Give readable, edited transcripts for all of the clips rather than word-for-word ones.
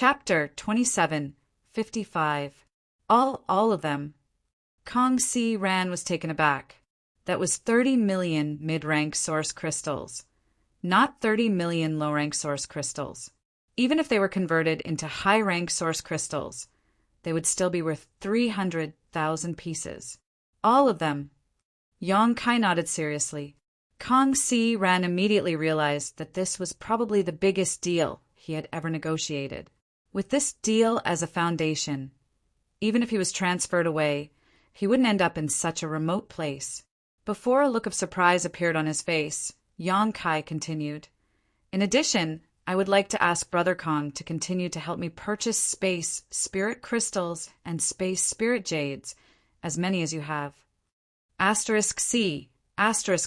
Chapter 27, 55. All of them. Kong Si Ran was taken aback. That was 30 million mid-rank source crystals, not 30 million low-rank source crystals. Even if they were converted into high-rank source crystals, they would still be worth 300,000 pieces. All of them. Yang Kai nodded seriously. Kong Si Ran immediately realized that this was probably the biggest deal he had ever negotiated. With this deal as a foundation, even if he was transferred away, he wouldn't end up in such a remote place. Before a look of surprise appeared on his face, Yang Kai continued, "In addition, I would like to ask Brother Kong to continue to help me purchase space spirit crystals and space spirit jades, as many as you have." *C*.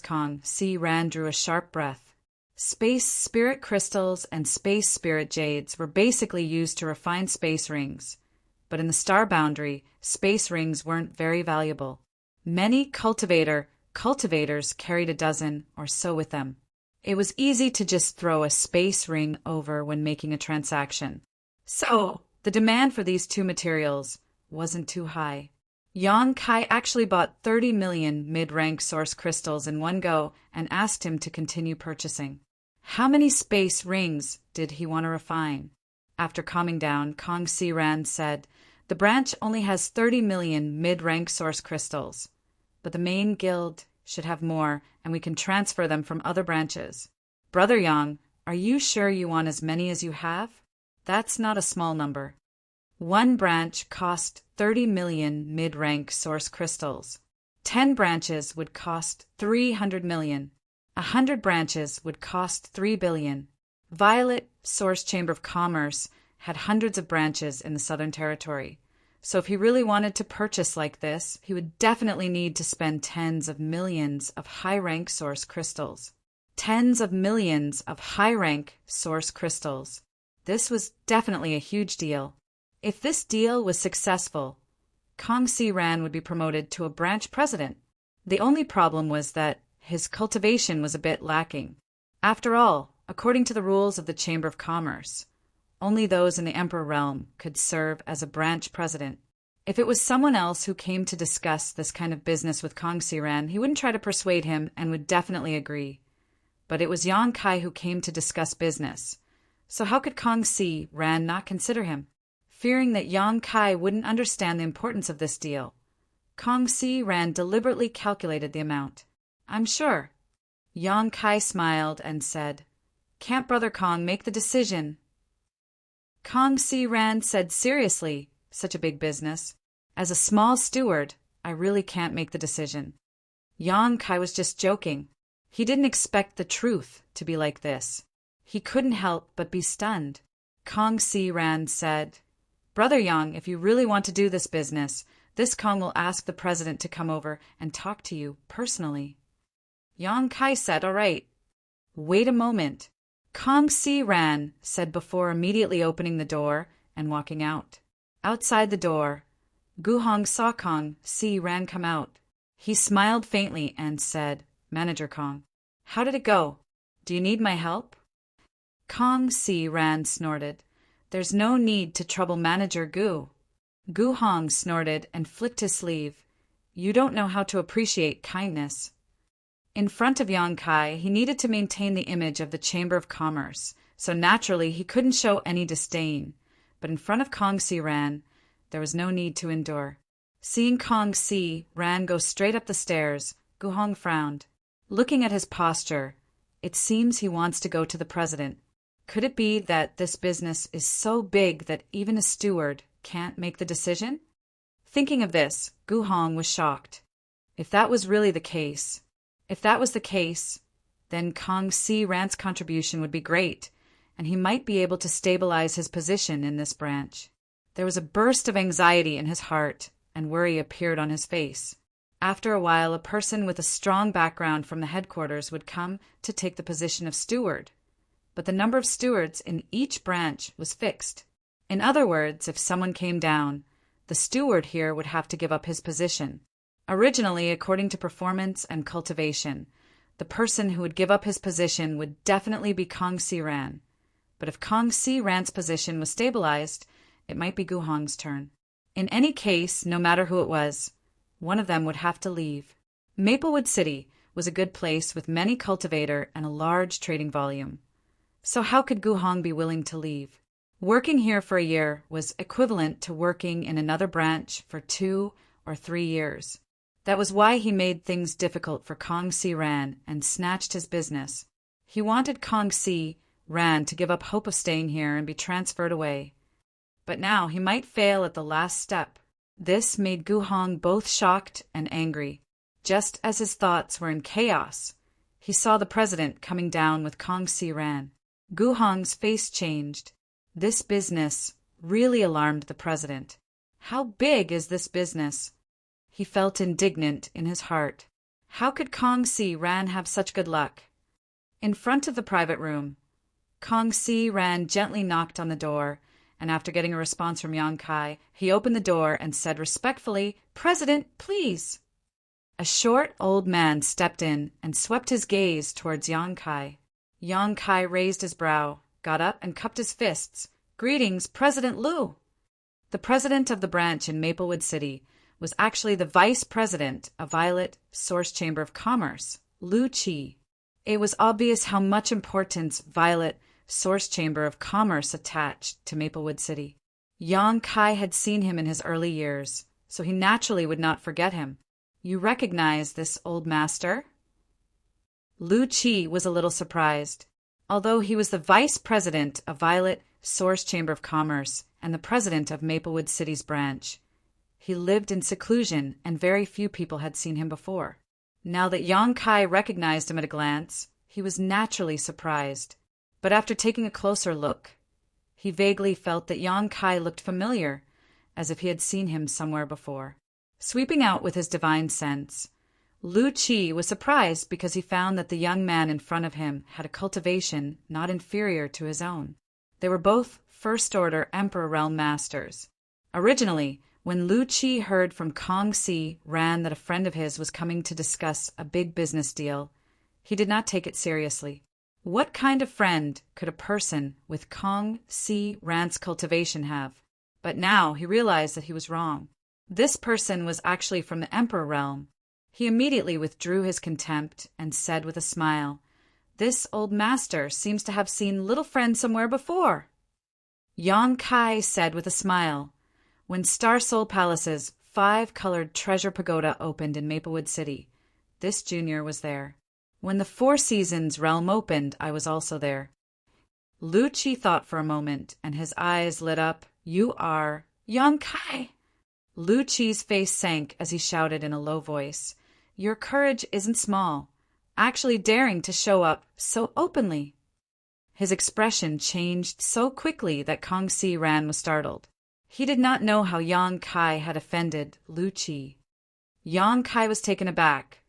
Kong Si Ran drew a sharp breath. Space spirit crystals and space spirit jades were basically used to refine space rings, but in the star boundary, space rings weren't very valuable. Many cultivators carried a dozen or so with them. It was easy to just throw a space ring over when making a transaction. So, the demand for these two materials wasn't too high. Yang Kai actually bought 30 million mid-rank source crystals in one go and asked him to continue purchasing. How many space rings did he want to refine? After calming down, Kong Si Ran said, "The branch only has 30 million mid-rank source crystals, but the main guild should have more, and we can transfer them from other branches. Brother Yang, are you sure you want as many as you have? That's not a small number. One branch cost 30 million mid-rank source crystals. 10 branches would cost 300 million. 100 branches would cost 3 billion. Violet Source Chamber of Commerce had hundreds of branches in the Southern Territory. So if he really wanted to purchase like this, he would definitely need to spend tens of millions of high-rank source crystals. Tens of millions of high-rank source crystals. This was definitely a huge deal. If this deal was successful, Kong Si Ran would be promoted to a branch president. The only problem was that his cultivation was a bit lacking. After all, according to the rules of the Chamber of Commerce, only those in the Emperor realm could serve as a branch president. If it was someone else who came to discuss this kind of business with Kong Si Ran, he wouldn't try to persuade him and would definitely agree. But it was Yang Kai who came to discuss business. So how could Kong Si Ran not consider him? Fearing that Yang Kai wouldn't understand the importance of this deal, Kong Si Ran deliberately calculated the amount. "I'm sure." Yang Kai smiled and said, "Can't Brother Kong make the decision?" Kong Si Ran said seriously, "Such a big business. As a small steward, I really can't make the decision." Yang Kai was just joking. He didn't expect the truth to be like this. He couldn't help but be stunned. Kong Si Ran said, "Brother Yang, if you really want to do this business, this Kong will ask the president to come over and talk to you personally." Yang Kai said, "All right." "Wait a moment," Kong Si Ran said before immediately opening the door and walking out. Outside the door, Gu Hong saw Kong Si Ran come out. He smiled faintly and said, "Manager Kong, how did it go? Do you need my help?" Kong Si Ran snorted. "There's no need to trouble Manager Gu." Gu Hong snorted and flicked his sleeve. "You don't know how to appreciate kindness." In front of Yang Kai, he needed to maintain the image of the Chamber of Commerce, so naturally he couldn't show any disdain. But in front of Kong Si Ran, there was no need to endure. Seeing Kong Si Ran go straight up the stairs, Gu Hong frowned. Looking at his posture, it seems he wants to go to the president. Could it be that this business is so big that even a steward can't make the decision? Thinking of this, Gu Hong was shocked. If that was the case, then Kong Si Ran's contribution would be great, and he might be able to stabilize his position in this branch. There was a burst of anxiety in his heart, and worry appeared on his face. After a while, a person with a strong background from the headquarters would come to take the position of steward. But the number of stewards in each branch was fixed. In other words, if someone came down, the steward here would have to give up his position. Originally, according to performance and cultivation, the person who would give up his position would definitely be Kong Si Ran. But if Kong Si Ran's position was stabilized, it might be Gu Hong's turn. In any case, no matter who it was, one of them would have to leave. Maplewood City was a good place with many cultivator and a large trading volume. So how could Gu Hong be willing to leave? Working here for a year was equivalent to working in another branch for 2 or 3 years. That was why he made things difficult for Kong Si Ran and snatched his business. He wanted Kong Si Ran to give up hope of staying here and be transferred away. But now he might fail at the last step. This made Gu Hong both shocked and angry. Just as his thoughts were in chaos, he saw the president coming down with Kong Si Ran. Gu Hong's face changed. This business really alarmed the president. How big is this business? He felt indignant in his heart. How could Kong Si Ran have such good luck? In front of the private room, Kong Si Ran gently knocked on the door, and after getting a response from Yang Kai, he opened the door and said respectfully, "President, please." A short old man stepped in and swept his gaze towards Yang Kai. Yang Kai raised his brow, got up and cupped his fists. "Greetings, President Liu." The president of the branch in Maplewood City was actually the vice president of Violet Source Chamber of Commerce, Liu Qi. It was obvious how much importance Violet Source Chamber of Commerce attached to Maplewood City. Yang Kai had seen him in his early years, so he naturally would not forget him. "You recognize this old master?" Liu Qi was a little surprised. Although he was the vice president of Violet Source Chamber of Commerce and the president of Maplewood City's branch, he lived in seclusion and very few people had seen him before. Now that Yang Kai recognized him at a glance, he was naturally surprised. But after taking a closer look, he vaguely felt that Yang Kai looked familiar, as if he had seen him somewhere before. Sweeping out with his divine sense, Liu Qi was surprised because he found that the young man in front of him had a cultivation not inferior to his own. They were both first-order Emperor Realm masters. Originally, when Liu Qi heard from Kong Si Ran that a friend of his was coming to discuss a big business deal, he did not take it seriously. What kind of friend could a person with Kong Si Ran's cultivation have? But now he realized that he was wrong. This person was actually from the Emperor Realm. He immediately withdrew his contempt and said with a smile, "This old master seems to have seen little friend somewhere before." Yang Kai said with a smile, "When Star Soul Palace's 5-colored treasure pagoda opened in Maplewood City, this junior was there. When the Four Seasons realm opened, I was also there." Liu Qi thought for a moment, and his eyes lit up. "You are Yang Kai." Liu Qi's face sank as he shouted in a low voice, "Your courage isn't small, actually daring to show up so openly." His expression changed so quickly that Kong Si Ran was startled. He did not know how Yang Kai had offended Liu Qi. Yang Kai was taken aback,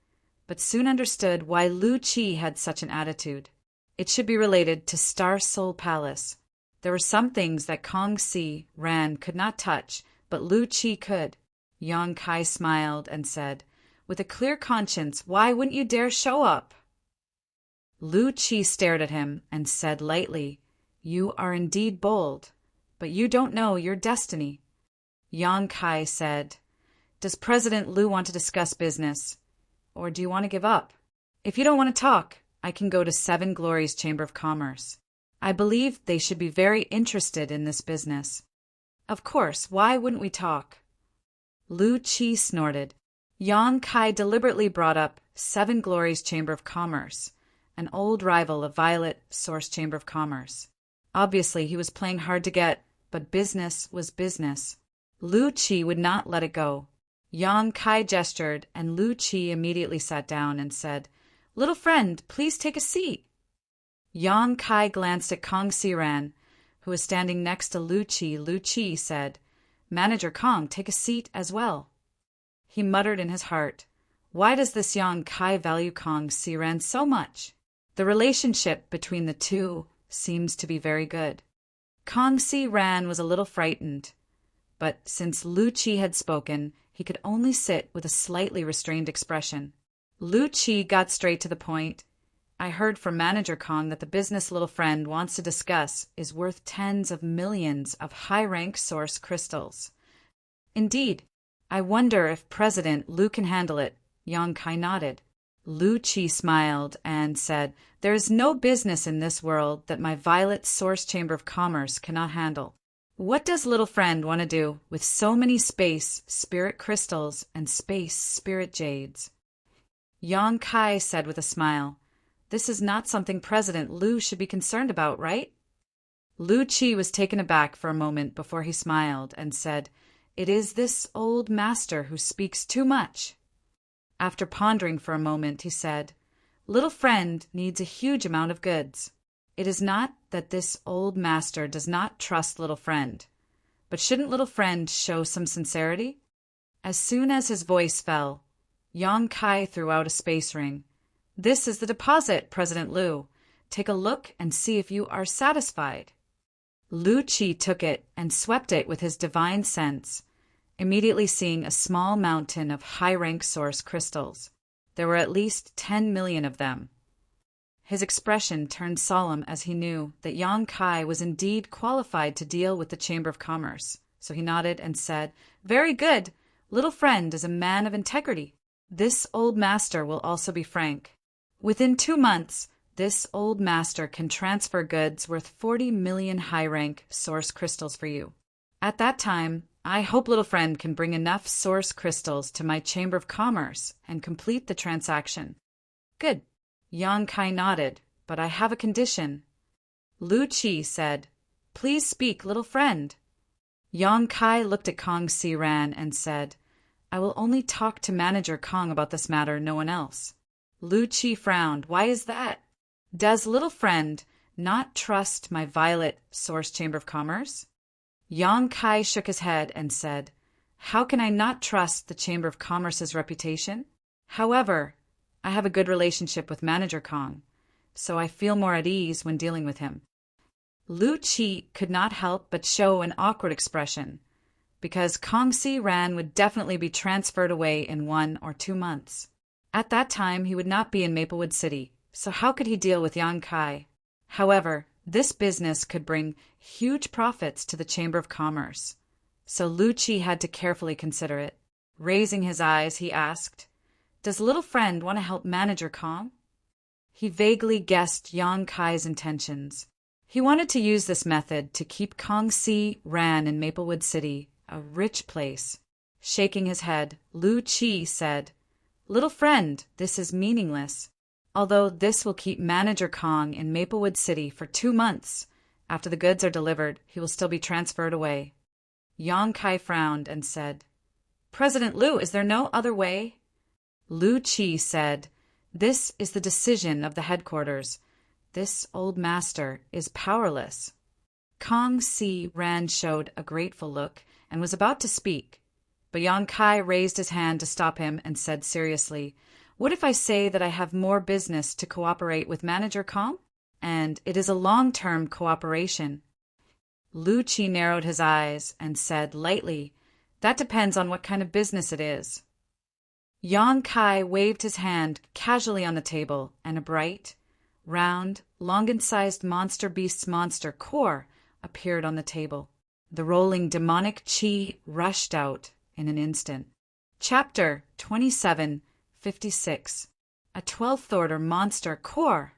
but soon understood why Liu Qi had such an attitude. It should be related to Star Soul Palace. There were some things that Kong Si Ran could not touch, but Liu Qi could. Yang Kai smiled and said, "With a clear conscience, why wouldn't you dare show up?" Liu Qi stared at him and said lightly, "You are indeed bold, but you don't know your destiny." Yang Kai said, "Does President Liu want to discuss business? Or do you want to give up? If you don't want to talk, I can go to Seven Glories Chamber of Commerce. I believe they should be very interested in this business." "Of course, why wouldn't we talk?" Liu Qi snorted. Yang Kai deliberately brought up Seven Glories Chamber of Commerce, an old rival of Violet Source Chamber of Commerce. Obviously, he was playing hard to get, but business was business. Liu Qi would not let it go. Yang Kai gestured, and Liu Qi immediately sat down and said, "Little friend, please take a seat." Yang Kai glanced at Kong Si Ran, who was standing next to Liu Qi. Liu Qi said, "Manager Kong, take a seat as well." He muttered in his heart, "Why does this Yang Kai value Kong Si Ran so much? The relationship between the two seems to be very good." Kong Si Ran was a little frightened, but since Liu Qi had spoken, he could only sit with a slightly restrained expression. Liu Qi got straight to the point. I heard from Manager Kong that the business little friend wants to discuss is worth tens of millions of high-rank source crystals. Indeed, I wonder if President Lu can handle it. Yang Kai nodded. Lu Qi smiled and said, "There is no business in this world that my Violet Source Chamber of Commerce cannot handle. What does little friend want to do with so many space spirit crystals and space spirit jades?" Yang Kai said with a smile, "This is not something President Lu should be concerned about, right?" Lu Qi was taken aback for a moment before he smiled and said, "It is this old master who speaks too much." After pondering for a moment, he said, "Little friend needs a huge amount of goods. It is not that this old master does not trust little friend, but shouldn't little friend show some sincerity?" As soon as his voice fell, Yang Kai threw out a space ring. "This is the deposit, President Lu. Take a look and see if you are satisfied." Lu Qi took it and swept it with his divine sense, immediately seeing a small mountain of high-rank source crystals. There were at least 10 million of them. His expression turned solemn as he knew that Yang Kai was indeed qualified to deal with the Chamber of Commerce, so he nodded and said, "Very good. Little friend is a man of integrity. This old master will also be frank. Within 2 months, this old master can transfer goods worth 40 million high-rank source crystals for you. At that time, I hope little friend can bring enough source crystals to my Chamber of Commerce and complete the transaction." "Good." Yang Kai nodded, "But I have a condition." Lu Qi said, "Please speak, little friend." Yang Kai looked at Kong Si Ran and said, "I will only talk to Manager Kong about this matter, no one else." Lu Qi frowned. "Why is that? Does little friend not trust my Violet Source Chamber of Commerce?" Yang Kai shook his head and said, "How can I not trust the Chamber of Commerce's reputation? However, I have a good relationship with Manager Kong, so I feel more at ease when dealing with him." Lu Qi could not help but show an awkward expression, because Kong Si Ran would definitely be transferred away in 1 or 2 months. At that time, he would not be in Maplewood City, so how could he deal with Yang Kai? However, this business could bring huge profits to the Chamber of Commerce, so Lu Qi had to carefully consider it. Raising his eyes, he asked, "Does little friend want to help Manager Kong?" He vaguely guessed Yang Kai's intentions. He wanted to use this method to keep Kong Si Ran in Maplewood City, a rich place. Shaking his head, Lu Qi said, "Little friend, this is meaningless. Although this will keep Manager Kong in Maplewood City for 2 months, after the goods are delivered, he will still be transferred away." Yang Kai frowned and said, "President Lu, is there no other way?" Lu Qi said, "This is the decision of the headquarters. This old master is powerless." Kong Si Ran showed a grateful look and was about to speak, but Yang Kai raised his hand to stop him and said seriously, "What if I say that I have more business to cooperate with Manager Kong? And it is a long-term cooperation." Lu Qi narrowed his eyes and said lightly, "That depends on what kind of business it is." Yang Kai waved his hand casually on the table, and a bright, round, Longan-sized monster beast's monster core appeared on the table. The rolling demonic chi rushed out in an instant. Chapter 2756. A 12th Order Monster Core.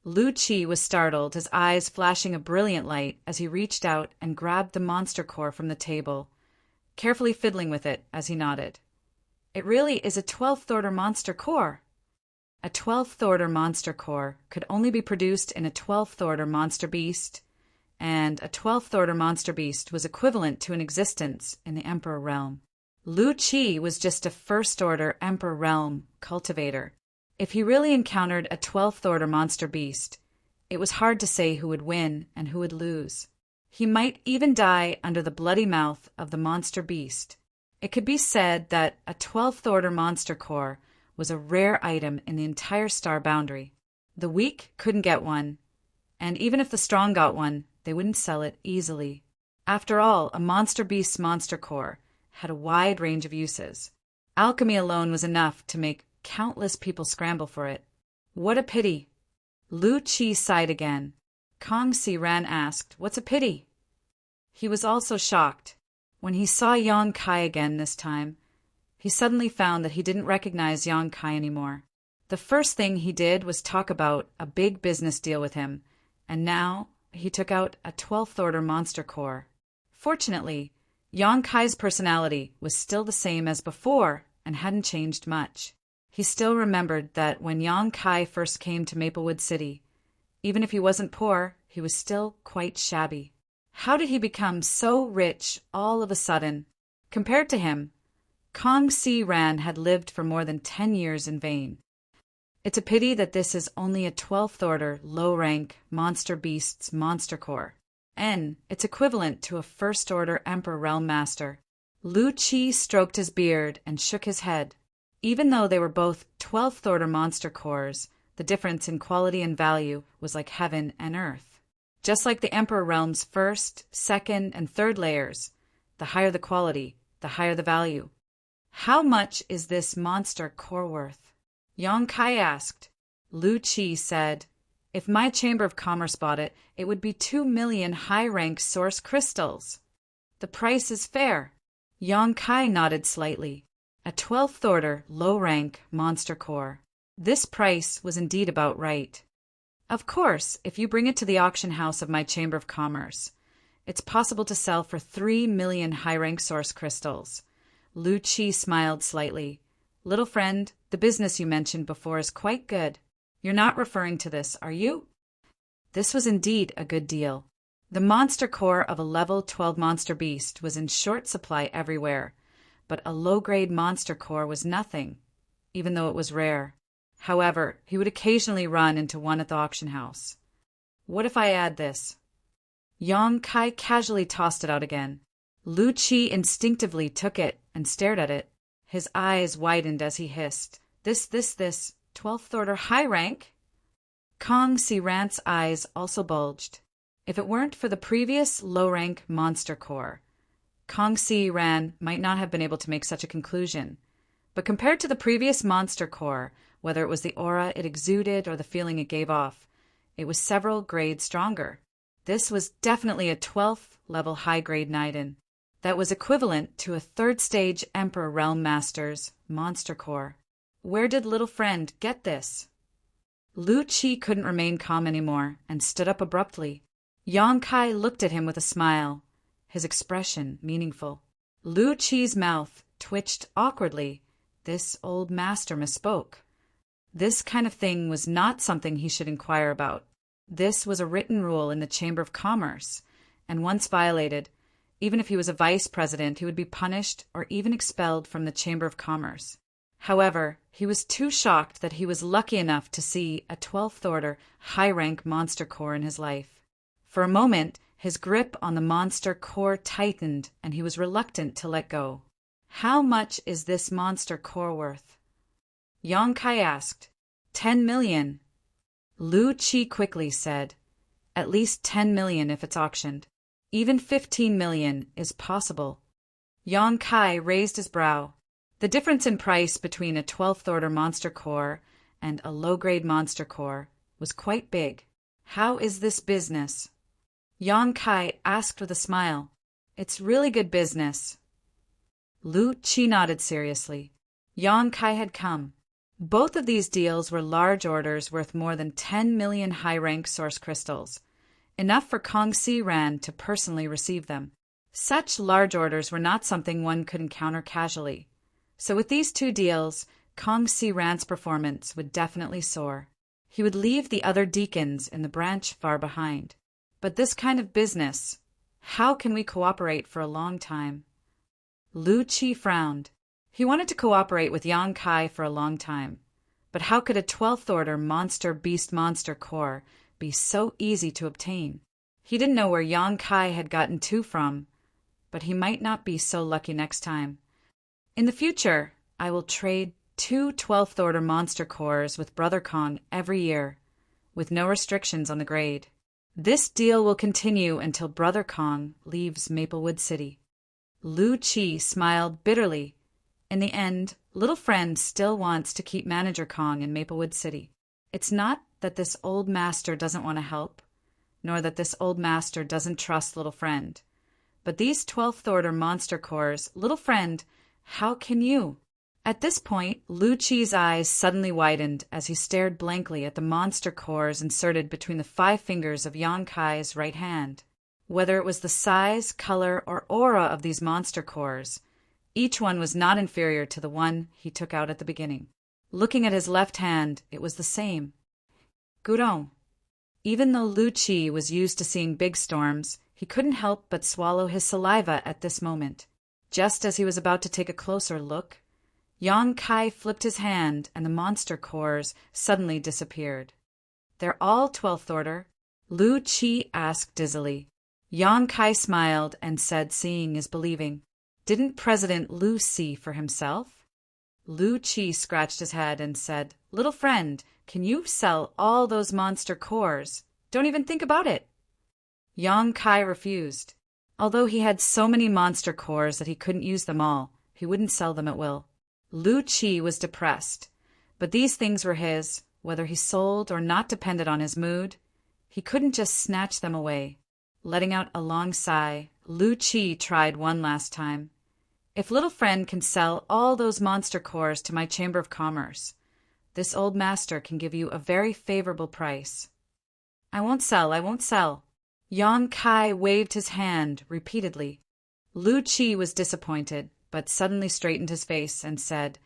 Lu Qi was startled, his eyes flashing a brilliant light as he reached out and grabbed the monster core from the table, carefully fiddling with it as he nodded. "It really is a 12th Order Monster Core." A 12th Order Monster Core could only be produced in a 12th Order Monster Beast, and a 12th Order Monster Beast was equivalent to an existence in the Emperor Realm. Lu Qi was just a First Order Emperor Realm cultivator. If he really encountered a 12th Order Monster Beast, it was hard to say who would win and who would lose. He might even die under the bloody mouth of the Monster Beast. It could be said that a 12th Order Monster Core was a rare item in the entire star boundary. The weak couldn't get one, and even if the strong got one, they wouldn't sell it easily. After all, a Monster Beast's Monster Core had a wide range of uses. Alchemy alone was enough to make countless people scramble for it. What a pity. Lu Chi sighed again. Kong Si Ran asked, "What's a pity?" He was also shocked. When he saw Yang Kai again this time, he suddenly found that he didn't recognize Yang Kai anymore. The first thing he did was talk about a big business deal with him, and now he took out a 12th order monster core. Fortunately, Yang Kai's personality was still the same as before and hadn't changed much. He still remembered that when Yang Kai first came to Maplewood City, even if he wasn't poor, he was still quite shabby. How did he become so rich all of a sudden? Compared to him, Kong Si Ran had lived for more than 10 years in vain. It's a pity that this is only a 12th order, low-rank, monster beast's monster core. And it's equivalent to a 1st order Emperor Realm Master. Lu Chi stroked his beard and shook his head. Even though they were both 12th order monster cores, the difference in quality and value was like heaven and earth. Just like the Emperor Realm's 1st, 2nd, and 3rd layers, the higher the quality, the higher the value. How much is this monster core worth? Yang Kai asked. Lu Chi said, "If my Chamber of Commerce bought it, it would be 2 million high-rank source crystals. The price is fair." Yang Kai nodded slightly. A 12th order, low-rank monster core. This price was indeed about right. Of course, if you bring it to the auction house of my Chamber of Commerce, it's possible to sell for 3 million high-rank source crystals. Lu Chi smiled slightly. "Little friend, the business you mentioned before is quite good. You're not referring to this, are you?" This was indeed a good deal. The monster core of a level 12 monster beast was in short supply everywhere, but a low-grade monster core was nothing, even though it was rare. However, he would occasionally run into one at the auction house. "What if I add this?" Yang Kai casually tossed it out again. Lu Chi instinctively took it and stared at it. His eyes widened as he hissed, This, 12th order high rank?" Kong Si Ran's eyes also bulged. If it weren't for the previous low-rank monster core, Kong Si Ran might not have been able to make such a conclusion. But compared to the previous monster core, whether it was the aura it exuded or the feeling it gave off, it was several grades stronger. This was definitely a 12th level high-grade Naiden. That was equivalent to a 3rd stage Emperor Realm Master's monster core. Where did little friend get this? Lu Chi couldn't remain calm anymore and stood up abruptly. Yang Kai looked at him with a smile, his expression meaningful. Lu Chi's mouth twitched awkwardly. This old master misspoke. This kind of thing was not something he should inquire about. This was a written rule in the Chamber of Commerce, and once violated, even if he was a vice president, he would be punished or even expelled from the Chamber of Commerce. However, he was too shocked that he was lucky enough to see a 12th order, high-rank monster core in his life. For a moment, his grip on the monster core tightened and he was reluctant to let go. "How much is this monster core worth?" Yang Kai asked. 10 million. Lu Chi quickly said, "At least 10 million if it's auctioned. Even 15 million is possible." Yang Kai raised his brow. The difference in price between a 12th order monster core and a low-grade monster core was quite big. "How is this business?" Yang Kai asked with a smile. "It's really good business." Lu Chi nodded seriously. Yang Kai had come. Both of these deals were large orders worth more than 10 million high-rank source crystals, enough for Kong Si Ran to personally receive them. Such large orders were not something one could encounter casually. So with these two deals, Kong Si Ran's performance would definitely soar. He would leave the other deacons in the branch far behind. But this kind of business, how can we cooperate for a long time? Lu Chi frowned. He wanted to cooperate with Yang Kai for a long time. But how could a 12th order monster core be so easy to obtain? He didn't know where Yang Kai had gotten two from, but he might not be so lucky next time. "In the future, I will trade 2 12th order monster cores with Brother Kong every year, with no restrictions on the grade. This deal will continue until Brother Kong leaves Maplewood City." Lu Chi smiled bitterly. In the end, little friend still wants to keep Manager Kong in Maplewood City. It's not that this old master doesn't want to help, nor that this old master doesn't trust little friend. But these 12th order monster cores, little friend, how can you? At this point, Lu Chi's eyes suddenly widened as he stared blankly at the monster cores inserted between the 5 fingers of Yang Kai's right hand. Whether it was the size, color, or aura of these monster cores, each one was not inferior to the one he took out at the beginning. Looking at his left hand, it was the same. Gudong. Even though Lu Chi was used to seeing big storms, he couldn't help but swallow his saliva at this moment. Just as he was about to take a closer look, Yang Kai flipped his hand and the monster cores suddenly disappeared. They're all 12th order? Lu Chi asked dizzily. Yang Kai smiled and said seeing is believing. Didn't President Lu see for himself? Lu Chi scratched his head and said, Little friend, can you sell all those monster cores? Don't even think about it. Yang Kai refused. Although he had so many monster cores that he couldn't use them all, he wouldn't sell them at will. Lu Chi was depressed, but these things were his, whether he sold or not depended on his mood. He couldn't just snatch them away. Letting out a long sigh, Lu Chi tried one last time. If little friend can sell all those monster cores to my Chamber of Commerce, this old master can give you a very favorable price. I won't sell. Yang Kai waved his hand repeatedly. Lu Chi was disappointed, but suddenly straightened his face and said,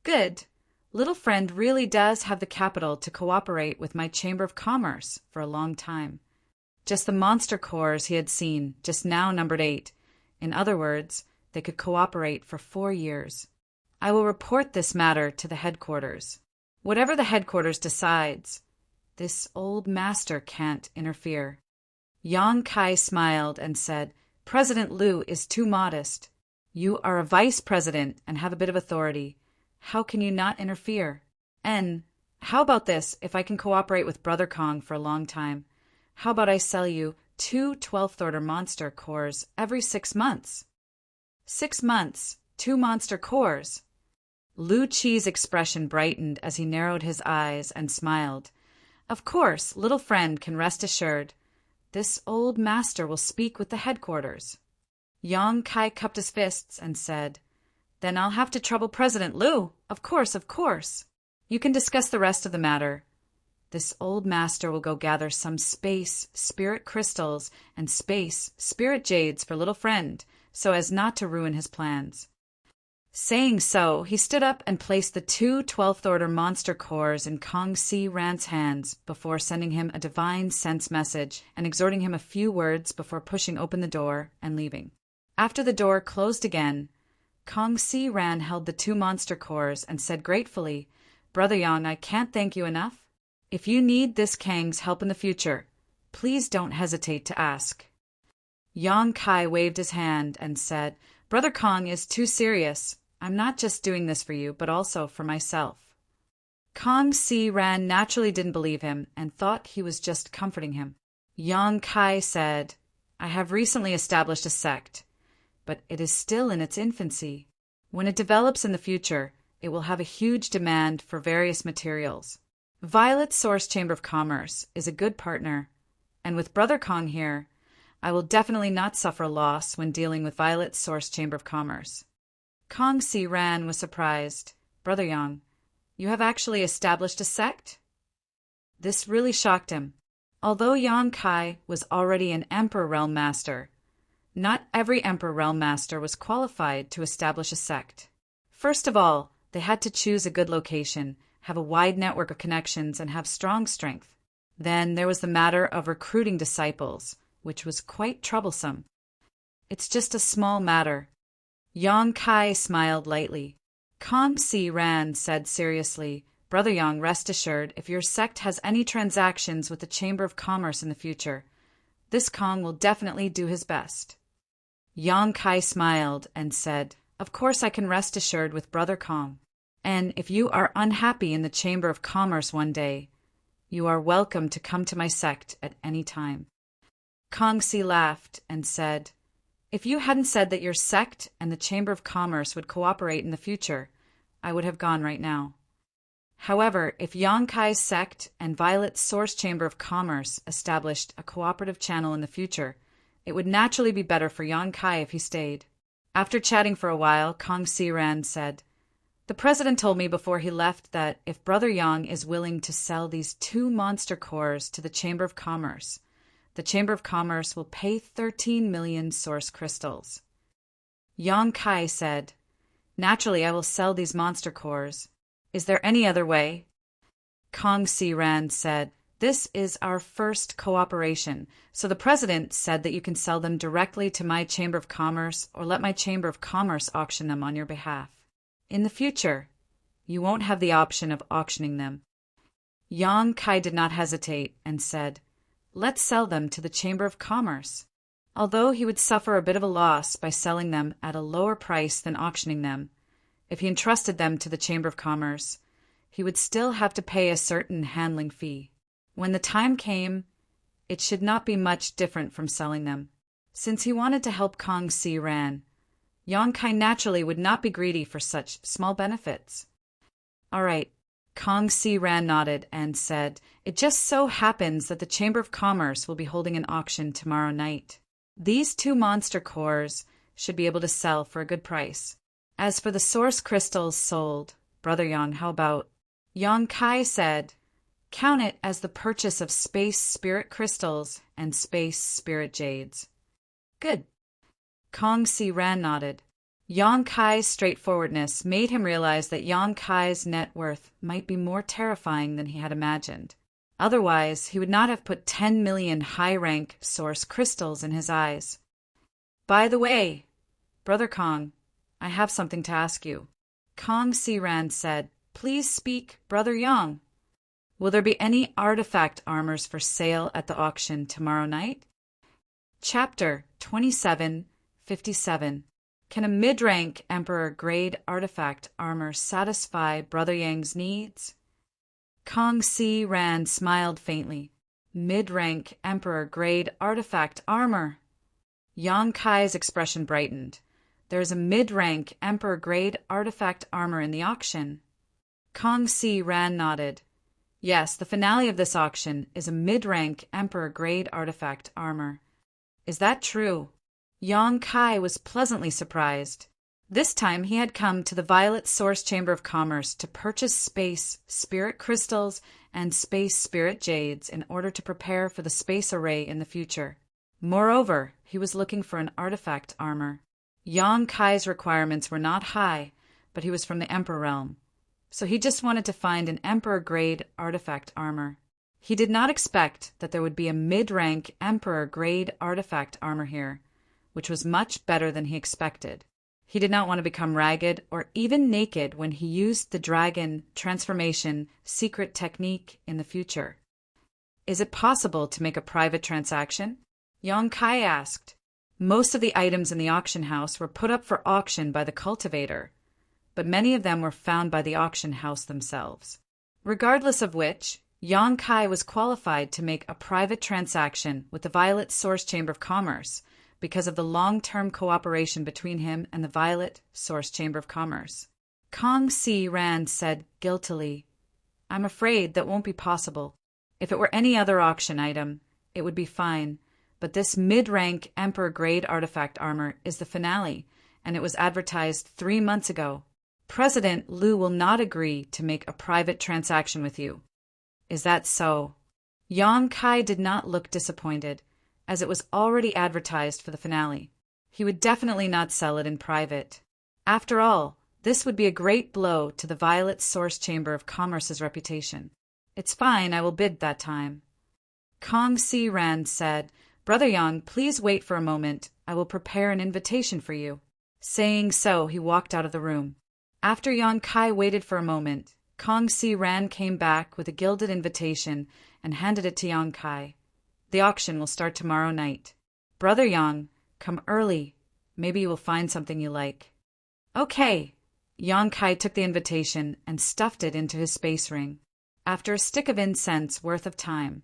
Good. Little friend really does have the capital to cooperate with my Chamber of Commerce for a long time. Just the monster cores he had seen just now numbered 8. In other words, they could cooperate for 4 years. I will report this matter to the headquarters. Whatever the headquarters decides, this old master can't interfere. Yang Kai smiled and said, President Lu is too modest. You are a vice president and have a bit of authority. How can you not interfere? And how about this if I can cooperate with Brother Kong for a long time? How about I sell you 2 12th order monster cores every 6 months? 6 months, 2 monster cores. Lu Chi's expression brightened as he narrowed his eyes and smiled. Of course, little friend can rest assured. This old master will speak with the headquarters. Yang Kai cupped his fists and said, Then I'll have to trouble President Lu. Of course. You can discuss the rest of the matter. This old master will go gather some space spirit crystals and space spirit jades for little friend, so as not to ruin his plans. Saying so, he stood up and placed the 2 12th order monster cores in Kong Si Ran's hands before sending him a divine sense message and exhorting him a few words before pushing open the door and leaving. After the door closed again, Kong Si Ran held the 2 monster cores and said gratefully, Brother Yang, I can't thank you enough. If you need this Kang's help in the future, please don't hesitate to ask. Yang Kai waved his hand and said, Brother Kong is too serious. I'm not just doing this for you, but also for myself. Kong Si Ran naturally didn't believe him and thought he was just comforting him. Yang Kai said, I have recently established a sect, but it is still in its infancy. When it develops in the future, it will have a huge demand for various materials. Violet Source Chamber of Commerce is a good partner, and with Brother Kong here, I will definitely not suffer loss when dealing with Violet Source Chamber of Commerce. Kong Si Ran was surprised. Brother Yang, you have actually established a sect? This really shocked him. Although Yang Kai was already an Emperor Realm Master, not every Emperor Realm Master was qualified to establish a sect. First of all, they had to choose a good location, have a wide network of connections, and have strong strength. Then there was the matter of recruiting disciples, which was quite troublesome. It's just a small matter. Yang Kai smiled lightly. Kong Si Ran said seriously, Brother Yang, rest assured, if your sect has any transactions with the Chamber of Commerce in the future, this Kong will definitely do his best. Yang Kai smiled and said, Of course I can rest assured with Brother Kong. And if you are unhappy in the Chamber of Commerce one day, you are welcome to come to my sect at any time. Kong Si laughed and said, If you hadn't said that your sect and the Chamber of Commerce would cooperate in the future, I would have gone right now. However, if Yang Kai's sect and Violet's Source Chamber of Commerce established a cooperative channel in the future, it would naturally be better for Yang Kai if he stayed. After chatting for a while, Kong Si Ran said, "The president told me before he left that if Brother Yang is willing to sell these 2 monster cores to the Chamber of Commerce, the Chamber of Commerce will pay 13 million source crystals." Yang Kai said, "Naturally, I will sell these monster cores. Is there any other way?" Kong Si Ran said, "This is our first cooperation, so the president said that you can sell them directly to my Chamber of Commerce or let my Chamber of Commerce auction them on your behalf. In the future, you won't have the option of auctioning them." Yang Kai did not hesitate and said, "Let's sell them to the Chamber of Commerce." Although he would suffer a bit of a loss by selling them at a lower price than auctioning them, if he entrusted them to the Chamber of Commerce, he would still have to pay a certain handling fee. When the time came, it should not be much different from selling them. Since he wanted to help Kong Si Ran, Yang Kai naturally would not be greedy for such small benefits. "All right," Kong Si Ran nodded and said, "It just so happens that the Chamber of Commerce will be holding an auction tomorrow night. These 2 monster cores should be able to sell for a good price. As for the source crystals sold, Brother Yang, how about?" Yang Kai said, "Count it as the purchase of space spirit crystals and space spirit jades." "Good." Kong Si Ran nodded. Yang Kai's straightforwardness made him realize that Yang Kai's net worth might be more terrifying than he had imagined. Otherwise, he would not have put 10 million high-rank source crystals in his eyes. "By the way, Brother Kong, I have something to ask you." Kong Si Ran said, "Please speak, Brother Yang. Will there be any artifact armors for sale at the auction tomorrow night?" Chapter 2757. Can a mid-rank Emperor-grade artifact armor satisfy Brother Yang's needs? Kong Si Ran smiled faintly. Mid-rank Emperor-grade artifact armor. Yang Kai's expression brightened. There is a mid-rank Emperor-grade artifact armor in the auction. Kong Si Ran nodded. Yes, the finale of this auction is a mid-rank Emperor-grade artifact armor. Is that true? Yang Kai was pleasantly surprised. This time he had come to the Violet Source Chamber of Commerce to purchase space spirit crystals and space spirit jades in order to prepare for the space array in the future. Moreover, he was looking for an artifact armor. Yang Kai's requirements were not high, but he was from the Emperor realm, so he just wanted to find an Emperor-grade artifact armor. He did not expect that there would be a mid-rank Emperor-grade artifact armor here, which was much better than he expected. He did not want to become ragged or even naked when he used the dragon transformation secret technique in the future. Is it possible to make a private transaction? Yang Kai asked. Most of the items in the auction house were put up for auction by the cultivator, but many of them were found by the auction house themselves. Regardless of which, Yang Kai was qualified to make a private transaction with the Violet Source Chamber of Commerce because of the long-term cooperation between him and the Violet Source Chamber of Commerce. Kong Si Ran said guiltily, "I'm afraid that won't be possible. If it were any other auction item, it would be fine, but this mid-rank Emperor-grade artifact armor is the finale, and it was advertised 3 months ago. President Liu will not agree to make a private transaction with you." Is that so? Yang Kai did not look disappointed, as it was already advertised for the finale. He would definitely not sell it in private. After all, this would be a great blow to the Violet Source Chamber of Commerce's reputation. It's fine, I will bid that time. Kong Si Ran said, "Brother Yang, please wait for a moment. I will prepare an invitation for you." Saying so, he walked out of the room. After Yang Kai waited for a moment, Kong Si Ran came back with a gilded invitation and handed it to Yang Kai. "The auction will start tomorrow night. Brother Yang, come early. Maybe you will find something you like." Okay. Yang Kai took the invitation and stuffed it into his space ring. After a stick of incense worth of time,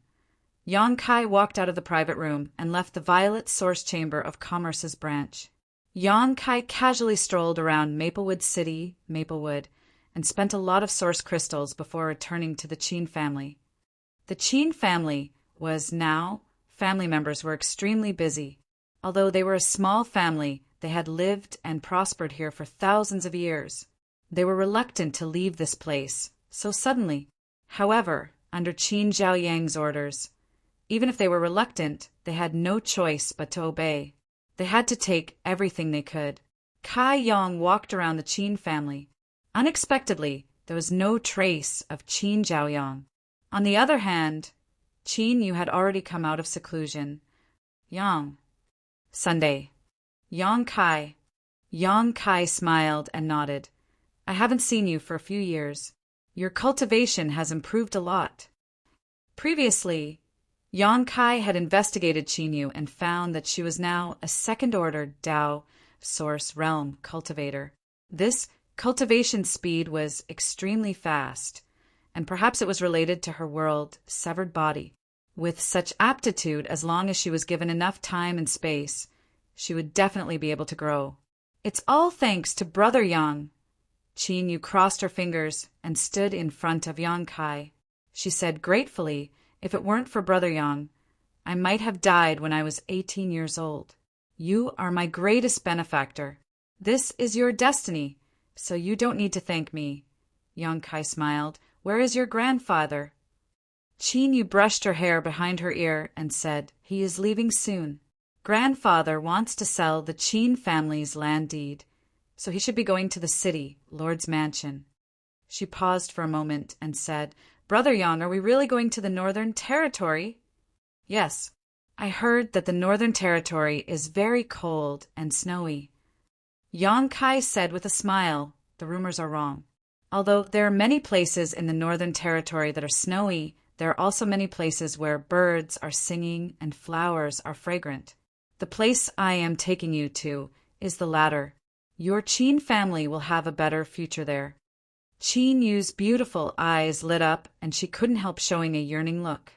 Yang Kai walked out of the private room and left the Violet Source Chamber of Commerce's branch. Yang Kai casually strolled around Maplewood City, Maplewood, and spent a lot of source crystals before returning to the Qin family. The Qin family family members were extremely busy. Although they were a small family, they had lived and prospered here for thousands of years. They were reluctant to leave this place so suddenly. However, under Qin Zhaoyang's orders, even if they were reluctant, they had no choice but to obey. They had to take everything they could. Kai Yong walked around the Qin family. Unexpectedly, there was no trace of Qin Zhaoyang. On the other hand, Qin Yu had already come out of seclusion. Yang. Sunday. Yang Kai. Yang Kai smiled and nodded. I haven't seen you for a few years. Your cultivation has improved a lot. Previously, Yang Kai had investigated Qin Yu and found that she was now a second-order Dao source realm cultivator. This cultivation speed was extremely fast, and perhaps it was related to her world-severed body. With such aptitude, as long as she was given enough time and space, she would definitely be able to grow. It's all thanks to Brother Yang. Qin Yu crossed her fingers and stood in front of Yang Kai. She said gratefully, if it weren't for Brother Yang, I might have died when I was 18 years old. You are my greatest benefactor. This is your destiny, so you don't need to thank me. Yang Kai smiled. Where is your grandfather? Qin Yu brushed her hair behind her ear and said, he is leaving soon. Grandfather wants to sell the Qin family's land deed, so he should be going to the city, Lord's mansion. She paused for a moment and said, Brother Yang, are we really going to the Northern Territory? Yes. I heard that the Northern Territory is very cold and snowy. Yang Kai said with a smile, the rumors are wrong. Although there are many places in the Northern Territory that are snowy, there are also many places where birds are singing and flowers are fragrant. The place I am taking you to is the latter. Your Qin family will have a better future there. Qin Yu's beautiful eyes lit up, and she couldn't help showing a yearning look.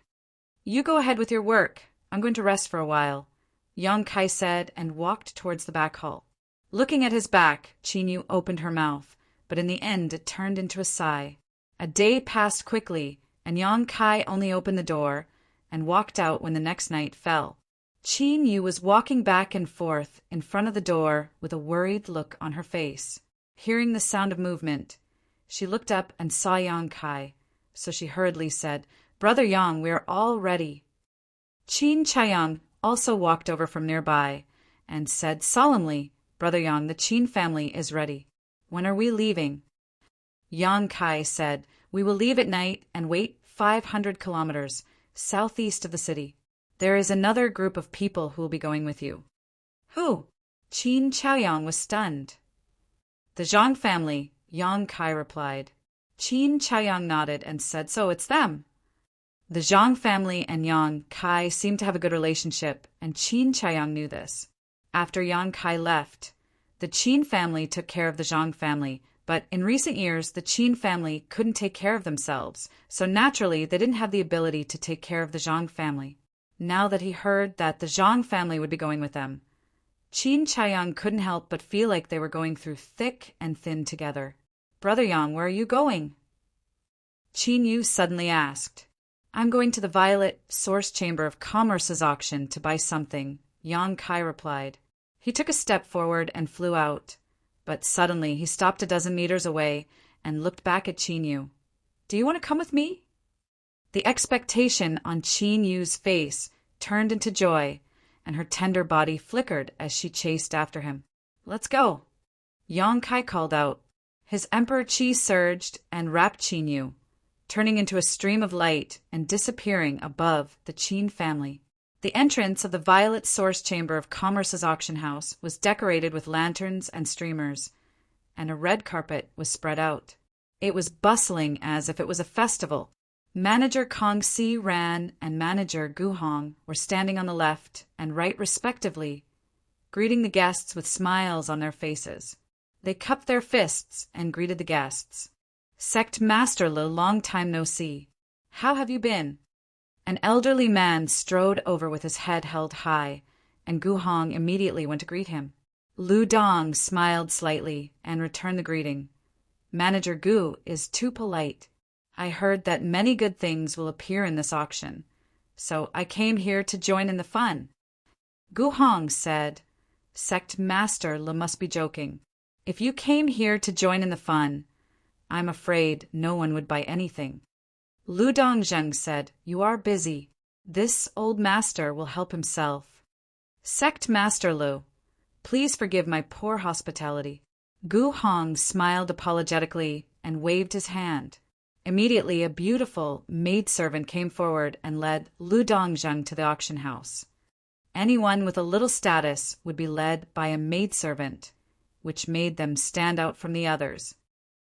You go ahead with your work. I'm going to rest for a while, Yang Kai said and walked towards the back hall. Looking at his back, Qin Yu opened her mouth, but in the end it turned into a sigh. A day passed quickly, and Yang Kai only opened the door and walked out when the next night fell. Qin Yu was walking back and forth in front of the door with a worried look on her face. Hearing the sound of movement, she looked up and saw Yang Kai, so she hurriedly said, Brother Yang, we are all ready. Qin Chaiyang also walked over from nearby and said solemnly, Brother Yang, the Qin family is ready. When are we leaving? Yang Kai said, we will leave at night and wait 500 kilometers southeast of the city. There is another group of people who will be going with you. Who? Qin Chaiyang was stunned. The Zhang family, Yang Kai replied. Qin Chaiyang nodded and said, so it's them. The Zhang family and Yang Kai seemed to have a good relationship, and Qin Chaiyang knew this. After Yang Kai left, the Qin family took care of the Zhang family, but in recent years the Qin family couldn't take care of themselves, so naturally they didn't have the ability to take care of the Zhang family. Now that he heard that the Zhang family would be going with them, Qin Chaiyang couldn't help but feel like they were going through thick and thin together. Brother Yang, where are you going? Qin Yu suddenly asked. I'm going to the Violet Source Chamber of Commerce's auction to buy something, Yang Kai replied. He took a step forward and flew out, but suddenly he stopped a dozen meters away and looked back at Qin Yu. Do you want to come with me? The expectation on Qin Yu's face turned into joy, and her tender body flickered as she chased after him. Let's go. Yang Kai called out. His emperor chi surged and wrapped Qin Yu, turning into a stream of light and disappearing above the Qin family. The entrance of the Violet Source Chamber of Commerce's auction house was decorated with lanterns and streamers, and a red carpet was spread out. It was bustling as if it was a festival. Manager Kong Si Ran and Manager Gu Hong were standing on the left and right respectively, greeting the guests with smiles on their faces. They cupped their fists and greeted the guests. Sect Master Lo, long time no see. How have you been? An elderly man strode over with his head held high, and Gu Hong immediately went to greet him. Lu Dong smiled slightly and returned the greeting. Manager Gu is too polite. I heard that many good things will appear in this auction, so I came here to join in the fun. Gu Hong said, Sect Master Le must be joking. If you came here to join in the fun, I'm afraid no one would buy anything. Lu Dongjung said, You are busy. This old master will help himself. Sect Master Lu, please forgive my poor hospitality. Gu Hong smiled apologetically and waved his hand. Immediately, a beautiful maidservant came forward and led Lu Dongjung to the auction house. Anyone with a little status would be led by a maidservant, which made them stand out from the others.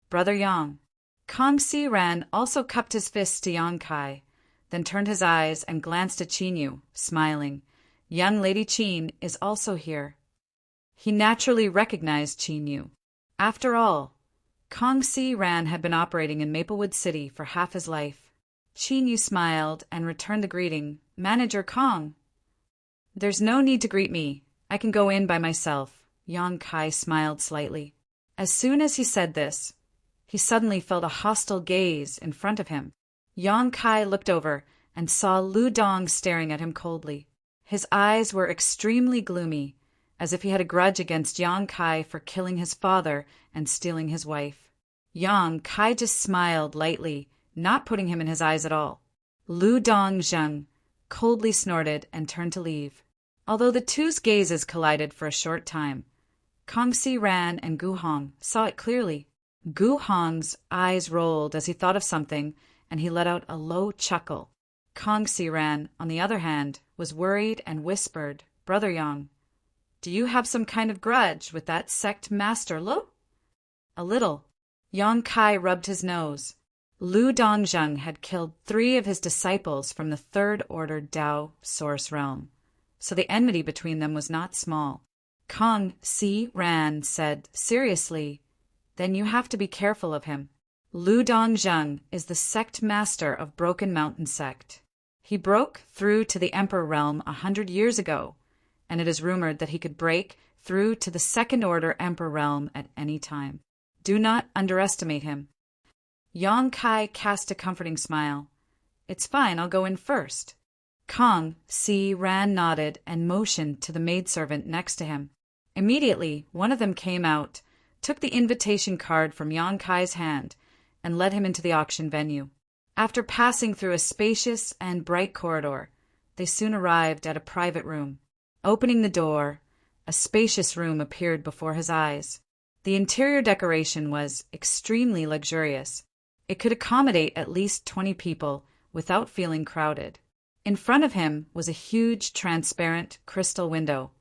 Brother Yang. Kong Si Ran also cupped his fists to Yang Kai, then turned his eyes and glanced at Qin Yu, smiling. Young Lady Qin is also here. He naturally recognized Qin Yu. After all, Kong Si Ran had been operating in Maplewood City for half his life. Qin Yu smiled and returned the greeting. Manager Kong. There's no need to greet me. I can go in by myself. Yang Kai smiled slightly. As soon as he said this, he suddenly felt a hostile gaze in front of him. Yang Kai looked over and saw Lu Dong staring at him coldly. His eyes were extremely gloomy, as if he had a grudge against Yang Kai for killing his father and stealing his wife. Yang Kai just smiled lightly, not putting him in his eyes at all. Lu Dongjung coldly snorted and turned to leave. Although the two's gazes collided for a short time, Kong Si Ran and Gu Hong saw it clearly. Gu Hong's eyes rolled as he thought of something, and he let out a low chuckle. Kong Si Ran, on the other hand, was worried and whispered, Brother Yang, do you have some kind of grudge with that sect master Lu? A little. Yang Kai rubbed his nose. Lu Dongjung had killed 3 of his disciples from the Third Order Dao source realm, so the enmity between them was not small. Kong Si Ran said seriously, Then you have to be careful of him. Lu Dongjung is the sect master of Broken Mountain Sect. He broke through to the Emperor realm 100 years ago, and it is rumored that he could break through to the Second Order Emperor realm at any time. Do not underestimate him. Yang Kai cast a comforting smile. It's fine, I'll go in first. Kong Si Ran nodded and motioned to the maidservant next to him. Immediately, one of them came out, took the invitation card from Yang Kai's hand, and led him into the auction venue. After passing through a spacious and bright corridor, they soon arrived at a private room. Opening the door, a spacious room appeared before his eyes. The interior decoration was extremely luxurious. It could accommodate at least 20 people without feeling crowded. In front of him was a huge transparent crystal window.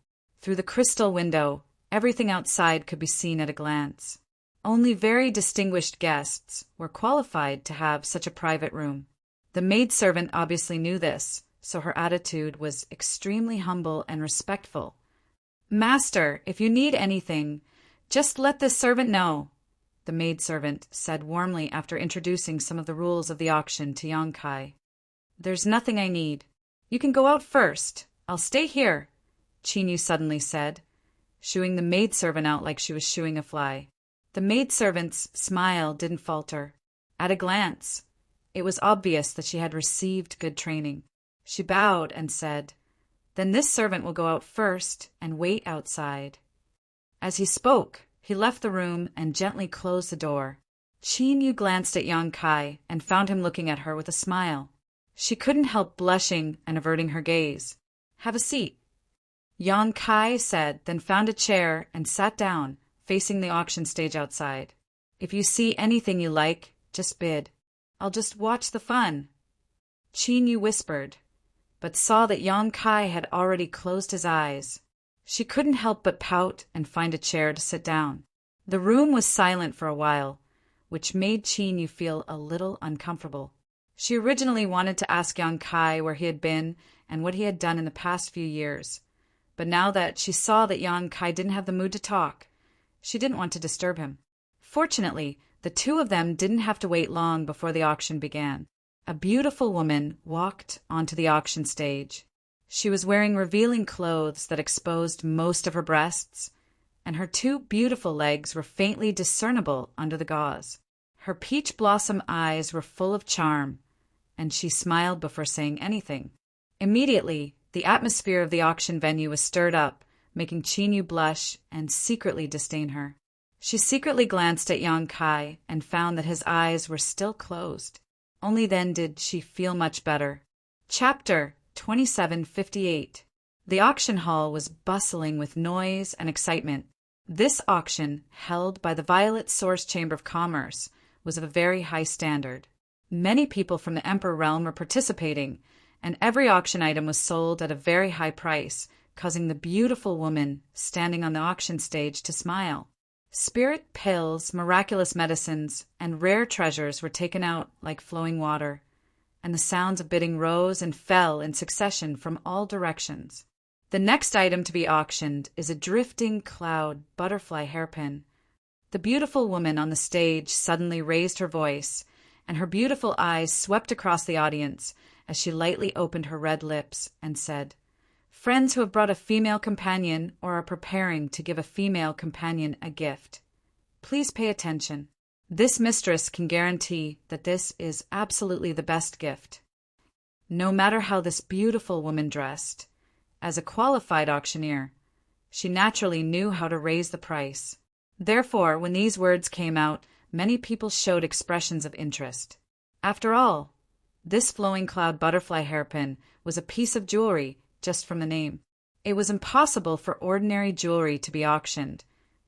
Through the crystal window, everything outside could be seen at a glance. Only very distinguished guests were qualified to have such a private room. The maidservant obviously knew this, so her attitude was extremely humble and respectful. Master, if you need anything, just let this servant know, the maidservant said warmly after introducing some of the rules of the auction to Yang Kai. There's nothing I need. You can go out first. I'll stay here, Qin Yu suddenly said, shooing the maidservant out like she was shooing a fly. The maidservant's smile didn't falter. At a glance, it was obvious that she had received good training. She bowed and said, Then this servant will go out first and wait outside. As he spoke, he left the room and gently closed the door. Qin Yu glanced at Yang Kai and found him looking at her with a smile. She couldn't help blushing and averting her gaze. Have a seat, Yang Kai said, then found a chair and sat down, facing the auction stage outside. If you see anything you like, just bid. I'll just watch the fun, Qin Yu whispered, but saw that Yang Kai had already closed his eyes. She couldn't help but pout and find a chair to sit down. The room was silent for a while, which made Qin Yu feel a little uncomfortable. She originally wanted to ask Yang Kai where he had been and what he had done in the past few years, but now that she saw that Yang Kai didn't have the mood to talk, she didn't want to disturb him. Fortunately, the two of them didn't have to wait long before the auction began. A beautiful woman walked onto the auction stage. She was wearing revealing clothes that exposed most of her breasts, and her two beautiful legs were faintly discernible under the gauze. Her peach blossom eyes were full of charm, and she smiled before saying anything. Immediately, the atmosphere of the auction venue was stirred up, making Chinyu blush and secretly disdain her. She secretly glanced at Yang Kai and found that his eyes were still closed. Only then did she feel much better. Chapter 2758. The auction hall was bustling with noise and excitement. This auction, held by the Violet Source Chamber of Commerce, was of a very high standard. Many people from the Emperor realm were participating, and every auction item was sold at a very high price, causing the beautiful woman standing on the auction stage to smile. Spirit pills, miraculous medicines, and rare treasures were taken out like flowing water, and the sounds of bidding rose and fell in succession from all directions. The next item to be auctioned is a drifting cloud butterfly hairpin. The beautiful woman on the stage suddenly raised her voice, and her beautiful eyes swept across the audience as she lightly opened her red lips and said, "Friends who have brought a female companion or are preparing to give a female companion a gift, please pay attention. This mistress can guarantee that this is absolutely the best gift. No matter how this beautiful woman dressed, as a qualified auctioneer, she naturally knew how to raise the price. Therefore, when these words came out, many people showed expressions of interest. After all, this flowing cloud butterfly hairpin was a piece of jewelry just from the name. It was impossible for ordinary jewelry to be auctioned,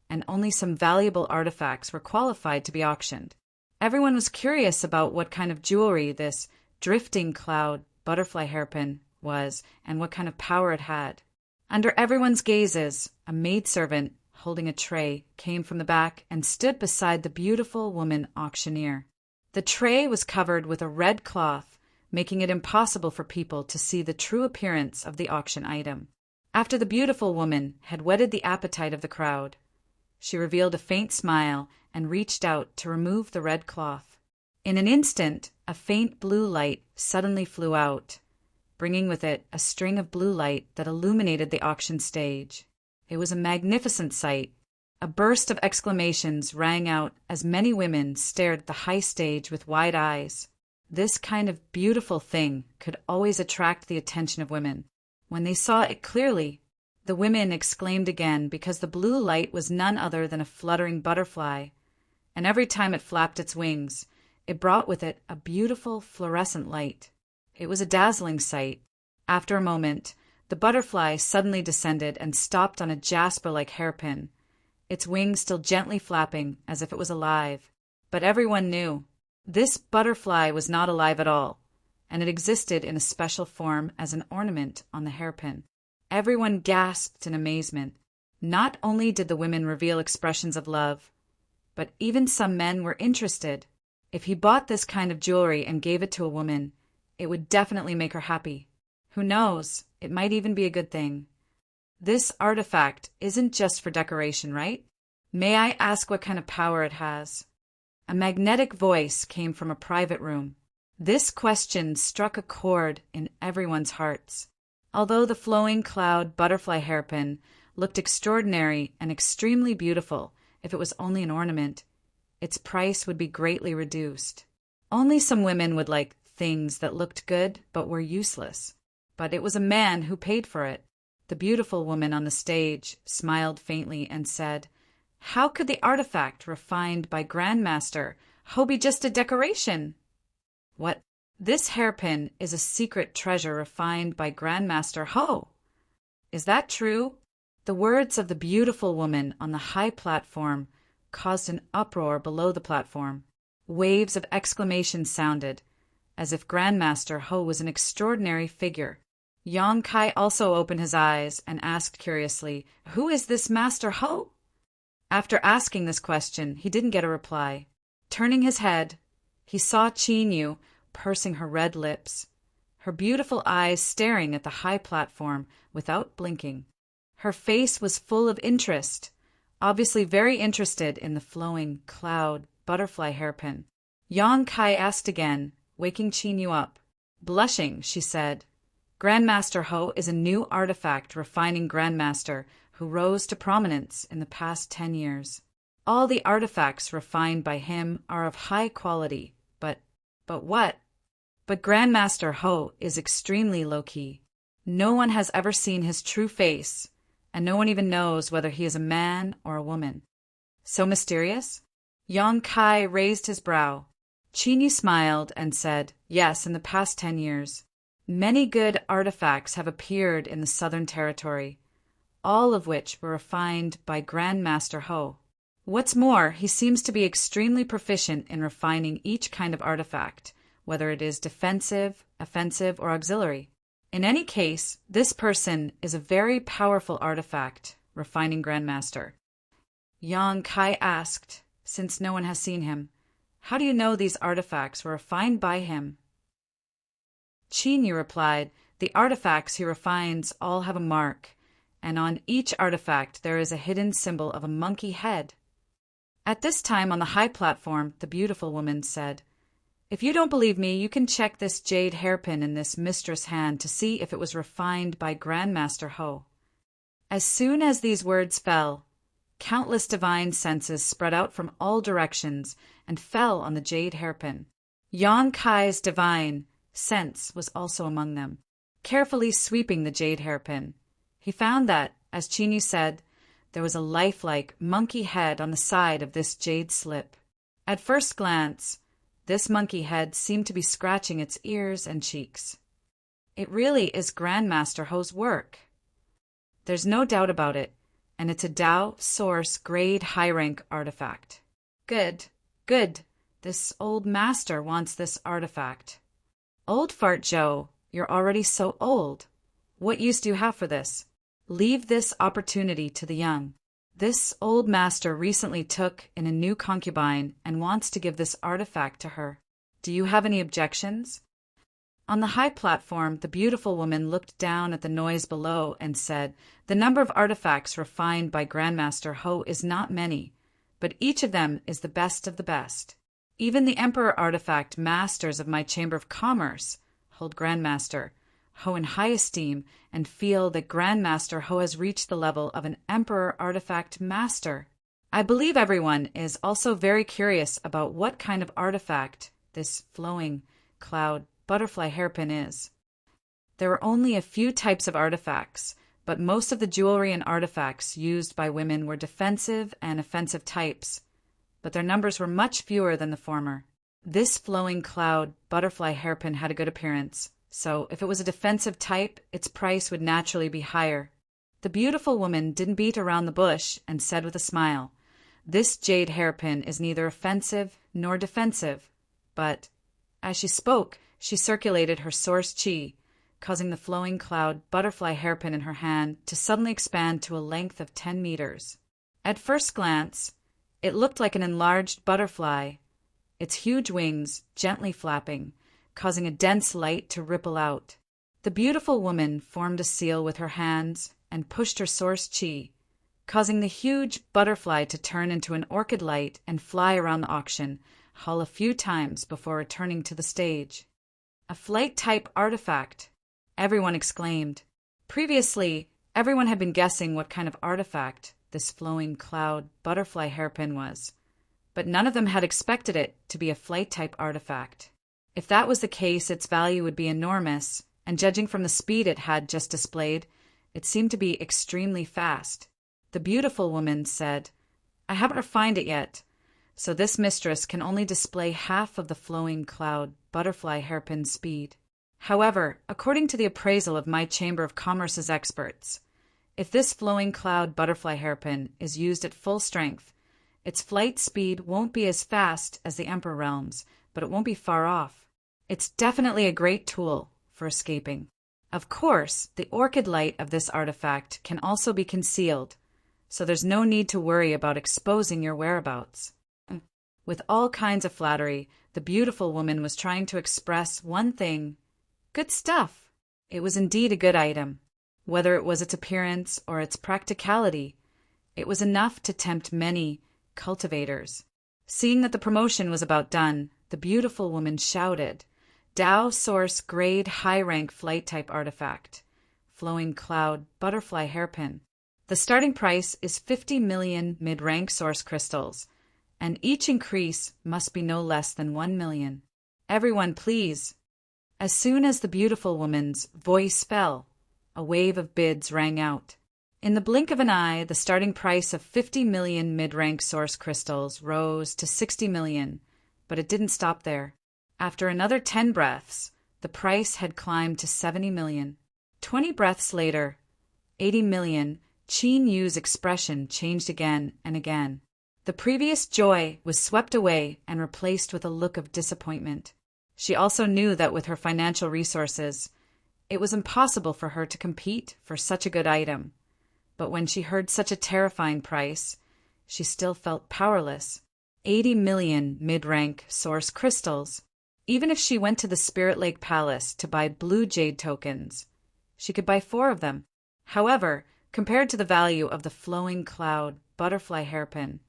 and only some valuable artifacts were qualified to be auctioned. Everyone was curious about what kind of jewelry this drifting cloud butterfly hairpin was and what kind of power it had. Under everyone's gazes, a maidservant holding a tray came from the back and stood beside the beautiful woman auctioneer. The tray was covered with a red cloth, making it impossible for people to see the true appearance of the auction item. After the beautiful woman had whetted the appetite of the crowd, she revealed a faint smile and reached out to remove the red cloth. In an instant, a faint blue light suddenly flew out, bringing with it a string of blue light that illuminated the auction stage. It was a magnificent sight. A burst of exclamations rang out as many women stared at the high stage with wide eyes. This kind of beautiful thing could always attract the attention of women. When they saw it clearly, the women exclaimed again because the blue light was none other than a fluttering butterfly, and every time it flapped its wings, it brought with it a beautiful fluorescent light. It was a dazzling sight. After a moment, the butterfly suddenly descended and stopped on a jasper-like hairpin, its wings still gently flapping as if it was alive. But everyone knew this butterfly was not alive at all, and it existed in a special form as an ornament on the hairpin. Everyone gasped in amazement. Not only did the women reveal expressions of love, but even some men were interested. If he bought this kind of jewelry and gave it to a woman, it would definitely make her happy. Who knows, it might even be a good thing. This artifact isn't just for decoration, right? May I ask what kind of power it has? A magnetic voice came from a private room. This question struck a chord in everyone's hearts. Although the flowing cloud butterfly hairpin looked extraordinary and extremely beautiful if it was only an ornament, its price would be greatly reduced. Only some women would like things that looked good but were useless. But it was a man who paid for it. The beautiful woman on the stage smiled faintly and said, "How could the artifact refined by Grandmaster Ho be just a decoration?" "What? This hairpin is a secret treasure refined by Grandmaster Ho. Is that true?" The words of the beautiful woman on the high platform caused an uproar below the platform. Waves of exclamations sounded, as if Grandmaster Ho was an extraordinary figure. Yang Kai also opened his eyes and asked curiously, "Who is this Master Ho?" After asking this question, he didn't get a reply. Turning his head, he saw Chinyu pursing her red lips, her beautiful eyes staring at the high platform without blinking. Her face was full of interest, obviously very interested in the flowing cloud butterfly hairpin. Yang Kai asked again, waking Chinyu up. Blushing, she said, "Grandmaster Ho is a new artifact refining Grandmaster who rose to prominence in the past 10 years. All the artifacts refined by him are of high quality, but what? But Grandmaster Ho is extremely low-key. No one has ever seen his true face, and no one even knows whether he is a man or a woman. So mysterious? Yang Kai raised his brow. Qinyu smiled and said, yes, in the past 10 years. Many good artifacts have appeared in the Southern Territory, all of which were refined by Grandmaster Ho. What's more, he seems to be extremely proficient in refining each kind of artifact, whether it is defensive, offensive, or auxiliary. In any case, this person is a very powerful artifact, refining Grandmaster. Yang Kai asked, since no one has seen him, how do you know these artifacts were refined by him? Qinyu replied, the artifacts he refines all have a mark, and on each artifact there is a hidden symbol of a monkey head. At this time on the high platform, the beautiful woman said, if you don't believe me, you can check this jade hairpin in this mistress' hand to see if it was refined by Grandmaster Ho. As soon as these words fell, countless divine senses spread out from all directions and fell on the jade hairpin. Yang Kai's divine sense was also among them, carefully sweeping the jade hairpin. He found that, as Qinyu said, there was a lifelike monkey head on the side of this jade slip. At first glance, this monkey head seemed to be scratching its ears and cheeks. It really is Grandmaster Ho's work. There's no doubt about it, and it's a Dao Source grade high rank artifact. Good, good. This old master wants this artifact. Old Fart Joe, you're already so old. What use do you have for this? Leave this opportunity to the young. This old master recently took in a new concubine and wants to give this artifact to her. Do you have any objections? On the high platform, the beautiful woman looked down at the noise below and said, the number of artifacts refined by Grandmaster Ho is not many, but each of them is the best of the best. Even the Emperor artifact masters of my Chamber of Commerce hold Grandmaster Ho in high esteem and feel that Grandmaster Ho has reached the level of an Emperor artifact master. I believe everyone is also very curious about what kind of artifact this flowing cloud butterfly hairpin is. There are only a few types of artifacts, but most of the jewelry and artifacts used by women were defensive and offensive types, but their numbers were much fewer than the former. This flowing cloud butterfly hairpin had a good appearance, so if it was a defensive type, its price would naturally be higher. The beautiful woman didn't beat around the bush and said with a smile, this jade hairpin is neither offensive nor defensive, but, as she spoke, she circulated her source chi, causing the flowing cloud butterfly hairpin in her hand to suddenly expand to a length of 10 meters. At first glance, it looked like an enlarged butterfly, its huge wings gently flapping, causing a dense light to ripple out. The beautiful woman formed a seal with her hands and pushed her source chi, causing the huge butterfly to turn into an orchid light and fly around the auction hall a few times before returning to the stage. A flight-type artifact, everyone exclaimed. Previously, everyone had been guessing what kind of artifact this flowing cloud butterfly hairpin was, but none of them had expected it to be a flight-type artifact. If that was the case, its value would be enormous, and judging from the speed it had just displayed, it seemed to be extremely fast. The beautiful woman said, I haven't refined it yet, so this mistress can only display half of the flowing cloud butterfly hairpin speed. However, according to the appraisal of my Chamber of Commerce's experts, if this flowing cloud butterfly hairpin is used at full strength, its flight speed won't be as fast as the Emperor realms, but it won't be far off. It's definitely a great tool for escaping. Of course, the orchid light of this artifact can also be concealed, so there's no need to worry about exposing your whereabouts. With all kinds of flattery, the beautiful woman was trying to express one thing. Good stuff. It was indeed a good item. Whether it was its appearance or its practicality, it was enough to tempt many cultivators. Seeing that the promotion was about done, the beautiful woman shouted, Dao Source grade high rank flight type artifact, flowing cloud butterfly hairpin. The starting price is 50 million mid-rank source crystals, and each increase must be no less than 1 million. Everyone, please. As soon as the beautiful woman's voice fell, a wave of bids rang out. In the blink of an eye, the starting price of 50 million mid-rank source crystals rose to 60 million, but it didn't stop there. After another 10 breaths, the price had climbed to 70 million. 20 breaths later, 80 million, Qin Yu's expression changed again and again. The previous joy was swept away and replaced with a look of disappointment. She also knew that with her financial resources, it was impossible for her to compete for such a good item. But when she heard such a terrifying price, she still felt powerless. 80 million mid-rank source crystals. Even if she went to the Spirit Lake Palace to buy blue jade tokens, she could buy 4 of them. However, compared to the value of the flowing cloud butterfly hairpin,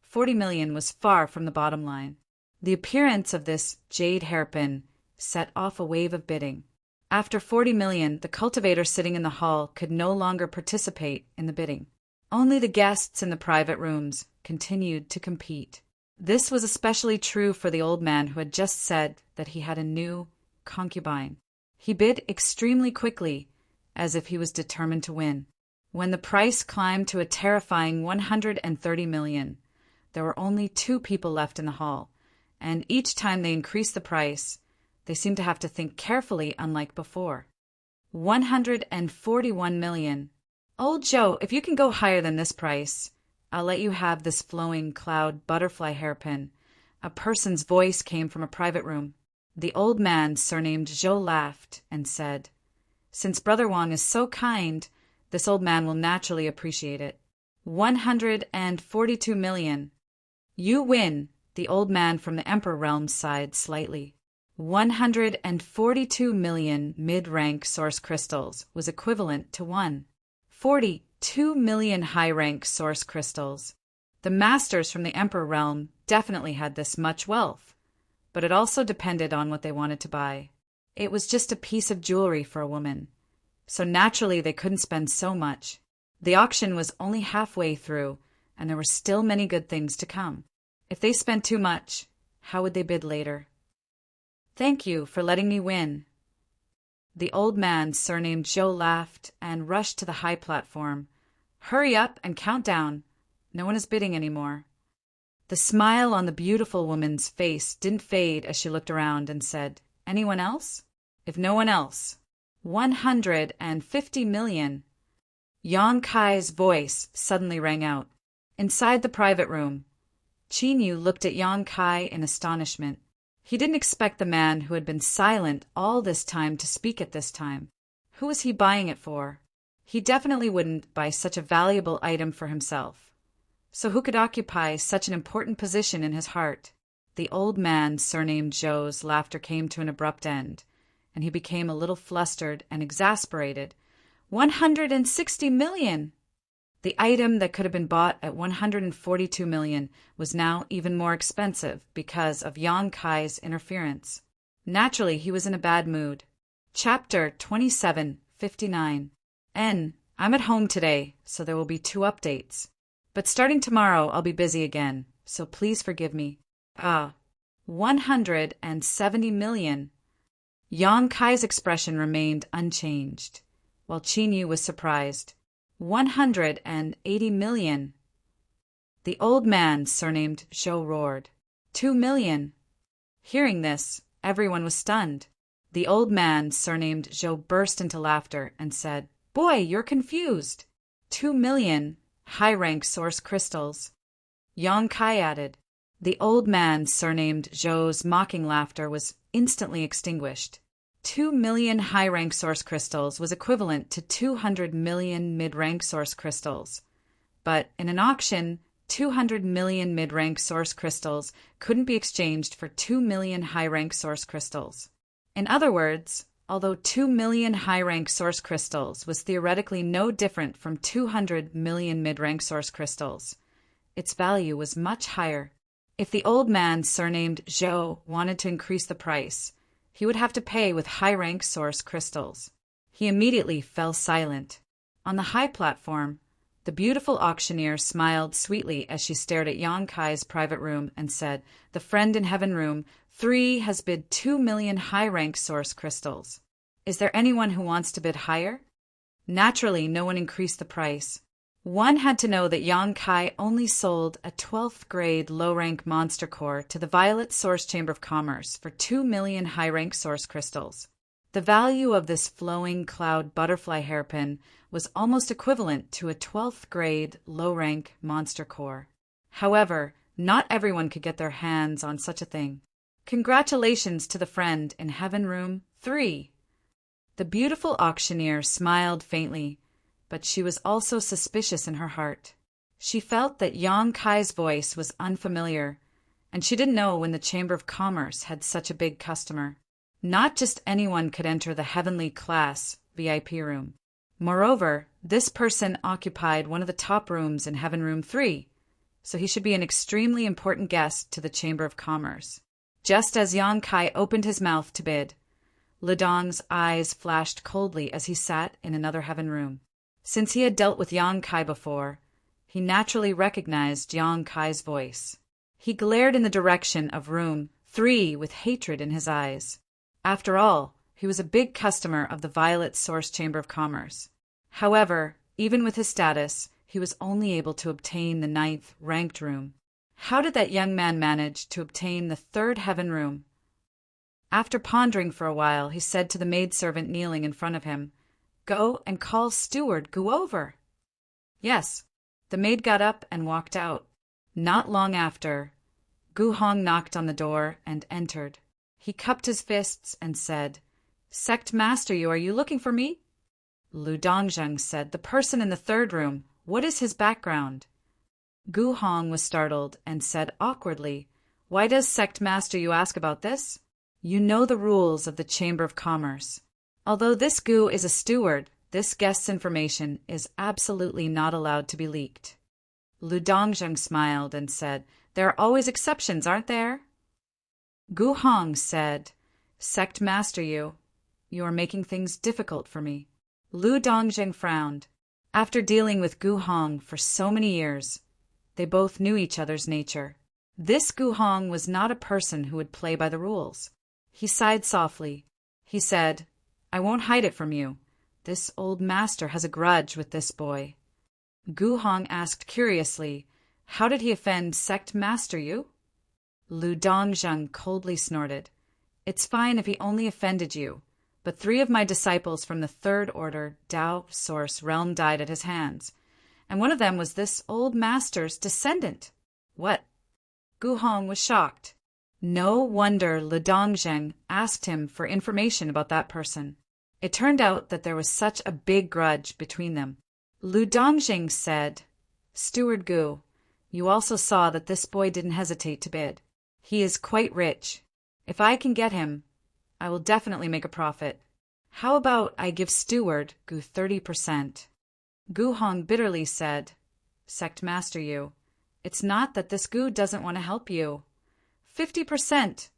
40 million was far from the bottom line. The appearance of this jade hairpin set off a wave of bidding. After 40 million, the cultivator sitting in the hall could no longer participate in the bidding. Only the guests in the private rooms continued to compete. This was especially true for the old man who had just said that he had a new concubine. He bid extremely quickly, as if he was determined to win. When the price climbed to a terrifying 130 million, there were only 2 people left in the hall, and each time they increased the price, they seemed to have to think carefully, unlike before. 141 million. Old Joe, if you can go higher than this price, I'll let you have this flowing cloud butterfly hairpin. A person's voice came from a private room. The old man, surnamed Zhou, laughed and said, "Since Brother Wang is so kind, this old man will naturally appreciate it." 142 million. You win, the old man from the Emperor realm sighed slightly. 142 million mid-rank source crystals was equivalent to 142 million high-rank source crystals. The masters from the Emperor realm definitely had this much wealth, but it also depended on what they wanted to buy. It was just a piece of jewelry for a woman, so naturally they couldn't spend so much. The auction was only halfway through, and there were still many good things to come. If they spent too much, how would they bid later? "Thank you for letting me win." The old man, surnamed Zhou, laughed and rushed to the high platform. "Hurry up and count down. No one is bidding anymore." The smile on the beautiful woman's face didn't fade as she looked around and said, "Anyone else?" If no one else, 150 million. Yang Kai's voice suddenly rang out. Inside the private room, Qin Yu looked at Yang Kai in astonishment. He didn't expect the man who had been silent all this time to speak at this time. Who was he buying it for? He definitely wouldn't buy such a valuable item for himself. So who could occupy such an important position in his heart? The old man, surnamed Zhou's laughter came to an abrupt end, and he became a little flustered and exasperated. 160 million! The item that could have been bought at 142 million was now even more expensive because of Yang Kai's interference. Naturally, he was in a bad mood. Chapter 27:59. I'm at home today, so there will be 2 updates. But starting tomorrow, I'll be busy again, so please forgive me. 170 million. Yang Kai's expression remained unchanged, while Qin Yu was surprised. 180 million. The old man, surnamed Zhou, roared. 2 million. Hearing this, everyone was stunned. The old man, surnamed Zhou, burst into laughter and said, "Boy, you're confused." 2 million high-rank source crystals. Yang Kai added. The old man, surnamed Zhou's mocking laughter was instantly extinguished. 2 million high-rank source crystals was equivalent to 200 million mid-rank source crystals. But in an auction, 200 million mid-rank source crystals couldn't be exchanged for 2 million high-rank source crystals. In other words, although 2 million high-rank source crystals was theoretically no different from 200 million mid-rank source crystals, its value was much higher. If the old man, surnamed Zhou, wanted to increase the price, he would have to pay with high-rank source crystals. He immediately fell silent. On the high platform, The beautiful auctioneer smiled sweetly as she stared at Yang Kai's private room and said, "The friend in heaven room 3 has bid 2 million high-rank source crystals. Is there anyone who wants to bid higher?" Naturally, no one increased the price. One had to know that Yang Kai only sold a 12th grade low-rank monster core to the Violet Source Chamber of Commerce for 2 million high-rank source crystals. The value of this flowing cloud butterfly hairpin was almost equivalent to a 12th grade low-rank monster core. However, not everyone could get their hands on such a thing. Congratulations to the friend in Heaven Room 3. The beautiful auctioneer smiled faintly, but she was also suspicious in her heart. She felt that Yang Kai's voice was unfamiliar, and she didn't know when the Chamber of Commerce had such a big customer. Not just anyone could enter the heavenly class VIP room. Moreover, this person occupied one of the top rooms in Heaven Room 3, so he should be an extremely important guest to the Chamber of Commerce. Just as Yang Kai opened his mouth to bid, Ludong's eyes flashed coldly as he sat in another heaven room. Since he had dealt with Yang Kai before, he naturally recognized Yang Kai's voice. He glared in the direction of room 3 with hatred in his eyes. After all, he was a big customer of the Violet Source Chamber of Commerce. However, even with his status, he was only able to obtain the 9th ranked room. How did that young man manage to obtain the 3rd heaven room? After pondering for a while, he said to the maidservant kneeling in front of him, "Go and call Steward Gu over." Yes, the maid got up and walked out. Not long after, Gu Hong knocked on the door and entered. He cupped his fists and said, "Sect Master, are you looking for me?" Lu Dongjeng said, "The person in the 3rd room, what is his background?" Gu Hong was startled and said awkwardly, "Why does Sect Master you ask about this? You know the rules of the Chamber of Commerce. Although this Gu is a steward, this guest's information is absolutely not allowed to be leaked." Lu Dongjeng smiled and said, "There are always exceptions, aren't there?" Gu Hong said, "Sect Master you are making things difficult for me." Lu Dongjeng frowned. After dealing with Gu Hong for so many years, they both knew each other's nature. This Gu Hong was not a person who would play by the rules. He sighed softly. He said, "I won't hide it from you. This old master has a grudge with this boy." Gu Hong asked curiously, "How did he offend Sect Master you?" Lu Dongjeng coldly snorted, "It's fine if he only offended you, but 3 of my disciples from the 3rd Order Tao Source realm died at his hands, and one of them was this old master's descendant." What? Gu Hong was shocked. No wonder Lu Dongjeng asked him for information about that person. It turned out that there was such a big grudge between them. Lu Dongjeng said, "Steward Gu, you also saw that this boy didn't hesitate to bid. He is quite rich. If I can get him, I will definitely make a profit. How about I give Steward Gu 30%? Gu Hong bitterly said, "Sect Master you, it's not that this Gu doesn't want to help you. 50%.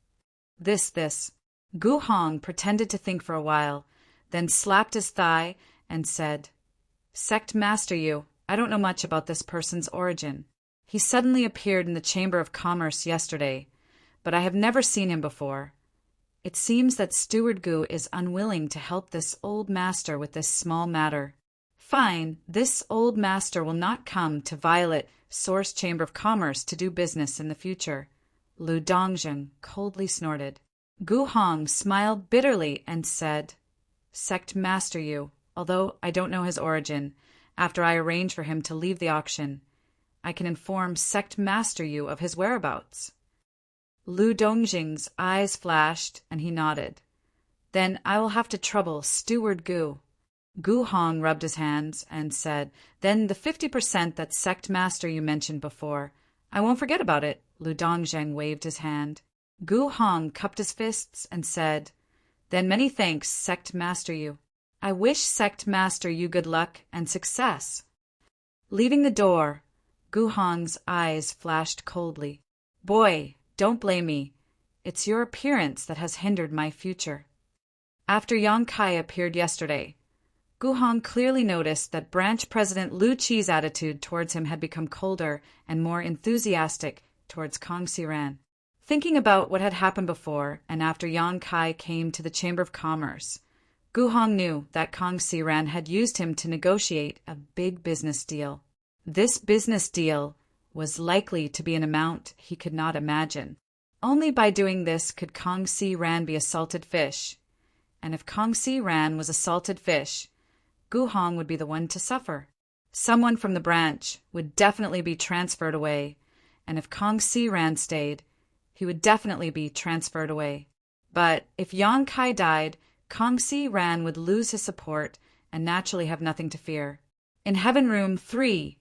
This. Gu Hong pretended to think for a while, then slapped his thigh and said, "Sect Master you, I don't know much about this person's origin. He suddenly appeared in the Chamber of Commerce yesterday, but I have never seen him before. It seems that Steward Gu is unwilling to help this old master with this small matter. Fine, this old master will not come to Violet Source Chamber of Commerce to do business in the future." Lu Dongjeng coldly snorted. Gu Hong smiled bitterly and said, "Sect Master you, although I don't know his origin, after I arrange for him to leave the auction, I can inform Sect Master you of his whereabouts." Lu Dongjing's eyes flashed and he nodded. "Then I will have to trouble Steward Gu." Gu Hong rubbed his hands and said, "Then the 50% that Sect Master you mentioned before, I won't forget about it." Lu Dongjeng waved his hand. Gu Hong cupped his fists and said, "Then many thanks, Sect Master you. I wish Sect Master you good luck and success." Leaving the door, Gu Hong's eyes flashed coldly. "Boy, don't blame me. It's your appearance that has hindered my future." After Yang Kai appeared yesterday, Gu Hong clearly noticed that branch president Lu Qi's attitude towards him had become colder and more enthusiastic towards Kong Si Ran. Thinking about what had happened before and after Yang Kai came to the Chamber of Commerce, Gu Hong knew that Kong Si Ran had used him to negotiate a big business deal. This business deal was likely to be an amount he could not imagine. Only by doing this could Kong Si Ran be a salted fish. And if Kong Si Ran was a salted fish, Gu Hong would be the one to suffer. Someone from the branch would definitely be transferred away, and if Kong Si Ran stayed, he would definitely be transferred away. But if Yang Kai died, Kong Si Ran would lose his support and naturally have nothing to fear. In Heaven Room 3,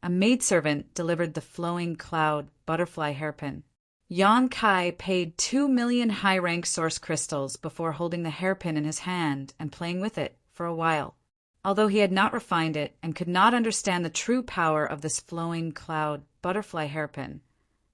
a maidservant delivered the flowing cloud butterfly hairpin. Yang Kai paid 2 million high-rank source crystals before holding the hairpin in his hand and playing with it for a while. Although he had not refined it and could not understand the true power of this flowing cloud butterfly hairpin,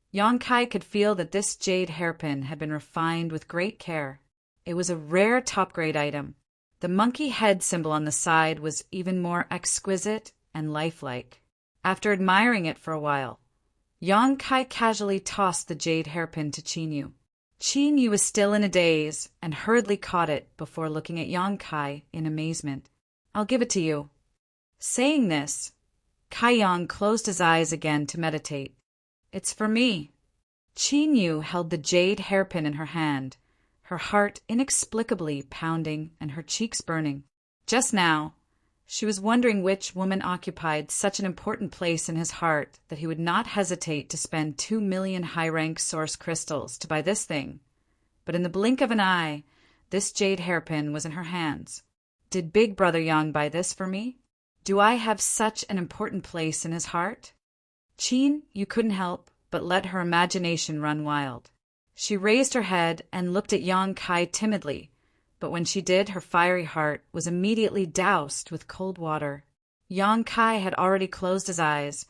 Yang Kai could feel that this jade hairpin had been refined with great care. It was a rare top-grade item. The monkey head symbol on the side was even more exquisite and lifelike. After admiring it for a while, Yang Kai casually tossed the jade hairpin to Qin Yu. Qin Yu was still in a daze and hurriedly caught it before looking at Yang Kai in amazement. "I'll give it to you." Saying this, Kai Yang closed his eyes again to meditate. "It's for me." Qin Yu held the jade hairpin in her hand, her heart inexplicably pounding and her cheeks burning. Just now, she was wondering which woman occupied such an important place in his heart that he would not hesitate to spend 2 million high-rank source crystals to buy this thing. But in the blink of an eye, this jade hairpin was in her hands. Did Big Brother Yang buy this for me? Do I have such an important place in his heart? Qin Yu couldn't help but let her imagination run wild. She raised her head and looked at Yang Kai timidly, but when she did, her fiery heart was immediately doused with cold water. Yang Kai had already closed his eyes,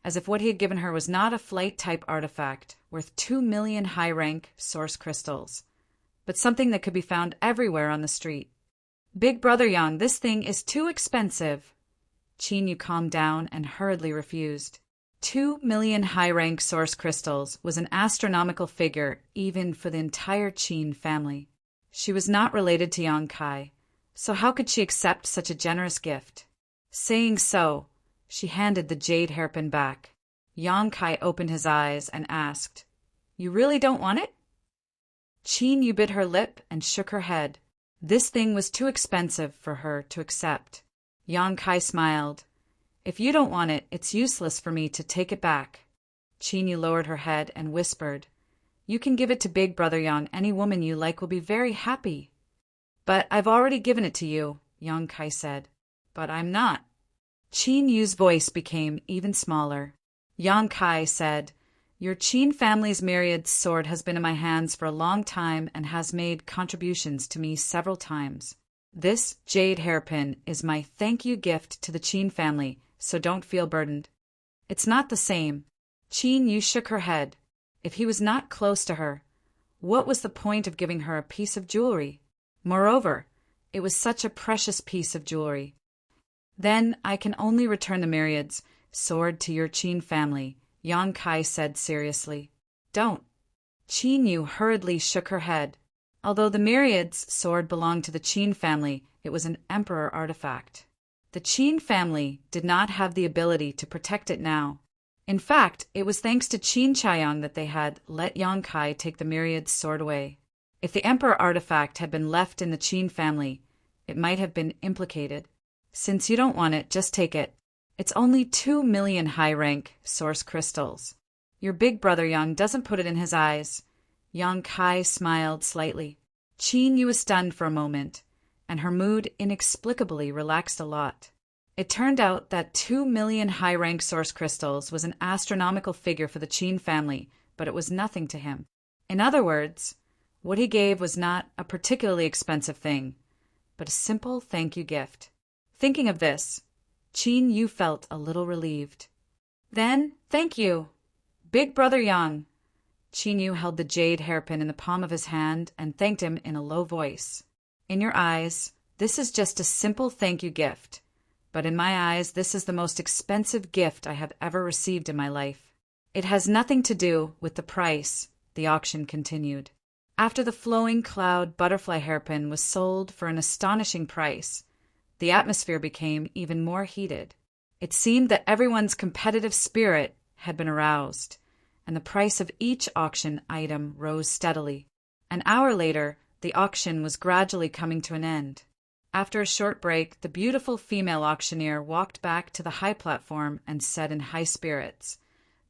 as if what he had given her was not a flight-type artifact worth 2 million high-rank source crystals, but something that could be found everywhere on the street. "Big Brother Yang, this thing is too expensive." Qin Yu calmed down and hurriedly refused. 2 million high-rank source crystals was an astronomical figure even for the entire Qin family. She was not related to Yang Kai, so how could she accept such a generous gift? Saying so, she handed the jade hairpin back. Yang Kai opened his eyes and asked, "You really don't want it?" Qin Yu bit her lip and shook her head. This thing was too expensive for her to accept. Yang Kai smiled. "If you don't want it, it's useless for me to take it back." Qin Yu lowered her head and whispered, "You can give it to Big Brother Yang. Any woman you like will be very happy." "But I've already given it to you," Yang Kai said. "But I'm not." Qin Yu's voice became even smaller. Yang Kai said, "Your Qin family's myriad sword has been in my hands for a long time and has made contributions to me several times. This jade hairpin is my thank you gift to the Qin family, so don't feel burdened." "It's not the same." Qin Yu shook her head. If he was not close to her, what was the point of giving her a piece of jewelry? Moreover, it was such a precious piece of jewelry. "Then I can only return the myriad's sword to your Qin family," Yang Kai said seriously. "Don't." Qin Yu hurriedly shook her head. Although the myriad's sword belonged to the Qin family, it was an emperor artifact. The Qin family did not have the ability to protect it now. In fact, it was thanks to Qin Chaiyang that they had let Yang Kai take the myriad's sword away. If the emperor artifact had been left in the Qin family, it might have been implicated. "Since you don't want it, just take it. It's only 2 million high-rank source crystals. Your Big Brother Yang doesn't put it in his eyes." Yang Kai smiled slightly. Qin Yu was stunned for a moment, and her mood inexplicably relaxed a lot. It turned out that 2 million high-rank source crystals was an astronomical figure for the Qin family, but it was nothing to him. In other words, what he gave was not a particularly expensive thing, but a simple thank you gift. Thinking of this, Qin Yu felt a little relieved. "Then, thank you, Big Brother Yang." Qin Yu held the jade hairpin in the palm of his hand and thanked him in a low voice. "In your eyes, This is just a simple thank you gift, but in my eyes, this is the most expensive gift I have ever received in my life. It has nothing to do with the price," the auction continued. After the flowing cloud butterfly hairpin was sold for an astonishing price, the atmosphere became even more heated. It seemed that everyone's competitive spirit had been aroused, and the price of each auction item rose steadily. An hour later, the auction was gradually coming to an end. After a short break, the beautiful female auctioneer walked back to the high platform and said in high spirits,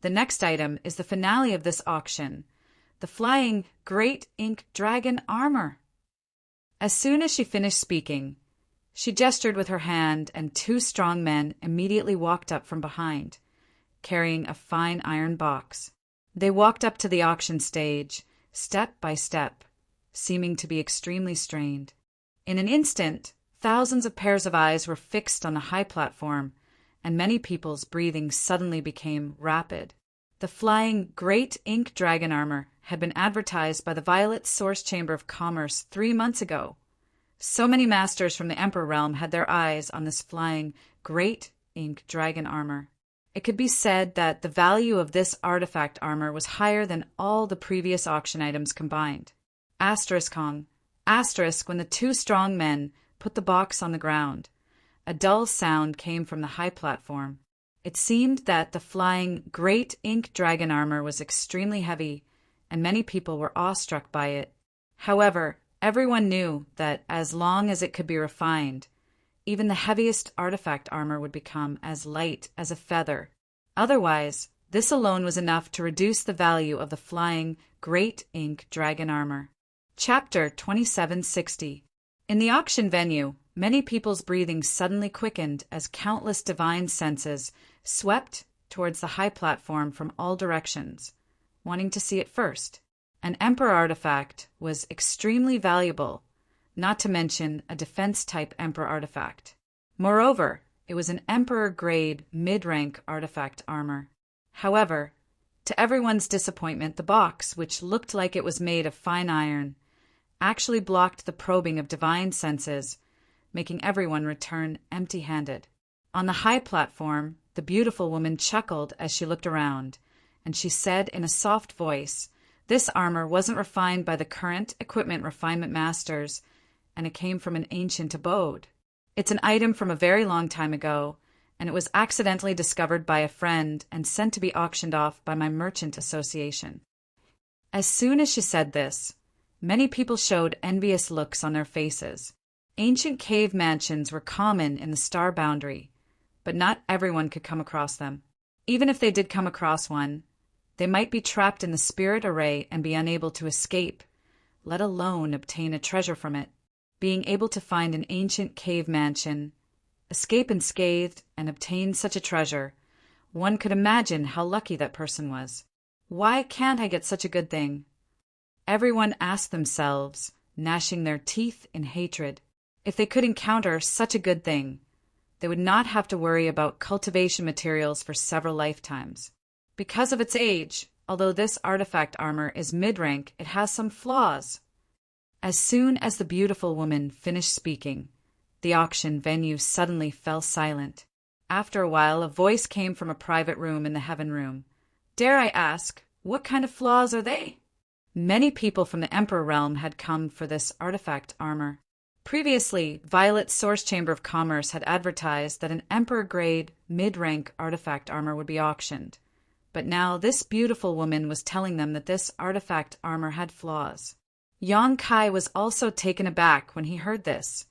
"The next item is the finale of this auction, the flying great ink dragon armor." As soon as she finished speaking, she gestured with her hand, and two strong men immediately walked up from behind, carrying a fine iron box. They walked up to the auction stage, step by step, seeming to be extremely strained. In an instant, thousands of pairs of eyes were fixed on the high platform, and many people's breathing suddenly became rapid. The flying great ink dragon armor had been advertised by the Violet Source Chamber of Commerce 3 months ago. So many masters from the Emperor realm had their eyes on this flying great ink dragon armor. It could be said that the value of this artifact armor was higher than all the previous auction items combined. Asterisk when the two strong men put the box on the ground, a dull sound came from the high platform. It seemed that the flying great ink dragon armor was extremely heavy, and many people were awestruck by it. However, everyone knew that as long as it could be refined, even the heaviest artifact armor would become as light as a feather. Otherwise, this alone was enough to reduce the value of the flying great ink dragon armor. Chapter 2760. In the auction venue, many people's breathing suddenly quickened as countless divine senses swept towards the high platform from all directions, wanting to see it first. An Emperor artifact was extremely valuable, not to mention a defense-type Emperor artifact. Moreover, it was an Emperor-grade mid-rank artifact armor. However, to everyone's disappointment, the box, which looked like it was made of fine iron, actually blocked the probing of divine senses, making everyone return empty-handed. On the high platform, the beautiful woman chuckled as she looked around, and she said in a soft voice, "This armor wasn't refined by the current equipment refinement masters, and it came from an ancient abode. It's an item from a very long time ago, and it was accidentally discovered by a friend and sent to be auctioned off by my merchant association." As soon as she said this, many people showed envious looks on their faces. Ancient cave mansions were common in the star boundary, but not everyone could come across them. Even if they did come across one, they might be trapped in the spirit array and be unable to escape, let alone obtain a treasure from it. Being able to find an ancient cave mansion, escape unscathed, and obtain such a treasure, one could imagine how lucky that person was. Why can't I get such a good thing? Everyone asked themselves, gnashing their teeth in hatred. If they could encounter such a good thing, they would not have to worry about cultivation materials for several lifetimes. Because of its age, although this artifact armor is mid-rank, it has some flaws. As soon as the beautiful woman finished speaking, the auction venue suddenly fell silent. After a while, a voice came from a private room in the heaven room. "Dare I ask, what kind of flaws are they?" Many people from the Emperor realm had come for this artifact armor. Previously, Violet's Source Chamber of Commerce had advertised that an Emperor-grade, mid-rank artifact armor would be auctioned. But now this beautiful woman was telling them that this artifact armor had flaws. Yang Kai was also taken aback when he heard this,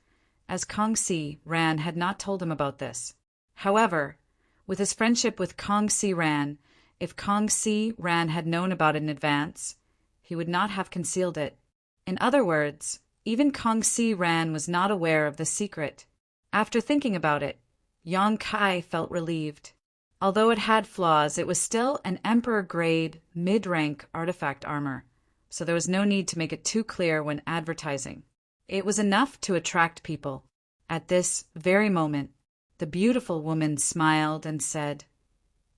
as Kong Si Ran had not told him about this. However, with his friendship with Kong Si Ran, if Kong Si Ran had known about it in advance, he would not have concealed it. In other words, even Kong Si Ran was not aware of the secret. After thinking about it, Yang Kai felt relieved. Although it had flaws, it was still an Emperor-grade, mid-rank artifact armor, so there was no need to make it too clear when advertising. It was enough to attract people. At this very moment, the beautiful woman smiled and said,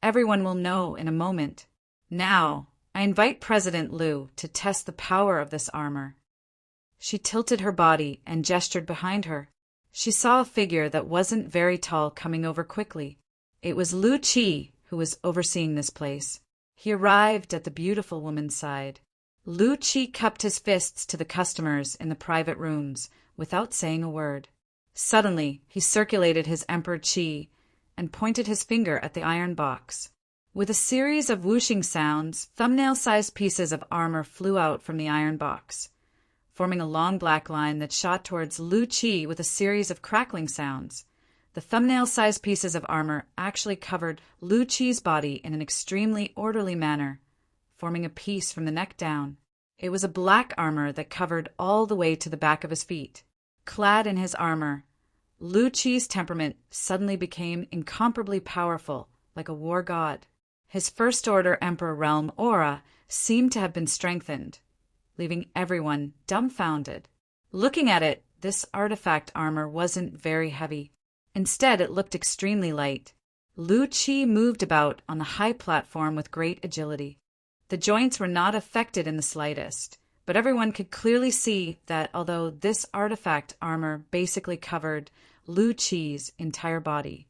"Everyone will know in a moment. Now, I invite President Liu to test the power of this armor." She tilted her body and gestured behind her. She saw a figure that wasn't very tall coming over quickly. It was Lu Qi who was overseeing this place. He arrived at the beautiful woman's side. Lu Qi cupped his fists to the customers in the private rooms without saying a word. Suddenly, he circulated his emperor qi and pointed his finger at the iron box. With a series of whooshing sounds, thumbnail-sized pieces of armor flew out from the iron box, forming a long black line that shot towards Lu Qi with a series of crackling sounds. The thumbnail-sized pieces of armor actually covered Lu Qi's body in an extremely orderly manner, forming a piece from the neck down. It was a black armor that covered all the way to the back of his feet. Clad in his armor, Lu Qi's temperament suddenly became incomparably powerful, like a war god. His first-order Emperor Realm aura seemed to have been strengthened, leaving everyone dumbfounded. Looking at it, this artifact armor wasn't very heavy. Instead, it looked extremely light. Lu Qi moved about on the high platform with great agility. The joints were not affected in the slightest, but everyone could clearly see that although this artifact armor basically covered Lu Qi's entire body,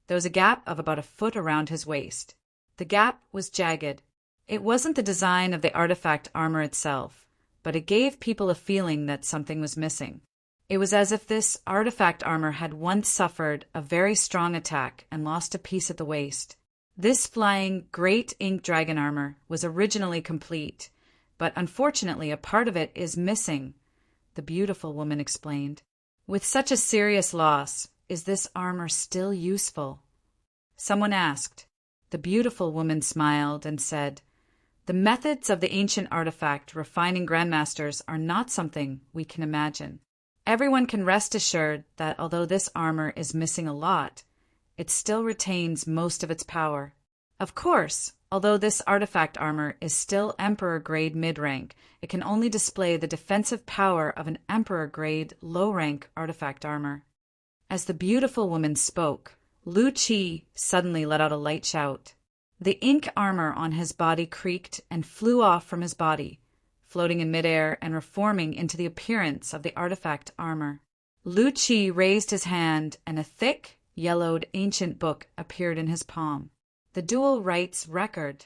there was a gap of about a foot around his waist. The gap was jagged. It wasn't the design of the artifact armor itself, but it gave people a feeling that something was missing. It was as if this artifact armor had once suffered a very strong attack and lost a piece at the waist. This flying great ink dragon armor was originally complete, but unfortunately a part of it is missing, the beautiful woman explained. With such a serious loss, is this armor still useful? Someone asked. The beautiful woman smiled and said, "The methods of the ancient artifact refining grandmasters are not something we can imagine. Everyone can rest assured that although this armor is missing a lot, it still retains most of its power. Of course, although this artifact armor is still Emperor-grade mid-rank, it can only display the defensive power of an Emperor-grade low-rank artifact armor." As the beautiful woman spoke, Lu Qi suddenly let out a light shout. The ink armor on his body creaked and flew off from his body, floating in midair and reforming into the appearance of the artifact armor. Lu Qi raised his hand, and a thick, yellowed ancient book appeared in his palm. The Dual Rights Record.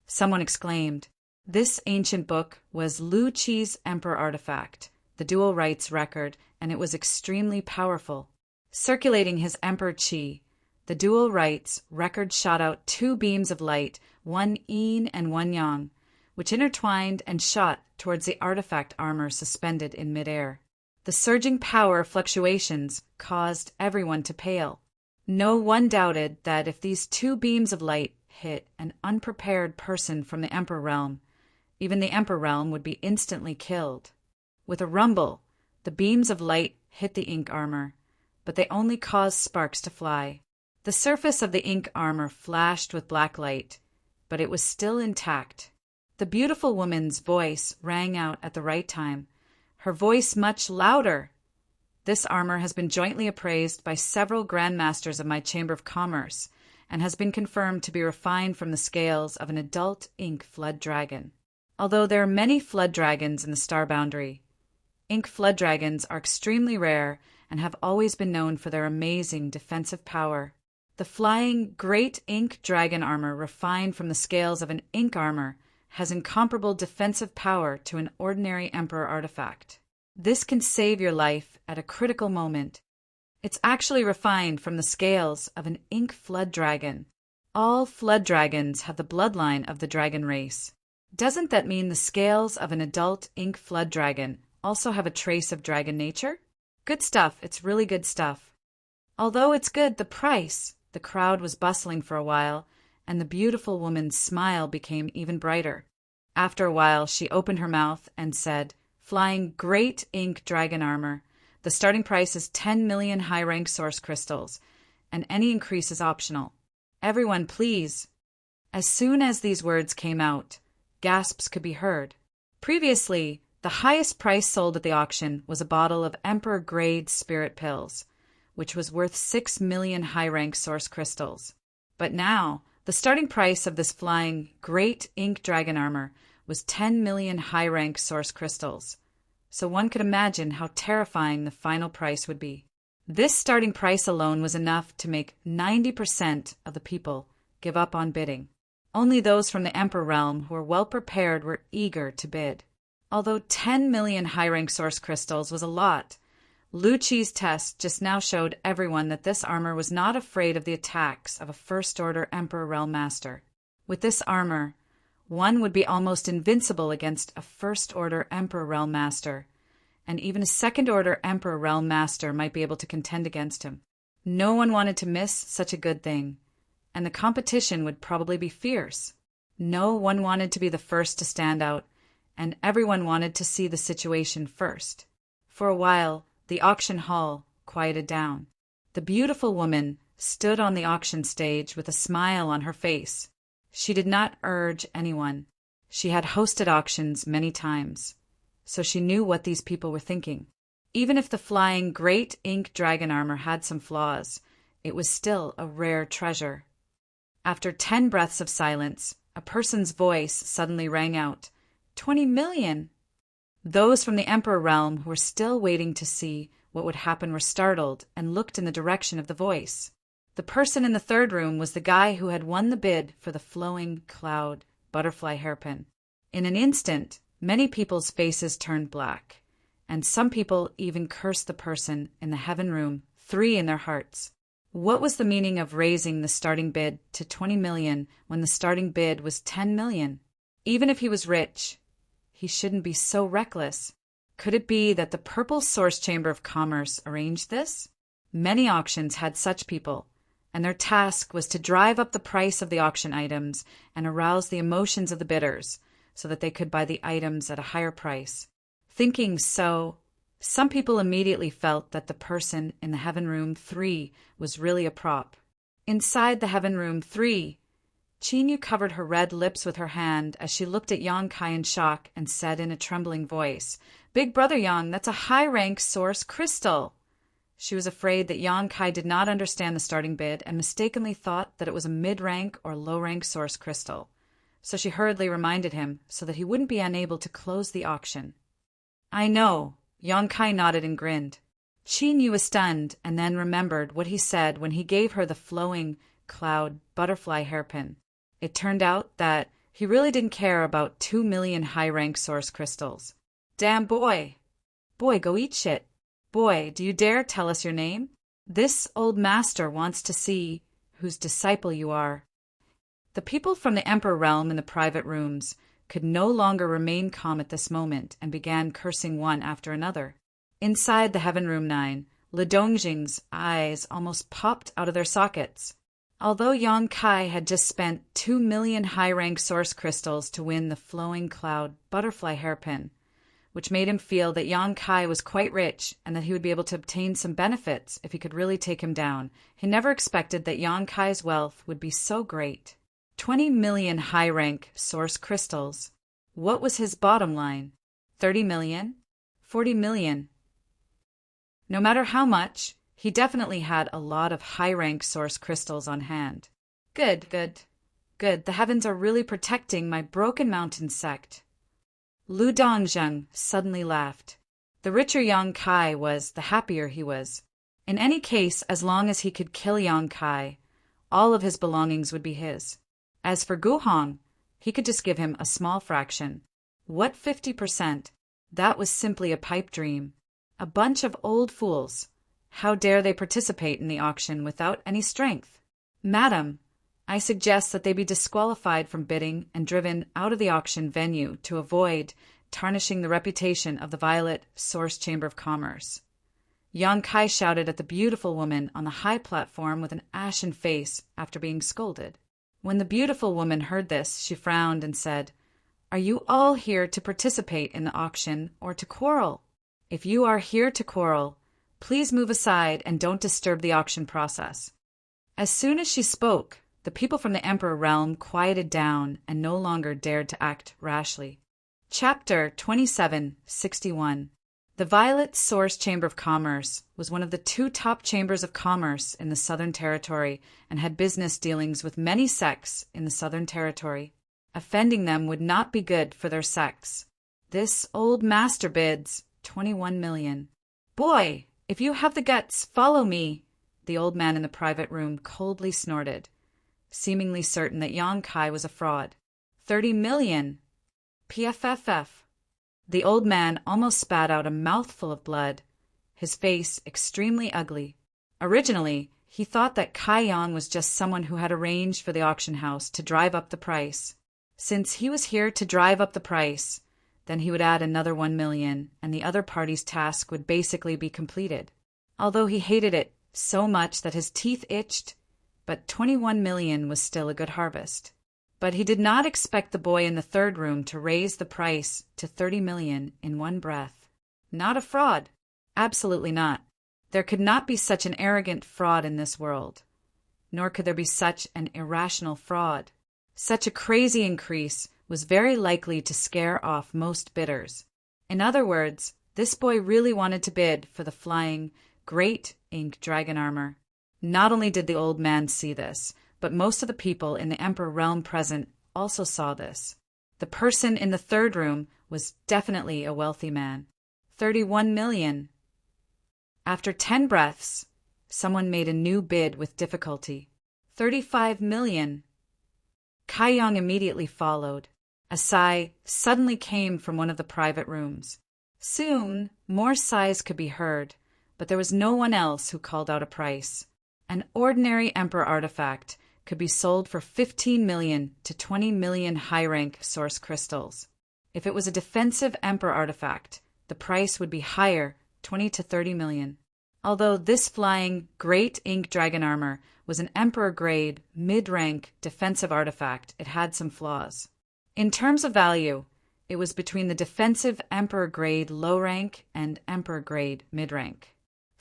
Someone exclaimed. This ancient book was Lu Qi's Emperor artifact, the Dual Rights Record, and it was extremely powerful. Circulating his Emperor Qi, the Dual Rights Record shot out two beams of light, one yin and one yang, which intertwined and shot towards the artifact armor suspended in midair. The surging power fluctuations caused everyone to pale. No one doubted that if these two beams of light hit an unprepared person from the Emperor Realm, even the Emperor Realm would be instantly killed. With a rumble, the beams of light hit the ink armor, but they only caused sparks to fly. The surface of the ink armor flashed with black light, but it was still intact. The beautiful woman's voice rang out at the right time, her voice much louder. This armor has been jointly appraised by several grandmasters of my Chamber of Commerce and has been confirmed to be refined from the scales of an adult ink flood dragon. Although there are many flood dragons in the star boundary, ink flood dragons are extremely rare and have always been known for their amazing defensive power. The flying great ink dragon armor refined from the scales of an ink armor has incomparable defensive power to an ordinary Emperor artifact. This can save your life at a critical moment. It's actually refined from the scales of an ink flood dragon. All flood dragons have the bloodline of the dragon race. Doesn't that mean the scales of an adult ink flood dragon also have a trace of dragon nature? Good stuff, it's really good stuff. Although it's good, the price. The crowd was bustling for a while, and the beautiful woman's smile became even brighter. After a while, she opened her mouth and said, "Flying great ink dragon armor. The starting price is 10 million high-rank source crystals, and any increase is optional. Everyone, please." As soon as these words came out, gasps could be heard. Previously, the highest price sold at the auction was a bottle of Emperor-grade spirit pills, which was worth 6 million high-rank source crystals. But now, the starting price of this flying great ink dragon armor was 10 million high-rank source crystals, so one could imagine how terrifying the final price would be. This starting price alone was enough to make 90% of the people give up on bidding. Only those from the Emperor realm who were well prepared were eager to bid. Although 10 million high-rank source crystals was a lot, Lu Chi's test just now showed everyone that this armor was not afraid of the attacks of a First-Order Emperor Realm Master. With this armor, one would be almost invincible against a First-Order Emperor Realm Master, and even a Second-Order Emperor Realm Master might be able to contend against him. No one wanted to miss such a good thing, and the competition would probably be fierce. No one wanted to be the first to stand out, and everyone wanted to see the situation first. For a while, the auction hall quieted down. The beautiful woman stood on the auction stage with a smile on her face. She did not urge anyone. She had hosted auctions many times, so she knew what these people were thinking. Even if the flying great ink dragon armor had some flaws, it was still a rare treasure. After 10 breaths of silence, a person's voice suddenly rang out. 20 million! Those from the Emperor realm who were still waiting to see what would happen were startled and looked in the direction of the voice. The person in the third room was the guy who had won the bid for the flowing cloud butterfly hairpin. In an instant, many people's faces turned black, and some people even cursed the person in the heaven room, 3 in their hearts. What was the meaning of raising the starting bid to 20 million when the starting bid was 10 million? Even if he was rich, he shouldn't be so reckless. Could it be that the Purple Source Chamber of Commerce arranged this? Many auctions had such people, and their task was to drive up the price of the auction items and arouse the emotions of the bidders so that they could buy the items at a higher price. Thinking so, some people immediately felt that the person in the Heaven Room 3 was really a prop. Inside the Heaven Room 3, Chinyu covered her red lips with her hand as she looked at Yang Kai in shock and said in a trembling voice, "Big brother Yang, that's a high-rank source crystal." She was afraid that Yang Kai did not understand the starting bid and mistakenly thought that it was a mid-rank or low-rank source crystal. So she hurriedly reminded him so that he wouldn't be unable to close the auction. "I know." Yang Kai nodded and grinned. Chinyu was stunned and then remembered what he said when he gave her the flowing cloud butterfly hairpin. It turned out that he really didn't care about 2 million high-rank source crystals. "Damn boy! Boy, go eat shit. Boy, do you dare tell us your name? This old master wants to see whose disciple you are." The people from the Emperor realm in the private rooms could no longer remain calm at this moment and began cursing one after another. Inside the Heaven Room 9, Li Dongjing's eyes almost popped out of their sockets. Although Yang Kai had just spent 2 million high-rank source crystals to win the flowing cloud butterfly hairpin, which made him feel that Yang Kai was quite rich and that he would be able to obtain some benefits if he could really take him down, he never expected that Yang Kai's wealth would be so great. 20 million high-rank source crystals. What was his bottom line? 30 million? 40 million? No matter how much, he definitely had a lot of high-rank source crystals on hand. Good. The heavens are really protecting my Broken Mountain sect. Lu Dongjing suddenly laughed. The richer Yang Kai was, the happier he was. In any case, as long as he could kill Yang Kai, all of his belongings would be his. As for Gu Hong, he could just give him a small fraction. What 50%? That was simply a pipe dream. A bunch of old fools. How dare they participate in the auction without any strength? "Madam, I suggest that they be disqualified from bidding and driven out of the auction venue to avoid tarnishing the reputation of the Violet Source Chamber of Commerce." Yang Kai shouted at the beautiful woman on the high platform with an ashen face after being scolded. When the beautiful woman heard this, she frowned and said, "Are you all here to participate in the auction or to quarrel? If you are here to quarrel, please move aside and don't disturb the auction process." As soon as she spoke, the people from the Emperor realm quieted down and no longer dared to act rashly. Chapter 2761. The Violet Source Chamber of Commerce was one of the 2 top chambers of commerce in the Southern Territory and had business dealings with many sects in the Southern Territory. Offending them would not be good for their sects. This old master bids 21 million. "Boy, If you have the guts, follow me, the old man in the private room coldly snorted, seemingly certain that Yang Kai was a fraud. 30 million! PFFF. The old man almost spat out a mouthful of blood, his face extremely ugly. Originally, he thought that Kai Yang was just someone who had arranged for the auction house to drive up the price. Since he was here to drive up the price, then he would add another 1 million, and the other party's task would basically be completed. Although he hated it so much that his teeth itched, but 21 million was still a good harvest. But he did not expect the boy in the third room to raise the price to 30 million in one breath. Not a fraud. Absolutely not. There could not be such an arrogant fraud in this world. Nor could there be such an irrational fraud. Such a crazy increase was very likely to scare off most bidders. In other words, this boy really wanted to bid for the flying, great ink dragon armor. Not only did the old man see this, but most of the people in the Emperor realm present also saw this. The person in the third room was definitely a wealthy man. 31 million. After 10 breaths, someone made a new bid with difficulty. 35 million. Kai Yang immediately followed. A sigh suddenly came from one of the private rooms. Soon, more sighs could be heard, but there was no one else who called out a price. An ordinary Emperor artifact could be sold for 15 million to 20 million high-rank source crystals. If it was a defensive Emperor artifact, the price would be higher, 20 to 30 million. Although this flying, great ink dragon armor was an Emperor-grade, mid-rank defensive artifact, it had some flaws. In terms of value, it was between the defensive Emperor-grade low-rank and Emperor-grade mid-rank.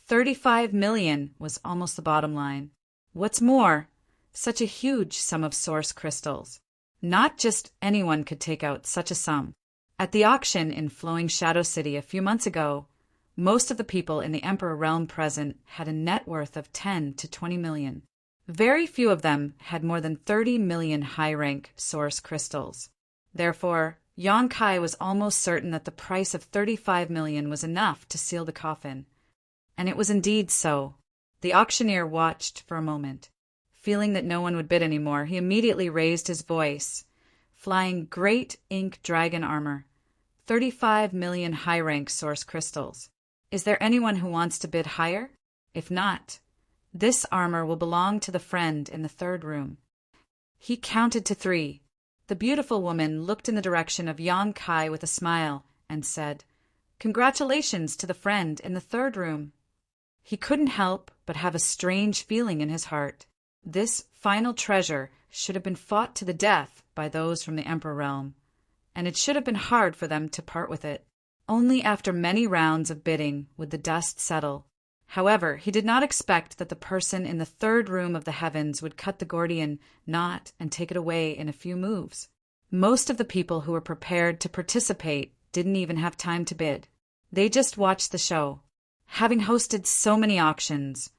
35 million was almost the bottom line. What's more, such a huge sum of source crystals. Not just anyone could take out such a sum. At the auction in Flowing Shadow City a few months ago, most of the people in the Emperor realm present had a net worth of 10 to 20 million. Very few of them had more than 30 million high-rank source crystals. Therefore, Yang Kai was almost certain that the price of 35 million was enough to seal the coffin. And it was indeed so. The auctioneer watched for a moment. Feeling that no one would bid anymore, he immediately raised his voice. Flying great ink dragon armor. 35 million high-rank source crystals. Is there anyone who wants to bid higher? If not, this armor will belong to the friend in the third room. He counted to 3. The beautiful woman looked in the direction of Yang Kai with a smile and said, "Congratulations to the friend in the third room." He couldn't help but have a strange feeling in his heart. This final treasure should have been fought to the death by those from the Emperor realm, and it should have been hard for them to part with it. Only after many rounds of bidding would the dust settle. However, he did not expect that the person in the third room of the heavens would cut the Gordian knot and take it away in a few moves. Most of the people who were prepared to participate didn't even have time to bid. They just watched the show. Having hosted so many auctions,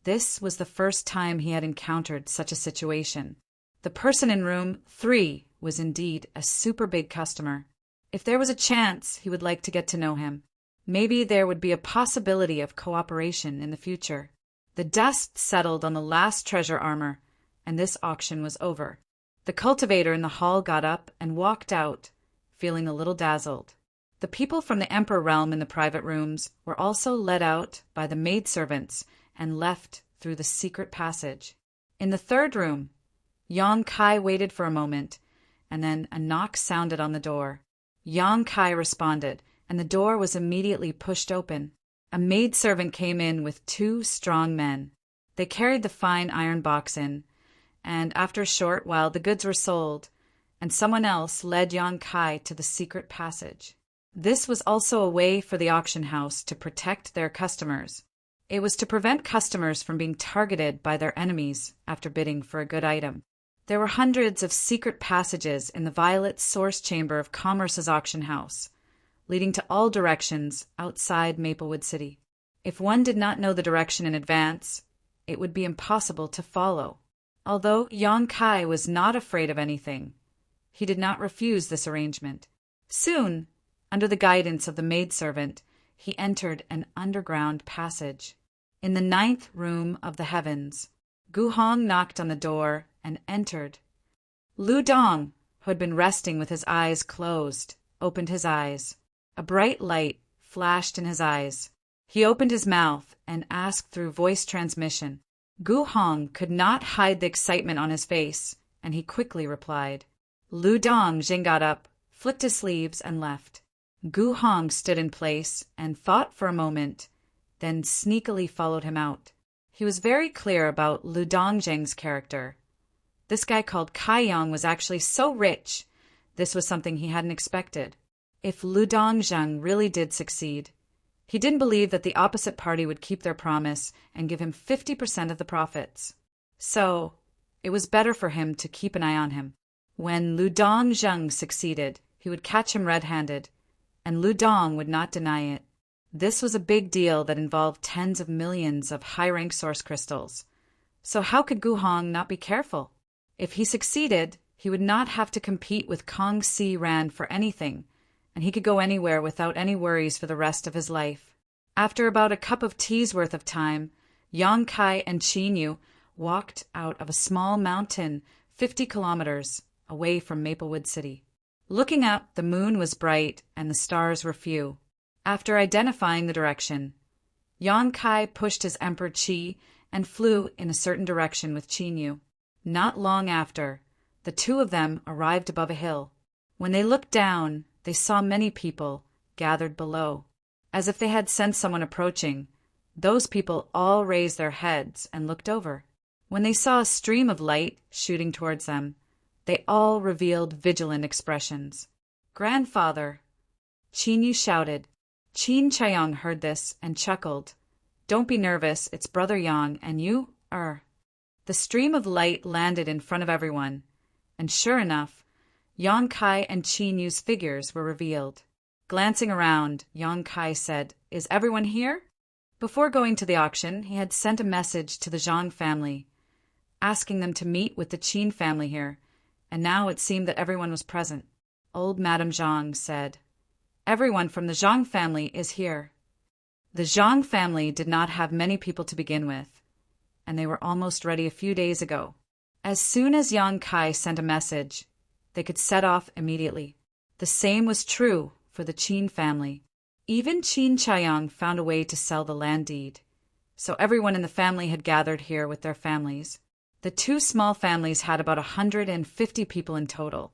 this was the first time he had encountered such a situation. The person in room 3 was indeed a super big customer. If there was a chance, he would like to get to know him. Maybe there would be a possibility of cooperation in the future. The dust settled on the last treasure armor, and this auction was over. The cultivator in the hall got up and walked out, feeling a little dazzled. The people from the Emperor realm in the private rooms were also led out by the maidservants and left through the secret passage. In the third room, Yang Kai waited for a moment, and then a knock sounded on the door. Yang Kai responded, and the door was immediately pushed open. A maidservant came in with 2 strong men. They carried the fine iron box in, and after a short while the goods were sold, and someone else led Yang Kai to the secret passage. This was also a way for the auction house to protect their customers. It was to prevent customers from being targeted by their enemies after bidding for a good item. There were hundreds of secret passages in the Violet Source Chamber of Commerce's auction house, leading to all directions outside Maplewood City. If one did not know the direction in advance, it would be impossible to follow. Although Yang Kai was not afraid of anything, he did not refuse this arrangement. Soon, under the guidance of the maidservant, he entered an underground passage. In the 9th room of the heavens, Gu Hong knocked on the door and entered. Lu Dong, who had been resting with his eyes closed, opened his eyes. A bright light flashed in his eyes. He opened his mouth and asked through voice transmission. Gu Hong could not hide the excitement on his face, and he quickly replied. Lu Dong Jing got up, flicked his sleeves, and left. Gu Hong stood in place and thought for a moment, then sneakily followed him out. He was very clear about Lu Dongjing's character. This guy called Kai Yong was actually so rich, this was something he hadn't expected. If Lu Dongjing really did succeed, he didn't believe that the opposite party would keep their promise and give him 50% of the profits. So, it was better for him to keep an eye on him. When Lu Dongjing succeeded, he would catch him red-handed, and Lu Dong would not deny it. This was a big deal that involved tens of millions of high-rank source crystals. So how could Gu Hong not be careful? If he succeeded, he would not have to compete with Kong Si Ran for anything, and he could go anywhere without any worries for the rest of his life. After about a cup of tea's worth of time, Yang Kai and Qin Yu walked out of a small mountain 50 kilometers away from Maplewood City. Looking up, the moon was bright and the stars were few. After identifying the direction, Yang Kai pushed his Emperor Qi and flew in a certain direction with Qin Yu. Not long after, the two of them arrived above a hill. When they looked down, they saw many people gathered below. As if they had sensed someone approaching, those people all raised their heads and looked over. When they saw a stream of light shooting towards them, they all revealed vigilant expressions. "Grandfather!" Qin Yu shouted. Qin Chaiyong heard this and chuckled. "Don't be nervous, it's Brother Yang, and you, The stream of light landed in front of everyone, and sure enough, Yang Kai and Qin Yu's figures were revealed. Glancing around, Yang Kai said, "Is everyone here?" Before going to the auction, he had sent a message to the Zhang family, asking them to meet with the Qin family here, and now it seemed that everyone was present. Old Madame Zhang said, "Everyone from the Zhang family is here." The Zhang family did not have many people to begin with, and they were almost ready a few days ago. As soon as Yang Kai sent a message, they could set off immediately. The same was true for the Qin family. Even Qin Chaiyong found a way to sell the land deed, so everyone in the family had gathered here with their families. The two small families had about 150 people in total,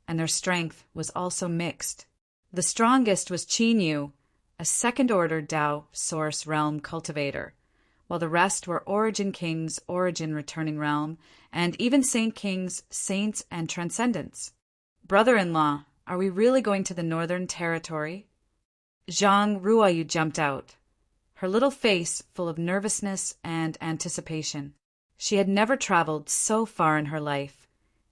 and their strength was also mixed. The strongest was Qin Yu, a second-order Dao source realm cultivator, while the rest were Origin Kings, Origin Returning Realm, and even Saint Kings, Saints, and Transcendents. "Brother-in-law, are we really going to the Northern Territory?" Zhang Ruoyu jumped out, her little face full of nervousness and anticipation. She had never traveled so far in her life,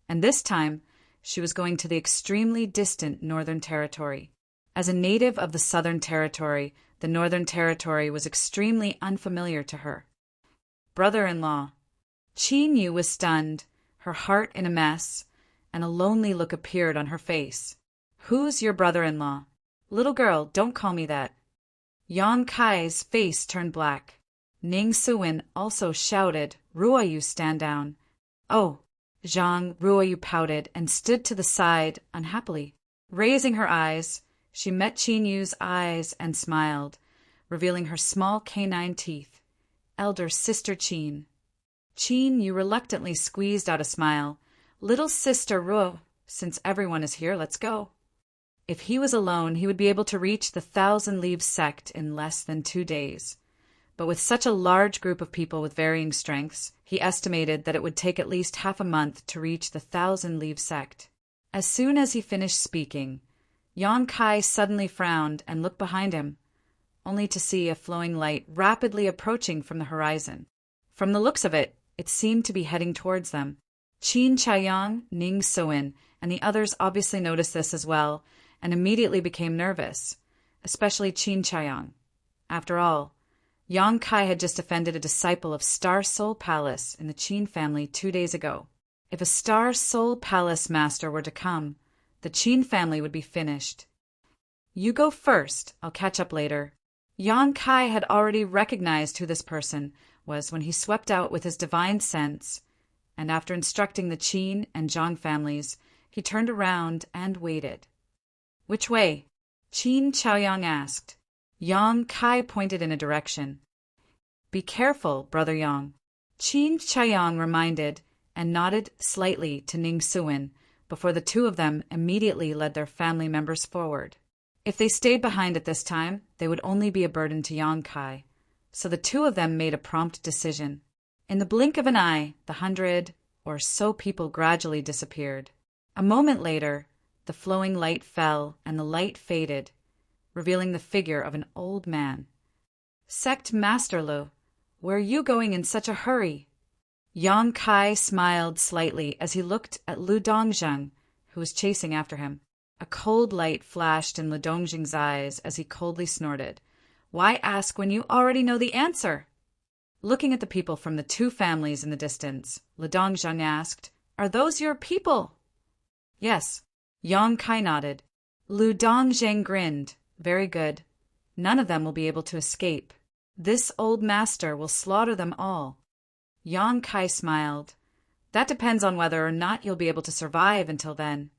and this time she was going to the extremely distant Northern Territory. As a native of the Southern Territory, the Northern Territory was extremely unfamiliar to her. "Brother-in-law." Qin Yu was stunned, her heart in a mess, and a lonely look appeared on her face. "Who's your brother-in-law?" "Little girl, don't call me that." Yang Kai's face turned black. Ning Suin also shouted, "Ruoyu, stand down." "Oh." Zhang Ruoyu pouted and stood to the side unhappily. Raising her eyes, she met Qin Yu's eyes and smiled, revealing her small canine teeth. "Elder sister Qin." Qin Yu reluctantly squeezed out a smile. "Little sister Ruo, since everyone is here, let's go." If he was alone, he would be able to reach the 1,000 Leaves sect in less than 2 days. But with such a large group of people with varying strengths, he estimated that it would take at least half a month to reach the 1,000 Leaves sect. As soon as he finished speaking, Yang Kai suddenly frowned and looked behind him, only to see a flowing light rapidly approaching from the horizon. From the looks of it, it seemed to be heading towards them. Qin Chaiyong, Ning Suin, and the others obviously noticed this as well, and immediately became nervous, especially Qin Chaiyong. After all, Yang Kai had just offended a disciple of Star Soul Palace in the Qin family 2 days ago. If a Star Soul Palace master were to come, the Qin family would be finished. "You go first, I'll catch up later." Yang Kai had already recognized who this person was when he swept out with his divine sense, and after instructing the Qin and Zhang families, he turned around and waited. "Which way?" Qin Chaoyang asked. Yang Kai pointed in a direction. "Be careful, Brother Yang," Qin Chaoyang reminded, and nodded slightly to Ning Suin before the two of them immediately led their family members forward. If they stayed behind at this time, they would only be a burden to Yang Kai, so the two of them made a prompt decision. In the blink of an eye, the 100 or so people gradually disappeared. A moment later, the flowing light fell and the light faded, revealing the figure of an old man. "Sect Master Lu, where are you going in such a hurry?" Yang Kai smiled slightly as he looked at Lu Dongjing, who was chasing after him. A cold light flashed in Lu Dongjing's eyes as he coldly snorted. "Why ask when you already know the answer?" Looking at the people from the two families in the distance, Lu Dongjing asked, "Are those your people?" "Yes." Yang Kai nodded. Lu Dongjing grinned. "Very good. None of them will be able to escape. This old master will slaughter them all." Yang Kai smiled. "That depends on whether or not you'll be able to survive until then."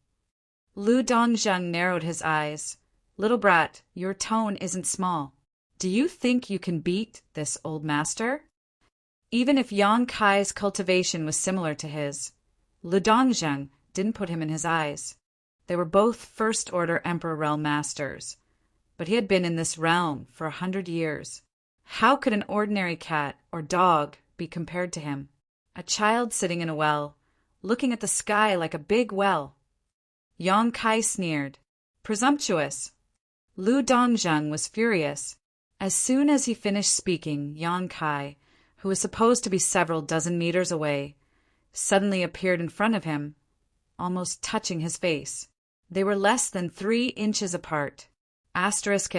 Lu Dongjing narrowed his eyes. "Little brat, your tone isn't small. Do you think you can beat this old master?" Even if Yang Kai's cultivation was similar to his, Lu Dongjing didn't put him in his eyes. They were both first-order Emperor Realm masters, but he had been in this realm for 100 years. How could an ordinary cat or dog be compared to him? A child sitting in a well, looking at the sky like a big well. Yang Kai sneered. "Presumptuous." Lu Dongjing was furious. As soon as he finished speaking, Yang Kai, who was supposed to be several dozen meters away, suddenly appeared in front of him, almost touching his face. They were less than 3 inches apart. Asterisk.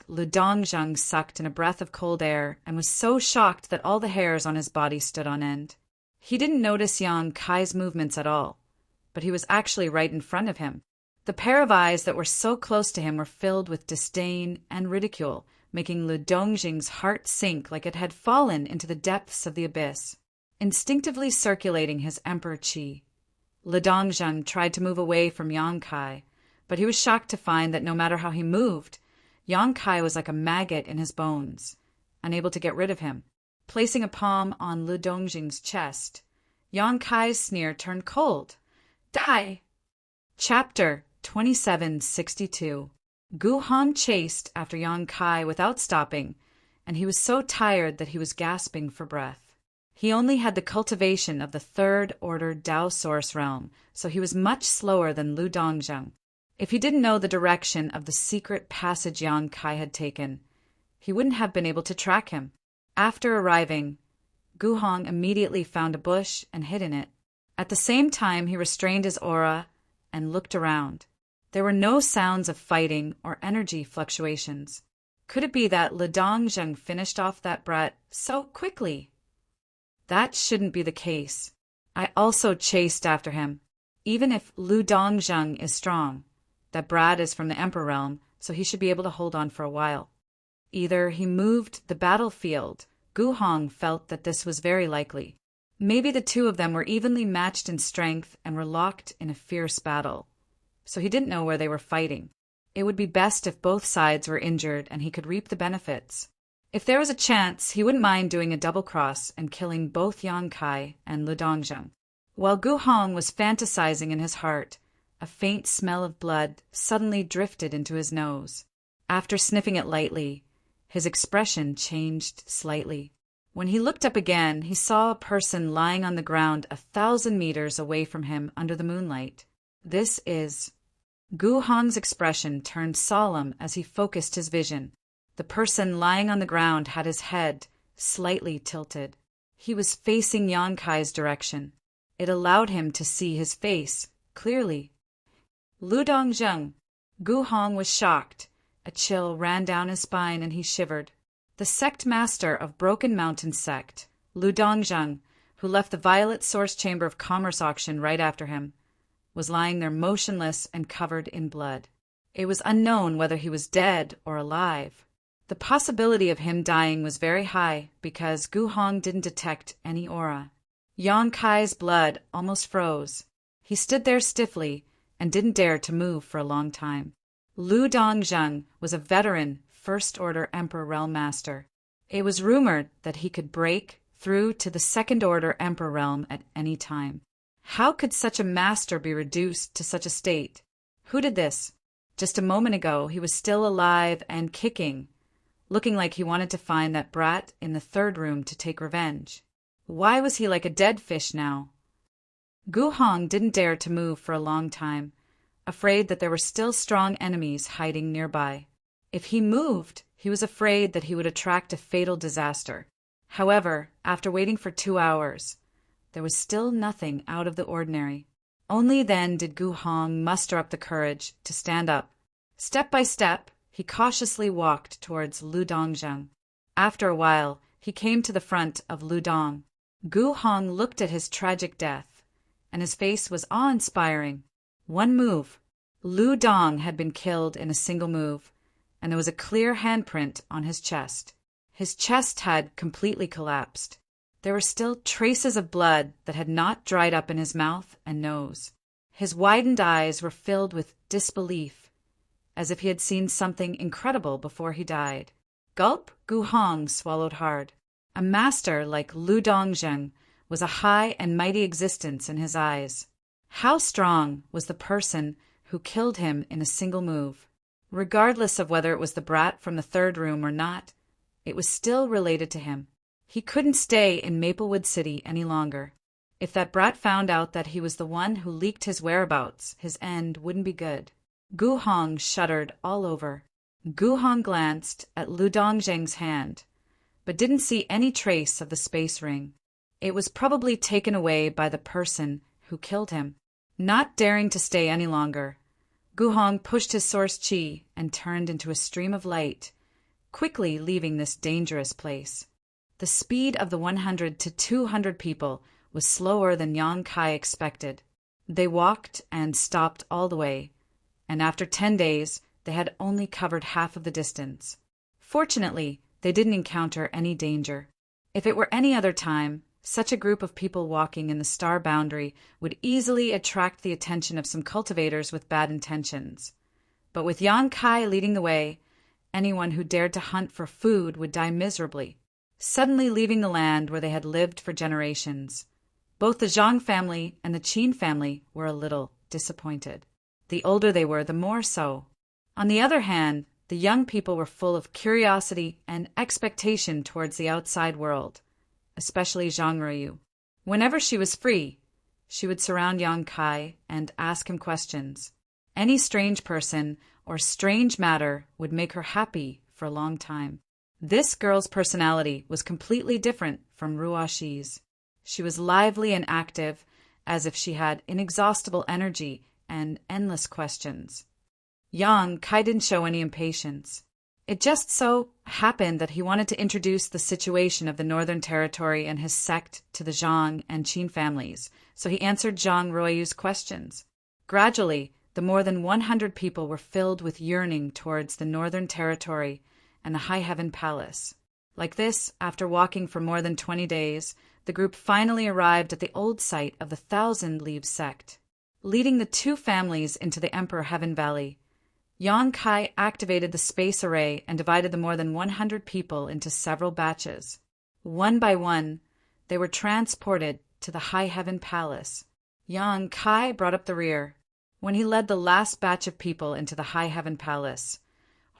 Lu Dongjing sucked in a breath of cold air and was so shocked that all the hairs on his body stood on end. He didn't notice Yang Kai's movements at all, but he was actually right in front of him. The pair of eyes that were so close to him were filled with disdain and ridicule, making Lu Dongjing's heart sink like it had fallen into the depths of the abyss. Instinctively circulating his emperor qi, Lu Dongjing tried to move away from Yang Kai, but he was shocked to find that no matter how he moved, Yang Kai was like a maggot in his bones, unable to get rid of him. Placing a palm on Lu Dongjing's chest, Yang Kai's sneer turned cold. "Die!" Chapter 2762. Gu Han chased after Yang Kai without stopping, and he was so tired that he was gasping for breath. He only had the cultivation of the third-order Dao Source realm, so he was much slower than Lu Dongjing. If he didn't know the direction of the secret passage Yang Kai had taken, he wouldn't have been able to track him. After arriving, Gu Han immediately found a bush and hid in it. At the same time, he restrained his aura and looked around. There were no sounds of fighting or energy fluctuations. Could it be that Lu Dongjing finished off that brat so quickly? That shouldn't be the case. I also chased after him. Even if Lu Dongjing is strong, that brat is from the Emperor Realm, so he should be able to hold on for a while. Either he moved the battlefield. Gu Han felt that this was very likely. Maybe the two of them were evenly matched in strength and were locked in a fierce battle, so he didn't know where they were fighting. It would be best if both sides were injured and he could reap the benefits. If there was a chance, he wouldn't mind doing a double cross and killing both Yang Kai and Lu Dongjing. While Gu Han was fantasizing in his heart, a faint smell of blood suddenly drifted into his nose. After sniffing it lightly, his expression changed slightly. When he looked up again, he saw a person lying on the ground 1,000 meters away from him under the moonlight. This is... Gu Han's expression turned solemn as he focused his vision. The person lying on the ground had his head slightly tilted. He was facing Yang Kai's direction. It allowed him to see his face clearly. Lu Dongjing. Gu Han was shocked. A chill ran down his spine and he shivered. The sect master of Broken Mountain Sect, Lu Dongjing, who left the Violet Source Chamber of Commerce auction right after him, was lying there motionless and covered in blood. It was unknown whether he was dead or alive. The possibility of him dying was very high because Gu Hong didn't detect any aura. Yang Kai's blood almost froze. He stood there stiffly and didn't dare to move for a long time. Lu Dongzheng was a veteran First Order Emperor Realm Master. It was rumored that he could break through to the Second Order Emperor Realm at any time. How could such a master be reduced to such a state? Who did this? Just a moment ago, he was still alive and kicking, looking like he wanted to find that brat in the third room to take revenge. Why was he like a dead fish now? Gu Hong didn't dare to move for a long time, afraid that there were still strong enemies hiding nearby. If he moved, he was afraid that he would attract a fatal disaster. However, after waiting for 2 hours, there was still nothing out of the ordinary. Only then did Gu Hong muster up the courage to stand up. Step by step, he cautiously walked towards Lu Dongzheng. After a while, he came to the front of Lu Dong. Gu Hong looked at his tragic death, and his face was awe-inspiring. One move. Lu Dong had been killed in a single move, and there was a clear handprint on his chest. His chest had completely collapsed. There were still traces of blood that had not dried up in his mouth and nose. His widened eyes were filled with disbelief, as if he had seen something incredible before he died. Gulp! Gu Hong swallowed hard. A master like Lu Dongzheng was a high and mighty existence in his eyes. How strong was the person who killed him in a single move? Regardless of whether it was the brat from the third room or not, it was still related to him. He couldn't stay in Maplewood City any longer. If that brat found out that he was the one who leaked his whereabouts, his end wouldn't be good. Gu Hong shuddered all over. Gu Hong glanced at Lu Dongzheng's hand, but didn't see any trace of the space ring. It was probably taken away by the person who killed him. Not daring to stay any longer, Gu Hong pushed his source chi and turned into a stream of light, quickly leaving this dangerous place. The speed of the 100 to 200 people was slower than Yang Kai expected. They walked and stopped all the way, and after 10 days, they had only covered half of the distance. Fortunately, they didn't encounter any danger. If it were any other time, such a group of people walking in the star boundary would easily attract the attention of some cultivators with bad intentions. But with Yang Kai leading the way, anyone who dared to hunt for food would die miserably, suddenly leaving the land where they had lived for generations. Both the Zhang family and the Qin family were a little disappointed. The older they were, the more so. On the other hand, the young people were full of curiosity and expectation towards the outside world, especially Zhang Ruyu. Whenever she was free, she would surround Yang Kai and ask him questions. Any strange person or strange matter would make her happy for a long time. This girl's personality was completely different from Ruoxi's. She was lively and active, as if she had inexhaustible energy and endless questions. Yang Kai didn't show any impatience. It just so happened that he wanted to introduce the situation of the Northern Territory and his sect to the Zhang and Qin families, so he answered Zhang Ruoyu's questions. Gradually, the more than 100 people were filled with yearning towards the Northern Territory and the High Heaven Palace. Like this, after walking for more than 20 days, the group finally arrived at the old site of the Thousand Leaves sect. Leading the two families into the Emperor Heaven Valley, Yang Kai activated the space array and divided the more than 100 people into several batches. One by one, they were transported to the High Heaven Palace. Yang Kai brought up the rear. When he led the last batch of people into the High Heaven Palace,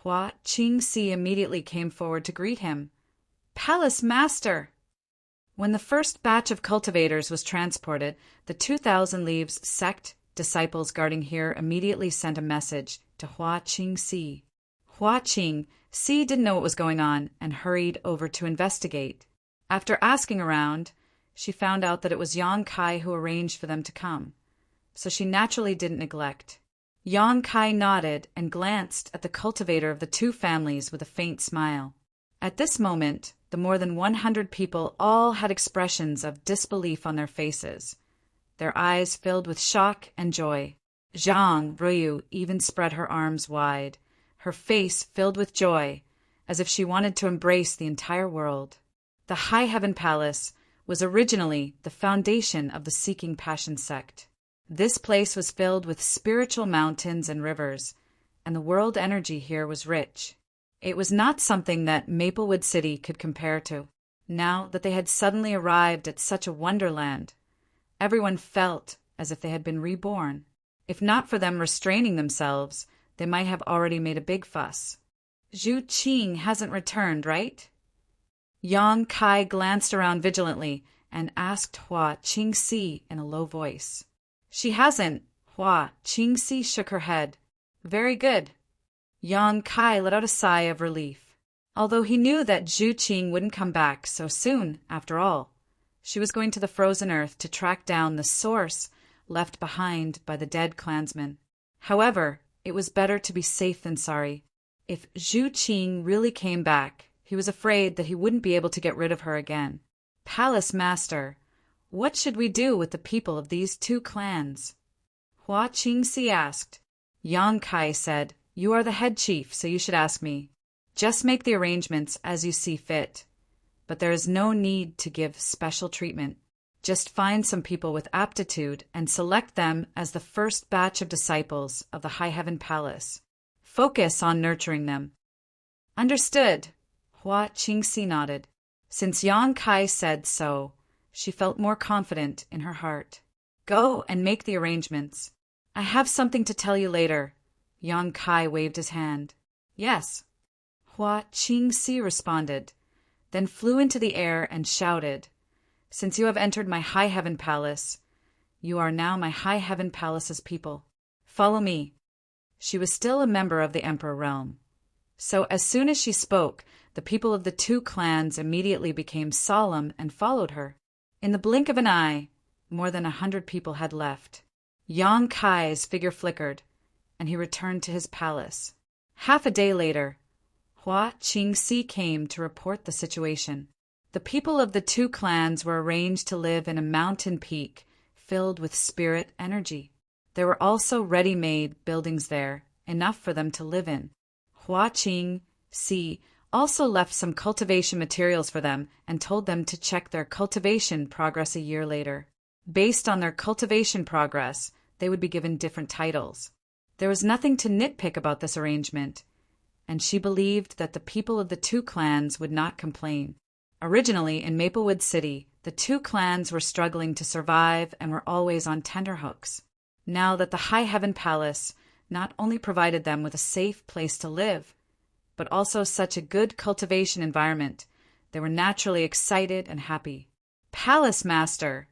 Hua Qingxi immediately came forward to greet him. "Palace Master!" When the first batch of cultivators was transported, the 2000 Leaves sect disciples guarding here immediately sent a message to Hua Qingxi. Hua Qingxi didn't know what was going on and hurried over to investigate. After asking around, she found out that it was Yang Kai who arranged for them to come, so she naturally didn't neglect. Yang Kai nodded and glanced at the cultivator of the two families with a faint smile. At this moment, the more than 100 people all had expressions of disbelief on their faces, their eyes filled with shock and joy. Zhang Ruyu even spread her arms wide, her face filled with joy, as if she wanted to embrace the entire world. The High Heaven Palace was originally the foundation of the Seeking Passion sect. This place was filled with spiritual mountains and rivers, and the world energy here was rich. It was not something that Maplewood City could compare to. Now that they had suddenly arrived at such a wonderland, everyone felt as if they had been reborn. If not for them restraining themselves, they might have already made a big fuss. Zhu Qing hasn't returned, right? Yang Kai glanced around vigilantly and asked Hua Qingxi in a low voice. She hasn't. Hua Qingxi shook her head. Very good. Yang Kai let out a sigh of relief. Although he knew that Zhu Qing wouldn't come back so soon, after all. She was going to the frozen earth to track down the source left behind by the dead clansmen. However, it was better to be safe than sorry. If Zhu Qing really came back, he was afraid that he wouldn't be able to get rid of her again. Palace Master, what should we do with the people of these two clans? Hua Qingxi asked. Yang Kai said, You are the head chief, so you should ask me. Just make the arrangements as you see fit. But there is no need to give special treatment. Just find some people with aptitude and select them as the first batch of disciples of the High Heaven Palace. Focus on nurturing them. Understood. Hua Qingxi nodded. Since Yang Kai said so, she felt more confident in her heart. Go and make the arrangements. I have something to tell you later. Yang Kai waved his hand. Yes. Hua Qingxi responded, then flew into the air and shouted, Since you have entered my High Heaven Palace, you are now my High Heaven Palace's people. Follow me. She was still a member of the Emperor realm. So as soon as she spoke, the people of the two clans immediately became solemn and followed her. In the blink of an eye, more than 100 people had left. Yang Kai's figure flickered, and he returned to his palace. Half a day later, Hua Qingxi came to report the situation. The people of the two clans were arranged to live in a mountain peak filled with spirit energy. There were also ready-made buildings there, enough for them to live in. Hua Qingxi also left some cultivation materials for them and told them to check their cultivation progress a year later. Based on their cultivation progress, they would be given different titles. There was nothing to nitpick about this arrangement, and she believed that the people of the two clans would not complain. Originally, in Maplewood City, the two clans were struggling to survive and were always on tenterhooks. Now that the High Heaven Palace not only provided them with a safe place to live, but also such a good cultivation environment, they were naturally excited and happy. Palace Master,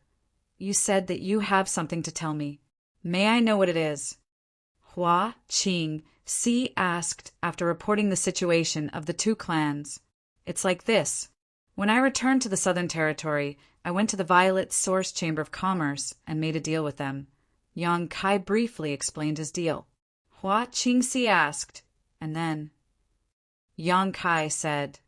you said that you have something to tell me. May I know what it is? Hua Qingxi asked after reporting the situation of the two clans. It's like this. When I returned to the Southern Territory, I went to the Violet Source Chamber of Commerce and made a deal with them. Yang Kai briefly explained his deal. Hua Qingxi asked, and then Yang Kai said,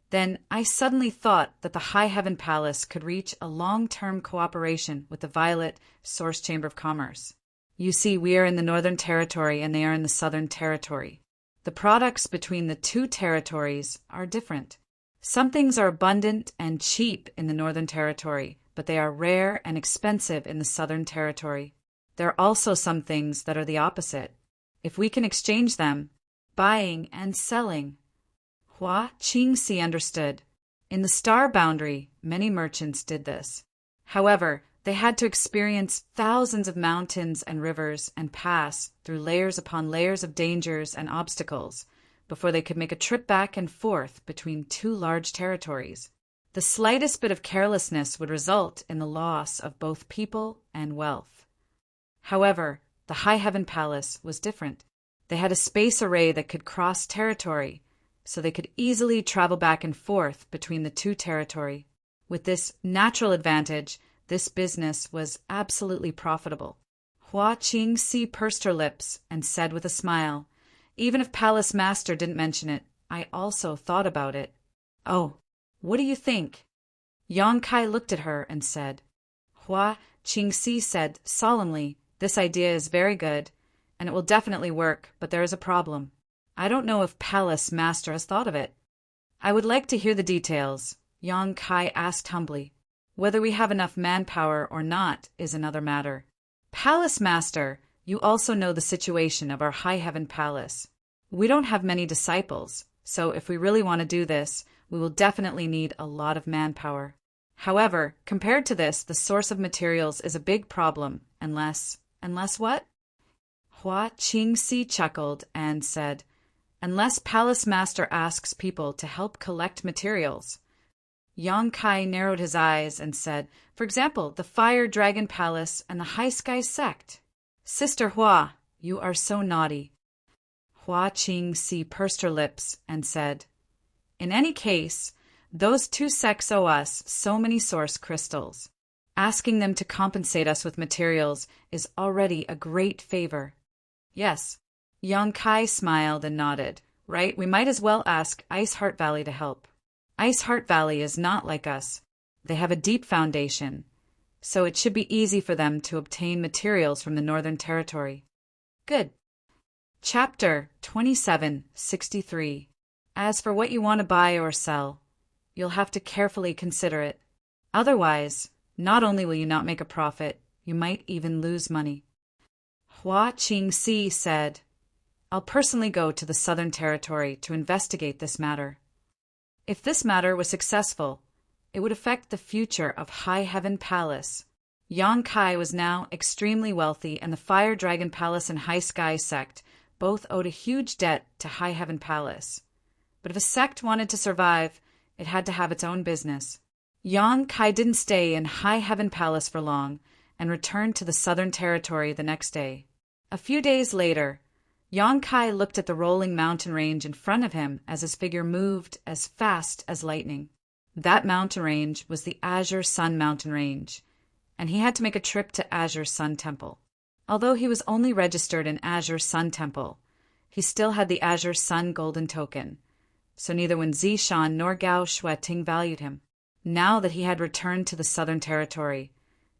Then I suddenly thought that the High Heaven Palace could reach a long-term cooperation with the Violet Source Chamber of Commerce. You see, we are in the Northern Territory and they are in the Southern Territory. The products between the two territories are different. Some things are abundant and cheap in the Northern Territory, but they are rare and expensive in the Southern Territory. There are also some things that are the opposite. If we can exchange them, buying and selling. Hua Qingxi understood. In the Star Boundary, many merchants did this. However, they had to experience thousands of mountains and rivers and pass through layers upon layers of dangers and obstacles before they could make a trip back and forth between two large territories. The slightest bit of carelessness would result in the loss of both people and wealth. However, the High Heaven Palace was different. They had a space array that could cross territory, so they could easily travel back and forth between the two territory. With this natural advantage, this business was absolutely profitable. Hua Qingxi pursed her lips and said with a smile, Even if Palace Master didn't mention it, I also thought about it. Oh, what do you think? Yang Kai looked at her and said. Hua Qingxi said solemnly, This idea is very good, and it will definitely work, but there is a problem. I don't know if Palace Master has thought of it. I would like to hear the details, Yang Kai asked humbly. Whether we have enough manpower or not is another matter. Palace Master, you also know the situation of our High Heaven Palace. We don't have many disciples, so if we really want to do this, we will definitely need a lot of manpower. However, compared to this, the source of materials is a big problem, unless what? Hua Qingxi chuckled and said, unless Palace Master asks people to help collect materials. Yang Kai narrowed his eyes and said, for example, the Fire Dragon Palace and the High Sky Sect. Sister Hua, you are so naughty. Hua Qingxi pursed her lips and said, in any case, those two sects owe us so many source crystals. Asking them to compensate us with materials is already a great favor. Yes. Yang Kai smiled and nodded. Right, we might as well ask Ice Heart Valley to help. Ice Heart Valley is not like us. They have a deep foundation, so it should be easy for them to obtain materials from the Northern Territory. Good. Chapter 2763. As for what you want to buy or sell, you'll have to carefully consider it. Otherwise, not only will you not make a profit, you might even lose money. Hua Qingxi said, I'll personally go to the Southern Territory to investigate this matter. If this matter was successful, it would affect the future of High Heaven Palace. Yang Kai was now extremely wealthy, and the Fire Dragon Palace and High Sky Sect both owed a huge debt to High Heaven Palace. But if a sect wanted to survive, it had to have its own business. Yang Kai didn't stay in High Heaven Palace for long and returned to the Southern Territory the next day. A few days later, Yang Kai looked at the rolling mountain range in front of him as his figure moved as fast as lightning. That mountain range was the Azure Sun Mountain Range, and he had to make a trip to Azure Sun Temple. Although he was only registered in Azure Sun Temple, he still had the Azure Sun Golden Token, so neither Wen Zishan nor Gao Shueting valued him. Now that he had returned to the Southern Territory,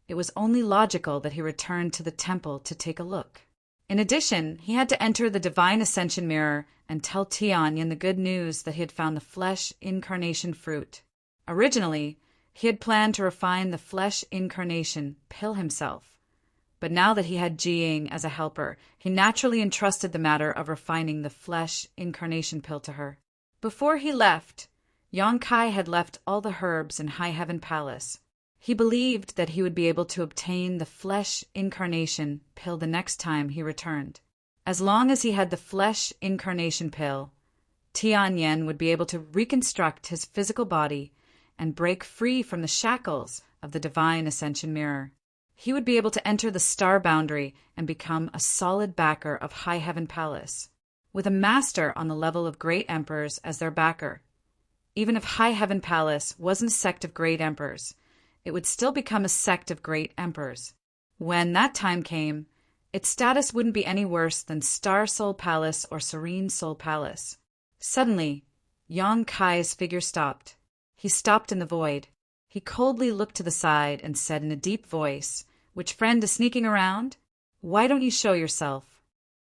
it was only logical that he returned to the temple to take a look. In addition, he had to enter the Divine Ascension Mirror and tell Tianyan the good news that he had found the Flesh Incarnation fruit. Originally, he had planned to refine the Flesh Incarnation pill himself, but now that he had Jiying as a helper, he naturally entrusted the matter of refining the Flesh Incarnation pill to her. Before he left, Yang Kai had left all the herbs in High Heaven Palace. He believed that he would be able to obtain the Flesh Incarnation pill the next time he returned. As long as he had the Flesh Incarnation pill, Tianyan would be able to reconstruct his physical body and break free from the shackles of the Divine Ascension Mirror. He would be able to enter the star boundary and become a solid backer of High Heaven Palace, with a master on the level of great emperors as their backer. Even if High Heaven Palace wasn't a sect of great emperors, it would still become a sect of great emperors. When that time came, its status wouldn't be any worse than Star Soul Palace or Serene Soul Palace. Suddenly, Yang Kai's figure stopped. He stopped in the void. He coldly looked to the side and said in a deep voice, "Which friend is sneaking around? Why don't you show yourself?"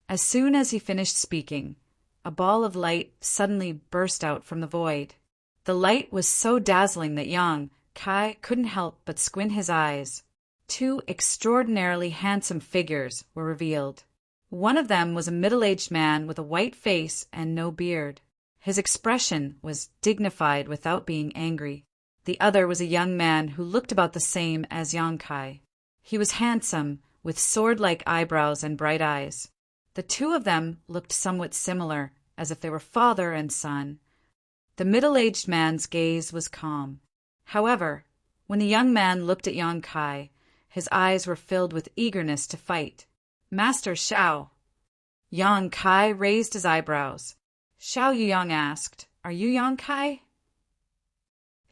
As soon as he finished speaking, a ball of light suddenly burst out from the void. The light was so dazzling that Yang Kai couldn't help but squint his eyes. Two extraordinarily handsome figures were revealed. One of them was a middle-aged man with a white face and no beard. His expression was dignified without being angry. The other was a young man who looked about the same as Yang Kai. He was handsome, with sword-like eyebrows and bright eyes. The two of them looked somewhat similar, as if they were father and son. The middle-aged man's gaze was calm. However, when the young man looked at Yang Kai, his eyes were filled with eagerness to fight. "Master Xiao." Yang Kai raised his eyebrows. Xiao Yuyang asked, "Are you Yang Kai?"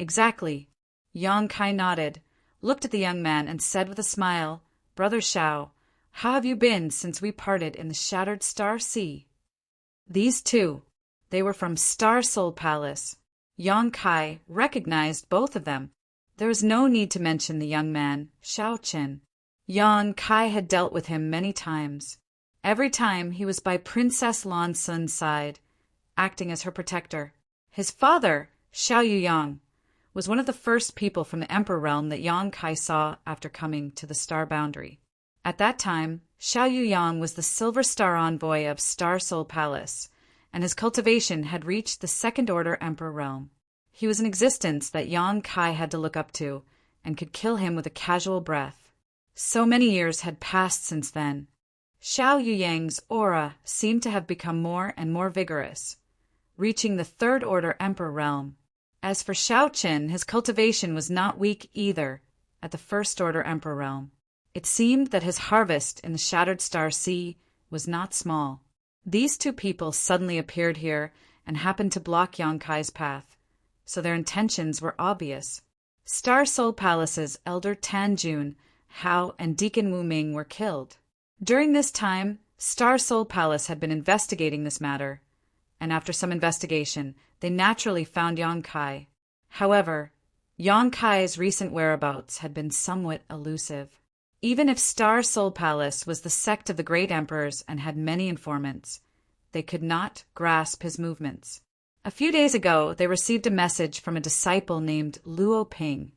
"Exactly." Yang Kai nodded, looked at the young man, and said with a smile, "Brother Xiao, how have you been since we parted in the Shattered Star Sea?" These two, they were from Star Soul Palace. Yang Kai recognized both of them. There was no need to mention the young man, Xiao Chen. Yang Kai had dealt with him many times. Every time he was by Princess Lan Sun's side, acting as her protector. His father, Xiao Yuyang, was one of the first people from the Emperor realm that Yang Kai saw after coming to the Star Boundary. At that time, Xiao Yuyang was the Silver Star envoy of Star Soul Palace, and his cultivation had reached the Second Order Emperor realm. He was an existence that Yang Kai had to look up to, and could kill him with a casual breath. So many years had passed since then. Xiao Yuyang's aura seemed to have become more and more vigorous, reaching the Third Order Emperor realm. As for Xiao Qin, his cultivation was not weak either at the First Order Emperor realm. It seemed that his harvest in the Shattered Star Sea was not small. These two people suddenly appeared here and happened to block Yang Kai's path, so their intentions were obvious. Star Soul Palace's elder Tan Jun, Hao, and Deacon Wu Ming were killed. During this time, Star Soul Palace had been investigating this matter, and after some investigation, they naturally found Yang Kai. However, Yang Kai's recent whereabouts had been somewhat elusive. Even if Star Soul Palace was the sect of the Great Emperors and had many informants, they could not grasp his movements. A few days ago, they received a message from a disciple named Luo Ping,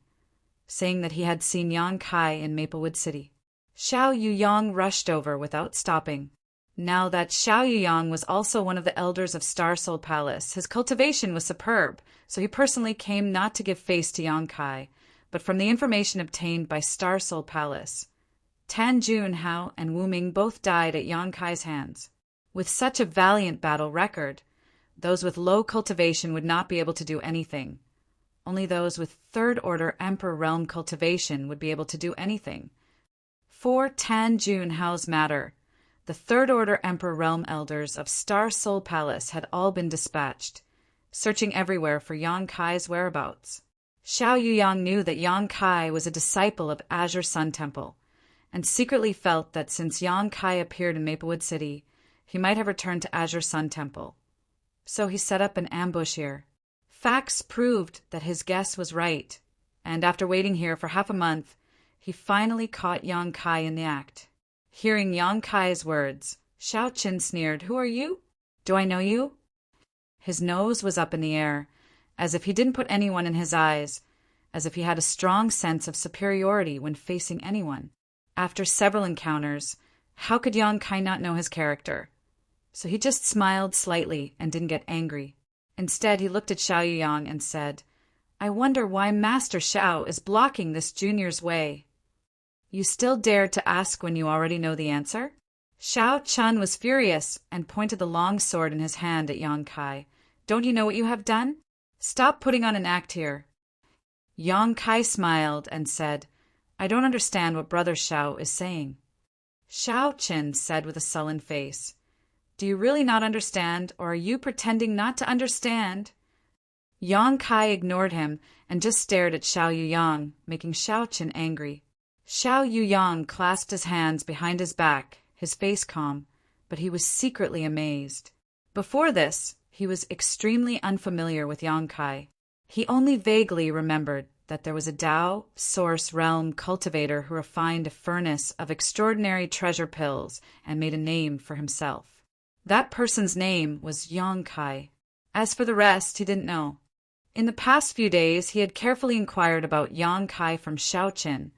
saying that he had seen Yang Kai in Maplewood City. Xiao Yuyang rushed over without stopping. Now that Xiao Yuyang was also one of the elders of Star Soul Palace, his cultivation was superb, so he personally came not to give face to Yang Kai, but from the information obtained by Star Soul Palace. Tan Jun, Hao, and Wu Ming both died at Yang Kai's hands. With such a valiant battle record, those with low cultivation would not be able to do anything. Only those with Third Order Emperor Realm cultivation would be able to do anything. For Tan Jun Hao's matter, the Third Order Emperor Realm elders of Star Soul Palace had all been dispatched, searching everywhere for Yang Kai's whereabouts. Xiao Yuyang knew that Yang Kai was a disciple of Azure Sun Temple, and secretly felt that since Yang Kai appeared in Maplewood City, he might have returned to Azure Sun Temple. So he set up an ambush here. Facts proved that his guess was right, and after waiting here for half a month, he finally caught Yang Kai in the act. Hearing Yang Kai's words, Xiao Qin sneered, "Who are you? Do I know you?" His nose was up in the air, as if he didn't put anyone in his eyes, as if he had a strong sense of superiority when facing anyone. After several encounters, how could Yang Kai not know his character? So he just smiled slightly and didn't get angry. Instead, he looked at Xiao Yuyang and said, "I wonder why Master Xiao is blocking this junior's way." "You still dare to ask when you already know the answer?" Xiao Chun was furious and pointed the long sword in his hand at Yang Kai. "Don't you know what you have done? Stop putting on an act here." Yang Kai smiled and said, "I don't understand what Brother Xiao is saying." Xiao Qin said with a sullen face, "Do you really not understand, or are you pretending not to understand?" Yang Kai ignored him and just stared at Xiao Yuyang, making Xiao Qin angry. Xiao Yuyang clasped his hands behind his back, his face calm, but he was secretly amazed. Before this, he was extremely unfamiliar with Yang Kai. He only vaguely remembered that there was a Tao Source Realm cultivator who refined a furnace of extraordinary treasure pills and made a name for himself. That person's name was Yang Kai. As for the rest, he didn't know. In the past few days, he had carefully inquired about Yang Kai from Xiao Qin,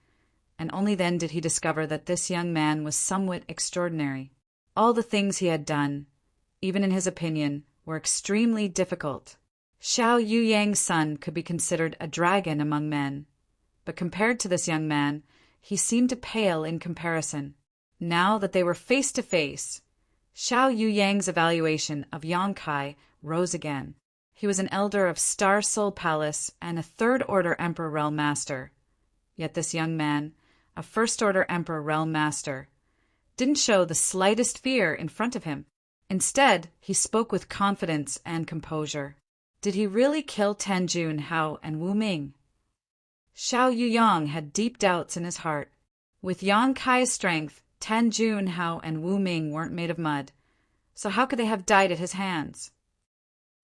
and only then did he discover that this young man was somewhat extraordinary. All the things he had done, even in his opinion, were extremely difficult. Xiao Yuyang's son could be considered a dragon among men, but compared to this young man, he seemed to pale in comparison. Now that they were face to face, Xiao Yuyang's evaluation of Yang Kai rose again. He was an elder of Star Soul Palace and a Third Order Emperor Realm Master. Yet this young man, a First Order Emperor Realm Master, didn't show the slightest fear in front of him. Instead, he spoke with confidence and composure. Did he really kill Tan Jun, Hao, and Wu Ming? Xiao Yuyang had deep doubts in his heart. With Yang Kai's strength, Tan Jun, Hao, and Wu Ming weren't made of mud, so how could they have died at his hands?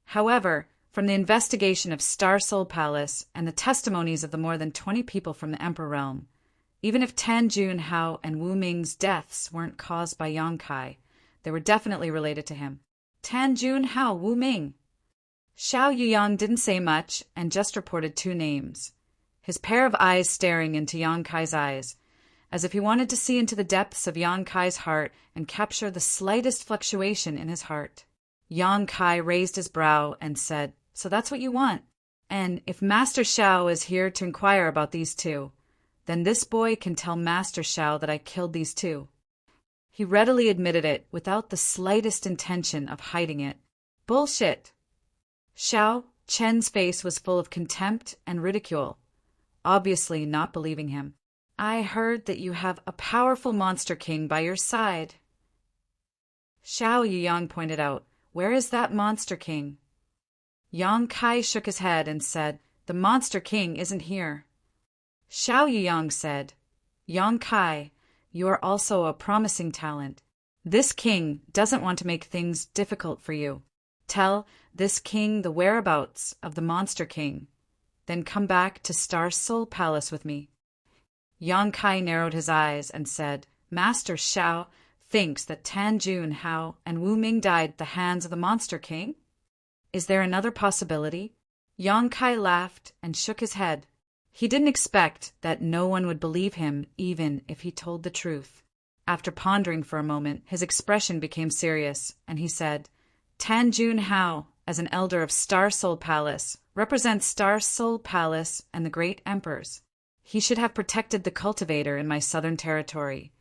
However, from the investigation of Star Soul Palace and the testimonies of the more than 20 people from the Emperor Realm, even if Tan Jun, Hao, and Wu Ming's deaths weren't caused by Yang Kai, they were definitely related to him. Tan Jun, Hao, Wu Ming. Xiao Yuyang didn't say much and just reported 2 names, his pair of eyes staring into Yang Kai's eyes, as if he wanted to see into the depths of Yang Kai's heart and capture the slightest fluctuation in his heart. Yang Kai raised his brow and said, "So that's what you want? And if Master Xiao is here to inquire about these 2, then this boy can tell Master Xiao that I killed these 2. He readily admitted it without the slightest intention of hiding it. Bullshit! Xiao Chen's face was full of contempt and ridicule, obviously not believing him. I heard that you have a powerful monster king by your side. Xiao Yuyang pointed out, "Where is that monster king?" Yang Kai shook his head and said, "The monster king isn't here." Xiao Yuyang said, "Yang Kai, you are also a promising talent. This king doesn't want to make things difficult for you. Tell this king the whereabouts of the monster king. Then come back to Star Soul Palace with me." Yang Kai narrowed his eyes and said, "Master Xiao thinks that Tan Jun Hao and Wu Ming died at the hands of the monster king? Is there another possibility?" Yang Kai laughed and shook his head. He didn't expect that no one would believe him even if he told the truth. After pondering for a moment, his expression became serious, and he said, "Tan Jun Hao, as an elder of Star Soul Palace, represents Star Soul Palace and the great emperors. He should have protected the cultivator in my southern territory.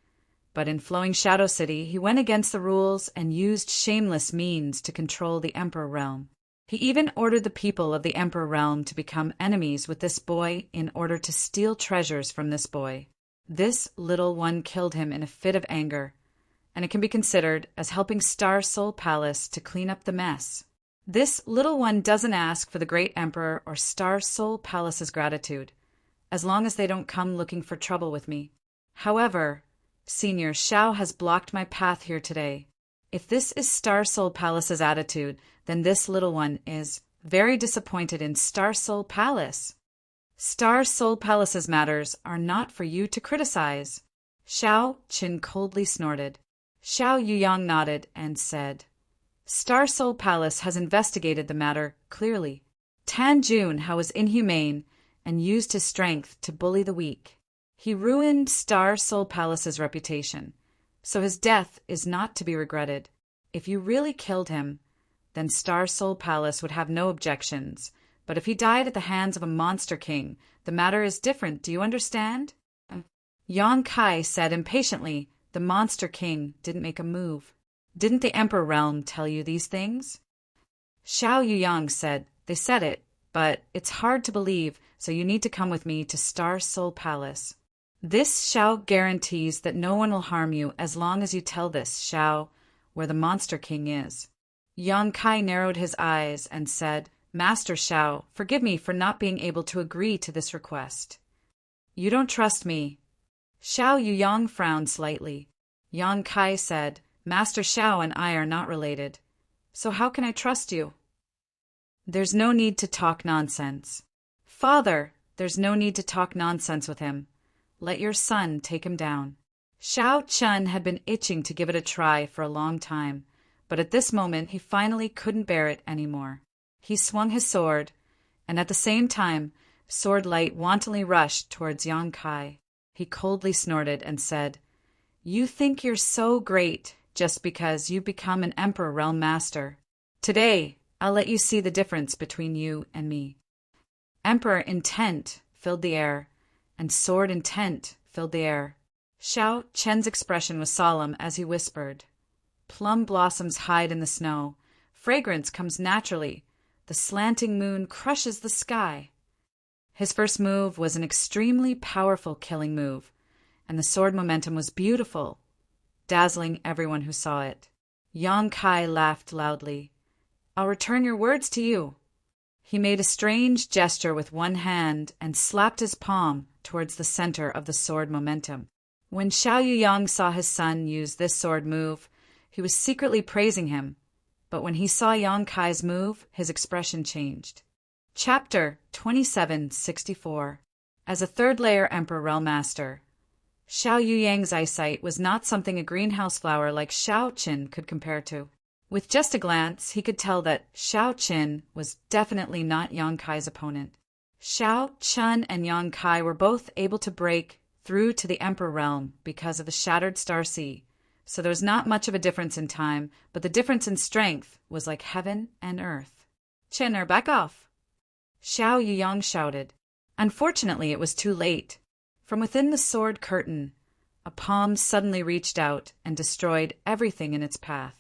But in Flowing Shadow City, he went against the rules and used shameless means to control the Emperor realm. He even ordered the people of the Emperor realm to become enemies with this boy in order to steal treasures from this boy. This little one killed him in a fit of anger, and it can be considered as helping Star Soul Palace to clean up the mess. This little one doesn't ask for the great Emperor or Star Soul Palace's gratitude, as long as they don't come looking for trouble with me. However, Senior Xiao has blocked my path here today. If this is Star Soul Palace's attitude, then this little one is very disappointed in Star Soul Palace. Star Soul Palace's matters are not for you to criticize." Xiao Qin coldly snorted. Xiao Yuyang nodded and said, "Star Soul Palace has investigated the matter clearly. Tan Jun Hao was inhumane and used his strength to bully the weak. He ruined Star Soul Palace's reputation, so his death is not to be regretted. If you really killed him, then Star Soul Palace would have no objections, but if he died at the hands of a monster king, the matter is different, do you understand?" Yang Kai said impatiently, "The monster king didn't make a move. Didn't the Emperor realm tell you these things?" Xiao Yuyang said, "They said it, but it's hard to believe, so you need to come with me to Star Soul Palace. This Xiao guarantees that no one will harm you as long as you tell this Xiao where the monster king is." Yang Kai narrowed his eyes and said, "Master Xiao, forgive me for not being able to agree to this request. You don't trust me." Xiao Yuyang frowned slightly. Yang Kai said, "Master Xiao and I are not related, so how can I trust you?" "There's no need to talk nonsense." "Father, there's no need to talk nonsense with him. Let your son take him down." Xiao Chun had been itching to give it a try for a long time, but at this moment he finally couldn't bear it anymore. He swung his sword, and at the same time, Sword Light wantonly rushed towards Yang Kai. He coldly snorted and said, "You think you're so great just because you've become an Emperor Realm Master. Today, I'll let you see the difference between you and me." Emperor intent filled the air, and sword intent filled the air. Xiao Chen's expression was solemn as he whispered, "Plum blossoms hide in the snow. Fragrance comes naturally. The slanting moon crushes the sky." His first move was an extremely powerful killing move, and the sword momentum was beautiful, dazzling everyone who saw it. Yang Kai laughed loudly. "I'll return your words to you." He made a strange gesture with one hand and slapped his palm towards the center of the sword momentum. When Xiao Yuyang saw his son use this sword move, he was secretly praising him, but when he saw Yang Kai's move, his expression changed. Chapter 2764. As a third-layer Emperor Realm Master, Xiao Yuyang's eyesight was not something a greenhouse flower like Xiao Qin could compare to. With just a glance, he could tell that Shao Qin was definitely not Yang Kai's opponent. Shao Chun and Yang Kai were both able to break through to the Emperor realm because of the shattered Star Sea, so there was not much of a difference in time, but the difference in strength was like heaven and earth. "Chinner, back off!" Xiao Yuyang shouted. Unfortunately, it was too late. From within the sword curtain, a palm suddenly reached out and destroyed everything in its path.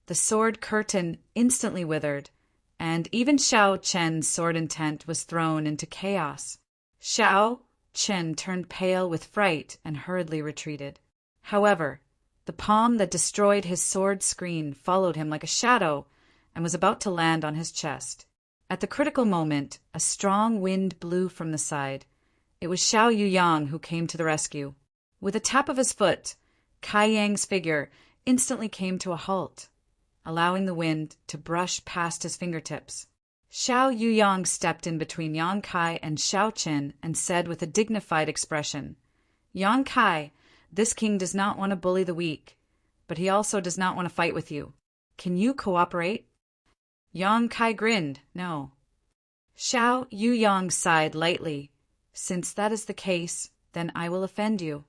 The sword curtain instantly withered, and even Shao Chen's sword intent was thrown into chaos. Shao Chen turned pale with fright and hurriedly retreated. However, the palm that destroyed his sword screen followed him like a shadow and was about to land on his chest. At the critical moment, a strong wind blew from the side. It was Xiao Yuyang who came to the rescue. With a tap of his foot, Kai Yang's figure instantly came to a halt, allowing the wind to brush past his fingertips. Xiao Yuyang stepped in between Yang Kai and Shao Qin and said with a dignified expression, "Yang Kai, this king does not want to bully the weak, but he also does not want to fight with you. Can you cooperate?" Yang Kai grinned, "No." Xiao Yuyang sighed lightly. "Since that is the case, then I will offend you."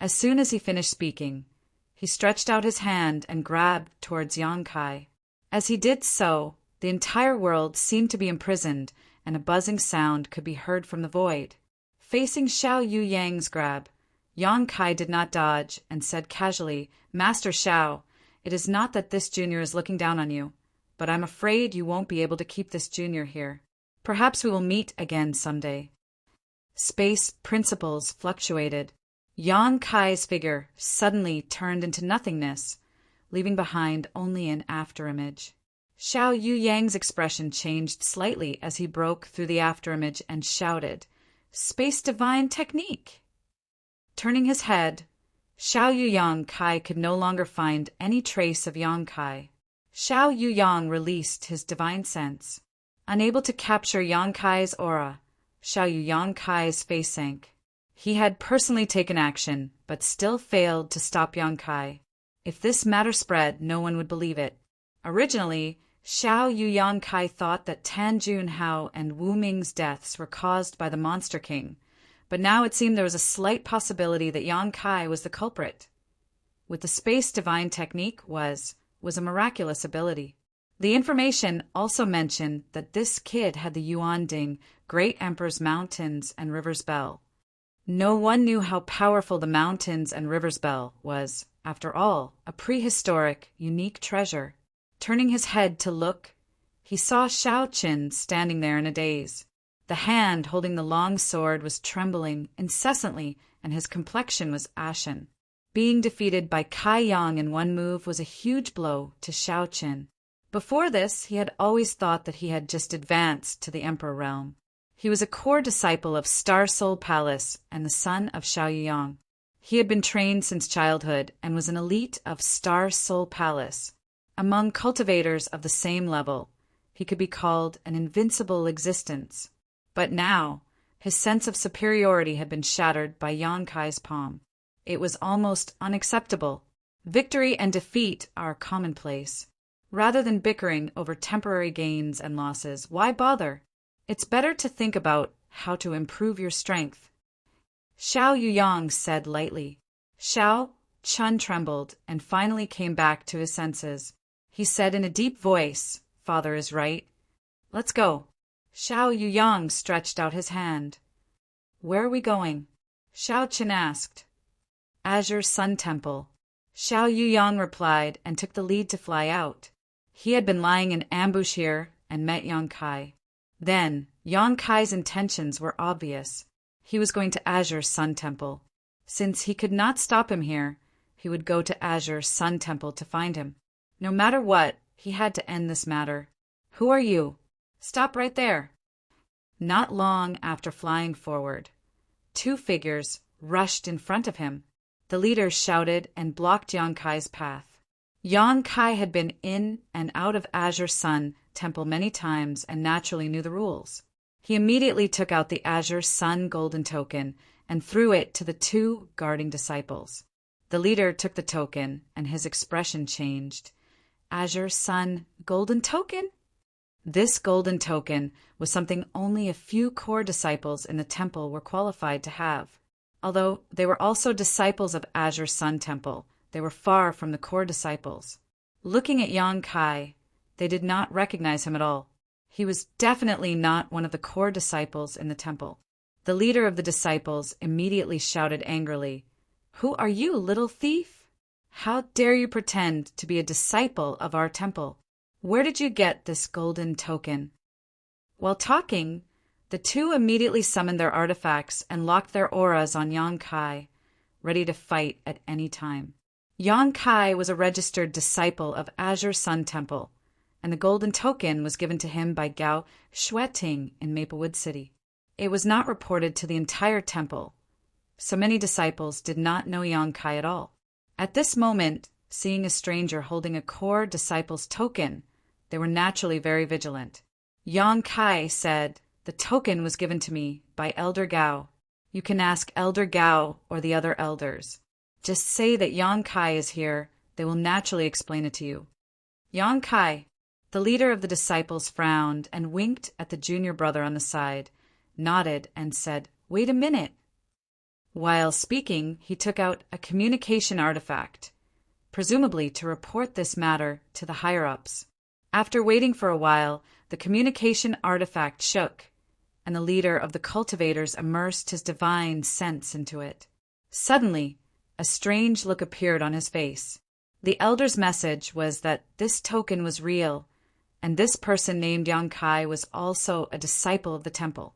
As soon as he finished speaking, he stretched out his hand and grabbed towards Yang Kai. As he did so, the entire world seemed to be imprisoned, and a buzzing sound could be heard from the void. Facing Xiao Yuyang's grab, Yang Kai did not dodge and said casually, "Master Xiao, it is not that this junior is looking down on you, but I'm afraid you won't be able to keep this junior here. Perhaps we will meet again someday." Space principles fluctuated. Yang Kai's figure suddenly turned into nothingness, leaving behind only an afterimage. Xiao Yuyang's expression changed slightly as he broke through the afterimage and shouted, "Space Divine Technique!" Turning his head, Xiao Yuyang Kai could no longer find any trace of Yang Kai. Xiao Yuyang released his divine sense. Unable to capture Yang Kai's aura, Xiao Yuyang Kai's face sank. He had personally taken action, but still failed to stop Yang Kai. If this matter spread, no one would believe it. Originally, Xiao Yuyang Kai thought that Tan Junhao and Wu Ming's deaths were caused by the Monster King, but now it seemed there was a slight possibility that Yang Kai was the culprit. With the Space Divine Technique was a miraculous ability. The information also mentioned that this kid had the Yuanding, Great Emperor's Mountains and Rivers Bell. No one knew how powerful the Mountains and Rivers Bell was, after all, a prehistoric, unique treasure. Turning his head to look, he saw Shao Qin standing there in a daze. The hand holding the long sword was trembling incessantly, and his complexion was ashen. Being defeated by Kai Yang in one move was a huge blow to Shao Qin. Before this, he had always thought that he had just advanced to the Emperor realm. He was a core disciple of Star Soul Palace and the son of Xiao Yuyang. He had been trained since childhood and was an elite of Star Soul Palace. Among cultivators of the same level, he could be called an invincible existence. But now, his sense of superiority had been shattered by Yang Kai's palm. It was almost unacceptable. Victory and defeat are commonplace. Rather than bickering over temporary gains and losses, why bother? It's better to think about how to improve your strength. Xiao Yuyang said lightly. Shao Chun trembled and finally came back to his senses. He said in a deep voice, "Father is right. Let's go." Xiao Yuyang stretched out his hand. "Where are we going?" Shao Chun asked. "Azure Sun Temple." Xiao Yuyang replied and took the lead to fly out. He had been lying in ambush here and met Yang Kai. Then, Yang Kai's intentions were obvious. He was going to Azure Sun Temple. Since he could not stop him here, he would go to Azure Sun Temple to find him. No matter what, he had to end this matter. "Who are you?" "Stop right there." Not long after flying forward, two figures rushed in front of him. The leaders shouted and blocked Yang Kai's path. Yang Kai had been in and out of Azure Sun Temple many times and naturally knew the rules. He immediately took out the Azure Sun golden token and threw it to the two guarding disciples. The leader took the token, and his expression changed. Azure Sun golden token? This golden token was something only a few core disciples in the temple were qualified to have. Although they were also disciples of Azure Sun Temple, they were far from the core disciples. Looking at Yang Kai, they did not recognize him at all. He was definitely not one of the core disciples in the temple. The leader of the disciples immediately shouted angrily, "Who are you, little thief? How dare you pretend to be a disciple of our temple? Where did you get this golden token?" While talking, the two immediately summoned their artifacts and locked their auras on Yang Kai, ready to fight at any time. Yang Kai was a registered disciple of Azure Sun Temple, and the golden token was given to him by Gao Shueting in Maplewood City. It was not reported to the entire temple, so many disciples did not know Yang Kai at all. At this moment, seeing a stranger holding a core disciple's token, they were naturally very vigilant. Yang Kai said, "The token was given to me by Elder Gao. You can ask Elder Gao or the other elders. Just say that Yang Kai is here. They will naturally explain it to you." Yang Kai, the leader of the disciples, frowned and winked at the junior brother on the side, nodded and said, "Wait a minute." While speaking, he took out a communication artifact, presumably to report this matter to the higher-ups. After waiting for a while, the communication artifact shook, and the leader of the cultivators immersed his divine sense into it. Suddenly, a strange look appeared on his face. The elder's message was that this token was real, and this person named Yang Kai was also a disciple of the temple.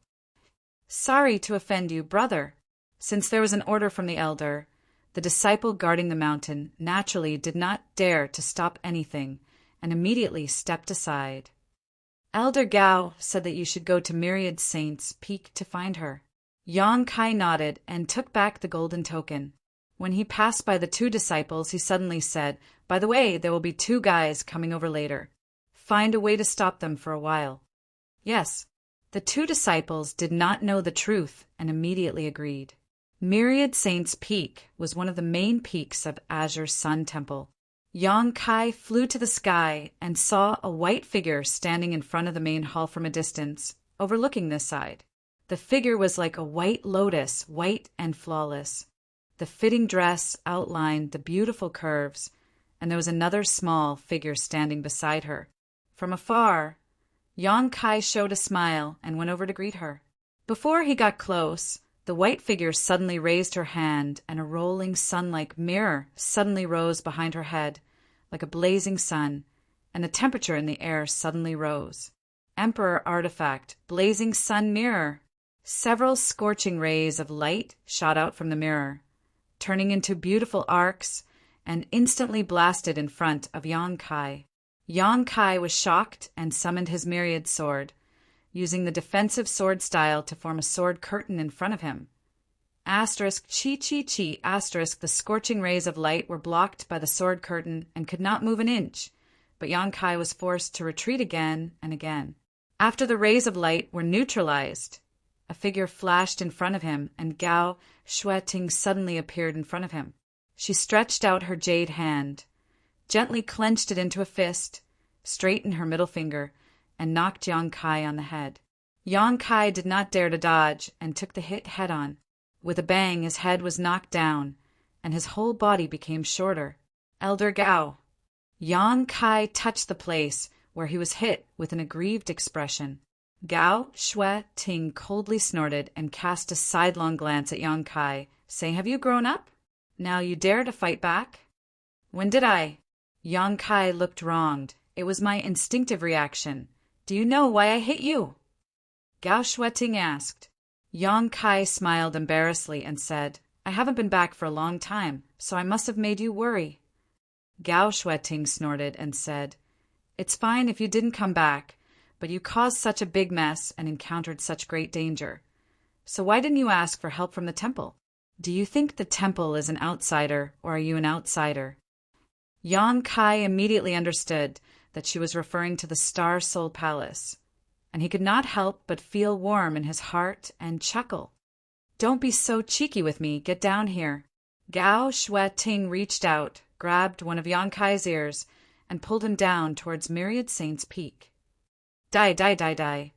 "Sorry to offend you, brother." Since there was an order from the elder, the disciple guarding the mountain naturally did not dare to stop anything and immediately stepped aside. "Elder Gao said that you should go to Myriad Saints' Peak to find her." Yang Kai nodded and took back the golden token. When he passed by the two disciples, he suddenly said, "By the way, there will be two guys coming over later. Find a way to stop them for a while." Yes, the two disciples did not know the truth and immediately agreed. Myriad Saints' Peak was one of the main peaks of Azure Sun Temple. Yang Kai flew to the sky and saw a white figure standing in front of the main hall from a distance, overlooking this side. The figure was like a white lotus, white and flawless. The fitting dress outlined the beautiful curves, and there was another small figure standing beside her. From afar, Yang Kai showed a smile and went over to greet her. Before he got close, the white figure suddenly raised her hand, and a rolling sun-like mirror suddenly rose behind her head, like a blazing sun, and the temperature in the air suddenly rose. Emperor artifact, blazing sun mirror. Several scorching rays of light shot out from the mirror, turning into beautiful arcs, and instantly blasted in front of Yang Kai. Yang Kai was shocked and summoned his myriad sword, using the defensive sword style to form a sword curtain in front of him. Asterisk chi chi chi asterisk the scorching rays of light were blocked by the sword curtain and could not move an inch, but Yang Kai was forced to retreat again and again. After the rays of light were neutralized, a figure flashed in front of him, and Gao Shueting suddenly appeared in front of him. She stretched out her jade hand, gently clenched it into a fist, straightened her middle finger, and knocked Yang Kai on the head. Yang Kai did not dare to dodge and took the hit head-on. With a bang, his head was knocked down, and his whole body became shorter. "Elder Gao." Yang Kai touched the place where he was hit with an aggrieved expression. Gao Shueting coldly snorted and cast a sidelong glance at Yang Kai, saying, "Have you grown up? Now you dare to fight back?" "When did I?" Yang Kai looked wronged. "It was my instinctive reaction. Do you know why I hit you?" Gao Shueting asked. Yang Kai smiled embarrassedly and said, "I haven't been back for a long time, so I must have made you worry." Gao Shueting snorted and said, "It's fine if you didn't come back, but you caused such a big mess and encountered such great danger. So why didn't you ask for help from the temple? Do you think the temple is an outsider, or are you an outsider?" Yang Kai immediately understood that she was referring to the Star Soul Palace, and he could not help but feel warm in his heart and chuckle. "Don't be so cheeky with me. Get down here." Gao Shueting reached out, grabbed one of Yang Kai's ears, and pulled him down towards Myriad Saints Peak. Die, die, die, die.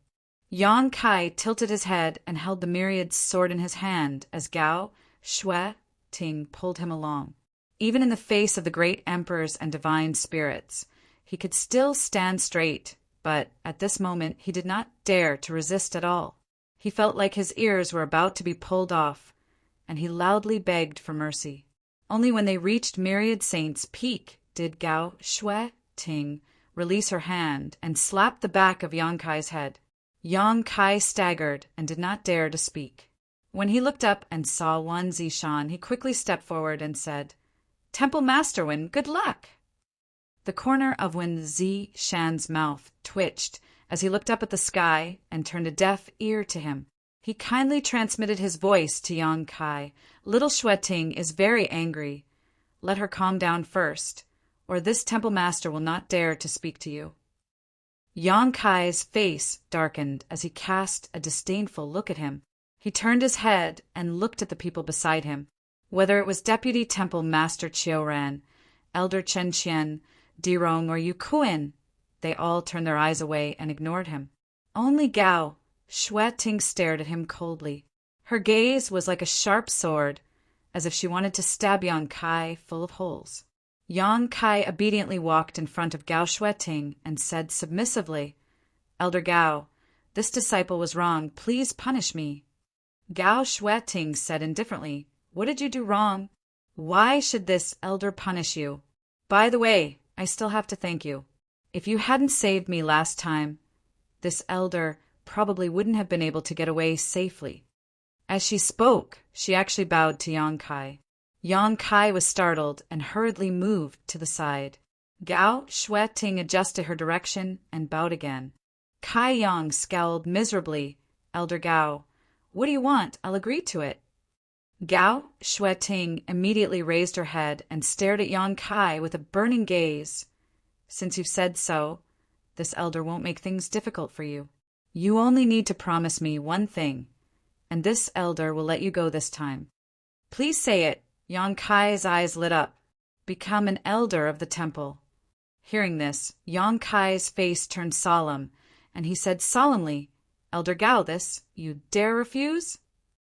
Yang Kai tilted his head and held the Myriad's sword in his hand as Gao Shui Ting pulled him along. Even in the face of the great emperors and divine spirits, he could still stand straight, but at this moment he did not dare to resist at all. He felt like his ears were about to be pulled off, and he loudly begged for mercy. Only when they reached Myriad Saints Peak did Gao Shui Ting release her hand and slap the back of Yang Kai's head. Yang Kai staggered and did not dare to speak. When he looked up and saw Wan Zishan, he quickly stepped forward and said, "Temple Master Wen, good luck!" The corner of Wen Zishan's mouth twitched as he looked up at the sky and turned a deaf ear to him. He kindly transmitted his voice to Yang Kai. "Little Shui Ting is very angry. Let her calm down first, or this temple master will not dare to speak to you." Yang Kai's face darkened as he cast a disdainful look at him. He turned his head and looked at the people beside him. Whether it was Deputy Temple Master Ran, Elder Chen Qian, Dirong, or Yu Kuan, they all turned their eyes away and ignored him. Only Gao Shui Ting stared at him coldly. Her gaze was like a sharp sword, as if she wanted to stab Yang Kai full of holes. Yang Kai obediently walked in front of Gao Shui Ting and said submissively, "Elder Gao, this disciple was wrong. Please punish me." Gao Shui Ting said indifferently, "What did you do wrong? Why should this elder punish you? By the way, I still have to thank you. If you hadn't saved me last time, this elder probably wouldn't have been able to get away safely." As she spoke, she actually bowed to Yang Kai. Yang Kai was startled and hurriedly moved to the side. Gao Shui Ting adjusted her direction and bowed again. Kai Yang scowled miserably. "Elder Gao, what do you want? I'll agree to it." Gao Shui Ting immediately raised her head and stared at Yang Kai with a burning gaze. "Since you've said so, this elder won't make things difficult for you. You only need to promise me one thing, and this elder will let you go this time." "Please say it." Yang Kai's eyes lit up. "Become an elder of the temple." Hearing this, Yang Kai's face turned solemn, and he said solemnly, "Elder Gao, this, you dare refuse?"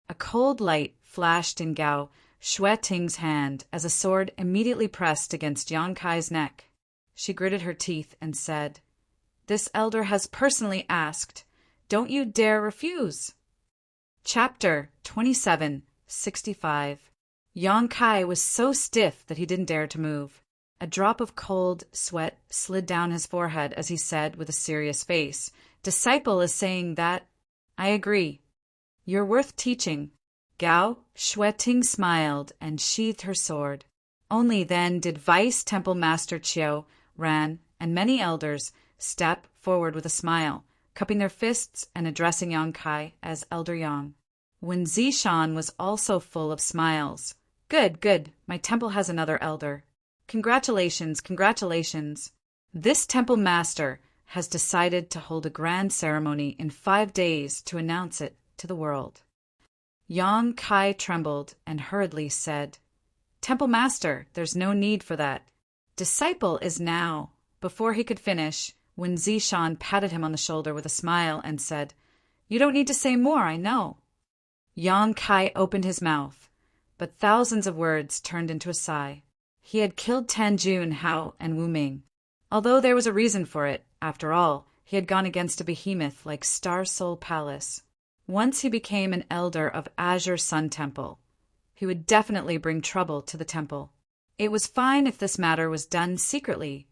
A cold light flashed in Gao Shui Ting's hand as a sword immediately pressed against Yang Kai's neck. She gritted her teeth and said, "This elder has personally asked. Don't you dare refuse." Chapter 27:65. Yang Kai was so stiff that he didn't dare to move. A drop of cold sweat slid down his forehead as he said with a serious face, "Disciple is saying that. I agree. You're worth teaching." Gao Shui Ting smiled and sheathed her sword. Only then did Vice Temple Master Ran and many elders step forward with a smile, cupping their fists and addressing Yang Kai as Elder Yang. Wen Zishan was also full of smiles. "Good, good. My temple has another elder. Congratulations, congratulations. This temple master has decided to hold a grand ceremony in 5 days to announce it to the world." Yang Kai trembled and hurriedly said, "Temple master, there's no need for that. Disciple is now." Before he could finish, Wen Zishan patted him on the shoulder with a smile and said, "You don't need to say more, I know." Yang Kai opened his mouth, but thousands of words turned into a sigh. He had killed Tan Jun, Hao, and Wu Ming. Although there was a reason for it, after all, he had gone against a behemoth like Star Soul Palace. Once he became an elder of Azure Sun Temple, he would definitely bring trouble to the temple. It was fine if this matter was done secretly,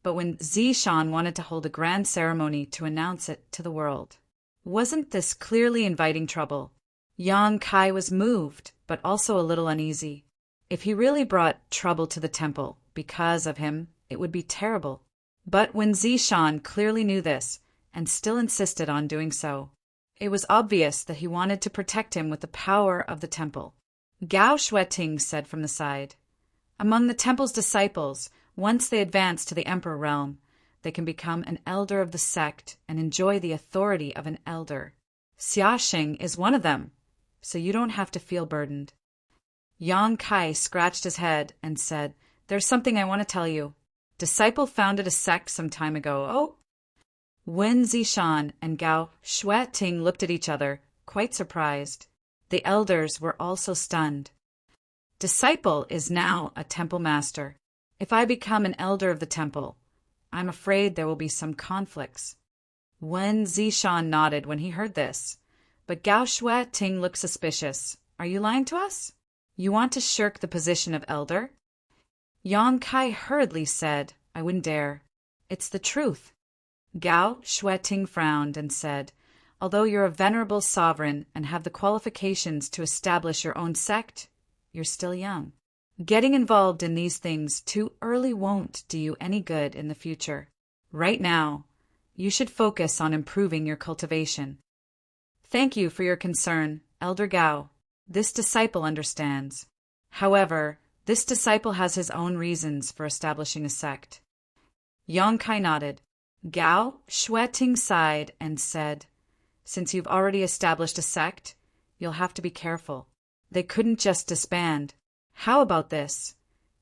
but when Zishan wanted to hold a grand ceremony to announce it to the world, wasn't this clearly inviting trouble? Yang Kai was moved, but also a little uneasy. If he really brought trouble to the temple because of him, it would be terrible. But when Zishan clearly knew this and still insisted on doing so, it was obvious that he wanted to protect him with the power of the temple. Gao Shui Ting said from the side, "Among the temple's disciples, once they advance to the emperor realm, they can become an elder of the sect and enjoy the authority of an elder. Xiaxing is one of them, so you don't have to feel burdened." Yang Kai scratched his head and said, "There's something I want to tell you." Disciple founded a sect some time ago. Oh. Wen Zishan and Gao Shueting looked at each other, quite surprised. The elders were also stunned. Disciple is now a temple master. If I become an elder of the temple, I'm afraid there will be some conflicts. Wen Zishan nodded when he heard this, but Gao Shueting looked suspicious. Are you lying to us? You want to shirk the position of elder? Yang Kai hurriedly said, I wouldn't dare. It's the truth. Gao Shueting frowned and said, although you're a venerable sovereign and have the qualifications to establish your own sect, you're still young. Getting involved in these things too early won't do you any good in the future. Right now, you should focus on improving your cultivation. Thank you for your concern, Elder Gao. This disciple understands. However, this disciple has his own reasons for establishing a sect. Yang Kai nodded. Gao Shueting sighed and said, since you've already established a sect, you'll have to be careful. They couldn't just disband. How about this?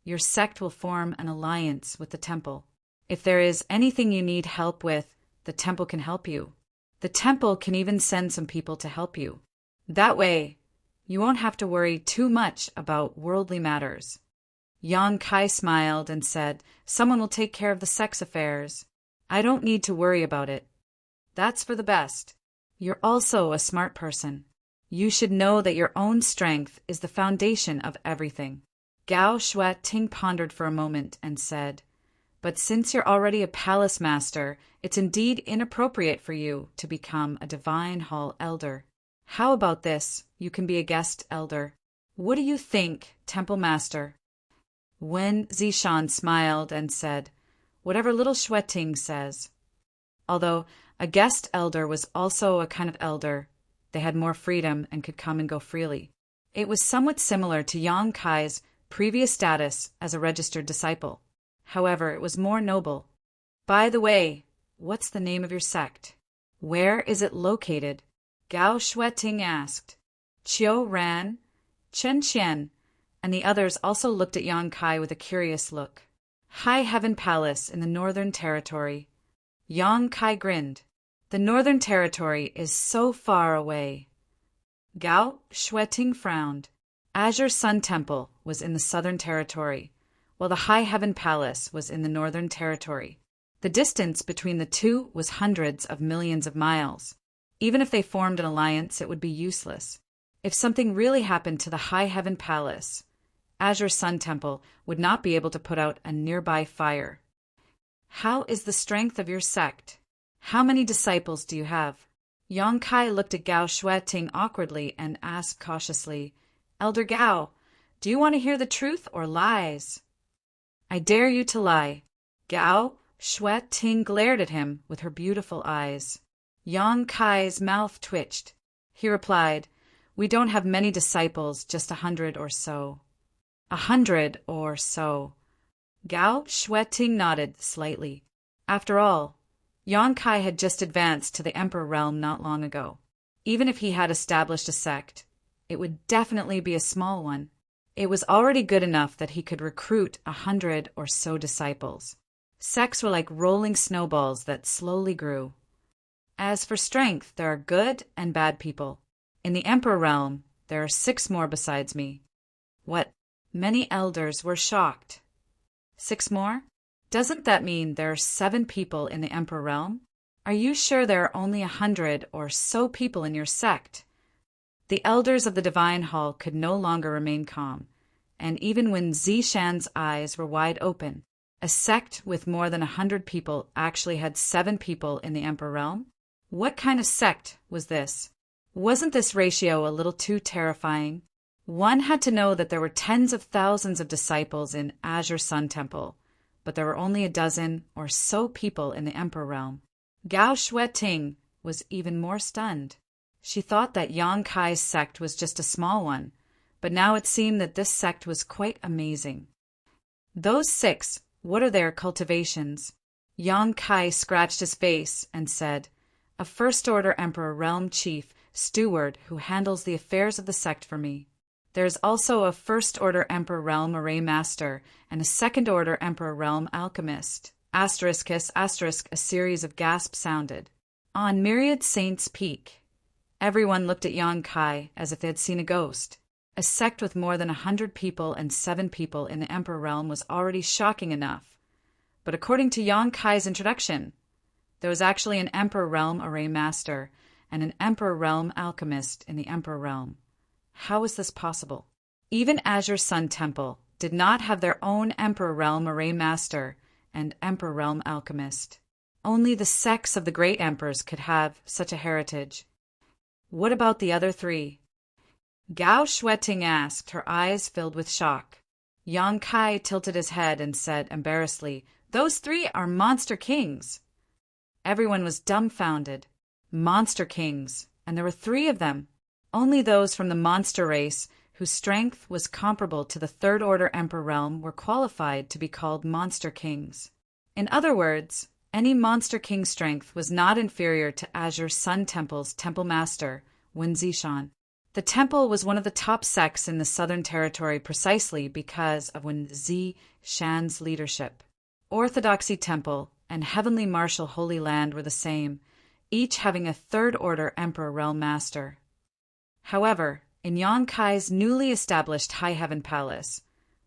Your sect will form an alliance with the temple. If there is anything you need help with, the temple can help you. The temple can even send some people to help you. That way, you won't have to worry too much about worldly matters. Yang Kai smiled and said, someone will take care of the sect's affairs. I don't need to worry about it. That's for the best. You're also a smart person. You should know that your own strength is the foundation of everything. Gao Shueting pondered for a moment and said, but since you're already a palace master, it's indeed inappropriate for you to become a divine hall elder. How about this? You can be a guest elder. What do you think, temple master? Wen Zishan smiled and said, whatever little Shueting says. Although a guest elder was also a kind of elder, they had more freedom and could come and go freely. It was somewhat similar to Yang Kai's previous status as a registered disciple. However, it was more noble. By the way, what's the name of your sect? Where is it located? Gao Shueting asked. Qiu Ran, Chen Qian, and the others also looked at Yang Kai with a curious look. High Heaven Palace in the Northern Territory. Yang Kai grinned. The Northern Territory is so far away. Gao Shueting frowned. Azure Sun Temple was in the Southern Territory, while the High Heaven Palace was in the Northern Territory. The distance between the two was hundreds of millions of miles. Even if they formed an alliance, it would be useless. If something really happened to the High Heaven Palace, Azure Sun Temple would not be able to put out a nearby fire. How is the strength of your sect? How many disciples do you have? Yang Kai looked at Gao Shueting awkwardly and asked cautiously, Elder Gao, do you want to hear the truth or lies? I dare you to lie. Gao Shueting glared at him with her beautiful eyes. Yang Kai's mouth twitched. He replied, we don't have many disciples, just 100 or so. 100 or so. Gao Shueting nodded slightly. After all, Yang Kai had just advanced to the Emperor realm not long ago. Even if he had established a sect, it would definitely be a small one. It was already good enough that he could recruit 100 or so disciples. Sects were like rolling snowballs that slowly grew. As for strength, there are good and bad people. In the Emperor realm, there are 6 more besides me. What? Many elders were shocked. 6 more? Doesn't that mean there are 7 people in the Emperor realm? Are you sure there are only 100 or so people in your sect? The elders of the Divine Hall could no longer remain calm, and even when Zishan's eyes were wide open, a sect with more than 100 people actually had 7 people in the Emperor realm? What kind of sect was this? Wasn't this ratio a little too terrifying? One had to know that there were tens of thousands of disciples in Azure Sun Temple, but there were only a dozen or so people in the Emperor realm. Gao Shueting was even more stunned. She thought that Yang Kai's sect was just a small one, but now it seemed that this sect was quite amazing. Those 6, what are their cultivations? Yang Kai scratched his face and said, a First Order Emperor Realm Chief Steward who handles the affairs of the sect for me. There's also a First-Order Emperor Realm Array Master and a Second-Order Emperor Realm Alchemist. Asterisk, asterisk, a series of gasps sounded. On Myriad Saints' Peak, everyone looked at Yang Kai as if they had seen a ghost. A sect with more than 100 people and 7 people in the Emperor Realm was already shocking enough. But according to Yang Kai's introduction, there was actually an Emperor Realm Array Master and an Emperor Realm Alchemist in the Emperor Realm. How is this possible? Even Azure Sun Temple did not have their own Emperor Realm Array Master and Emperor Realm Alchemist. Only the sects of the great emperors could have such a heritage. What about the other 3? Gao Shueting asked, her eyes filled with shock. Yang Kai tilted his head and said embarrassedly, "Those 3 are Monster Kings." Everyone was dumbfounded. Monster Kings, and there were 3 of them. Only those from the monster race, whose strength was comparable to the Third Order Emperor Realm, were qualified to be called Monster Kings. In other words, any Monster King strength was not inferior to Azure Sun Temple's Temple Master, Wen Zishan. The temple was one of the top sects in the Southern Territory precisely because of Wen Zishan's leadership. Orthodoxy Temple and Heavenly Martial Holy Land were the same, each having a Third Order Emperor Realm Master. However, in Yang Kai's newly established High Heaven Palace,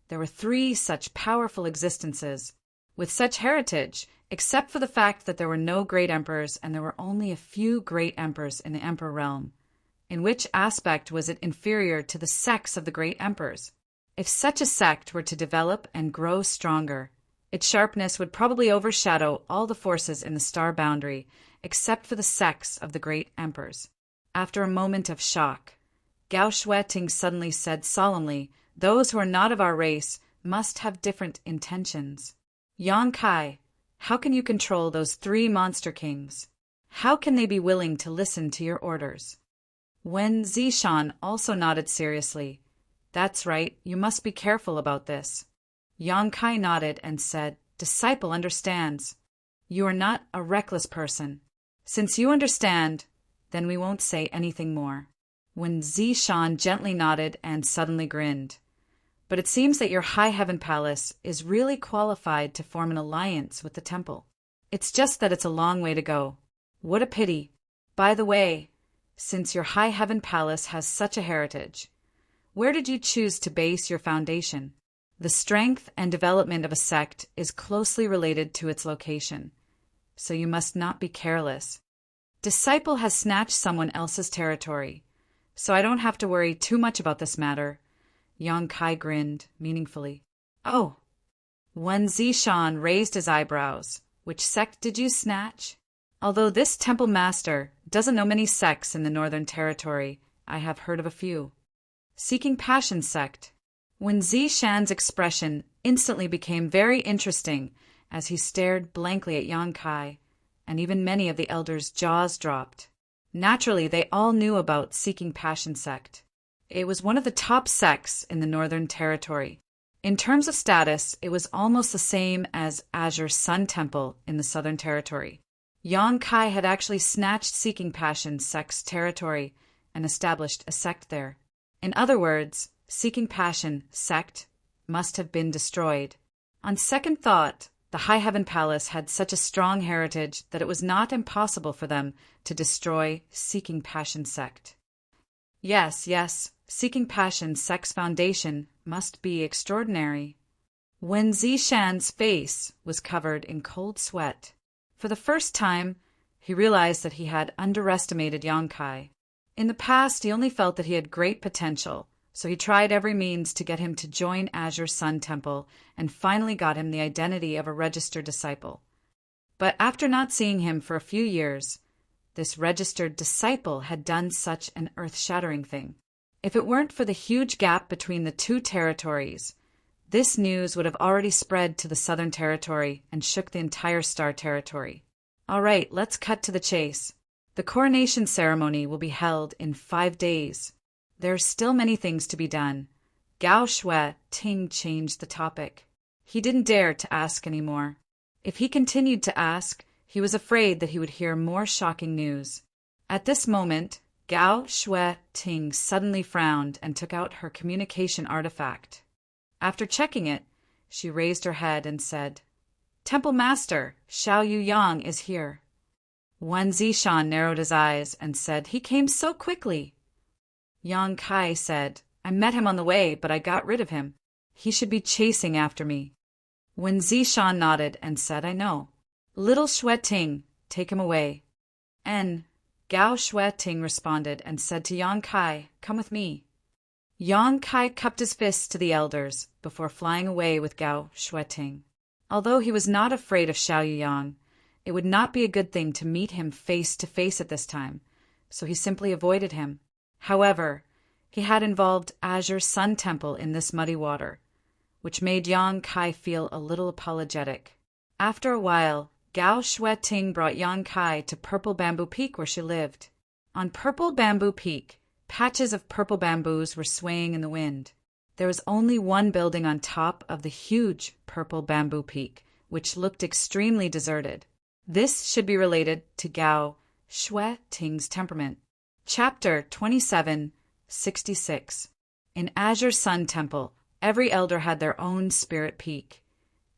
there were 3 such powerful existences, with such heritage, except for the fact that there were no great emperors and there were only a few great emperors in the Emperor Realm. In which aspect was it inferior to the sects of the great emperors? If such a sect were to develop and grow stronger, its sharpness would probably overshadow all the forces in the star boundary, except for the sects of the great emperors. After a moment of shock, Gao Shueting suddenly said solemnly, "Those who are not of our race must have different intentions." Yang Kai, how can you control those 3 Monster Kings? How can they be willing to listen to your orders? Wen Zishan also nodded seriously. "That's right, you must be careful about this." Yang Kai nodded and said, "Disciple understands. You are not a reckless person. Since you understand, then we won't say anything more." Wen Zishan gently nodded and suddenly grinned. "But it seems that your High Heaven Palace is really qualified to form an alliance with the temple. It's just that it's a long way to go. What a pity. By the way, since your High Heaven Palace has such a heritage, where did you choose to base your foundation? The strength and development of a sect is closely related to its location, so you must not be careless. Disciple has snatched someone else's territory, so I don't have to worry too much about this matter." Yang Kai grinned meaningfully. "Oh." Wen Zishan raised his eyebrows. "Which sect did you snatch?" "Although this temple master doesn't know many sects in the Northern Territory, I have heard of a few." "Seeking Passion sect." Wen Zishan's expression instantly became very interesting as he stared blankly at Yang Kai, and even many of the elders' jaws dropped. Naturally, they all knew about Seeking Passion sect. It was one of the top sects in the Northern Territory. In terms of status, it was almost the same as Azure Sun Temple in the Southern Territory. Yang Kai had actually snatched Seeking Passion sect's territory and established a sect there. In other words, Seeking Passion sect must have been destroyed. On second thought, the High Heaven Palace had such a strong heritage that it was not impossible for them to destroy Seeking Passion sect. Yes, Seeking Passion sect's foundation must be extraordinary. Wen Zishan's face was covered in cold sweat. For the first time, he realized that he had underestimated Yang Kai. In the past, he only felt that he had great potential, so he tried every means to get him to join Azure Sun Temple and finally got him the identity of a registered disciple. But after not seeing him for a few years, this registered disciple had done such an earth-shattering thing. If it weren't for the huge gap between the 2 territories, this news would have already spread to the Southern Territory and shook the entire Star Territory. All right, let's cut to the chase. The coronation ceremony will be held in 5 days. There are still many things to be done. Gao Shueting changed the topic. He didn't dare to ask any more. If he continued to ask, he was afraid that he would hear more shocking news. At this moment, Gao Shui Ting suddenly frowned and took out her communication artifact. After checking it, she raised her head and said, "Temple Master, Xiao Yuyang is here." Wen Zishan narrowed his eyes and said, "He came so quickly." Yang Kai said, "I met him on the way, but I got rid of him. He should be chasing after me." Wen Zishan nodded and said, "I know. Little Shui Ting, take him away." Gao Shui Ting responded and said to Yang Kai, "Come with me." Yang Kai cupped his fists to the elders before flying away with Gao Shui Ting. Although he was not afraid of Xiao Yuyang, it would not be a good thing to meet him face to face at this time, so he simply avoided him. However, he had involved Azure Sun Temple in this muddy water, which made Yang Kai feel a little apologetic. After a while, Gao Shui Ting brought Yang Kai to Purple Bamboo Peak where she lived. On Purple Bamboo Peak, patches of purple bamboos were swaying in the wind. There was only one building on top of the huge Purple Bamboo Peak, which looked extremely deserted. This should be related to Gao Shui Ting's temperament. Chapter 2766. In Azure Sun Temple, every elder had their own spirit peak,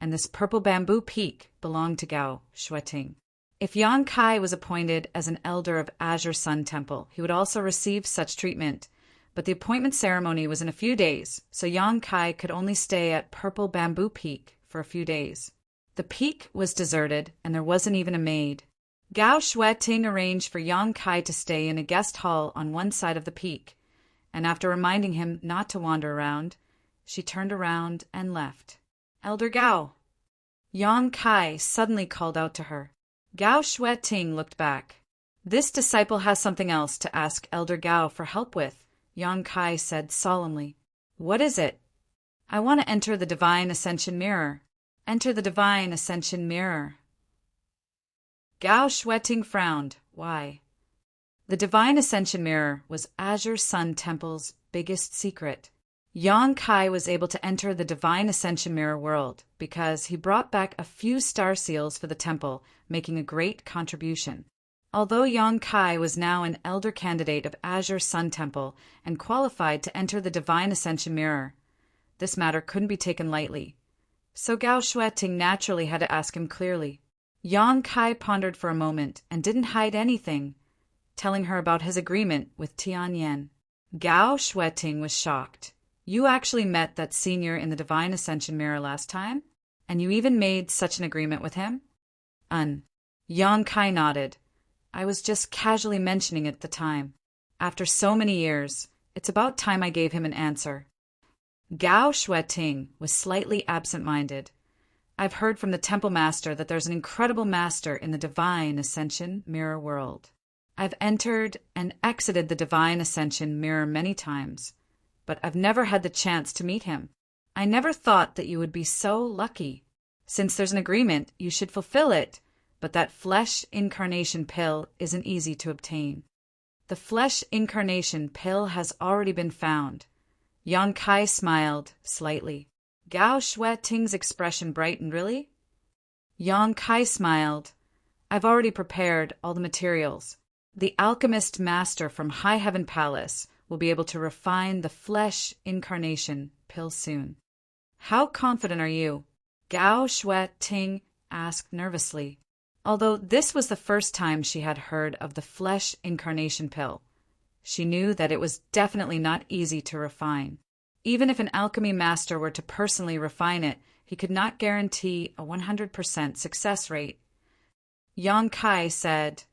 and this Purple Bamboo Peak belonged to Gao Shui Ting. If Yang Kai was appointed as an elder of Azure Sun Temple, he would also receive such treatment, but the appointment ceremony was in a few days, so Yang Kai could only stay at Purple Bamboo Peak for a few days. The peak was deserted, and there wasn't even a maid. Gao Shui Ting arranged for Yang Kai to stay in a guest hall on one side of the peak, and after reminding him not to wander around, she turned around and left. "Elder Gao!" Yang Kai suddenly called out to her. Gao Shui Ting looked back. "This disciple has something else to ask Elder Gao for help with," Yang Kai said solemnly. "What is it?" "I want to enter the Divine Ascension Mirror." "Enter the Divine Ascension Mirror." Gao Shui Ting frowned. Why? The Divine Ascension Mirror was Azure Sun Temple's biggest secret. Yang Kai was able to enter the Divine Ascension Mirror world because he brought back a few star seals for the temple, making a great contribution. Although Yang Kai was now an elder candidate of Azure Sun Temple and qualified to enter the Divine Ascension Mirror, this matter couldn't be taken lightly. So Gao Shui Ting naturally had to ask him clearly. Yang Kai pondered for a moment and didn't hide anything, telling her about his agreement with Tian Yan. Gao Shui Ting was shocked. "You actually met that senior in the Divine Ascension Mirror last time? And you even made such an agreement with him?" Yang Kai nodded. "I was just casually mentioning it at the time. After so many years, it's about time I gave him an answer." Gao Shui Ting was slightly absent-minded. "I've heard from the Temple Master that there's an incredible master in the Divine Ascension Mirror world. I've entered and exited the Divine Ascension Mirror many times, but I've never had the chance to meet him. I never thought that you would be so lucky. Since there's an agreement, you should fulfill it, but that flesh incarnation pill isn't easy to obtain." "The flesh incarnation pill has already been found." Yang Kai smiled slightly. Gao Shui Ting's expression brightened. "Really?" Yang Kai smiled. "I've already prepared all the materials. The alchemist master from High Heaven Palace will be able to refine the flesh incarnation pill soon." "How confident are you?" Gao Shui Ting asked nervously. Although this was the first time she had heard of the flesh incarnation pill, she knew that it was definitely not easy to refine. Even if an alchemy master were to personally refine it, he could not guarantee a 100% success rate. Yang Kai said,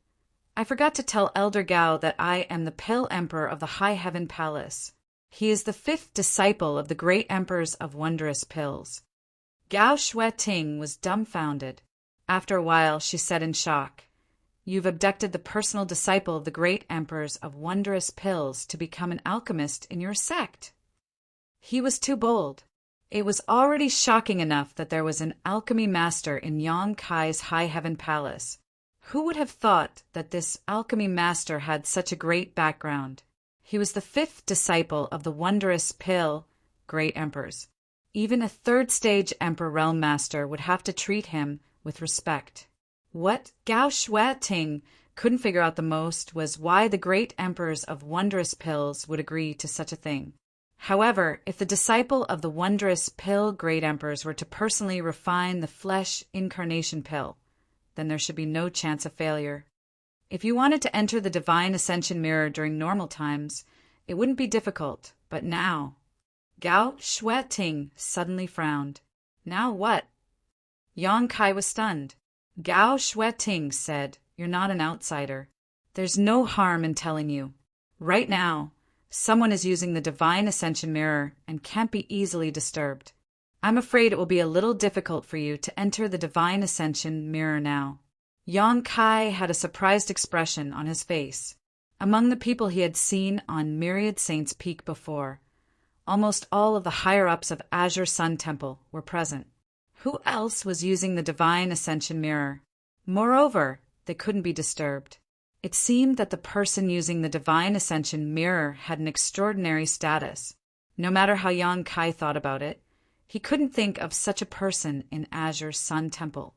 "I forgot to tell Elder Gao that I am the Pill Emperor of the High Heaven Palace. He is the 5th disciple of the great emperors of wondrous pills." Gao Shui Ting was dumbfounded. After a while, she said in shock, "You've abducted the personal disciple of the great emperors of wondrous pills to become an alchemist in your sect." He was too bold. It was already shocking enough that there was an alchemy master in Yang Kai's High Heaven Palace. Who would have thought that this alchemy master had such a great background? He was the 5th disciple of the wondrous pill great emperors. Even a 3rd-stage Emperor Realm Master would have to treat him with respect. What? Gao Shui Ting couldn't figure out the most was why the great emperors of wondrous pills would agree to such a thing. However, if the disciple of the wondrous pill great emperors were to personally refine the flesh incarnation pill, then there should be no chance of failure. If you wanted to enter the divine ascension mirror during normal times, it wouldn't be difficult, but now. Gao Shueting suddenly frowned. Now what? Yang Kai was stunned. Gao Shueting said, "You're not an outsider. There's no harm in telling you. Right now, someone is using the divine ascension mirror and can't be easily disturbed. I'm afraid it will be a little difficult for you to enter the divine ascension mirror now." Yang Kai had a surprised expression on his face. Among the people he had seen on Myriad Saints Peak before, almost all of the higher-ups of Azure Sun Temple were present. Who else was using the divine ascension mirror? Moreover, they couldn't be disturbed. It seemed that the person using the divine ascension mirror had an extraordinary status. No matter how Yang Kai thought about it, he couldn't think of such a person in Azure Sun Temple.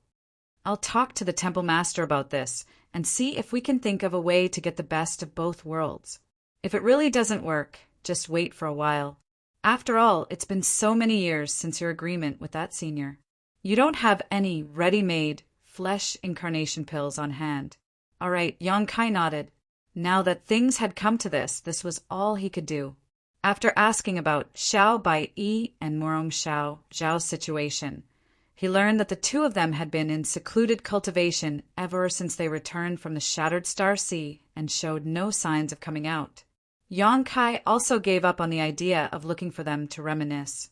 I'll talk to the temple master about this and see if we can think of a way to get the best of both worlds. If it really doesn't work, just wait for a while. After all, it's been so many years since your agreement with that senior. You don't have any ready-made flesh incarnation pills on hand. All right, Yang Kai nodded. Now that things had come to this was all he could do. After asking about Xiao Bai-yi and Morong Zhao's situation, he learned that the two of them had been in secluded cultivation ever since they returned from the Shattered Star Sea and showed no signs of coming out. Yang Kai also gave up on the idea of looking for them to reminisce.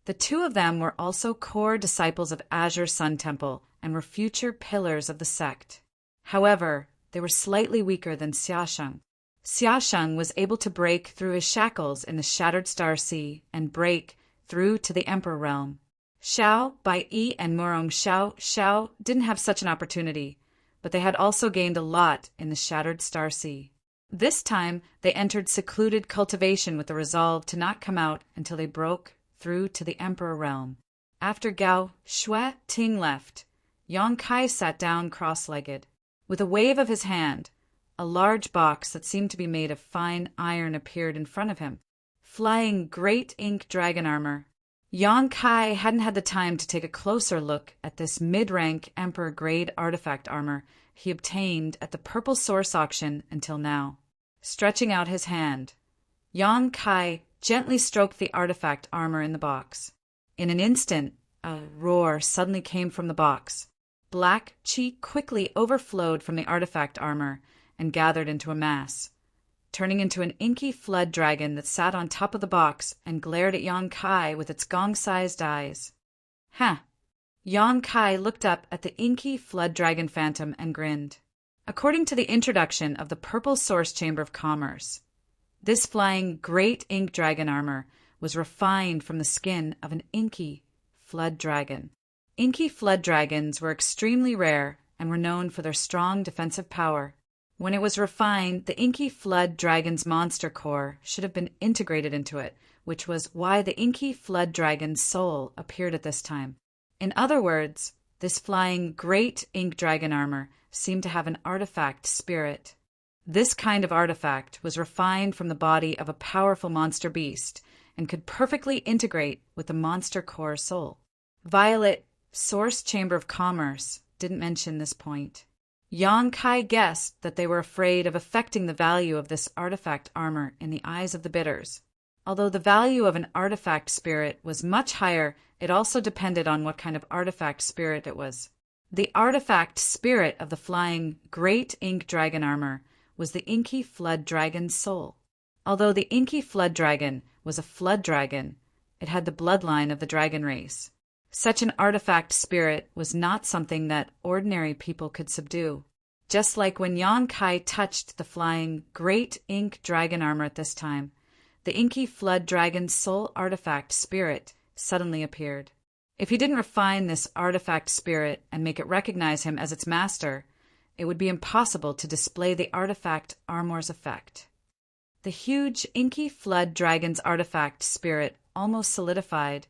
The two of them were also core disciples of Azure Sun Temple and were future pillars of the sect. However, they were slightly weaker than Xiaosheng. Xiaosheng was able to break through his shackles in the Shattered Star Sea and break through to the Emperor Realm. Xiao Bai-yi and Morong Zhao didn't have such an opportunity, but they had also gained a lot in the Shattered Star Sea. This time, they entered secluded cultivation with the resolve to not come out until they broke through to the Emperor Realm. After Gao Shueting left, Yang Kai sat down cross-legged. With a wave of his hand, a large box that seemed to be made of fine iron appeared in front of him, flying great ink dragon armor. Yang Kai hadn't had the time to take a closer look at this mid-rank Emperor-grade artifact armor he obtained at the Purple Source auction until now. Stretching out his hand, Yang Kai gently stroked the artifact armor in the box. In an instant, a roar suddenly came from the box. Black chi quickly overflowed from the artifact armor and gathered into a mass, turning into an inky flood dragon that sat on top of the box and glared at Yang Kai with its gong-sized eyes. Huh. Yang Kai looked up at the inky flood dragon phantom and grinned. According to the introduction of the Purple Source Chamber of Commerce, this flying great ink dragon armor was refined from the skin of an inky flood dragon. Inky flood dragons were extremely rare and were known for their strong defensive power. When it was refined, the inky flood dragon's monster core should have been integrated into it, which was why the inky flood dragon's soul appeared at this time. In other words, this flying great ink dragon armor seemed to have an artifact spirit. This kind of artifact was refined from the body of a powerful monster beast and could perfectly integrate with the monster core soul. Violet Source Chamber of Commerce didn't mention this point. Yang Kai guessed that they were afraid of affecting the value of this artifact armor in the eyes of the bidders. Although the value of an artifact spirit was much higher, it also depended on what kind of artifact spirit it was. The artifact spirit of the flying great ink dragon armor was the inky flood dragon's soul. Although the inky flood dragon was a flood dragon, it had the bloodline of the dragon race. Such an artifact spirit was not something that ordinary people could subdue. Just like when Yang Kai touched the flying great ink dragon armor at this time, the inky flood dragon's soul artifact spirit suddenly appeared. If he didn't refine this artifact spirit and make it recognize him as its master, it would be impossible to display the artifact armor's effect. The huge inky flood dragon's artifact spirit almost solidified,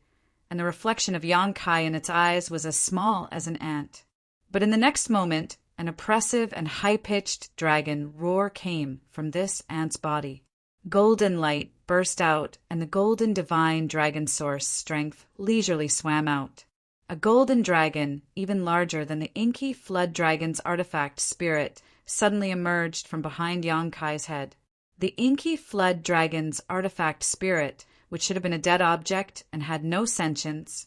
and the reflection of Yang Kai in its eyes was as small as an ant. But in the next moment, An oppressive and high-pitched dragon roar came from this ant's body. Golden light burst out, and the golden divine dragon source strength leisurely swam out. A golden dragon, even larger than the inky flood dragon's artifact spirit, suddenly emerged from behind Yonkai's head. The inky flood dragon's artifact spirit, which should have been a dead object and had no sentience,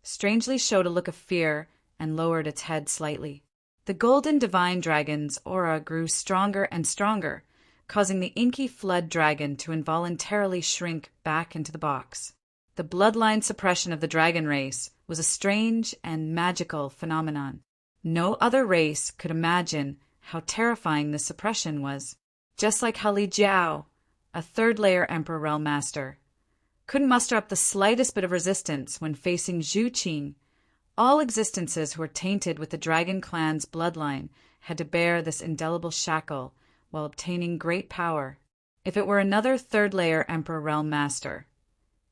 strangely showed a look of fear and lowered its head slightly. The golden divine dragon's aura grew stronger and stronger, causing the inky flood dragon to involuntarily shrink back into the box. The bloodline suppression of the dragon race was a strange and magical phenomenon. No other race could imagine how terrifying this suppression was. Just like how Li Jiao, a third-layer Emperor Realm Master, couldn't muster up the slightest bit of resistance when facing Zhu Qing, all existences who were tainted with the Dragon Clan's bloodline had to bear this indelible shackle while obtaining great power. If it were another third-layer Emperor Realm Master,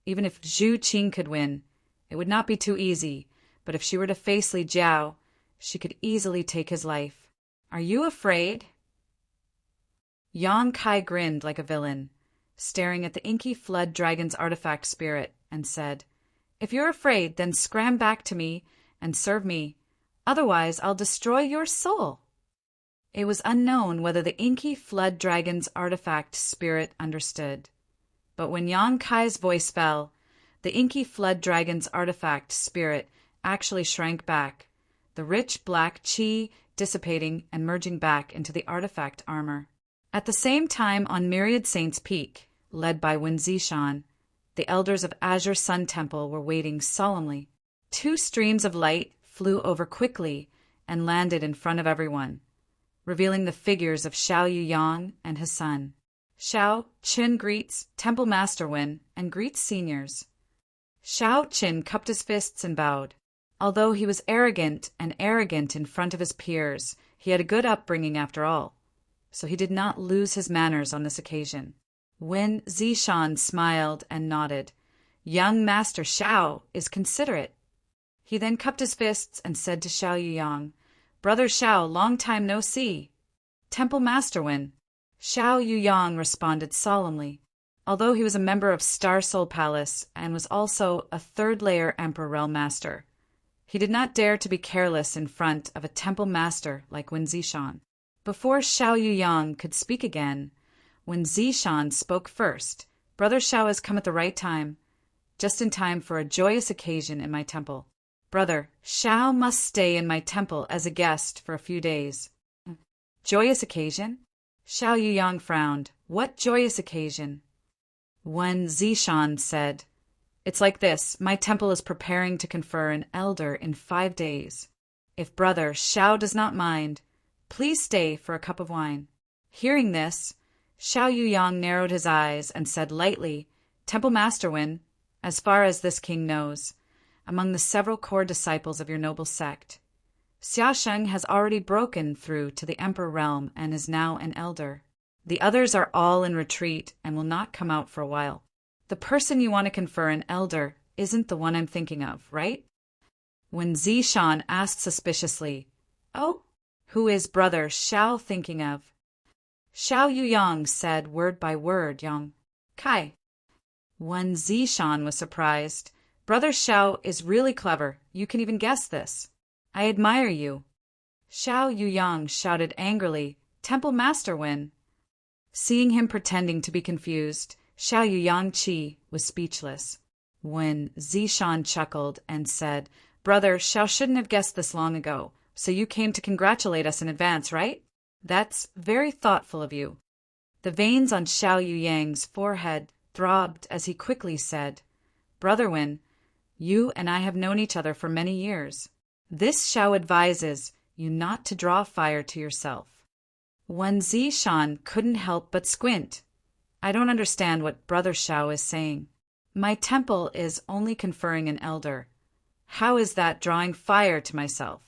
even if Zhu Qing could win, it would not be too easy, but if she were to face Li Jiao, she could easily take his life. Are you afraid? Yang Kai grinned like a villain, staring at the inky flood dragon's artifact spirit, and said, "If you're afraid, then scram back to me and serve me. Otherwise, I'll destroy your soul." It was unknown whether the inky flood dragon's artifact spirit understood. But when Yang Kai's voice fell, the inky flood dragon's artifact spirit actually shrank back, the rich black qi dissipating and merging back into the artifact armor. At the same time, on Myriad Saints Peak, led by Wen Zishan, the elders of Azure Sun Temple were waiting solemnly. Two streams of light flew over quickly and landed in front of everyone, revealing the figures of Xiao Yuyang and his son. Xiao Qin greets Temple Master Wen and greets seniors. Xiao Qin cupped his fists and bowed. Although he was arrogant in front of his peers, he had a good upbringing after all, so he did not lose his manners on this occasion. Wen Zishan smiled and nodded. Young Master Xiao is considerate. He then cupped his fists and said to Xiao Yuyang, "Brother Xiao, long time no see." "Temple Master Wen." Xiao Yuyang responded solemnly. Although he was a member of Star Soul Palace and was also a third-layer Emperor Realm Master, he did not dare to be careless in front of a temple master like Wen Zishan. Before Xiao Yuyang could speak again, Wen Zishan spoke first. "Brother Xiao has come at the right time, just in time for a joyous occasion in my temple. Brother, Xiao must stay in my temple as a guest for a few days." "Joyous occasion?" Xiao Yuyang frowned. "What joyous occasion?" Wen Zishan said, "It's like this. My temple is preparing to confer an elder in 5 days. If Brother Xiao does not mind, please stay for a cup of wine." Hearing this, Xiao Yuyang narrowed his eyes and said lightly, "Temple Master Wen, as far as this king knows, among the several core disciples of your noble sect, Xiaosheng has already broken through to the Emperor realm and is now an elder. The others are all in retreat and will not come out for a while. The person you want to confer an elder isn't the one I'm thinking of, right?" When Zishan asked suspiciously, "Oh, who is Brother Xiao thinking of?" Xiao Yuyang said word by word, "Yang Kai." When Zishan was surprised, "Brother Xiao is really clever. You can even guess this. I admire you." Xiao Yuyang shouted angrily, "Temple Master Wen." Seeing him pretending to be confused, Xiao Yuyang Qi was speechless. When Zishan chuckled and said, "Brother Xiao shouldn't have guessed this long ago, so you came to congratulate us in advance, right? That's very thoughtful of you." The veins on Xiao Yuyang's forehead throbbed as he quickly said, "Brother Wen, you and I have known each other for many years. This Xiao advises you not to draw fire to yourself." Wen Zishan couldn't help but squint. "I don't understand what Brother Xiao is saying. My temple is only conferring an elder. How is that drawing fire to myself?"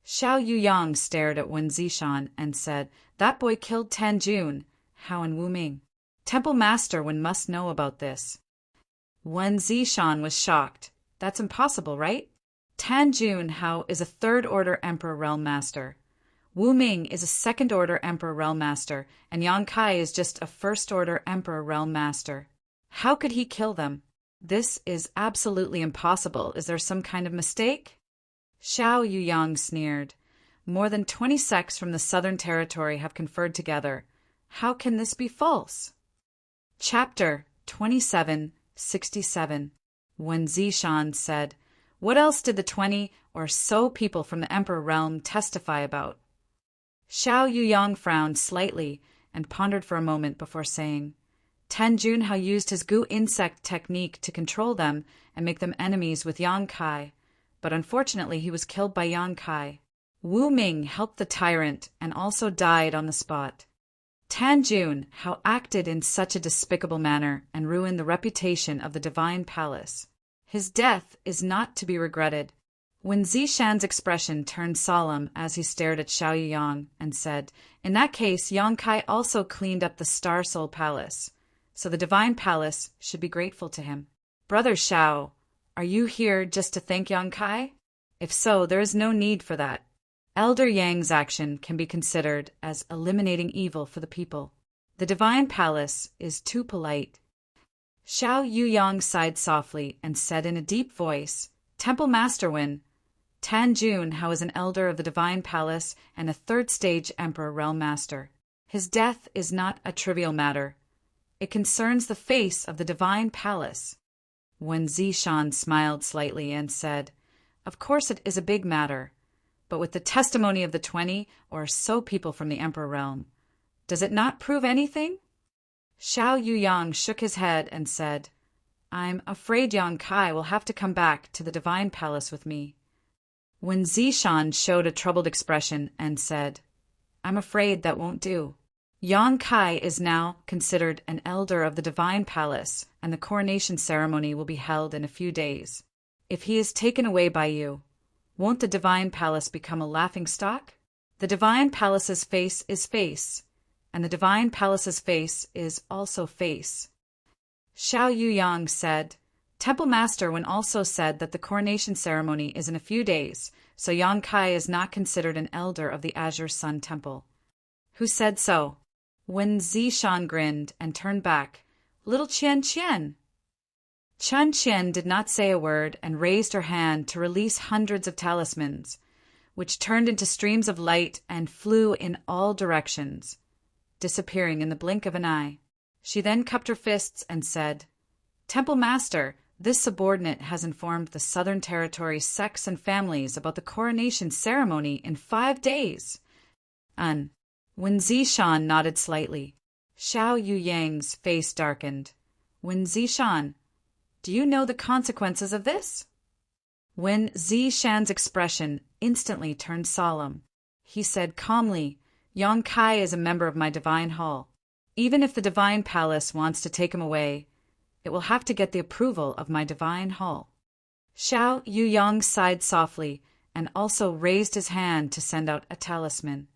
Xiao Yuyang stared at Wen Zishan and said, "That boy killed Tan Jun, Hao and Wu Ming. Temple Master Wen must know about this." Wen Zishan was shocked. "That's impossible, right? Tan Jun Hao is a third-order Emperor Realm Master. Wu Ming is a second-order Emperor Realm Master, and Yang Kai is just a first-order Emperor Realm Master. How could he kill them? This is absolutely impossible. Is there some kind of mistake? Xiao Yuyang sneered. More than 20 sects from the Southern Territory have conferred together. How can this be false? Chapter 2767. When Zishan said, "What else did the 20 or so people from the Emperor realm testify about?" Xiao Yuyang frowned slightly and pondered for a moment before saying, Tan Junhao used his goo insect technique to control them and make them enemies with Yang Kai, but unfortunately he was killed by Yang Kai. Wu Ming helped the tyrant and also died on the spot. Tan Junhao acted in such a despicable manner and ruined the reputation of the Divine Palace. His death is not to be regretted. When Zishan's expression turned solemn as he stared at Xiao Yuyang and said, "In that case, Yang Kai also cleaned up the Star Soul Palace, so the Divine Palace should be grateful to him." Brother Xiao, are you here just to thank Yang Kai? If so, there is no need for that. Elder Yang's action can be considered as eliminating evil for the people. The Divine Palace is too polite. Xiao Yuyang sighed softly and said in a deep voice, "Temple Master Wen, Tan Junhao is an elder of the Divine Palace and a third-stage Emperor Realm Master. His death is not a trivial matter. It concerns the face of the Divine Palace." When Zishan smiled slightly and said, "Of course it is a big matter, but with the testimony of the 20 or so people from the Emperor Realm, does it not prove anything?" Xiao Yuyang shook his head and said, "I'm afraid Yang Kai will have to come back to the Divine Palace with me." When Zishan showed a troubled expression and said, "I'm afraid that won't do. Yang Kai is now considered an elder of the Divine Palace, and the coronation ceremony will be held in a few days. If he is taken away by you, won't the Divine Palace become a laughingstock? The Divine Palace's face is face, and the Divine Palace's face is also face." Xiao Yuyang said, "Temple Master Wen also said that the coronation ceremony is in a few days, so Yang Kai is not considered an elder of the Azure Sun Temple." "Who said so?" When Zishan grinned and turned back, "Little Qian Qian." Chen Qian did not say a word and raised her hand to release hundreds of talismans, which turned into streams of light and flew in all directions, disappearing in the blink of an eye. She then cupped her fists and said, "Temple Master, this subordinate has informed the Southern Territory sects and families about the coronation ceremony in 5 days. When Zishan nodded slightly, Xiao Yuyang's face darkened. When Zishan, do you know the consequences of this? When Zishan's expression instantly turned solemn, he said calmly, "Yang Kai is a member of my Divine Hall. Even if the Divine Palace wants to take him away, it will have to get the approval of my Divine Hall." Xiao Yuyang sighed softly and also raised his hand to send out a talisman.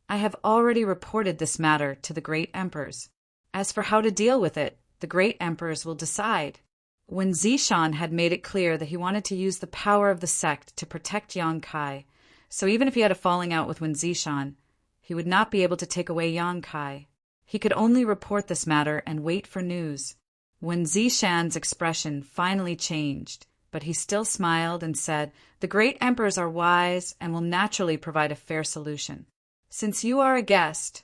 "I have already reported this matter to the Great Emperors. As for how to deal with it, the Great Emperors will decide." When Zishan had made it clear that he wanted to use the power of the sect to protect Yang Kai, so even if he had a falling out with Wen Zishan, he would not be able to take away Yang Kai. He could only report this matter and wait for news. When Zishan's expression finally changed, but he still smiled and said, "The Great Emperors are wise and will naturally provide a fair solution. Since you are a guest,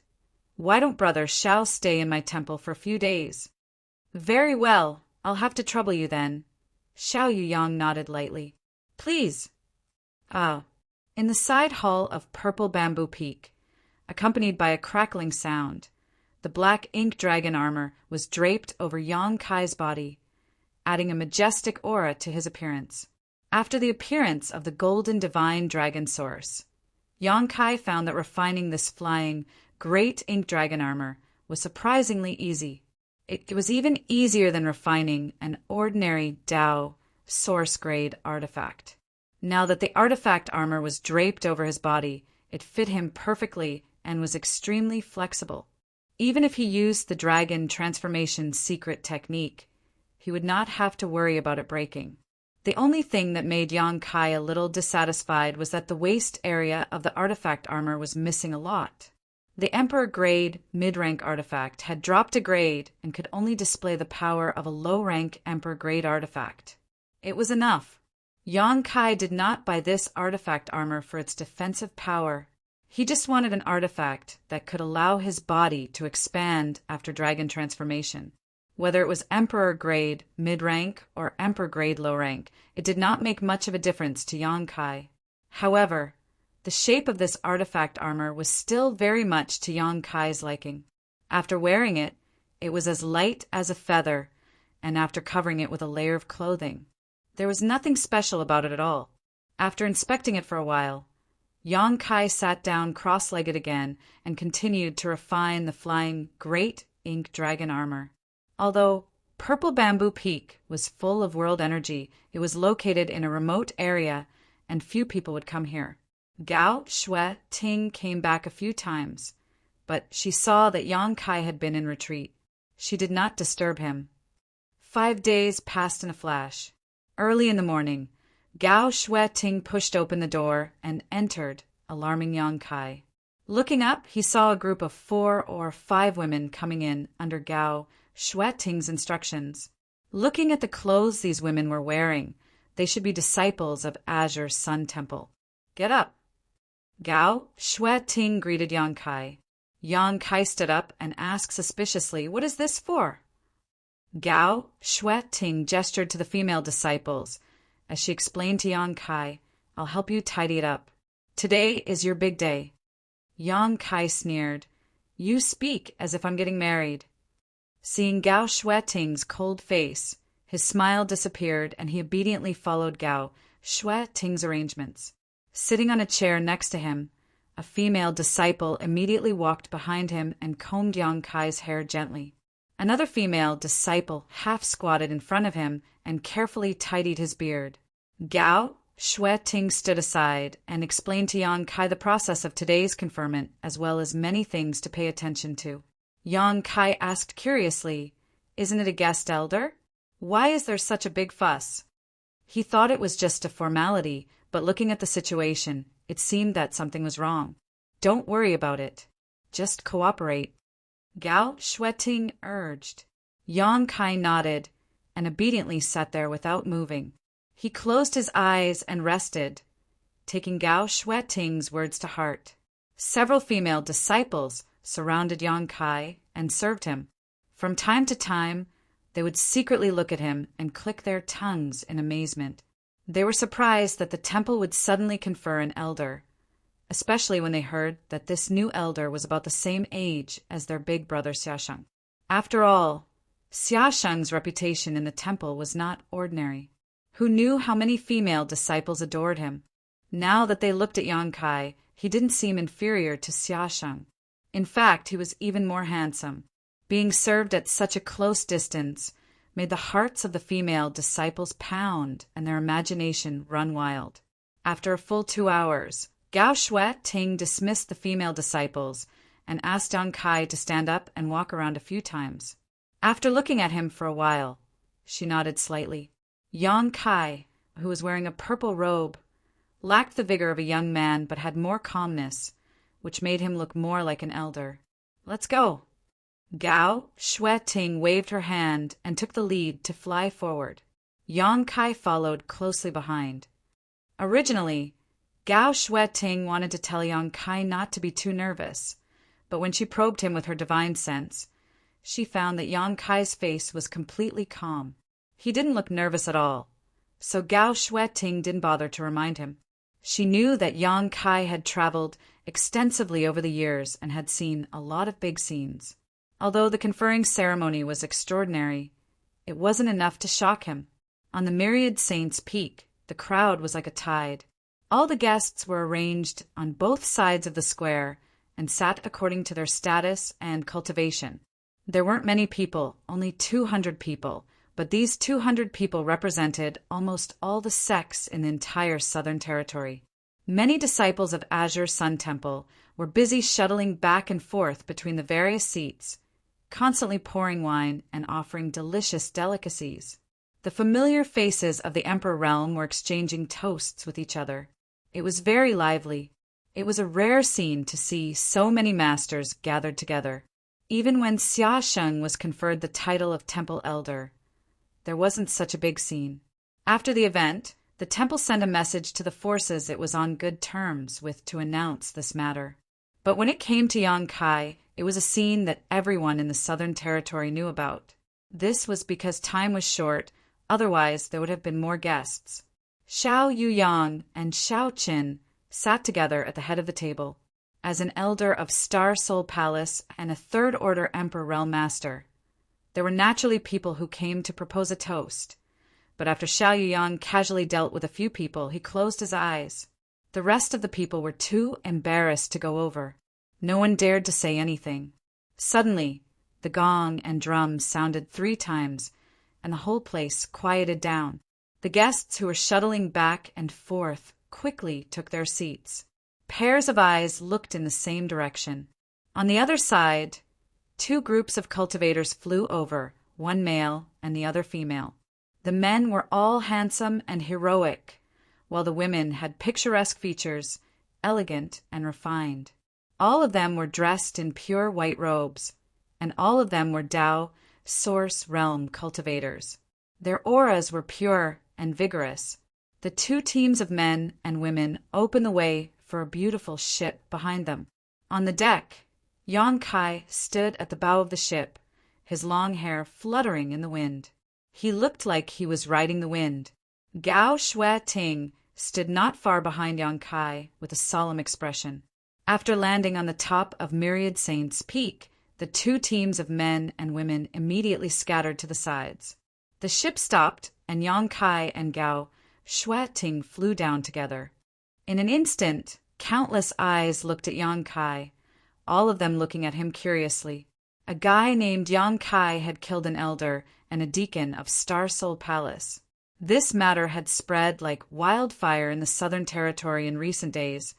why don't Brother Xiao stay in my temple for a few days?" "Very well, I'll have to trouble you then." Xiao Yuyang nodded lightly. "Please." In the side hall of Purple Bamboo Peak, accompanied by a crackling sound, the black ink dragon armor was draped over Yang Kai's body, adding a majestic aura to his appearance. After the appearance of the golden divine dragon source, Yang Kai found that refining this flying, great ink dragon armor was surprisingly easy. It was even easier than refining an ordinary Dao source-grade artifact. Now that the artifact armor was draped over his body, it fit him perfectly and was extremely flexible. Even if he used the dragon transformation secret technique, he would not have to worry about it breaking. The only thing that made Yang Kai a little dissatisfied was that the waist area of the artifact armor was missing a lot. The Emperor-grade mid-rank artifact had dropped a grade and could only display the power of a low-rank Emperor-grade artifact. It was enough. Yang Kai did not buy this artifact armor for its defensive power. He just wanted an artifact that could allow his body to expand after dragon transformation. Whether it was Emperor-grade mid-rank or Emperor-grade low-rank, it did not make much of a difference to Yang Kai. However, the shape of this artifact armor was still very much to Yang Kai's liking. After wearing it, it was as light as a feather, and after covering it with a layer of clothing, there was nothing special about it at all. After inspecting it for a while, Yang Kai sat down cross-legged again and continued to refine the flying Great Ink Dragon armor. Although Purple Bamboo Peak was full of world energy, it was located in a remote area and few people would come here. Gao Shui Ting came back a few times, but she saw that Yang Kai had been in retreat. She did not disturb him. 5 days passed in a flash. Early in the morning, Gao Shui Ting pushed open the door and entered, alarming Yang Kai. Looking up, he saw a group of 4 or 5 women coming in under Gao Shui Ting's instructions. Looking at the clothes these women were wearing, they should be disciples of Azure Sun Temple. Get up. Gao Shui Ting greeted Yang Kai. Yang Kai stood up and asked suspiciously, "What is this for?" Gao Shui Ting gestured to the female disciples. As she explained to Yang Kai, "I'll help you tidy it up. Today is your big day." Yang Kai sneered, "You speak as if I'm getting married." Seeing Gao Shui Ting's cold face, his smile disappeared and he obediently followed Gao Shui Ting's arrangements. Sitting on a chair next to him, a female disciple immediately walked behind him and combed Yang Kai's hair gently. Another female disciple half squatted in front of him and carefully tidied his beard. Gao Shui Ting stood aside and explained to Yang Kai the process of today's conferment as well as many things to pay attention to. Yang Kai asked curiously, "Isn't it a guest elder? Why is there such a big fuss?" He thought it was just a formality, but looking at the situation, it seemed that something was wrong. "Don't worry about it. Just cooperate," Gao Shui Ting urged. Yang Kai nodded and obediently sat there without moving. He closed his eyes and rested, taking Gao Shui Ting's words to heart. Several female disciples surrounded Yang Kai and served him. From time to time, they would secretly look at him and click their tongues in amazement. They were surprised that the temple would suddenly confer an elder, especially when they heard that this new elder was about the same age as their big brother Xiaosheng. After all, Xiaosheng's reputation in the temple was not ordinary. Who knew how many female disciples adored him? Now that they looked at Yang Kai, he didn't seem inferior to Xiaosheng. In fact, he was even more handsome. Being served at such a close distance made the hearts of the female disciples pound and their imagination run wild. After a full 2 hours, Gao Shui Ting dismissed the female disciples and asked Yang Kai to stand up and walk around a few times. After looking at him for a while, she nodded slightly. Yang Kai, who was wearing a purple robe, lacked the vigor of a young man but had more calmness, which made him look more like an elder. "Let's go." Gao Shui Ting waved her hand and took the lead to fly forward. Yang Kai followed closely behind. Originally, Gao Shui Ting wanted to tell Yang Kai not to be too nervous, but when she probed him with her divine sense, she found that Yang Kai's face was completely calm. He didn't look nervous at all, so Gao Shui Ting didn't bother to remind him. She knew that Yang Kai had traveled extensively over the years and had seen a lot of big scenes. Although the conferring ceremony was extraordinary, it wasn't enough to shock him. On the Myriad Saints' Peak, the crowd was like a tide. All the guests were arranged on both sides of the square and sat according to their status and cultivation. There weren't many people, only 200 people, but these 200 people represented almost all the sects in the entire Southern Territory. Many disciples of Azure Sun Temple were busy shuttling back and forth between the various seats, constantly pouring wine and offering delicious delicacies. The familiar faces of the Emperor realm were exchanging toasts with each other. It was very lively. It was a rare scene to see so many masters gathered together. Even when Xia Sheng was conferred the title of Temple Elder, there wasn't such a big scene. After the event, the temple sent a message to the forces it was on good terms with to announce this matter. But when it came to Yang Kai, it was a scene that everyone in the Southern Territory knew about. This was because time was short, otherwise there would have been more guests. Xiao Yuyang and Xiao Qin sat together at the head of the table. As an elder of Star Soul Palace and a third-order Emperor Realm Master, there were naturally people who came to propose a toast. But after Xiao Yuyang casually dealt with a few people, he closed his eyes. The rest of the people were too embarrassed to go over. No one dared to say anything. Suddenly, the gong and drums sounded 3 times, and the whole place quieted down. The guests who were shuttling back and forth quickly took their seats. Pairs of eyes looked in the same direction. On the other side, 2 groups of cultivators flew over, one male and the other female. The men were all handsome and heroic, while the women had picturesque features, elegant and refined. All of them were dressed in pure white robes, and all of them were Tao Source Realm cultivators. Their auras were pure and vigorous. The 2 teams of men and women opened the way for a beautiful ship behind them. On the deck, Yang Kai stood at the bow of the ship, his long hair fluttering in the wind. He looked like he was riding the wind. Gao Shui Ting stood not far behind Yang Kai with a solemn expression. After landing on the top of Myriad Saints Peak, the 2 teams of men and women immediately scattered to the sides. The ship stopped, and Yang Kai and Gao Shui Ting flew down together. In an instant, countless eyes looked at Yang Kai, all of them looking at him curiously. A guy named Yang Kai had killed an elder and a deacon of Star Soul Palace. This matter had spread like wildfire in the Southern Territory in recent days,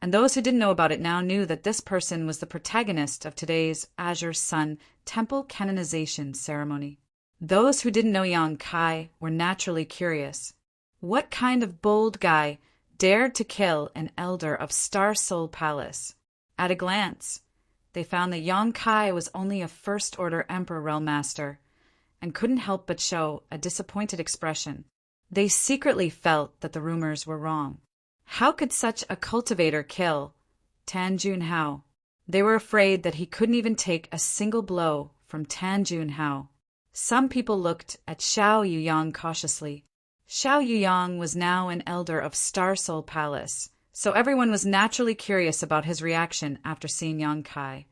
and those who didn't know about it now knew that this person was the protagonist of today's Azure Sun Temple canonization ceremony. Those who didn't know Yang Kai were naturally curious. What kind of bold guy dared to kill an elder of Star Soul Palace? At a glance, they found that Yang Kai was only a first-order Emperor Realm Master, and couldn't help but show a disappointed expression. They secretly felt that the rumors were wrong. How could such a cultivator kill Tan Junhao? They were afraid that he couldn't even take a single blow from Tan Junhao. Some people looked at Xiao Yuyang cautiously. Xiao Yuyang was now an elder of Star Soul Palace, so everyone was naturally curious about his reaction after seeing Yang Kai.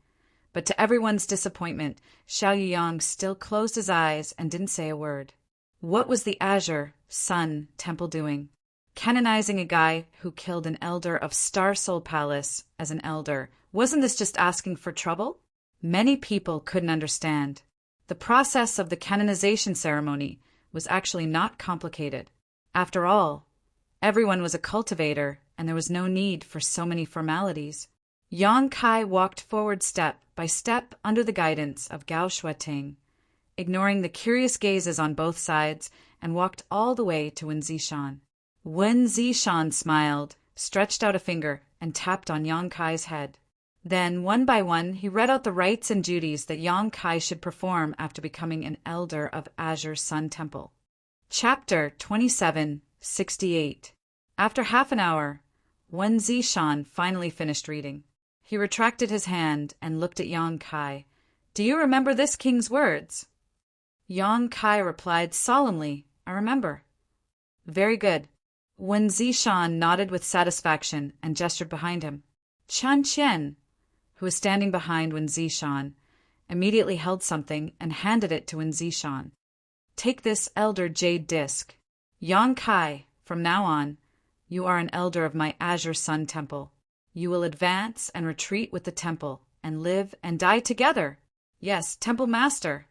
But to everyone's disappointment, Xiao Yuyang still closed his eyes and didn't say a word. What was the Azure Sun Temple doing? Canonizing a guy who killed an elder of Star Soul Palace as an elder. Wasn't this just asking for trouble? Many people couldn't understand. The process of the canonization ceremony was actually not complicated. After all, everyone was a cultivator, and there was no need for so many formalities. Yang Kai walked forward step by step under the guidance of Gao Shueting, ignoring the curious gazes on both sides, and walked all the way to Wen Zishan. Wen Zishan smiled, stretched out a finger, and tapped on Yang Kai's head. Then, one by one, he read out the rites and duties that Yang Kai should perform after becoming an elder of Azure Sun Temple. Chapter 2768. After half an hour, Wen Zishan finally finished reading. He retracted his hand and looked at Yang Kai. "Do you remember this king's words?" Yang Kai replied solemnly, "I remember." "Very good." Wen Zishan nodded with satisfaction and gestured behind him. Chan Qian, who was standing behind Wen Zishan, immediately held something and handed it to Wen Zishan. "Take this elder jade disc. Yang Kai, from now on, you are an elder of my Azure Sun Temple. You will advance and retreat with the temple, and live and die together. Yes, Temple Master."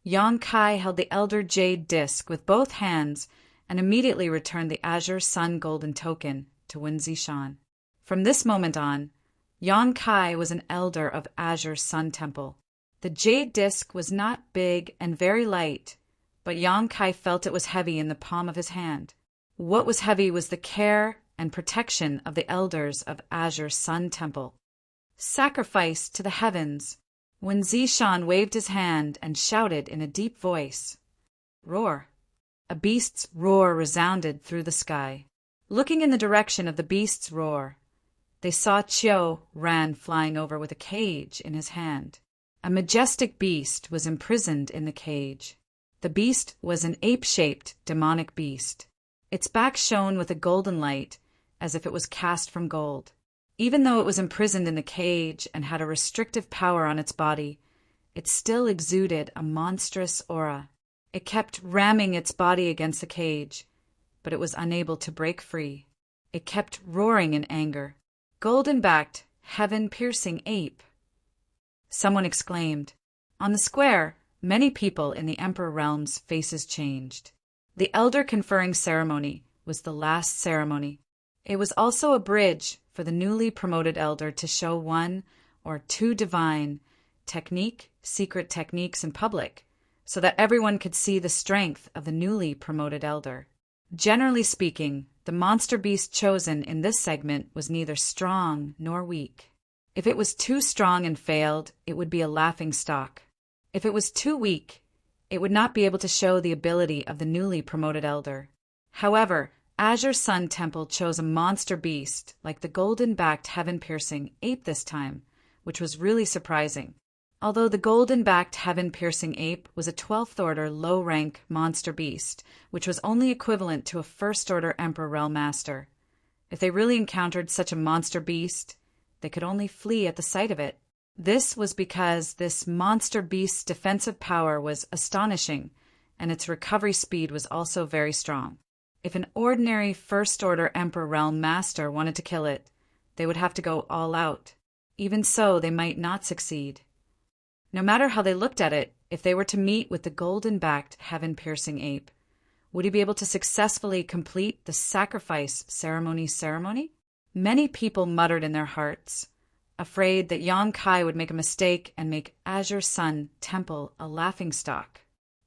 Yang Kai held the elder jade disc with both hands and immediately returned the Azure Sun golden token to Wen Zishan. From this moment on, Yang Kai was an elder of Azure Sun Temple. The jade disc was not big and very light, but Yang Kai felt it was heavy in the palm of his hand. What was heavy was the care and protection of the elders of Azure Sun Temple. Sacrifice to the heavens, when Zishan waved his hand and shouted in a deep voice. Roar. A beast's roar resounded through the sky. Looking in the direction of the beast's roar, they saw Chiu Ran flying over with a cage in his hand. A majestic beast was imprisoned in the cage. The beast was an ape-shaped demonic beast. Its back shone with a golden light, as if it was cast from gold. Even though it was imprisoned in the cage and had a restrictive power on its body, it still exuded a monstrous aura. It kept ramming its body against the cage, but it was unable to break free. It kept roaring in anger. Golden-backed, heaven-piercing ape! Someone exclaimed. On the square, many people in the Emperor Realm's faces changed. The Elder Conferring Ceremony was the last ceremony. It was also a bridge for the newly promoted Elder to show one or two divine secret techniques in public, so that everyone could see the strength of the newly promoted Elder. Generally speaking, the monster beast chosen in this segment was neither strong nor weak. If it was too strong and failed, it would be a laughing stock. If it was too weak, it would not be able to show the ability of the newly promoted Elder. However, Azure Sun Temple chose a monster beast like the golden-backed heaven-piercing ape this time, which was really surprising. Although the golden-backed heaven-piercing ape was a 12th order low-rank monster beast, which was only equivalent to a 1st order Emperor Realm Master. If they really encountered such a monster beast, they could only flee at the sight of it. This was because this monster beast's defensive power was astonishing, and its recovery speed was also very strong. If an ordinary 1st order Emperor Realm Master wanted to kill it, they would have to go all out. Even so, they might not succeed. No matter how they looked at it, if they were to meet with the golden-backed heaven-piercing ape, would he be able to successfully complete the sacrifice ceremony? Many people muttered in their hearts, afraid that Yang Kai would make a mistake and make Azure Sun Temple a laughingstock.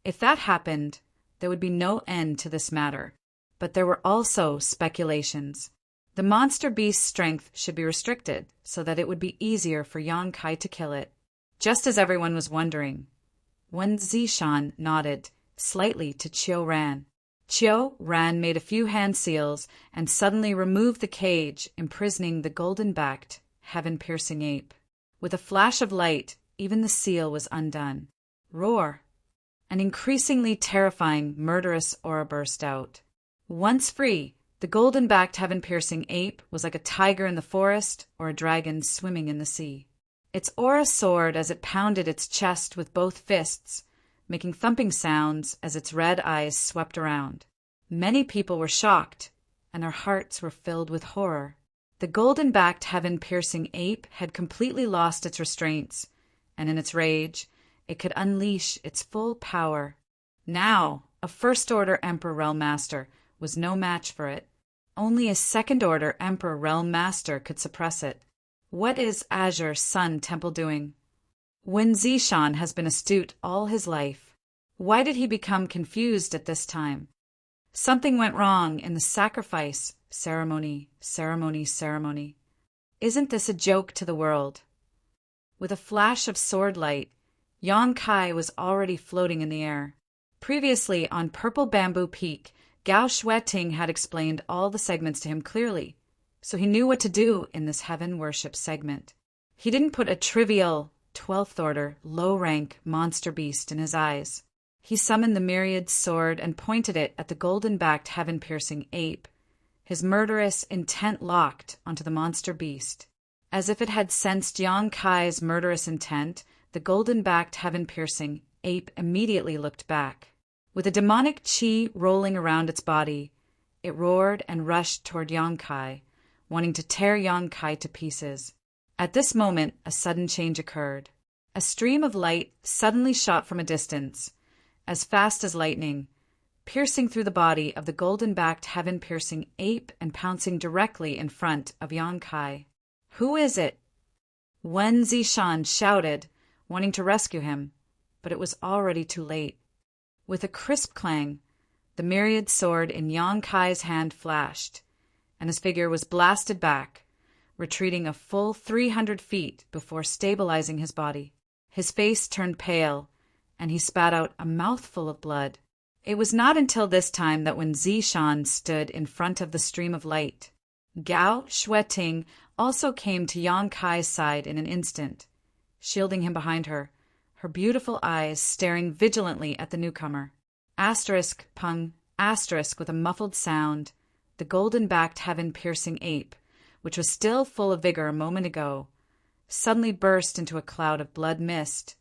If that happened, there would be no end to this matter. But there were also speculations. The monster beast's strength should be restricted so that it would be easier for Yang Kai to kill it. Just as everyone was wondering, Wen Zishan nodded slightly to Chiu Ran. Chiu Ran made a few hand seals and suddenly removed the cage imprisoning the golden-backed, heaven-piercing ape. With a flash of light, even the seal was undone. Roar! An increasingly terrifying, murderous aura burst out. Once free, the golden-backed, heaven-piercing ape was like a tiger in the forest or a dragon swimming in the sea. Its aura soared as it pounded its chest with both fists, making thumping sounds as its red eyes swept around. Many people were shocked, and their hearts were filled with horror. The golden-backed, heaven-piercing ape had completely lost its restraints, and in its rage, it could unleash its full power. Now, a 1st order Emperor Realm Master was no match for it. Only a 2nd order Emperor Realm Master could suppress it. What is Azure Sun Temple doing? Wen Zishan has been astute all his life. Why did he become confused at this time? Something went wrong in the sacrifice ceremony. Isn't this a joke to the world? With a flash of sword light, Yang Kai was already floating in the air. Previously, on Purple Bamboo Peak, Gao Xueting had explained all the segments to him clearly, so he knew what to do in this heaven worship segment. He didn't put a trivial 12th order, low-rank monster beast in his eyes. He summoned the myriad sword and pointed it at the golden-backed, heaven-piercing ape, his murderous intent locked onto the monster beast. As if it had sensed Yang Kai's murderous intent, the golden-backed, heaven-piercing ape immediately looked back. With a demonic chi rolling around its body, it roared and rushed toward Yang Kai, wanting to tear Yang Kai to pieces. At this moment, a sudden change occurred. A stream of light suddenly shot from a distance, as fast as lightning, piercing through the body of the golden-backed, heaven-piercing ape and pouncing directly in front of Yang Kai. Who is it? Wen Zishan shouted, wanting to rescue him, but it was already too late. With a crisp clang, the myriad sword in Yang Kai's hand flashed, and his figure was blasted back, retreating a full 300 feet before stabilizing his body. His face turned pale, and he spat out a mouthful of blood. It was not until this time that when Zishan stood in front of the stream of light, Gao Shueting also came to Yang Kai's side in an instant, shielding him behind her, her beautiful eyes staring vigilantly at the newcomer. Asterisk pung, asterisk with a muffled sound, the golden-backed heaven-piercing ape, which was still full of vigor a moment ago, suddenly burst into a cloud of blood mist,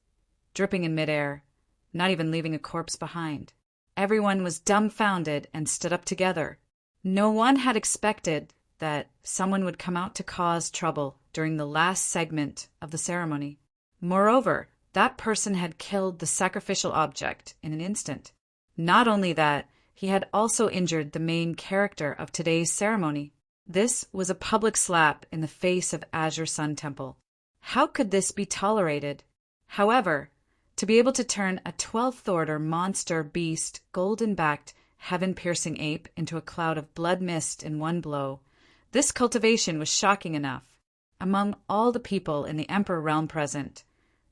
dripping in midair, not even leaving a corpse behind. Everyone was dumbfounded and stood up together. No one had expected that someone would come out to cause trouble during the last segment of the ceremony. Moreover, that person had killed the sacrificial object in an instant. Not only that, he had also injured the main character of today's ceremony. This was a public slap in the face of Azure Sun Temple. How could this be tolerated? However, to be able to turn a 12th order monster beast, golden-backed, heaven-piercing ape into a cloud of blood mist in one blow, this cultivation was shocking enough. Among all the people in the Emperor realm present,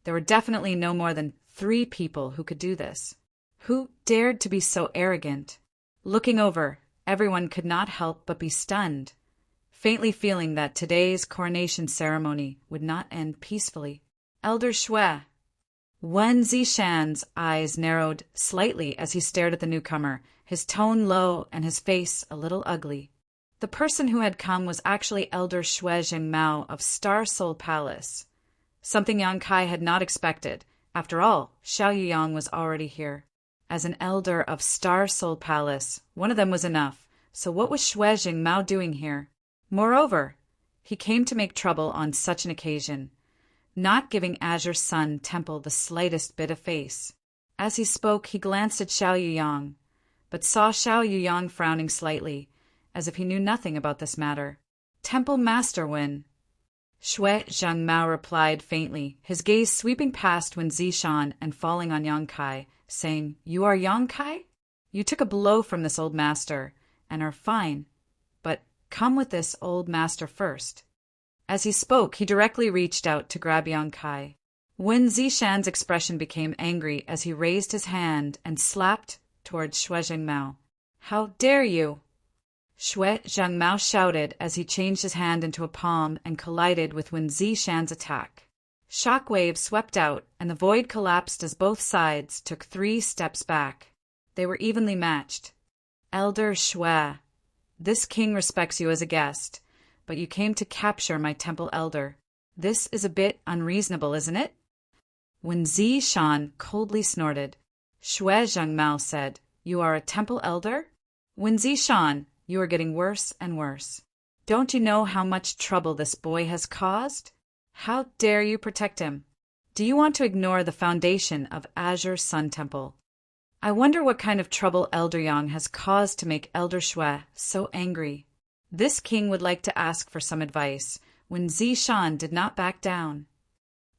there were definitely no more than 3 people who could do this. Who dared to be so arrogant? Looking over, everyone could not help but be stunned, faintly feeling that today's coronation ceremony would not end peacefully. Elder Shui. Wen Zishan's eyes narrowed slightly as he stared at the newcomer, his tone low and his face a little ugly. The person who had come was actually Elder Shui Zhengmao of Star Soul Palace, something Yang Kai had not expected. After all, Xiao Yuyang was already here. As an elder of Star Soul Palace, one of them was enough, so what was Shui Zhengmao doing here? Moreover, he came to make trouble on such an occasion, not giving Azure Sun Temple the slightest bit of face. As he spoke, he glanced at Xiao Yuyang, but saw Xiao Yuyang frowning slightly, as if he knew nothing about this matter. Temple Master Wen. Shui Zhengmao replied faintly, his gaze sweeping past Wen Zishan and falling on Yang Kai, saying, "You are Yang Kai? You took a blow from this old master, and are fine, but come with this old master first." As he spoke, he directly reached out to grab Yang Kai. Wen Zishan's expression became angry as he raised his hand and slapped towards Shui Zhengmao. "How dare you!" Shui Zhengmao shouted as he changed his hand into a palm and collided with Wen Zishan's attack. Shock waves swept out, and the void collapsed as both sides took 3 steps back. They were evenly matched. "Elder Shui, this king respects you as a guest, but you came to capture my temple elder. This is a bit unreasonable, isn't it?" When Zishan coldly snorted, Shui Zhengmao said, "You are a temple elder? Wen Zishan, you are getting worse and worse. Don't you know how much trouble this boy has caused? How dare you protect him? Do you want to ignore the foundation of Azure Sun Temple? I wonder what kind of trouble Elder Yang has caused to make Elder Shui so angry." This king would like to ask for some advice when Zishan did not back down.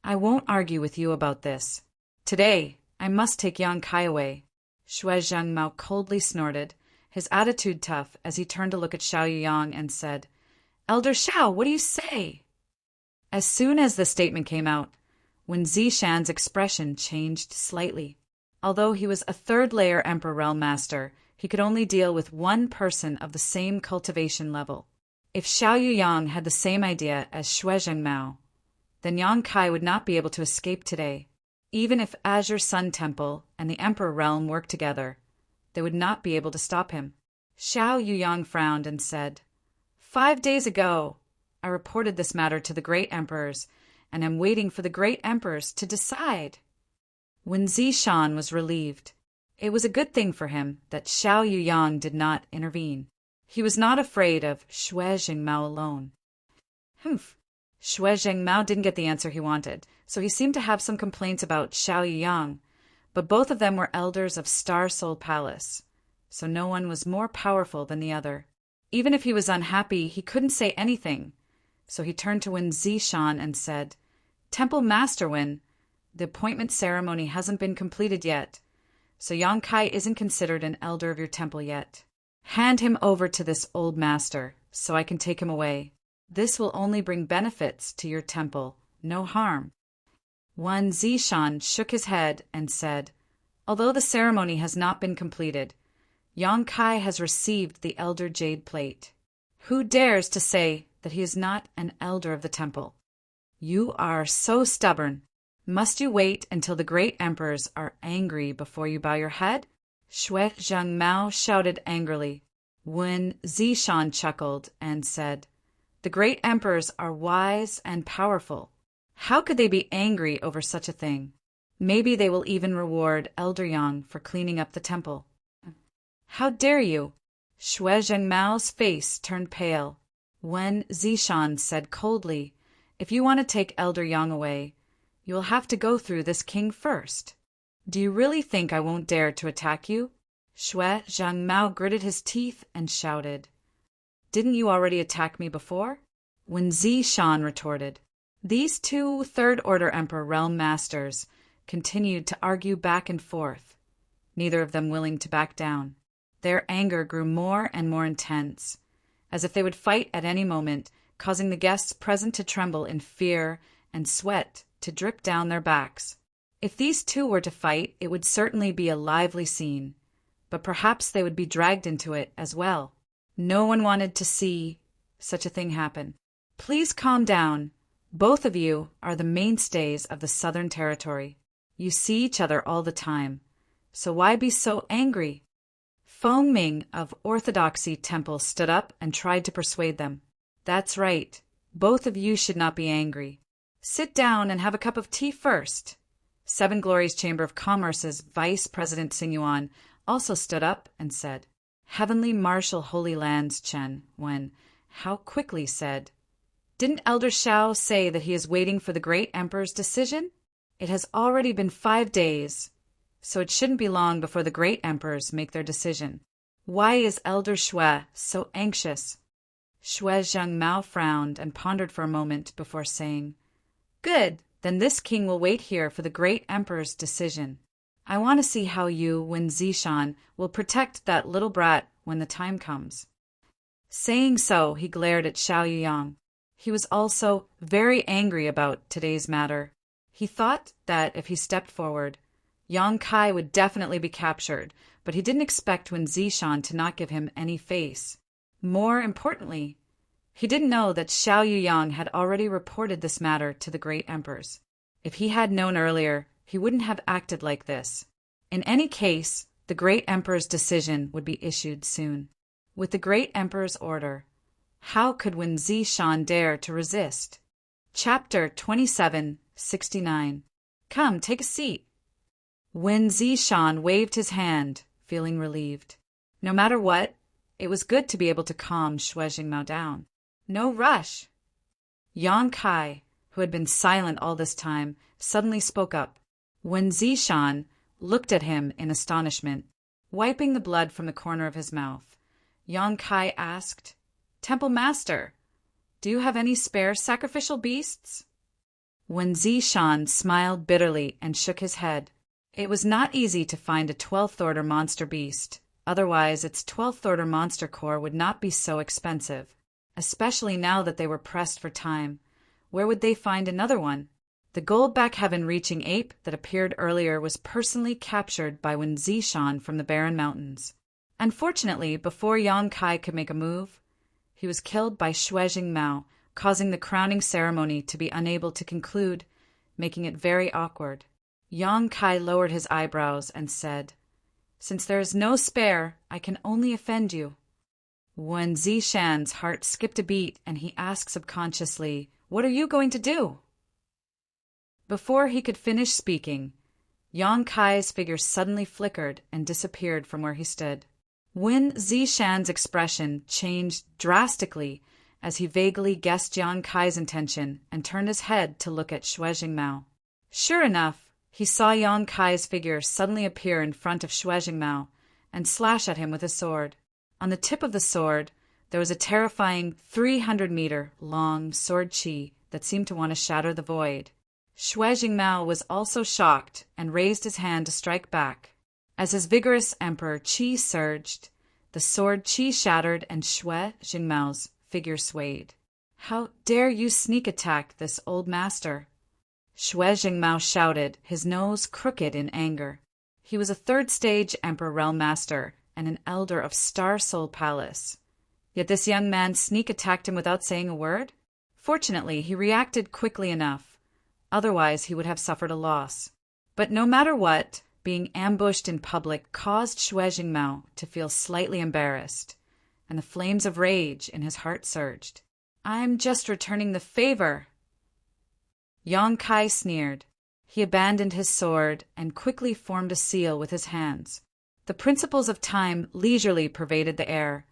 "I won't argue with you about this. Today, I must take Yang Kai away." Shui Zhengmao coldly snorted, his attitude tough as he turned to look at Xiao Yuyang and said, "Elder Xiao, what do you say?" As soon as the statement came out, Wen Zishan's expression changed slightly. Although he was a 3rd-layer Emperor Realm Master, he could only deal with one person of the same cultivation level. If Xiao Yuyang had the same idea as Shui Zhengmao, then Yang Kai would not be able to escape today. Even if Azure Sun Temple and the Emperor Realm worked together, they would not be able to stop him. Xiao Yuyang frowned and said, 5 days ago, I reported this matter to the great emperors, and am waiting for the great emperors to decide." When Zishan was relieved, it was a good thing for him that Xiao Yuyang did not intervene. He was not afraid of Shui Zhengmao alone. Humph! Shui Zhengmao didn't get the answer he wanted, so he seemed to have some complaints about Xiao Yuyang, but both of them were elders of Star Soul Palace, so no one was more powerful than the other. Even if he was unhappy, he couldn't say anything, so he turned to Wen Zishan and said, "Temple Master Wen, the appointment ceremony hasn't been completed yet, so Yang Kai isn't considered an elder of your temple yet. Hand him over to this old master, so I can take him away. This will only bring benefits to your temple, no harm." Wen Zishan shook his head and said, "Although the ceremony has not been completed, Yang Kai has received the Elder Jade Plate. Who dares to say that he is not an elder of the temple? You are so stubborn. Must you wait until the great emperors are angry before you bow your head?" Shui Zhengmao shouted angrily. Wen Zishan chuckled and said, "The great emperors are wise and powerful. How could they be angry over such a thing? Maybe they will even reward Elder Yang for cleaning up the temple." "How dare you?" Shui Zhengmao's face turned pale. Wen Zishan said coldly, "If you want to take Elder Yang away, you will have to go through this king first. Do you really think I won't dare to attack you?" Shui Zhengmao gritted his teeth and shouted, "Didn't you already attack me before?" Wen Zishan retorted. These two third-order Emperor Realm Masters continued to argue back and forth, neither of them willing to back down. Their anger grew more and more intense, as if they would fight at any moment, causing the guests present to tremble in fear and sweat to drip down their backs. If these two were to fight, it would certainly be a lively scene, but perhaps they would be dragged into it as well. No one wanted to see such a thing happen. "Please calm down. Both of you are the mainstays of the Southern Territory. You see each other all the time, so why be so angry?" Feng Ming of Orthodoxy Temple stood up and tried to persuade them. "That's right. Both of you should not be angry. Sit down and have a cup of tea first." Seven Glories Chamber of Commerce's Vice President Xingyuan also stood up and said, "Heavenly Marshal Holy Lands Chen Wen, how quickly said. Didn't Elder Shao say that he is waiting for the great emperor's decision? It has already been 5 days, so it shouldn't be long before the great emperors make their decision. Why is Elder Shui so anxious?" Shui Zhengmao frowned and pondered for a moment before saying, "Good, then this king will wait here for the great emperor's decision. I want to see how you, Wen Zishan, will protect that little brat when the time comes." Saying so, he glared at Xiao Yuyang. He was also very angry about today's matter. He thought that if he stepped forward, Yang Kai would definitely be captured, but he didn't expect Wen Zishan to not give him any face. More importantly, he didn't know that Xiao Yuyang had already reported this matter to the great emperors. If he had known earlier, he wouldn't have acted like this. In any case, the great emperor's decision would be issued soon. With the great emperor's order, how could Wen Zishan dare to resist? Chapter 2769. Come, take a seat. Wen Zishan waved his hand, feeling relieved. No matter what, it was good to be able to calm Shui Jingmao down. No rush. Yang Kai, who had been silent all this time, suddenly spoke up. Wen Zishan looked at him in astonishment. Wiping the blood from the corner of his mouth, Yang Kai asked, "Temple Master, do you have any spare sacrificial beasts?" Wen Zishan smiled bitterly and shook his head. It was not easy to find a 12th order monster beast, otherwise its 12th order monster core would not be so expensive. Especially now that they were pressed for time. Where would they find another one? The gold-back heaven-reaching ape that appeared earlier was personally captured by Wen Zishan from the Barren Mountains. Unfortunately, before Yang Kai could make a move, he was killed by Shui Jingmao, causing the crowning ceremony to be unable to conclude, making it very awkward. Yang Kai lowered his eyebrows and said, "Since there is no spare, I can only offend you." Wen Zishan's heart skipped a beat and he asked subconsciously, "What are you going to do?" Before he could finish speaking, Yang Kai's figure suddenly flickered and disappeared from where he stood. Wen Zishan's expression changed drastically as he vaguely guessed Yang Kai's intention and turned his head to look at Shui Jingmao. Sure enough, he saw Yang Kai's figure suddenly appear in front of Shui Jingmao and slash at him with a sword. On the tip of the sword, there was a terrifying 300-meter-long sword chi that seemed to want to shatter the void. Shui Jingmao was also shocked and raised his hand to strike back. As his vigorous emperor qi surged, the sword qi shattered and Shui Jingmao's figure swayed. "How dare you sneak attack this old master?" Shui Jingmao shouted, his nose crooked in anger. He was a third-stage Emperor Realm Master and an elder of Star Soul Palace. Yet this young man sneak-attacked him without saying a word? Fortunately, he reacted quickly enough. Otherwise, he would have suffered a loss. But no matter what, being ambushed in public caused Shui Jingmao to feel slightly embarrassed, and the flames of rage in his heart surged. "I'm just returning the favor." Yang Kai sneered. He abandoned his sword and quickly formed a seal with his hands. The principles of time leisurely pervaded the air,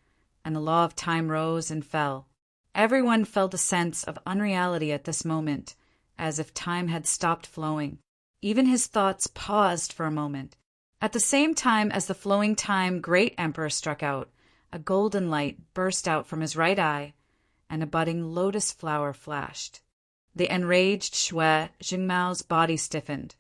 and the law of time rose and fell. Everyone felt a sense of unreality at this moment, as if time had stopped flowing. Even his thoughts paused for a moment. At the same time as the flowing time great emperor struck out, a golden light burst out from his right eye, and a budding lotus flower flashed. The enraged Shui Jingmao's body stiffened,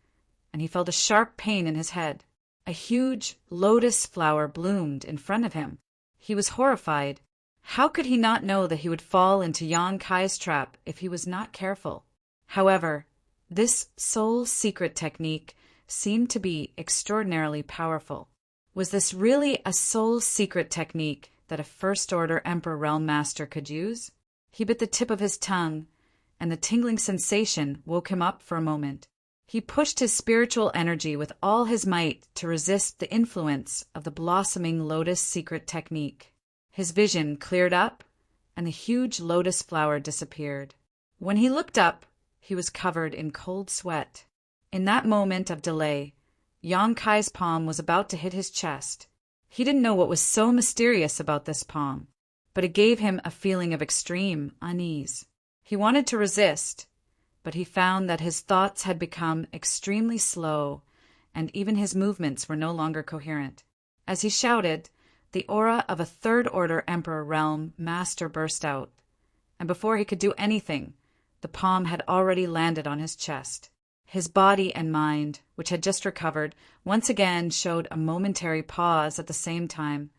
and he felt a sharp pain in his head. A huge lotus flower bloomed in front of him. He was horrified. How could he not know that he would fall into Yang Kai's trap if he was not careful? However, this soul secret technique seemed to be extraordinarily powerful. Was this really a soul secret technique that a First-Order Emperor Realm Master could use? He bit the tip of his tongue, and the tingling sensation woke him up for a moment. He pushed his spiritual energy with all his might to resist the influence of the blossoming lotus secret technique. His vision cleared up, and the huge lotus flower disappeared. When he looked up, he was covered in cold sweat. In that moment of delay, Yang Kai's palm was about to hit his chest. He didn't know what was so mysterious about this palm, but it gave him a feeling of extreme unease. He wanted to resist, but he found that his thoughts had become extremely slow, and even his movements were no longer coherent. As he shouted, the aura of a Third-Order Emperor Realm Master burst out, and before he could do anything, the palm had already landed on his chest. His body and mind, which had just recovered, once again showed a momentary pause at the same time.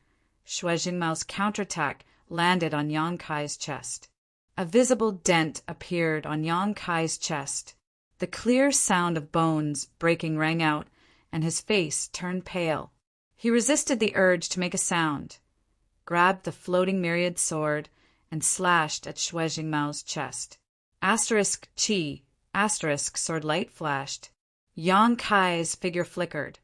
Shui Jingmao's counterattack landed on Yang Kai's chest. A visible dent appeared on Yang Kai's chest. The clear sound of bones breaking rang out, and his face turned pale. He resisted the urge to make a sound, grabbed the floating myriad sword, and slashed at Shui Jingmao's chest. Asterisk chi, asterisk sword light flashed. Yang Kai's figure flickered,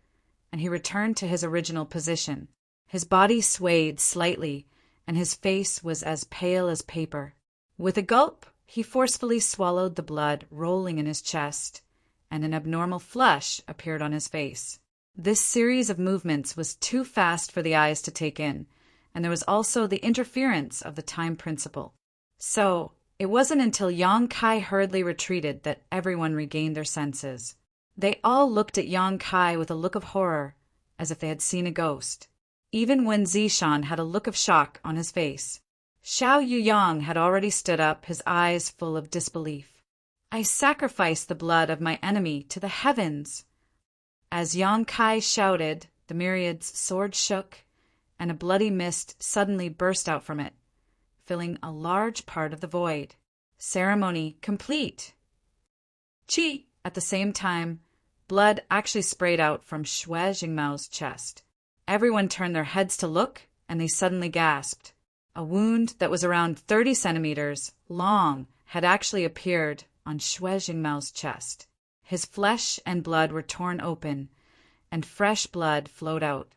and he returned to his original position. His body swayed slightly, and his face was as pale as paper. With a gulp, he forcefully swallowed the blood rolling in his chest, and an abnormal flush appeared on his face. This series of movements was too fast for the eyes to take in, and there was also the interference of the time principle. So, it wasn't until Yang Kai hurriedly retreated that everyone regained their senses. They all looked at Yang Kai with a look of horror, as if they had seen a ghost. Even Wen Zishan had a look of shock on his face. Xiao Yuyang had already stood up, his eyes full of disbelief. "I sacrificed the blood of my enemy to the heavens." As Yang Kai shouted, the myriad's sword shook, and a bloody mist suddenly burst out from it, filling a large part of the void. Ceremony complete. Chi! At the same time, blood actually sprayed out from Shui Jingmao's chest. Everyone turned their heads to look, and they suddenly gasped. A wound that was around 30 centimeters long had actually appeared on Shui Jingmao's chest. His flesh and blood were torn open, and fresh blood flowed out.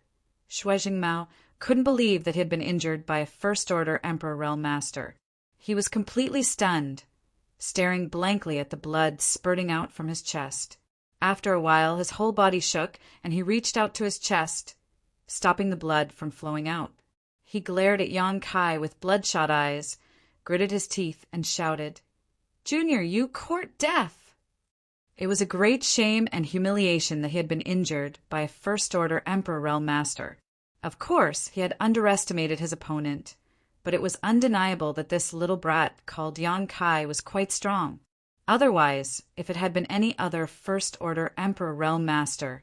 Shui Jingmao couldn't believe that he had been injured by a First-Order Emperor Realm Master. He was completely stunned, staring blankly at the blood spurting out from his chest. After a while, his whole body shook, and he reached out to his chest, stopping the blood from flowing out. He glared at Yang Kai with bloodshot eyes, gritted his teeth, and shouted, "Junior, you court death!" It was a great shame and humiliation that he had been injured by a First-Order Emperor Realm Master. Of course, he had underestimated his opponent, but it was undeniable that this little brat called Yang Kai was quite strong. Otherwise, if it had been any other First-Order Emperor Realm Master,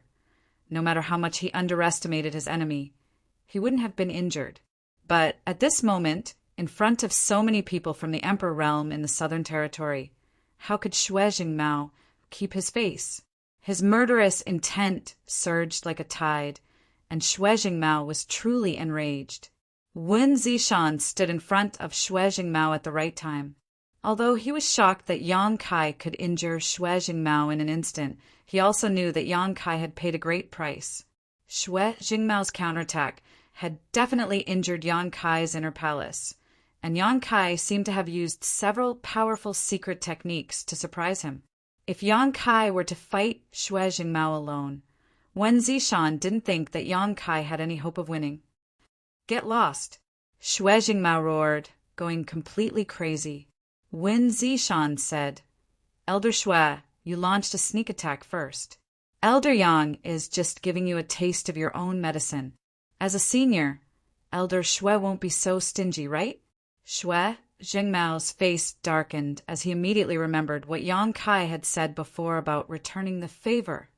No matter how much he underestimated his enemy, he wouldn't have been injured. But at this moment, in front of so many people from the Emperor realm in the Southern Territory, how could Xue Jingmao keep his face? His murderous intent surged like a tide, and Xue Jingmao was truly enraged. Wen Zishan stood in front of Xue Jingmao at the right time. Although he was shocked that Yang Kai could injure Xue Jingmao in an instant, he also knew that Yang Kai had paid a great price. Xue Jingmao's counterattack had definitely injured Yang Kai's inner palace, and Yang Kai seemed to have used several powerful secret techniques to surprise him. If Yang Kai were to fight Xue Jingmao alone, Wen Zishan didn't think that Yang Kai had any hope of winning. "Get lost!" Xue Jingmao roared, going completely crazy. Wen Zishan said, "Elder Xue, you launched a sneak attack first. Elder Yang is just giving you a taste of your own medicine. As a senior, Elder Xue won't be so stingy, right?" Xue Jingmao's face darkened as he immediately remembered what Yang Kai had said before about returning the favor.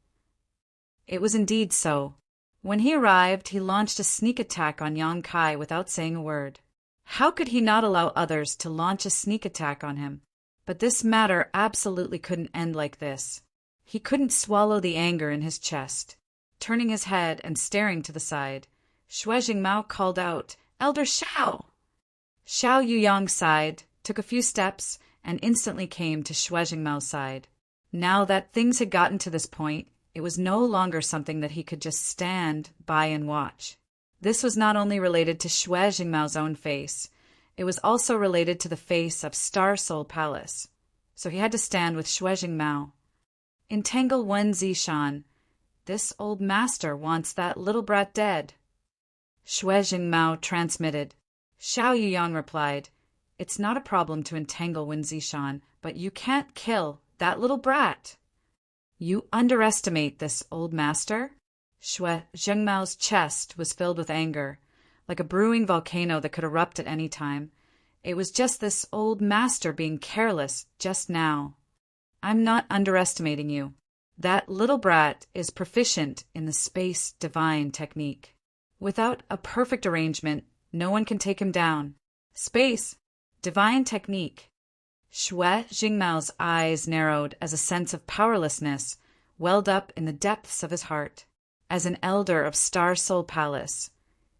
It was indeed so. When he arrived, he launched a sneak attack on Yang Kai without saying a word. How could he not allow others to launch a sneak attack on him? But this matter absolutely couldn't end like this. He couldn't swallow the anger in his chest. Turning his head and staring to the side, Xue Jingmao called out, "Elder Xiao!" Xiao Yuyang sighed, took a few steps, and instantly came to Xue Jingmao's side. Now that things had gotten to this point, it was no longer something that he could just stand by and watch. This was not only related to Xue Jingmao's own face, it was also related to the face of Star Soul Palace. So he had to stand with Xue Jingmao. "Entangle Wen Zishan. This old master wants that little brat dead." Xue Jingmao transmitted. Xiao Yuyang replied, "It's not a problem to entangle Wen Zishan, but you can't kill that little brat." "You underestimate this old master?" Xue Jingmao's chest was filled with anger, like a brewing volcano that could erupt at any time. It was just this old master being careless just now. "I'm not underestimating you. That little brat is proficient in the space divine technique. Without a perfect arrangement, no one can take him down. Space divine technique." Xue Jingmao's eyes narrowed as a sense of powerlessness welled up in the depths of his heart. As an elder of Star Soul Palace,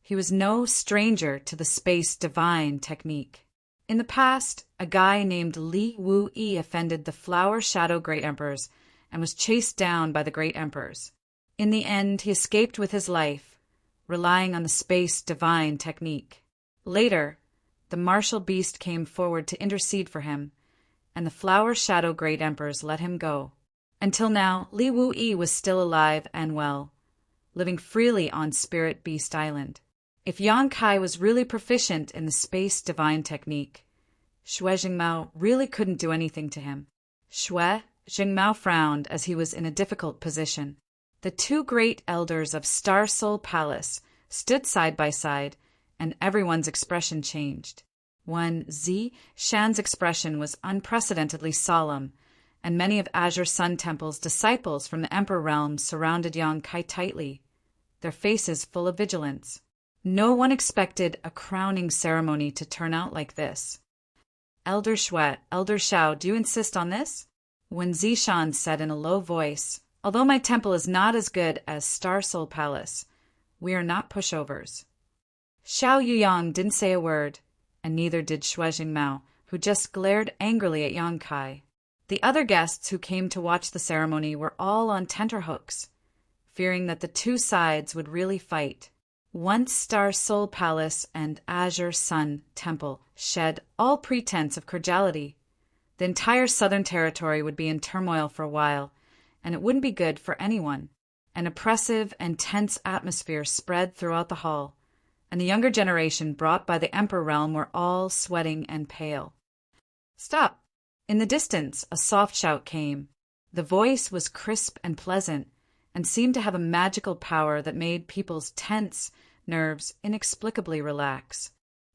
he was no stranger to the space divine technique. In the past, a guy named Li Wu-yi offended the Flower Shadow Great Emperors and was chased down by the Great Emperors. In the end, he escaped with his life, relying on the space divine technique. Later, the martial beast came forward to intercede for him, and the Flower Shadow Great Emperors let him go. Until now, Li Wu-yi was still alive and well, living freely on Spirit Beast Island. If Yang Kai was really proficient in the space divine technique, Xue Jingmao really couldn't do anything to him. Xue Jingmao frowned as he was in a difficult position. The two great elders of Star Soul Palace stood side by side, and everyone's expression changed. Wen Zishan's expression was unprecedentedly solemn, and many of Azure Sun Temple's disciples from the Emperor realm surrounded Yang Kai tightly, their faces full of vigilance. No one expected a crowning ceremony to turn out like this. "Elder Xue, Elder Xiao, do you insist on this?" Wen Zishan said in a low voice, "Although my temple is not as good as Star Soul Palace, we are not pushovers." Xiao Yuyang didn't say a word, and neither did Xue Jingmao, who just glared angrily at Yang Kai. The other guests who came to watch the ceremony were all on tenterhooks, fearing that the two sides would really fight. Once Star Soul Palace and Azure Sun Temple shed all pretense of cordiality, the entire Southern Territory would be in turmoil for a while, and it wouldn't be good for anyone. An oppressive and tense atmosphere spread throughout the hall, and the younger generation brought by the Emperor realm were all sweating and pale. "Stop!" In the distance, a soft shout came. The voice was crisp and pleasant, and seemed to have a magical power that made people's tense nerves inexplicably relax.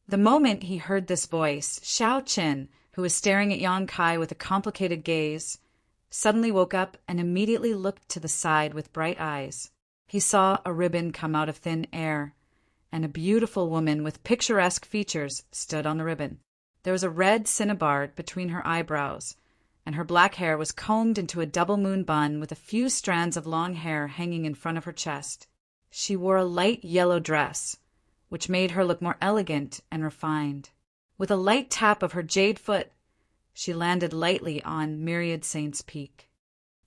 The moment he heard this voice, Xiao Qin, who was staring at Yang Kai with a complicated gaze, suddenly woke up and immediately looked to the side with bright eyes. He saw a ribbon come out of thin air, and a beautiful woman with picturesque features stood on the ribbon. There was a red cinnabar between her eyebrows, and her black hair was combed into a double moon bun with a few strands of long hair hanging in front of her chest. She wore a light yellow dress, which made her look more elegant and refined. With a light tap of her jade foot, she landed lightly on Myriad Saints Peak.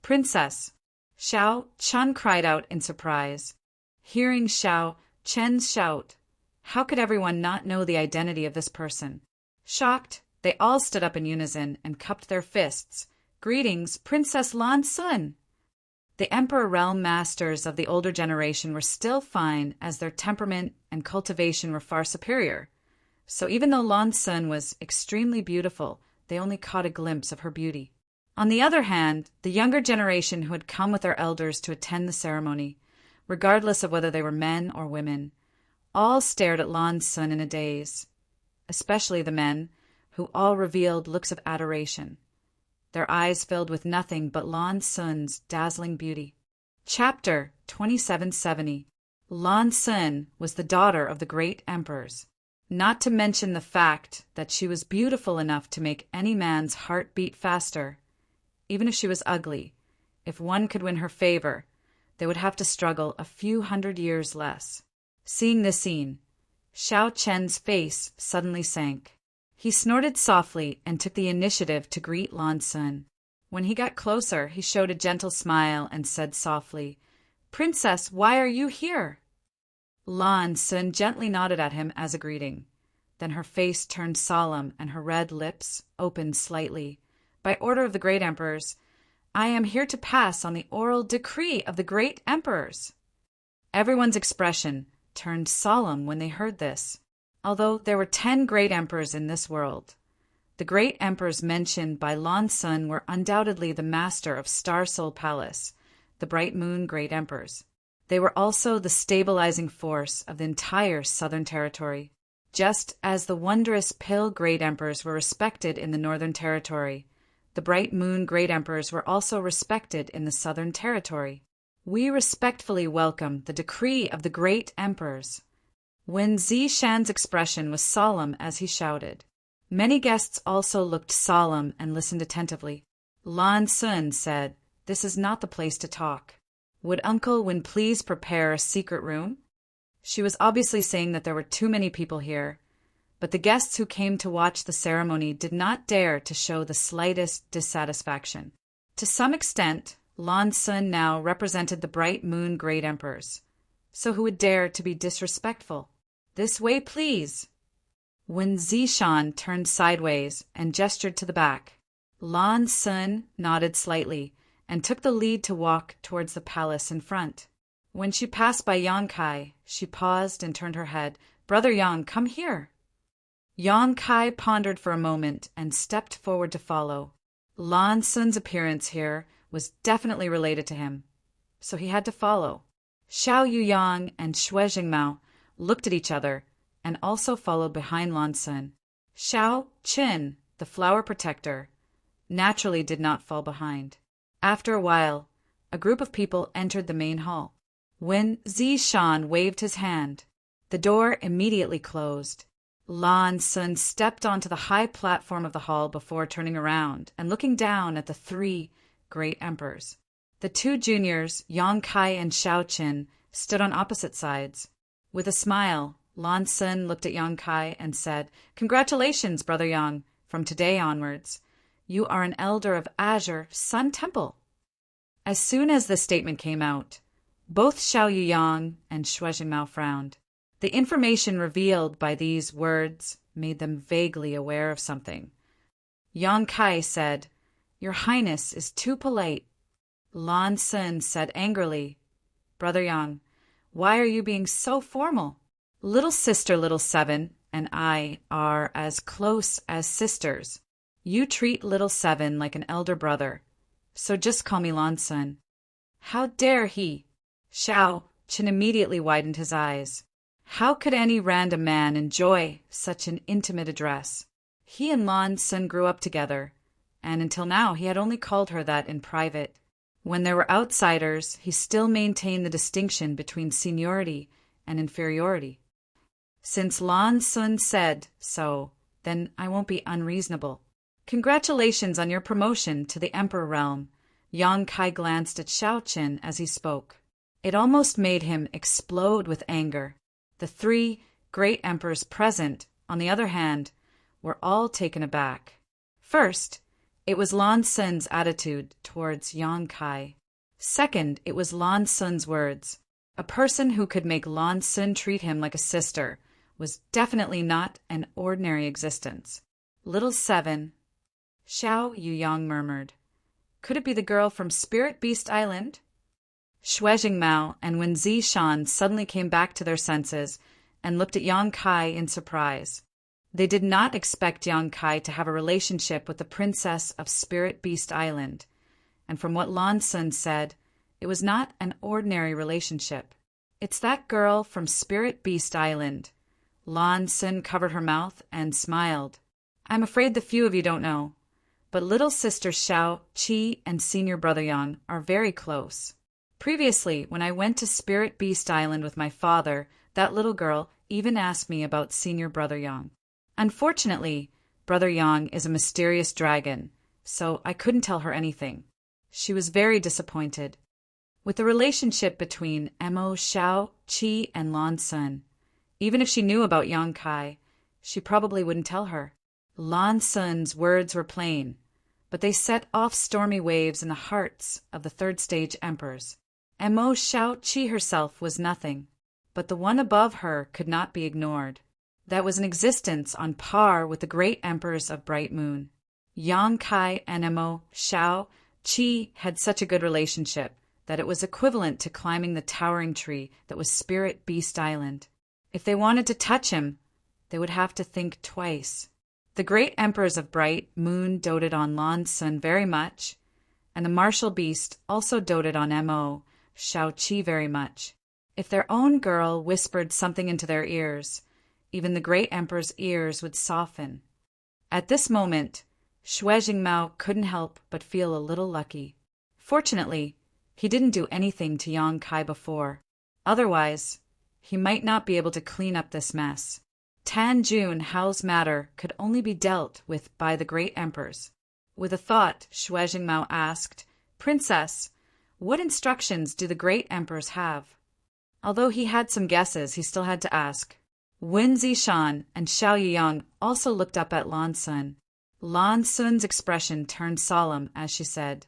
"Princess!" Xiao Chun cried out in surprise. Hearing Xiao Chen's shout, how could everyone not know the identity of this person? Shocked, they all stood up in unison and cupped their fists. "Greetings, Princess Lan Sun!" The Emperor realm masters of the older generation were still fine, as their temperament and cultivation were far superior. So even though Lan Sun was extremely beautiful, they only caught a glimpse of her beauty. On the other hand, the younger generation who had come with their elders to attend the ceremony, regardless of whether they were men or women, all stared at Lan Sun in a daze, especially the men, who all revealed looks of adoration. Their eyes filled with nothing but Lan Sun's dazzling beauty. Chapter 2770. Lan Sun was the daughter of the great emperors, not to mention the fact that she was beautiful enough to make any man's heart beat faster. Even if she was ugly, if one could win her favor, they would have to struggle a few hundred years less. Seeing this scene, Xiao Chen's face suddenly sank. He snorted softly and took the initiative to greet Lan Sun. When he got closer, he showed a gentle smile and said softly, "Princess, why are you here?" Lan Sun gently nodded at him as a greeting. Then her face turned solemn and her red lips opened slightly. "By order of the great emperors, I am here to pass on the oral decree of the great emperors." Everyone's expression turned solemn when they heard this. Although there were 10 great emperors in this world, the great emperors mentioned by Lan Sun were undoubtedly the master of Star Soul Palace, the Bright Moon Great Emperors. They were also the stabilizing force of the entire Southern Territory. Just as the wondrous Pill Great Emperors were respected in the Northern Territory, the Bright Moon Great Emperors were also respected in the Southern Territory. "We respectfully welcome the decree of the great emperors." Wen Zishan's expression was solemn as he shouted. Many guests also looked solemn and listened attentively. Lan Sun said, "This is not the place to talk. Would Uncle Wen please prepare a secret room?" She was obviously saying that there were too many people here, but the guests who came to watch the ceremony did not dare to show the slightest dissatisfaction. To some extent, Lan Sun now represented the Bright Moon Great Emperors, so who would dare to be disrespectful? "This way, please." When Zishan turned sideways and gestured to the back, Lan Sun nodded slightly and took the lead to walk towards the palace in front. When she passed by Yang Kai, she paused and turned her head. "Brother Yang, come here." Yang Kai pondered for a moment and stepped forward to follow. Lan Sun's appearance here was definitely related to him, so he had to follow. Xiao Yuyang and Xue Jingmao looked at each other and also followed behind Lan Sun. Xiao Qin, the flower protector, naturally did not fall behind. After a while, a group of people entered the main hall. When Zishan waved his hand, the door immediately closed. Lan Sun stepped onto the high platform of the hall before turning around and looking down at the 3 great emperors. The 2 juniors, Yang Kai and Xiao Qin, stood on opposite sides. With a smile, Lan Sun looked at Yang Kai and said, "Congratulations, Brother Yang. From today onwards, you are an elder of Azure Sun Temple." As soon as this statement came out, both Xiao Yuyang and Xue Jingmao frowned. The information revealed by these words made them vaguely aware of something. Yang Kai said, "Your Highness is too polite." Lan Sun said angrily, "Brother Yang, why are you being so formal? Little sister Little Seven and I are as close as sisters. You treat Little Seven like an elder brother, so just call me Lan Sun." "How dare he?" Xiao Qin immediately widened his eyes. How could any random man enjoy such an intimate address? He and Lan Sun grew up together, and until now he had only called her that in private. When there were outsiders, he still maintained the distinction between seniority and inferiority. Since Lan Sun said so, then I won't be unreasonable. Congratulations on your promotion to the Emperor realm. Yang Kai glanced at Xiao Qin as he spoke. It almost made him explode with anger. The three great emperors present, on the other hand, were all taken aback. First, it was Lan Sun's attitude towards Yang Kai. Second, it was Lan Sun's words. A person who could make Lan Sun treat him like a sister was definitely not an ordinary existence. Little 7, Xiao Yuyang murmured. Could it be the girl from Spirit Beast Island? Xue Jingmao and Wen Zishan suddenly came back to their senses and looked at Yang Kai in surprise. They did not expect Yang Kai to have a relationship with the princess of Spirit Beast Island, and from what Lan Sun said, it was not an ordinary relationship. It's that girl from Spirit Beast Island. Lan Sun covered her mouth and smiled. I'm afraid the few of you don't know, but little sister Xiao, Qi, and senior brother Yang are very close. Previously, when I went to Spirit Beast Island with my father, that little girl even asked me about senior brother Yang. Unfortunately, brother Yang is a mysterious dragon, so I couldn't tell her anything. She was very disappointed. With the relationship between Mo, Xiao, Qi, and Lan Sun, even if she knew about Yang Kai, she probably wouldn't tell her. Lan Sun's words were plain, but they set off stormy waves in the hearts of the third stage emperors. Mo, Xiao, Qi herself was nothing, but the one above her could not be ignored. That was an existence on par with the great emperors of Bright Moon. Yang Kai and Mo, Xiao, Qi had such a good relationship that it was equivalent to climbing the towering tree that was Spirit Beast Island. If they wanted to touch him, they would have to think twice. The great emperors of Bright Moon doted on Lan Sun very much, and the martial beast also doted on Mo, Xiao Qi very much. If their own girl whispered something into their ears, even the great emperor's ears would soften. At this moment, Xue Jingmao couldn't help but feel a little lucky. Fortunately, he didn't do anything to Yang Kai before. Otherwise, he might not be able to clean up this mess. Tan Jun Hao's matter could only be dealt with by the great emperors. With a thought, Xue Jingmao asked, Princess, what instructions do the great emperors have? Although he had some guesses, he still had to ask. Wen Zishan and Xiao Yuyang also looked up at Lan Sun. Lan Sun's expression turned solemn as she said,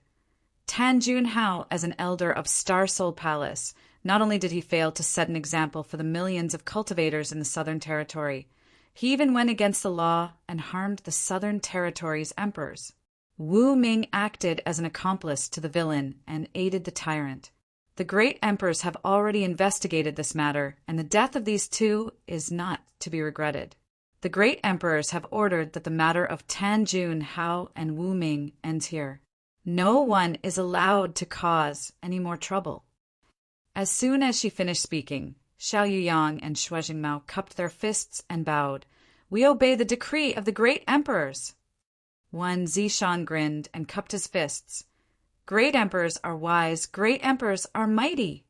Tan Jun Hao, as an elder of Star Soul Palace, not only did he fail to set an example for the millions of cultivators in the Southern Territory, he even went against the law and harmed the Southern Territory's emperors. Wu Ming acted as an accomplice to the villain and aided the tyrant. The great emperors have already investigated this matter, and the death of these two is not to be regretted. The great emperors have ordered that the matter of Tan Jun Hao and Wu Ming ends here. No one is allowed to cause any more trouble. As soon as she finished speaking, Xiao Yuyang and Xue Jingmao cupped their fists and bowed. We obey the decree of the great emperors. Wen Zishan grinned and cupped his fists. Great emperors are wise, great emperors are mighty.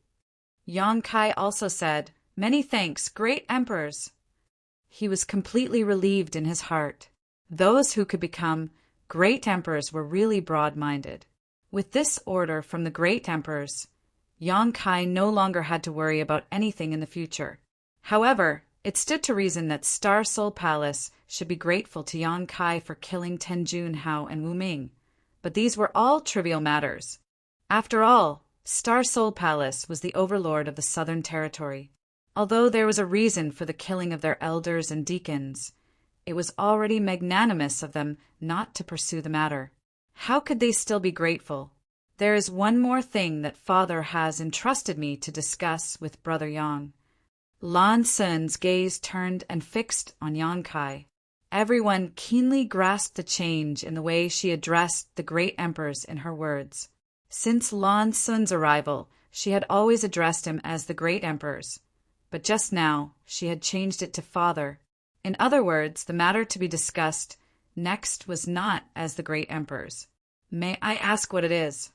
Yang Kai also said, Many thanks, great emperors. He was completely relieved in his heart. Those who could become great emperors were really broad-minded. With this order from the great emperors, Yang Kai no longer had to worry about anything in the future. However, it stood to reason that Star Soul Palace should be grateful to Yang Kai for killing Tan Jun Hao and Wu Ming. But these were all trivial matters. After all, Star Soul Palace was the overlord of the Southern Territory. Although there was a reason for the killing of their elders and deacons, it was already magnanimous of them not to pursue the matter. How could they still be grateful? There is one more thing that Father has entrusted me to discuss with Brother Yang. Lan Sun's gaze turned and fixed on Yang Kai. Everyone keenly grasped the change in the way she addressed the great emperors in her words. Since Lan Sun's arrival, she had always addressed him as the great emperors, but just now she had changed it to Father. In other words, the matter to be discussed next was not as the great emperors. May I ask what it is?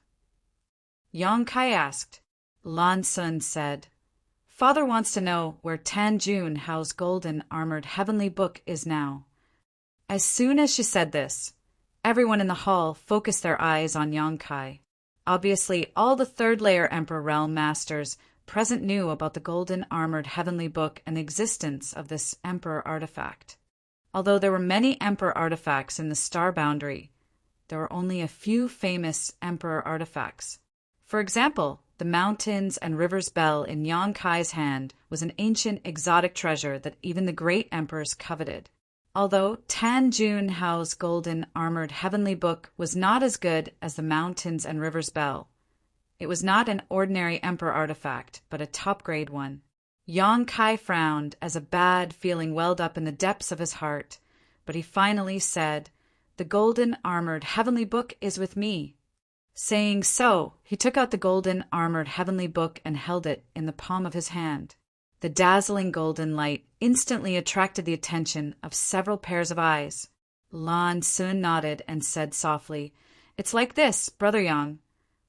Yang Kai asked. Lan Sun said, Father wants to know where Tan Jun Hao's golden armored heavenly book is now. As soon as she said this, everyone in the hall focused their eyes on Yang Kai. Obviously, all the third-layer Emperor Realm Masters present knew about the golden armored heavenly book and the existence of this Emperor artifact. Although there were many Emperor artifacts in the star boundary, there were only a few famous Emperor artifacts. For example, the mountains and rivers bell in Yang Kai's hand was an ancient exotic treasure that even the great emperors coveted. Although Tan Jun Hao's golden armored heavenly book was not as good as the mountains and rivers bell, it was not an ordinary emperor artifact, but a top-grade one. Yang Kai frowned as a bad feeling welled up in the depths of his heart, but he finally said, The golden armored heavenly book is with me. Saying so, he took out the golden armored heavenly book and held it in the palm of his hand. The dazzling golden light instantly attracted the attention of several pairs of eyes. Lan Sun nodded and said softly, It's like this, Brother Yang.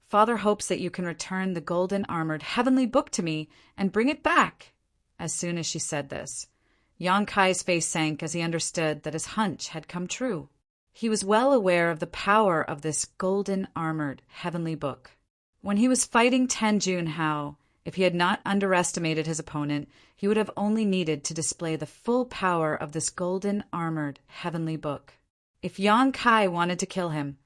Father hopes that you can return the golden armored heavenly book to me and bring it back. As soon as she said this, Yang Kai's face sank as he understood that his hunch had come true. He was well aware of the power of this golden armored heavenly book. When he was fighting Tan Jun Hao, if he had not underestimated his opponent, he would have only needed to display the full power of this golden armored heavenly book. If Yang Kai wanted to kill him,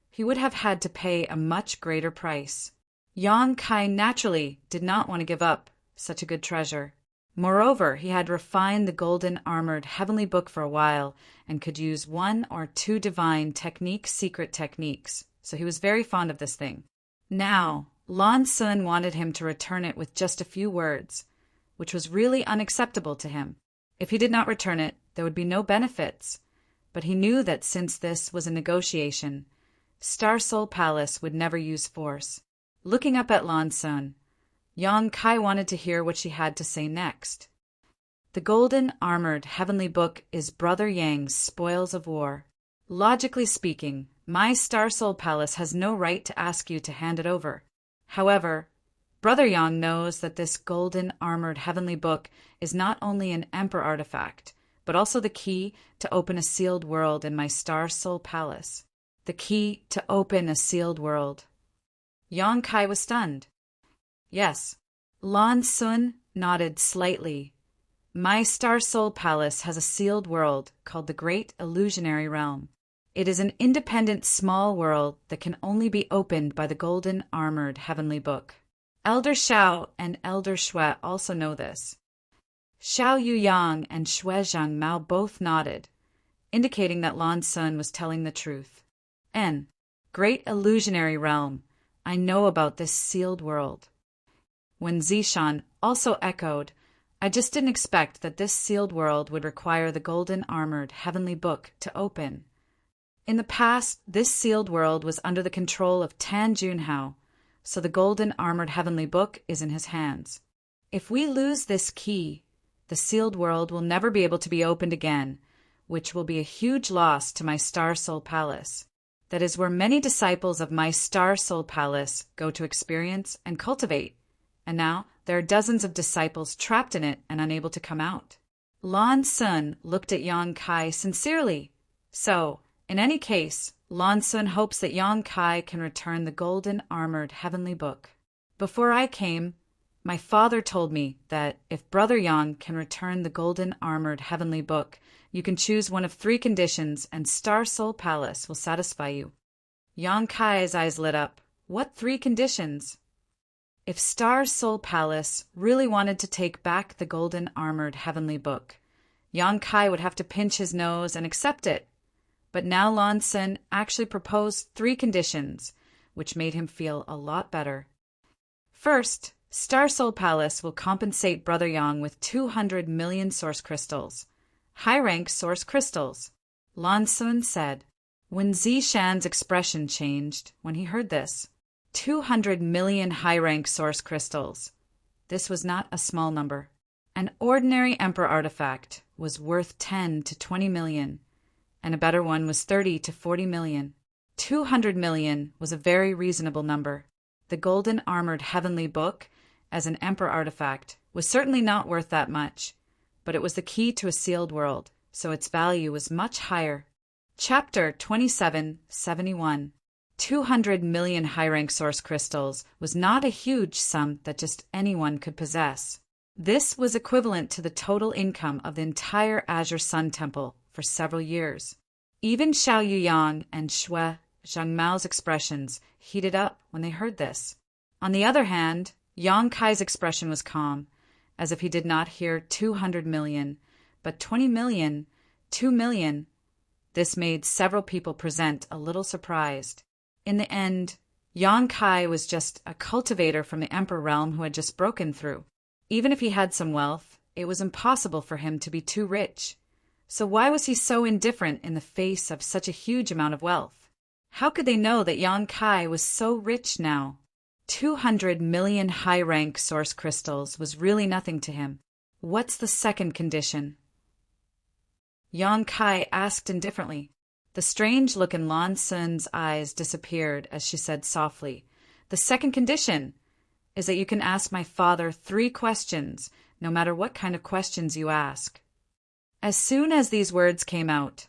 he would have had to pay a much greater price. Yang Kai naturally did not want to give up such a good treasure. Moreover, he had refined the golden armored heavenly book for a while and could use 1 or 2 divine secret techniques, so he was very fond of this thing. Now, Lan Sun wanted him to return it with just a few words, which was really unacceptable to him. If he did not return it, there would be no benefits, but he knew that since this was a negotiation, Star Soul Palace would never use force. Looking up at Lan Sun, Yang Kai wanted to hear what she had to say next. The golden armored heavenly book is Brother Yang's spoils of war. Logically speaking, my Star Soul Palace has no right to ask you to hand it over. However, Brother Yang knows that this golden armored heavenly book is not only an Emperor artifact, but also the key to open a sealed world in my Star Soul Palace. The key to open a sealed world. Yang Kai was stunned. Yes. Lan Sun nodded slightly. My Star Soul Palace has a sealed world called the Great Illusionary Realm. It is an independent small world that can only be opened by the golden armored heavenly book. Elder Xiao and Elder Xue also know this. Xiao Yuyang and Xue Zhang Mao both nodded, indicating that Lan Sun was telling the truth. Great Illusionary Realm, I know about this sealed world. When Zishan also echoed, I just didn't expect that this sealed world would require the golden armored heavenly book to open. In the past, this sealed world was under the control of Tan Jun Hao, so the golden armored heavenly book is in his hands. If we lose this key, the sealed world will never be able to be opened again, which will be a huge loss to my Star Soul Palace. That is where many disciples of my Star Soul Palace go to experience and cultivate, and now there are dozens of disciples trapped in it and unable to come out. Lan Sun looked at Yang Kai sincerely. So, in any case, Lan Sun hopes that Yang Kai can return the golden armored heavenly book. Before I came, my father told me that if Brother Yang can return the golden armored heavenly book, you can choose one of 3 conditions and Star Soul Palace will satisfy you. Yang Kai's eyes lit up. What 3 conditions? If Star Soul Palace really wanted to take back the golden armored heavenly book, Yang Kai would have to pinch his nose and accept it. But now Lan Sun actually proposed 3 conditions, which made him feel a lot better. First, Star Soul Palace will compensate Brother Yang with 200 million source crystals. High-rank source crystals. Lan Sun said. When Zishan's expression changed when he heard this. 200 million high-rank source crystals. This was not a small number. An ordinary Emperor artifact was worth 10 to 20 million, and a better one was 30 to 40 million. 200 million was a very reasonable number. The golden armored heavenly book, as an emperor artifact, was certainly not worth that much, but it was the key to a sealed world, so its value was much higher. Chapter 2771. 200 million high-rank source crystals was not a huge sum that just anyone could possess. This was equivalent to the total income of the entire Azure Sun Temple for several years. Even Xiao Yuyang and Shui Zhengmao's expressions heated up when they heard this. On the other hand, Yang Kai's expression was calm, as if he did not hear 200 million, but 20 million, 2 million. This made several people present a little surprised. In the end, Yang Kai was just a cultivator from the Emperor realm who had just broken through. Even if he had some wealth, it was impossible for him to be too rich. So why was he so indifferent in the face of such a huge amount of wealth? How could they know that Yang Kai was so rich now? 200 million high-rank source crystals was really nothing to him. What's the second condition? Yang Kai asked indifferently. The strange look in Lan Sun's eyes disappeared as she said softly, "The second condition is that you can ask my father 3 questions, no matter what kind of questions you ask." As soon as these words came out,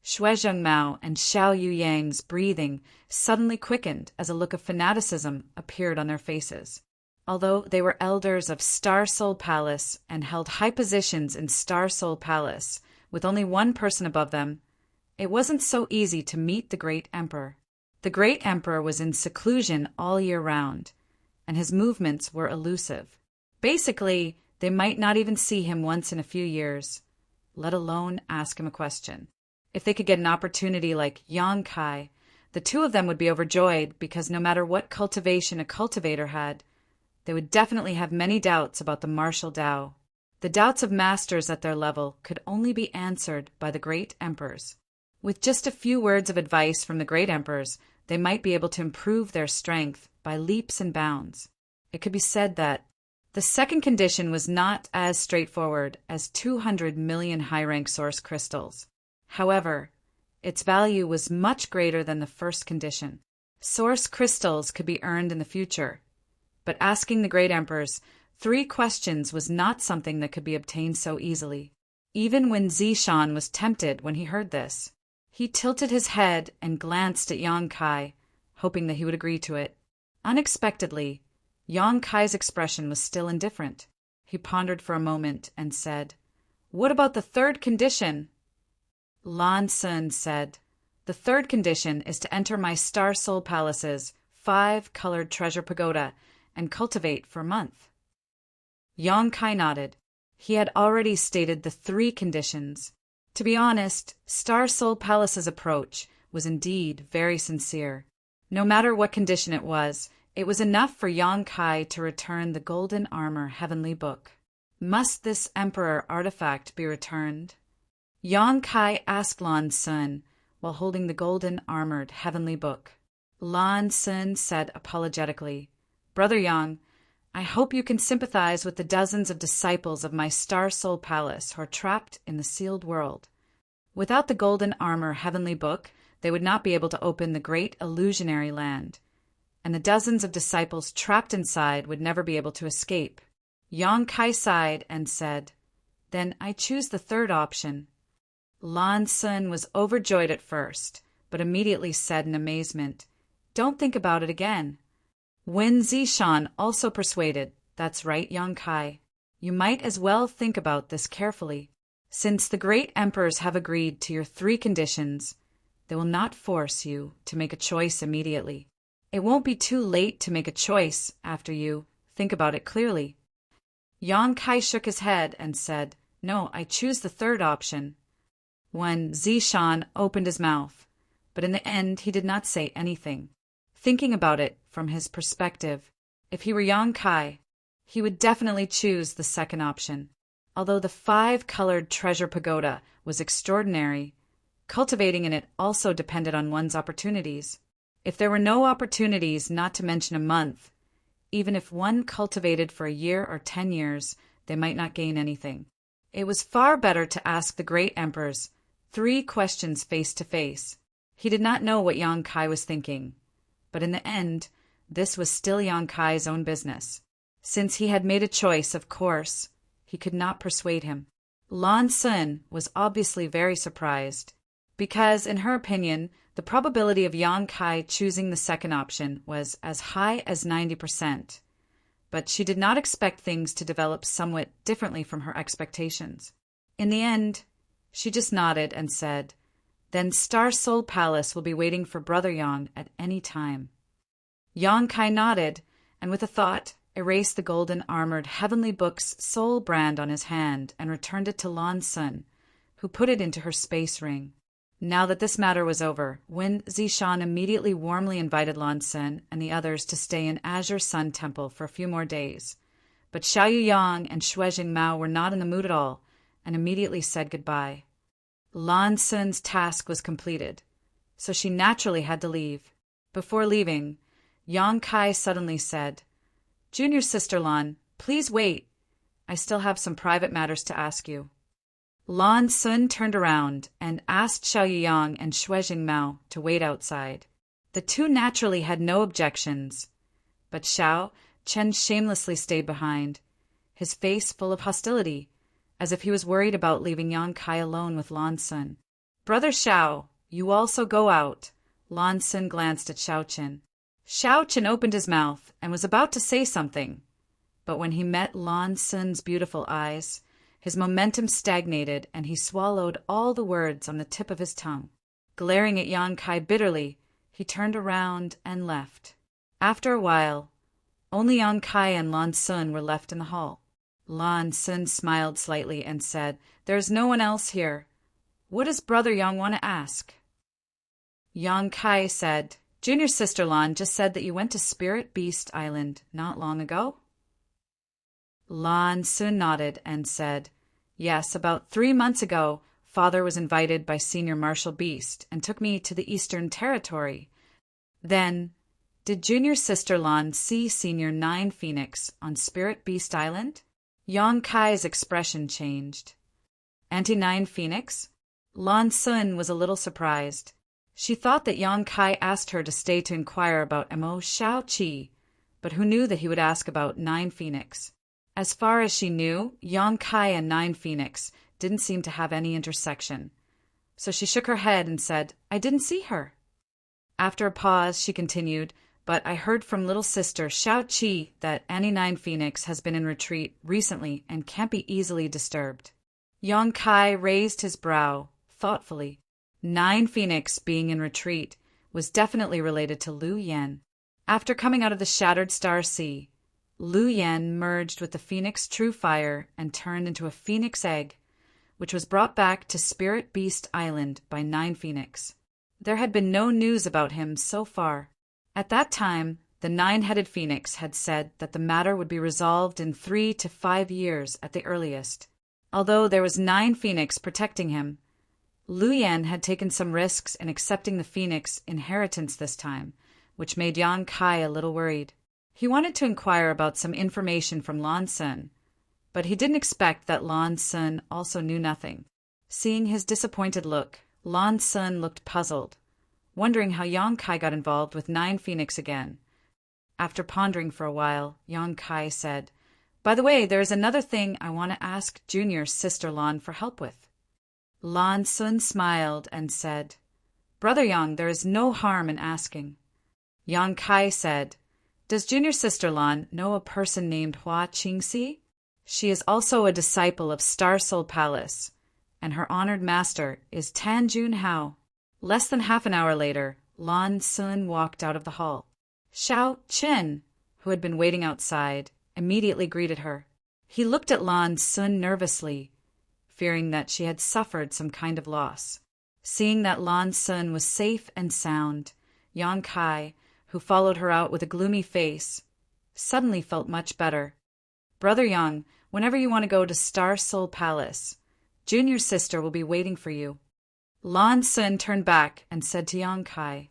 Shui Zhengmao and Xiao Yuyang's breathing suddenly quickened as a look of fanaticism appeared on their faces. Although they were elders of Star Soul Palace and held high positions in Star Soul Palace, with only one person above them, it wasn't so easy to meet the Great Emperor. The Great Emperor was in seclusion all year round, and his movements were elusive. Basically, they might not even see him once in a few years, let alone ask him a question. If they could get an opportunity like Yang Kai, the two of them would be overjoyed because no matter what cultivation a cultivator had, they would definitely have many doubts about the martial Tao. The doubts of masters at their level could only be answered by the great emperors. With just a few words of advice from the great emperors, they might be able to improve their strength by leaps and bounds. It could be said that the second condition was not as straightforward as 200 million high-rank source crystals. However, its value was much greater than the first condition. Source crystals could be earned in the future, but asking the great emperors 3 questions was not something that could be obtained so easily. Even when Zishan was tempted when he heard this, he tilted his head and glanced at Yang Kai, hoping that he would agree to it. Unexpectedly, Yang Kai's expression was still indifferent. He pondered for a moment and said, "What about the third condition?" Lan Sun said, "The third condition is to enter my Star Soul Palace's 5-colored treasure pagoda and cultivate for a month." Yang Kai nodded. He had already stated the 3 conditions. To be honest, Star Soul Palace's approach was indeed very sincere. No matter what condition it was enough for Yang Kai to return the golden armor heavenly book. Must this emperor artifact be returned? Yang Kai asked Lan Sun while holding the golden armored heavenly book. Lan Sun said apologetically, "Brother Yang, I hope you can sympathize with the dozens of disciples of my Star Soul Palace who are trapped in the sealed world. Without the golden armor heavenly book, they would not be able to open the great illusionary land, and the dozens of disciples trapped inside would never be able to escape." Yang Kai sighed and said, "Then I choose the third option." Lan Sun was overjoyed at first, but immediately said in amazement, "Don't think about it again." Wen Zishan also persuaded, "That's right, Yang Kai. You might as well think about this carefully. Since the great emperors have agreed to your 3 conditions, they will not force you to make a choice immediately. It won't be too late to make a choice after you think about it clearly." Yang Kai shook his head and said, "No, I choose the third option." When Zishan opened his mouth, but in the end he did not say anything. Thinking about it from his perspective, if he were Yang Kai, he would definitely choose the second option. Although the 5-colored treasure pagoda was extraordinary, cultivating in it also depended on one's opportunities. If there were no opportunities, not to mention a month, even if one cultivated for a year or 10 years, they might not gain anything. It was far better to ask the great emperors 3 questions face to face. He did not know what Yang Kai was thinking, but in the end, this was still Yang Kai's own business. Since he had made a choice, of course, he could not persuade him. Lan Sun was obviously very surprised, because, in her opinion, the probability of Yang Kai choosing the second option was as high as 90%. But she did not expect things to develop somewhat differently from her expectations. In the end, she just nodded and said, "Then Star Soul Palace will be waiting for Brother Yang at any time." Yang Kai nodded, and with a thought, erased the golden armored Heavenly Book's soul brand on his hand and returned it to Lan Sun, who put it into her space ring. Now that this matter was over, Wen Zishan immediately warmly invited Lan Sun and the others to stay in Azure Sun Temple for a few more days. But Xiaoyu Yang and Shuijing Mao were not in the mood at all, and immediately said goodbye. Lan Sun's task was completed, so she naturally had to leave. Before leaving, Yang Kai suddenly said, "Junior sister Lan, please wait. I still have some private matters to ask you." Lan Sun turned around and asked Xiaoyu Yang and Shuijing Mao to wait outside. The two naturally had no objections, but Xiao Chen shamelessly stayed behind, his face full of hostility, as if he was worried about leaving Yang Kai alone with Lan Sun. "Brother Xiao, you also go out." Lan Sun glanced at Xiao Chen. Xiao Chen opened his mouth and was about to say something, but when he met Lan Sun's beautiful eyes, his momentum stagnated and he swallowed all the words on the tip of his tongue. Glaring at Yang Kai bitterly, he turned around and left. After a while, only Yang Kai and Lan Sun were left in the hall. Lan Sun smiled slightly and said, "There is no one else here. What does Brother Yang want to ask?" Yang Kai said, "Junior sister Lan just said that you went to Spirit Beast Island not long ago." Lan Sun nodded and said, "Yes, about 3 months ago, Father was invited by Senior Marshal Beast and took me to the Eastern Territory. Then, did Junior sister Lan see Senior Nine Phoenix on Spirit Beast Island?" Yang Kai's expression changed. "Anti-Nine Phoenix?" Lan Sun was a little surprised. She thought that Yang Kai asked her to stay to inquire about Mo Xiaoqi, but who knew that he would ask about Nine Phoenix? As far as she knew, Yang Kai and Nine Phoenix didn't seem to have any intersection. So she shook her head and said, "I didn't see her." After a pause, she continued, "But I heard from little sister Xiaoqi that Anti-Nine Phoenix has been in retreat recently and can't be easily disturbed." Yang Kai raised his brow thoughtfully. Nine Phoenix being in retreat was definitely related to Lu Yan. After coming out of the Shattered Star Sea, Lu Yan merged with the Phoenix True Fire and turned into a Phoenix Egg, which was brought back to Spirit Beast Island by Nine Phoenix. There had been no news about him so far. At that time, the Nine-Headed Phoenix had said that the matter would be resolved in 3 to 5 years at the earliest. Although there was Nine Phoenix protecting him, Lu Yan had taken some risks in accepting the Phoenix inheritance this time, which made Yang Kai a little worried. He wanted to inquire about some information from Lan Sun, but he didn't expect that Lan Sun also knew nothing. Seeing his disappointed look, Lan Sun looked puzzled, wondering how Yang Kai got involved with Nine Phoenix again. After pondering for a while, Yang Kai said, "By the way, there is another thing I want to ask Junior sister Lan for help with." Lan Sun smiled and said, "Brother Yang, there is no harm in asking." Yang Kai said, "Does Junior sister Lan know a person named Hua Qingxi? She is also a disciple of Star Soul Palace, and her honored master is Tan Jun Hao." Less than half an hour later, Lan Sun walked out of the hall. Xiao Chen, who had been waiting outside, immediately greeted her. He looked at Lan Sun nervously, fearing that she had suffered some kind of loss. Seeing that Lan Sun was safe and sound, Yang Kai, who followed her out with a gloomy face, suddenly felt much better. "Brother Yang, whenever you want to go to Star Soul Palace, Junior sister will be waiting for you." Lan Sun turned back and said to Yang Kai,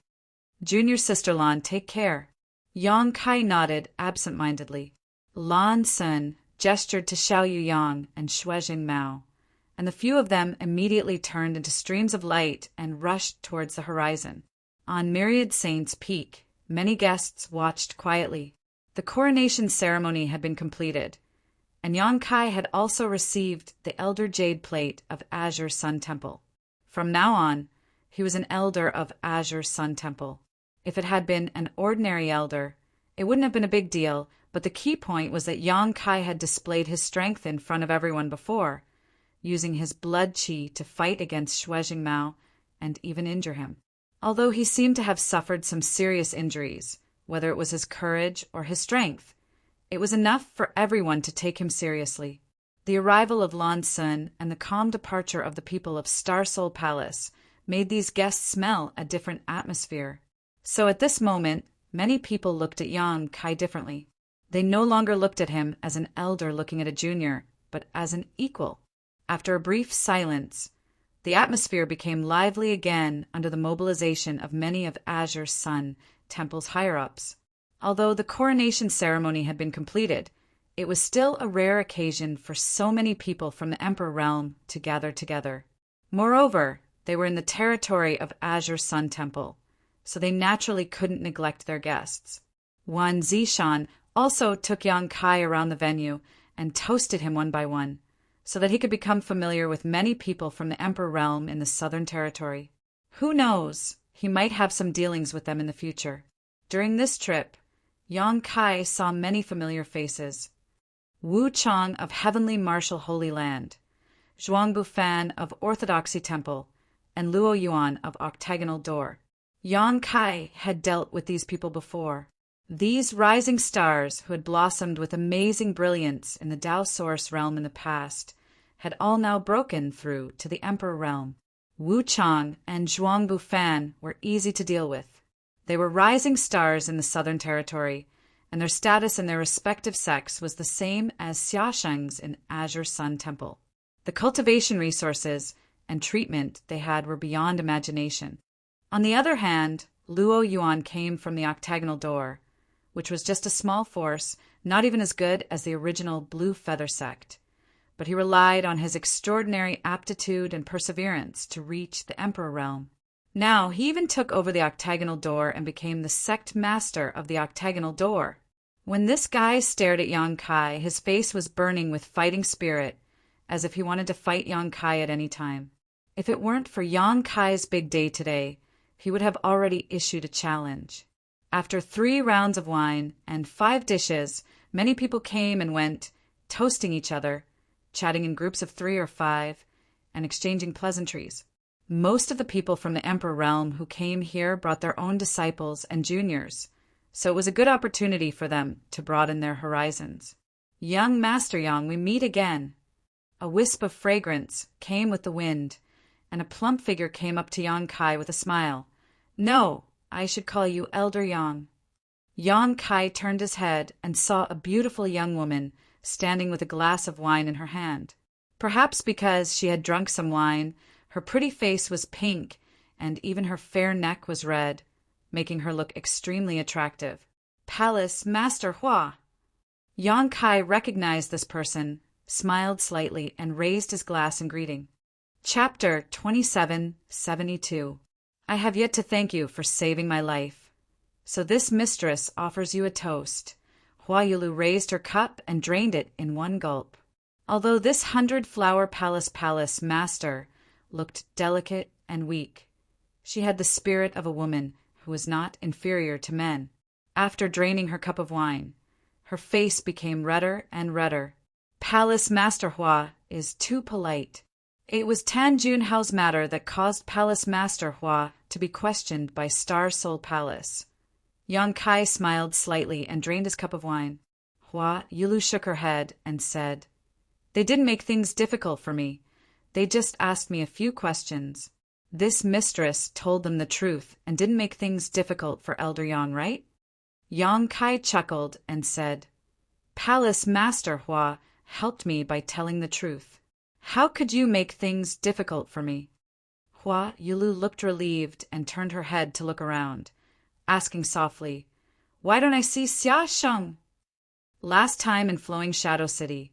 "Junior sister Lan, take care." Yang Kai nodded absent-mindedly. Lan Sun gestured to Xiaoyu Yang and Shuijing Mao, and the few of them immediately turned into streams of light and rushed towards the horizon. On Myriad Saints Peak, Many guests watched quietly. The coronation ceremony had been completed, and Yang Kai had also received the Elder Jade Plate of Azure Sun Temple. From now on, he was an elder of Azure Sun Temple. If it had been an ordinary elder, it wouldn't have been a big deal, but the key point was that Yang Kai had displayed his strength in front of everyone before, using his blood qi to fight against Shui Jingmao and even injure him. Although he seemed to have suffered some serious injuries, whether it was his courage or his strength, it was enough for everyone to take him seriously. The arrival of Lan Sun and the calm departure of the people of Star Soul Palace made these guests smell a different atmosphere. So at this moment, many people looked at Yang Kai differently. They no longer looked at him as an elder looking at a junior, but as an equal. After a brief silence, the atmosphere became lively again under the mobilization of many of Azure Sun Temple's higher-ups. Although the coronation ceremony had been completed, it was still a rare occasion for so many people from the Emperor realm to gather together. Moreover, they were in the territory of Azure Sun Temple, so they naturally couldn't neglect their guests. Wan Zishan also took Yang Kai around the venue and toasted him one by one, so that he could become familiar with many people from the Emperor realm in the Southern Territory. Who knows, he might have some dealings with them in the future. During this trip, Yang Kai saw many familiar faces. Wu Chang of Heavenly Martial Holy Land, Zhuang Bufan of Orthodoxy Temple, and Luo Yuan of Octagonal Door. Yang Kai had dealt with these people before. These rising stars, who had blossomed with amazing brilliance in the Dao Source realm in the past, had all now broken through to the Emperor realm. Wu Chang and Zhuang Bufan were easy to deal with. They were rising stars in the Southern Territory, and their status in their respective sects was the same as Xiaosheng's in Azure Sun Temple. The cultivation resources and treatment they had were beyond imagination. On the other hand, Luo Yuan came from the Octagonal Door, which was just a small force, not even as good as the original Blue Feather sect. But he relied on his extraordinary aptitude and perseverance to reach the Emperor realm. Now he even took over the Octagonal Door and became the sect master of the Octagonal Door. When this guy stared at Yang Kai, his face was burning with fighting spirit, as if he wanted to fight Yang Kai at any time. If it weren't for Yang Kai's big day today, he would have already issued a challenge. After 3 rounds of wine and 5 dishes, many people came and went, toasting each other, chatting in groups of 3 or 5, and exchanging pleasantries. Most of the people from the Emperor realm who came here brought their own disciples and juniors, so it was a good opportunity for them to broaden their horizons. Young Master Yang, we meet again. A wisp of fragrance came with the wind, and a plump figure came up to Yang Kai with a smile. No, I should call you Elder Yang. Yang Kai turned his head and saw a beautiful young woman standing with a glass of wine in her hand. Perhaps because she had drunk some wine, her pretty face was pink, and even her fair neck was red, making her look extremely attractive. Palace Master Hua. Yang Kai recognized this person, smiled slightly, and raised his glass in greeting. Chapter 2772. I have yet to thank you for saving my life. So this mistress offers you a toast. Hua Yulu raised her cup and drained it in one gulp. Although this 100-flower palace master looked delicate and weak, she had the spirit of a woman who was not inferior to men. After draining her cup of wine, her face became redder and redder. Palace Master Hua is too polite. It was Tan Junhao's matter that caused Palace Master Hua to be questioned by Star Soul Palace. Yang Kai smiled slightly and drained his cup of wine. Hua Yulu shook her head and said, They didn't make things difficult for me. They just asked me a few questions. This mistress told them the truth and didn't make things difficult for Elder Yang, right? Yang Kai chuckled and said, Palace Master Hua helped me by telling the truth. How could you make things difficult for me? Hua Yulu looked relieved and turned her head to look around, asking softly, Why don't I see Xia Sheng? Last time in Flowing Shadow City,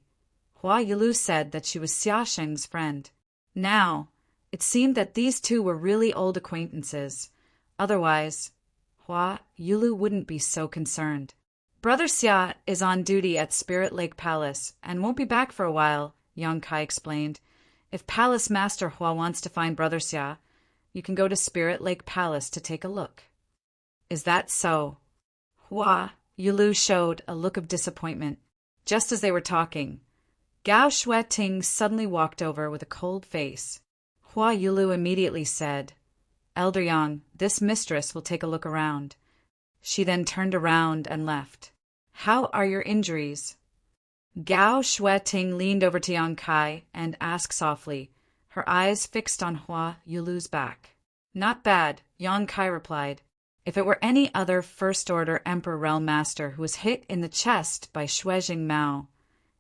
Hua Yulu said that she was Xia Sheng's friend. Now, it seemed that these two were really old acquaintances. Otherwise, Hua Yulu wouldn't be so concerned. Brother Xia is on duty at Spirit Lake Palace and won't be back for a while, Yang Kai explained. If Palace Master Hua wants to find Brother Xia, you can go to Spirit Lake Palace to take a look. Is that so? Hua Yulu showed a look of disappointment. Just as they were talking, Gao Shueting suddenly walked over with a cold face. Hua Yulu immediately said, Elder Yang, this mistress will take a look around. She then turned around and left. How are your injuries? Gao Shueting leaned over to Yang Kai and asked softly, her eyes fixed on Hua Yulu's back. Not bad, Yang Kai replied. If it were any other First-Order Emperor Realm Master who was hit in the chest by Shuejing Mao,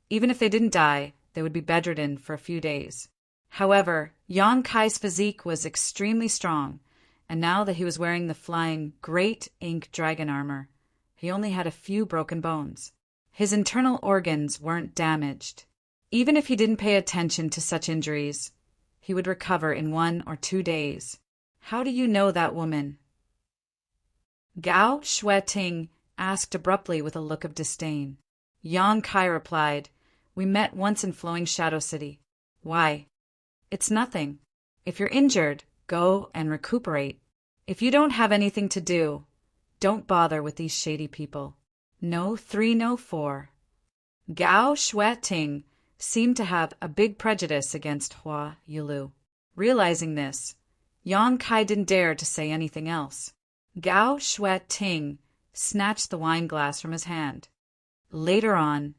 even if they didn't die, they would be bedridden for a few days. However, Yang Kai's physique was extremely strong, and now that he was wearing the flying Great Ink Dragon armor, he only had a few broken bones. His internal organs weren't damaged. Even if he didn't pay attention to such injuries, he would recover in 1 or 2 days. How do you know that woman? Gao Shueting asked abruptly with a look of disdain. Yang Kai replied, We met once in Flowing Shadow City. Why? It's nothing. If you're injured, go and recuperate. If you don't have anything to do, don't bother with these shady people. No 3, no 4. Gao Shueting seemed to have a big prejudice against Hua Yulu. Realizing this, Yang Kai didn't dare to say anything else. Gao Shueting snatched the wine glass from his hand. Later on,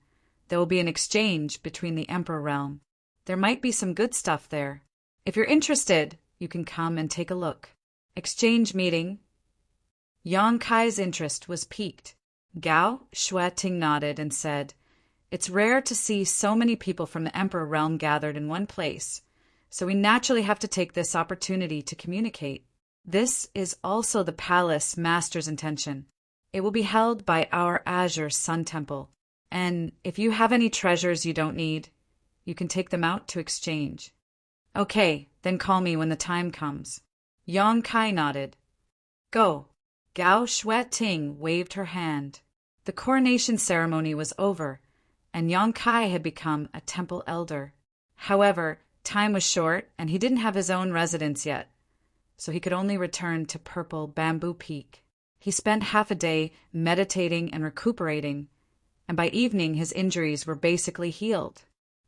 there will be an exchange between the Emperor Realm. There might be some good stuff there. If you're interested, you can come and take a look. Exchange meeting. Yang Kai's interest was piqued. Gao Shueting nodded and said, It's rare to see so many people from the Emperor Realm gathered in one place, so we naturally have to take this opportunity to communicate. This is also the Palace Master's intention. It will be held by our Azure Sun Temple, and if you have any treasures you don't need, you can take them out to exchange. Okay, then call me when the time comes. Yang Kai nodded. Go. Gao Shueting waved her hand. The coronation ceremony was over, and Yang Kai had become a temple elder. However, time was short, and he didn't have his own residence yet, so he could only return to Purple Bamboo Peak. He spent half a day meditating and recuperating, and by evening his injuries were basically healed.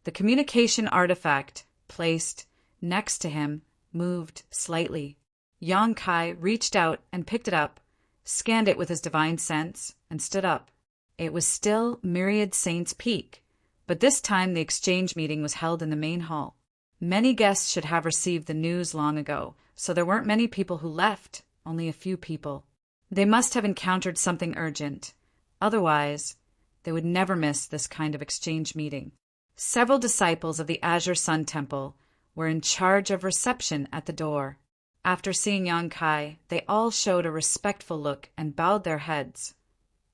The communication artifact, placed next to him, moved slightly. Yang Kai reached out and picked it up, scanned it with his divine sense, and stood up. It was still Myriad Saints Peak, but this time the exchange meeting was held in the main hall. Many guests should have received the news long ago, so there weren't many people who left, only a few people. They must have encountered something urgent. Otherwise, they would never miss this kind of exchange meeting. Several disciples of the Azure Sun Temple were in charge of reception at the door. After seeing Yang Kai, they all showed a respectful look and bowed their heads.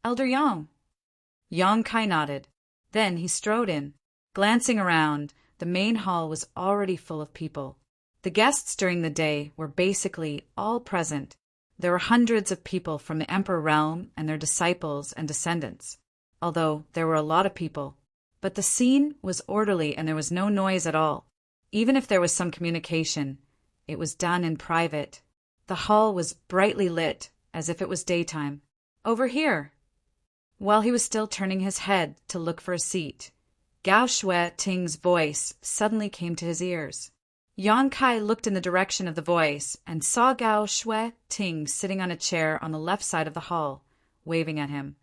Elder Yang. Yang Kai nodded. Then he strode in. Glancing around, the main hall was already full of people. The guests during the day were basically all present. There were hundreds of people from the Emperor Realm and their disciples and descendants, although there were a lot of people. But the scene was orderly and there was no noise at all. Even if there was some communication, it was done in private. The hall was brightly lit, as if it was daytime. Over here. While he was still turning his head to look for a seat, Gao Shueting's voice suddenly came to his ears. Yang Kai looked in the direction of the voice and saw Gao Shueting sitting on a chair on the left side of the hall, waving at him.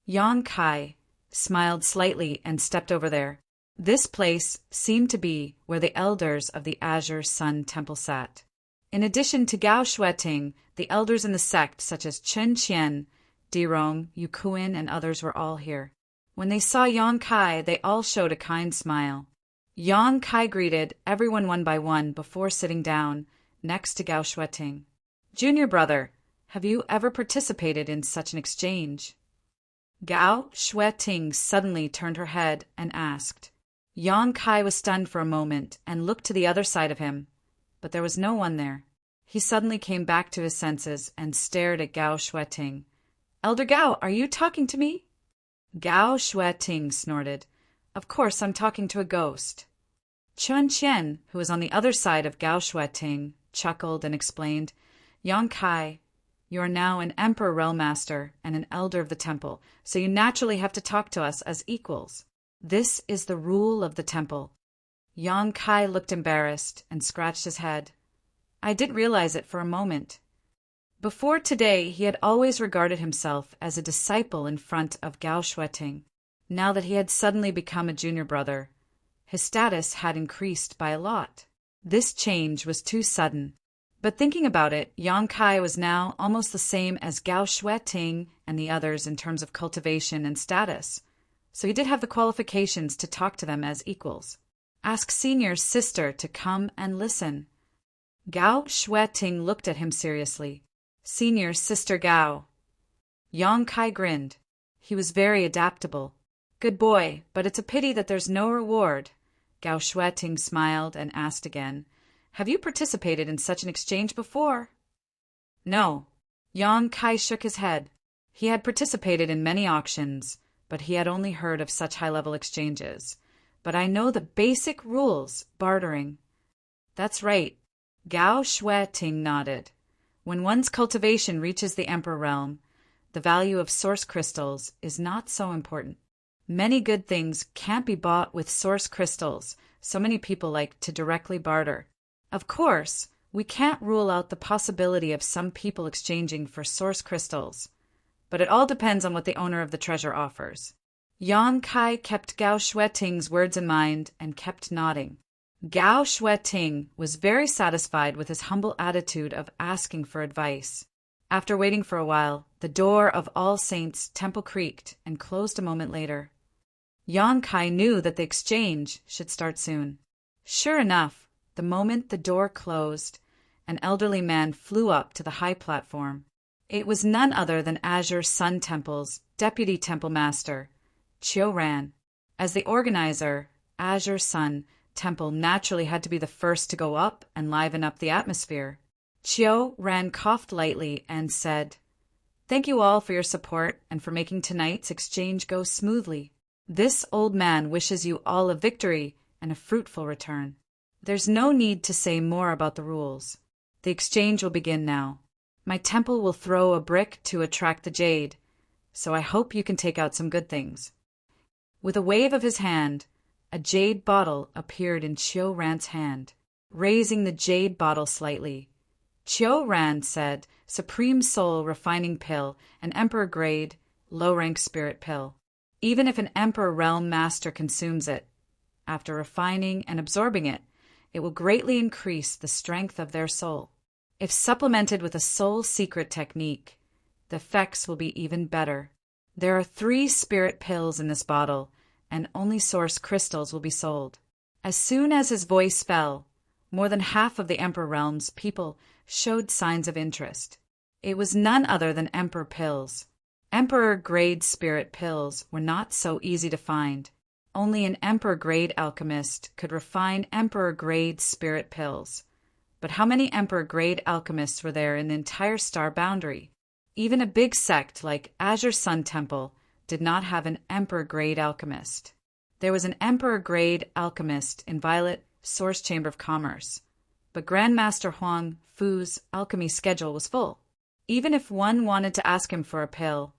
Yang Kai smiled slightly and stepped over there. This place seemed to be where the elders of the Azure Sun Temple sat. In addition to Gao Shueting, the elders in the sect such as Chen Qian, Dirong, Yukuin, and others were all here. When they saw Yang Kai, they all showed a kind smile. Yang Kai greeted everyone one by one before sitting down next to Gao Shueting. Junior brother, have you ever participated in such an exchange? Gao Shueting suddenly turned her head and asked. Yang Kai was stunned for a moment and looked to the other side of him, but there was no one there. He suddenly came back to his senses and stared at Gao Shueting. "Elder Gao, are you talking to me?" Gao Shueting snorted. "Of course I'm talking to a ghost." Chun Qian, who was on the other side of Gao Shueting, chuckled and explained, "Yang Kai, you are now an Emperor Realm Master and an Elder of the Temple, so you naturally have to talk to us as equals. This is the rule of the temple." Yang Kai looked embarrassed and scratched his head. "I didn't realize it for a moment." Before today, he had always regarded himself as a disciple in front of Gao Shueting. Now that he had suddenly become a junior brother, his status had increased by a lot. This change was too sudden. But thinking about it, Yang Kai was now almost the same as Gao Shueting and the others in terms of cultivation and status, so he did have the qualifications to talk to them as equals. Ask Senior's sister to come and listen. Gao Shueting looked at him seriously. "Senior's sister Gao." Yang Kai grinned. He was very adaptable. "Good boy, but it's a pity that there's no reward." Gao Shueting smiled and asked again, "Have you participated in such an exchange before?" "No." Yang Kai shook his head. He had participated in many auctions, but he had only heard of such high-level exchanges. "But I know the basic rules, bartering." "That's right." Gao Shueting nodded. "When one's cultivation reaches the Emperor realm, the value of source crystals is not so important. Many good things can't be bought with source crystals, so many people like to directly barter. Of course, we can't rule out the possibility of some people exchanging for source crystals, but it all depends on what the owner of the treasure offers." Yang Kai kept Gao Shueting's words in mind and kept nodding. Gao Shueting was very satisfied with his humble attitude of asking for advice. After waiting for a while, the door of All Saints Temple creaked and closed a moment later. Yang Kai knew that the exchange should start soon. Sure enough, the moment the door closed, an elderly man flew up to the high platform. It was none other than Azure Sun Temple's Deputy Temple Master, Chiu Ran. As the organizer, Azure Sun Temple naturally had to be the first to go up and liven up the atmosphere. Chiu Ran coughed lightly and said, "Thank you all for your support and for making tonight's exchange go smoothly. This old man wishes you all a victory and a fruitful return. There's no need to say more about the rules. The exchange will begin now. My temple will throw a brick to attract the jade, so I hope you can take out some good things." With a wave of his hand, a jade bottle appeared in Chiu Ran's hand. Raising the jade bottle slightly, Chiu Ran said, "Supreme Soul Refining Pill, an Emperor Grade, low-rank spirit pill. Even if an Emperor Realm Master consumes it, after refining and absorbing it, it will greatly increase the strength of their soul. If supplemented with a soul secret technique, the effects will be even better. There are 3 spirit pills in this bottle, and only source crystals will be sold." As soon as his voice fell, more than half of the Emperor Realm's people showed signs of interest. It was none other than Emperor pills. Emperor-grade spirit pills were not so easy to find. Only an Emperor-grade alchemist could refine Emperor-grade spirit pills. But how many Emperor-grade alchemists were there in the entire star boundary? Even a big sect like Azure Sun Temple did not have an Emperor-grade alchemist. There was an Emperor-grade alchemist in Violet Source Chamber of Commerce, but Grandmaster Huang Fu's alchemy schedule was full. Even if one wanted to ask him for a pill,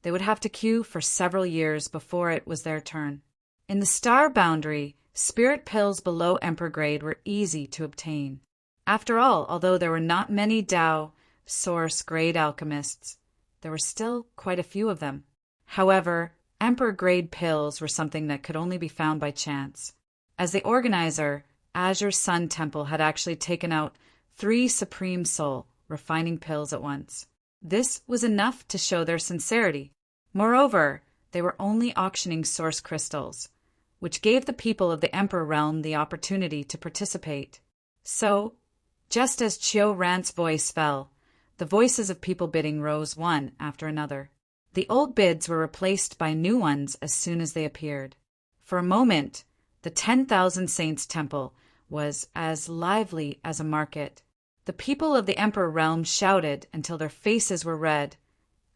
they would have to queue for several years before it was their turn. In the star boundary, spirit pills below Emperor grade were easy to obtain. After all, although there were not many Dao Source grade alchemists, there were still quite a few of them. However, Emperor grade pills were something that could only be found by chance. As the organizer, Azure Sun Temple had actually taken out 3 Supreme Soul refining pills at once. This was enough to show their sincerity. Moreover, they were only auctioning source crystals, which gave the people of the Emperor realm the opportunity to participate. So, just as Chiu Ran's voice fell, the voices of people bidding rose one after another. The old bids were replaced by new ones as soon as they appeared. For a moment, the 10,000 Saints Temple was as lively as a market. The people of the Emperor realm shouted until their faces were red,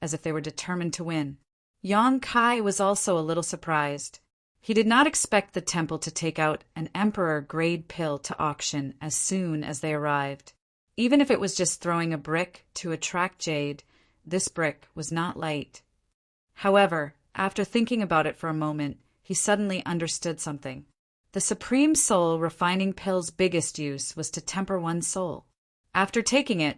as if they were determined to win. Yang Kai was also a little surprised. He did not expect the temple to take out an emperor-grade pill to auction as soon as they arrived. Even if it was just throwing a brick to attract jade, this brick was not light. However, after thinking about it for a moment, he suddenly understood something. The Supreme Soul Refining Pill's biggest use was to temper one's soul. After taking it,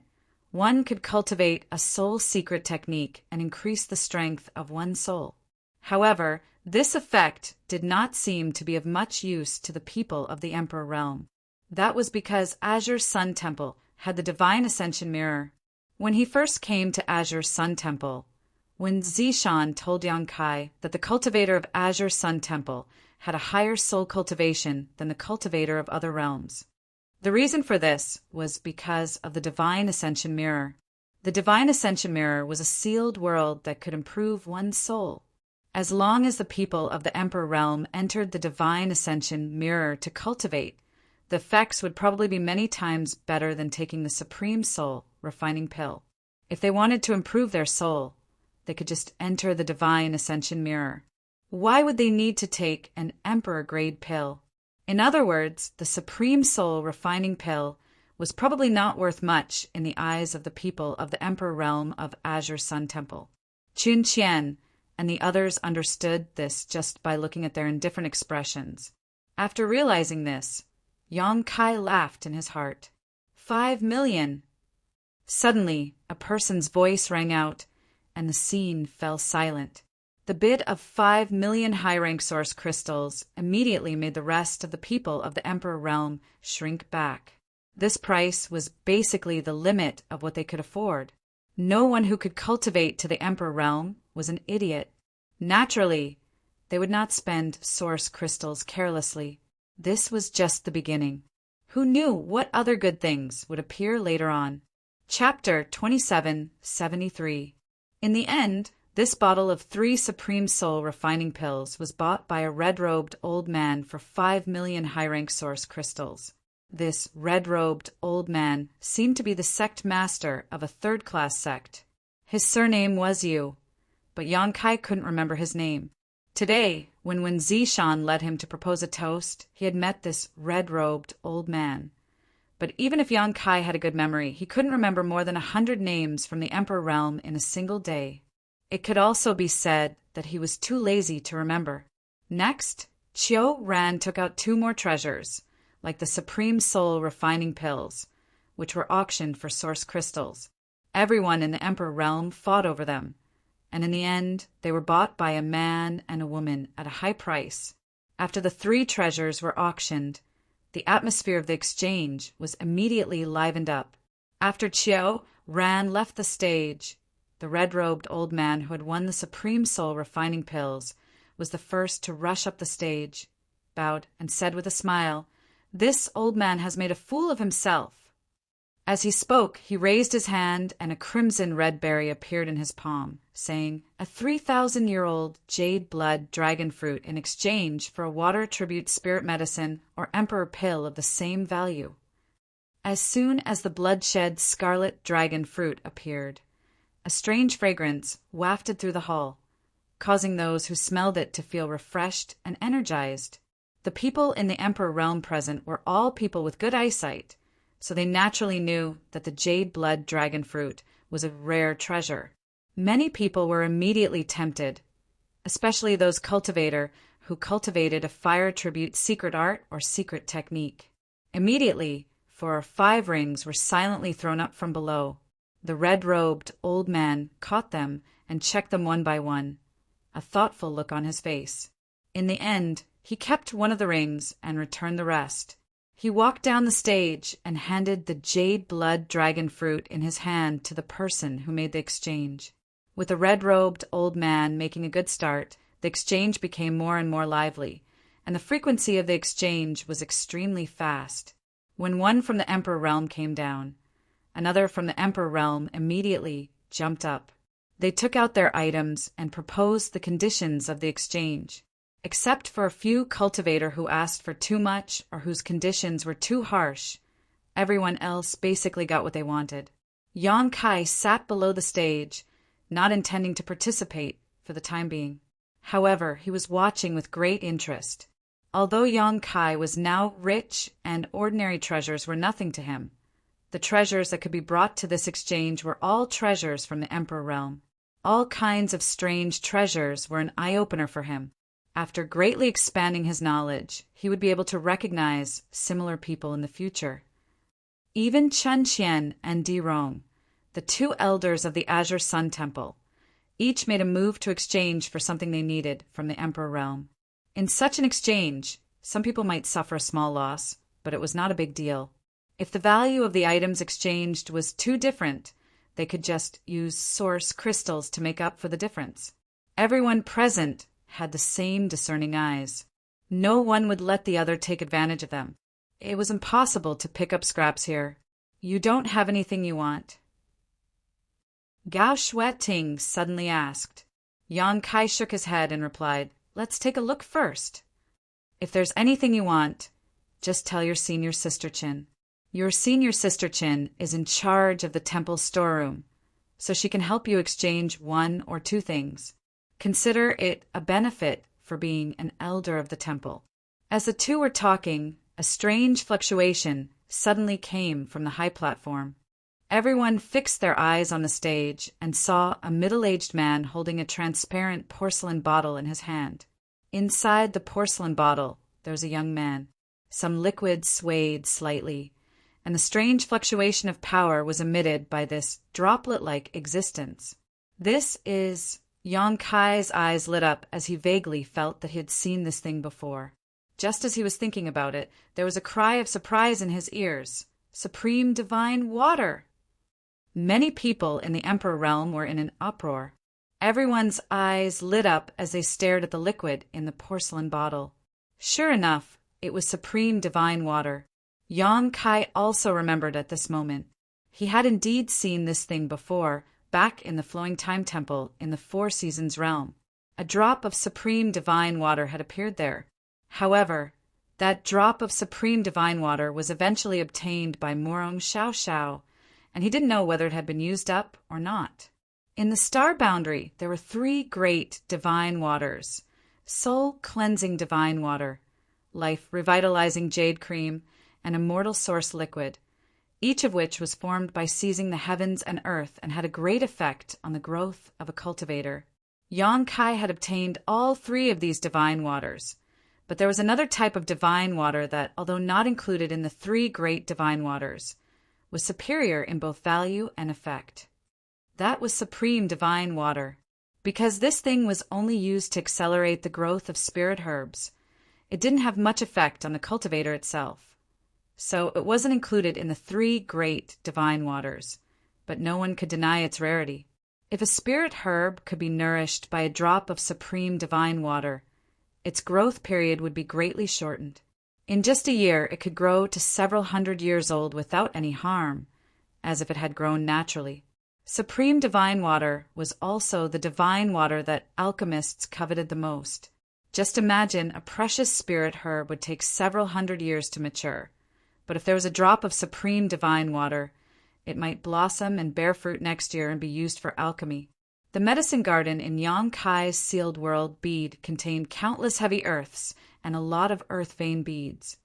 one could cultivate a soul secret technique and increase the strength of one's soul. However, this effect did not seem to be of much use to the people of the Emperor realm. That was because Azure's Sun Temple had the Divine Ascension Mirror. When he first came to Azure's Sun Temple, when Zishan told Yang Kai that the cultivator of Azure's Sun Temple had a higher soul cultivation than the cultivator of other realms. The reason for this was because of the Divine Ascension Mirror. The Divine Ascension Mirror was a sealed world that could improve one's soul. As long as the people of the Emperor realm entered the Divine Ascension Mirror to cultivate, the effects would probably be many times better than taking the Supreme Soul Refining Pill. If they wanted to improve their soul, they could just enter the Divine Ascension Mirror. Why would they need to take an Emperor-grade pill? In other words, the Supreme Soul Refining Pill was probably not worth much in the eyes of the people of the Emperor realm of Azure Sun Temple. Chun Qian and the others understood this just by looking at their indifferent expressions. After realizing this, Yang Kai laughed in his heart. 5 million! Suddenly, a person's voice rang out, and the scene fell silent. The bid of 5 million high-rank source crystals immediately made the rest of the people of the Emperor realm shrink back. This price was basically the limit of what they could afford. No one who could cultivate to the Emperor realm was an idiot. Naturally, they would not spend source crystals carelessly. This was just the beginning. Who knew what other good things would appear later on? Chapter 2773. In the end, this bottle of 3 Supreme Soul Refining Pills was bought by a red-robed old man for 5 million high-rank source crystals. This red-robed old man seemed to be the sect master of a third-class sect. His surname was Yu, but Yang Kai couldn't remember his name. Today, when Zishan led him to propose a toast, he had met this red-robed old man. But even if Yang Kai had a good memory, he couldn't remember more than 100 names from the Emperor realm in a single day. It could also be said that he was too lazy to remember. Next, Qiu Ran took out 2 more treasures, like the Supreme Soul Refining Pills, which were auctioned for source crystals. Everyone in the Emperor realm fought over them, and in the end, they were bought by a man and a woman at a high price. After the 3 treasures were auctioned, the atmosphere of the exchange was immediately livened up. After Qiu Ran left the stage, the red-robed old man who had won the Supreme Soul Refining Pills was the first to rush up the stage, bowed, and said with a smile, "This old man has made a fool of himself." As he spoke, he raised his hand, and a crimson red berry appeared in his palm, saying, "A 3,000-year-old jade blood dragon fruit in exchange for a water tribute spirit medicine or emperor pill of the same value." As soon as the bloodshed scarlet dragon fruit appeared, a strange fragrance wafted through the hall, causing those who smelled it to feel refreshed and energized. The people in the Emperor realm present were all people with good eyesight, so they naturally knew that the jade blood dragon fruit was a rare treasure. Many people were immediately tempted, especially those who cultivated a fire tribute secret art or secret technique. Immediately, 4 or 5 rings were silently thrown up from below. The red-robed old man caught them and checked them one by one, a thoughtful look on his face. In the end, he kept one of the rings and returned the rest. He walked down the stage and handed the jade blood dragon fruit in his hand to the person who made the exchange. With the red-robed old man making a good start, the exchange became more and more lively, and the frequency of the exchange was extremely fast. When one from the Emperor realm came down, another from the Emperor realm immediately jumped up. They took out their items and proposed the conditions of the exchange. Except for a few cultivators who asked for too much or whose conditions were too harsh, Everyone else basically got what they wanted. Yang Kai sat below the stage, not intending to participate for the time being. However, he was watching with great interest. Although Yang Kai was now rich and ordinary treasures were nothing to him, the treasures that could be brought to this exchange were all treasures from the Emperor realm. All kinds of strange treasures were an eye-opener for him. After greatly expanding his knowledge, he would be able to recognize similar people in the future. Even Chen Qian and Di Rong, the two elders of the Azure Sun Temple, each made a move to exchange for something they needed from the Emperor realm. In such an exchange, some people might suffer a small loss, but it was not a big deal. If the value of the items exchanged was too different, they could just use source crystals to make up for the difference. Everyone present had the same discerning eyes. No one would let the other take advantage of them. It was impossible to pick up scraps here. You don't have anything you want? Gao Shueting suddenly asked. Yang Kai shook his head and replied, "Let's take a look first. If there's anything you want, just tell your senior sister Qin. Your senior sister Qin is in charge of the temple storeroom, so she can help you exchange one or two things. Consider it a benefit for being an elder of the temple." As the two were talking, a strange fluctuation suddenly came from the high platform. Everyone fixed their eyes on the stage and saw a middle-aged man holding a transparent porcelain bottle in his hand. Inside the porcelain bottle, there was a young man. Some liquid swayed slightly, and the strange fluctuation of power was emitted by this droplet-like existence. This is... Yang Kai's eyes lit up as he vaguely felt that he had seen this thing before. Just as he was thinking about it, there was a cry of surprise in his ears. Supreme Divine Water! Many people in the Emperor realm were in an uproar. Everyone's eyes lit up as they stared at the liquid in the porcelain bottle. Sure enough, it was Supreme Divine Water. Yang Kai also remembered at this moment. He had indeed seen this thing before, back in the Flowing Time Temple in the Four Seasons realm. A drop of Supreme Divine Water had appeared there. However, that drop of Supreme Divine Water was eventually obtained by Morong Xiao Xiao, and he didn't know whether it had been used up or not. In the star boundary, there were 3 great divine waters: soul-cleansing divine water, life-revitalizing jade cream, and immortal source liquid, each of which was formed by seizing the heavens and earth and had a great effect on the growth of a cultivator. Yang Kai had obtained all 3 of these divine waters, but there was another type of divine water that, although not included in the 3 great divine waters, was superior in both value and effect. That was Supreme Divine Water. Because this thing was only used to accelerate the growth of spirit herbs, it didn't have much effect on the cultivator itself. So it wasn't included in the 3 great divine waters, but no one could deny its rarity. If a spirit herb could be nourished by a drop of Supreme Divine Water, its growth period would be greatly shortened. In just a year, it could grow to several hundred years old without any harm, as if it had grown naturally. Supreme Divine Water was also the divine water that alchemists coveted the most. Just imagine a precious spirit herb would take several hundred years to mature, but if there was a drop of Supreme Divine Water, it might blossom and bear fruit next year and be used for alchemy. The medicine garden in Yang Kai's sealed world bead contained countless heavy earths and a lot of earth vein beads,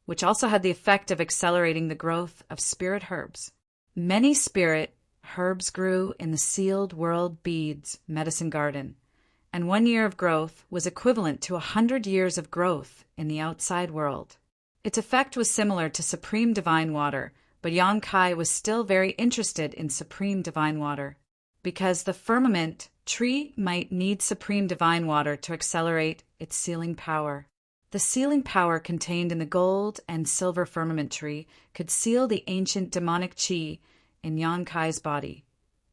which also had the effect of accelerating the growth of spirit herbs. Many spirit herbs grew in the sealed world beads medicine garden, and 1 year of growth was equivalent to 100 years of growth in the outside world. Its effect was similar to Supreme Divine Water, but Yang Kai was still very interested in Supreme Divine Water, because the firmament tree might need Supreme Divine Water to accelerate its sealing power. The sealing power contained in the gold and silver firmament tree could seal the ancient demonic qi in Yang Kai's body.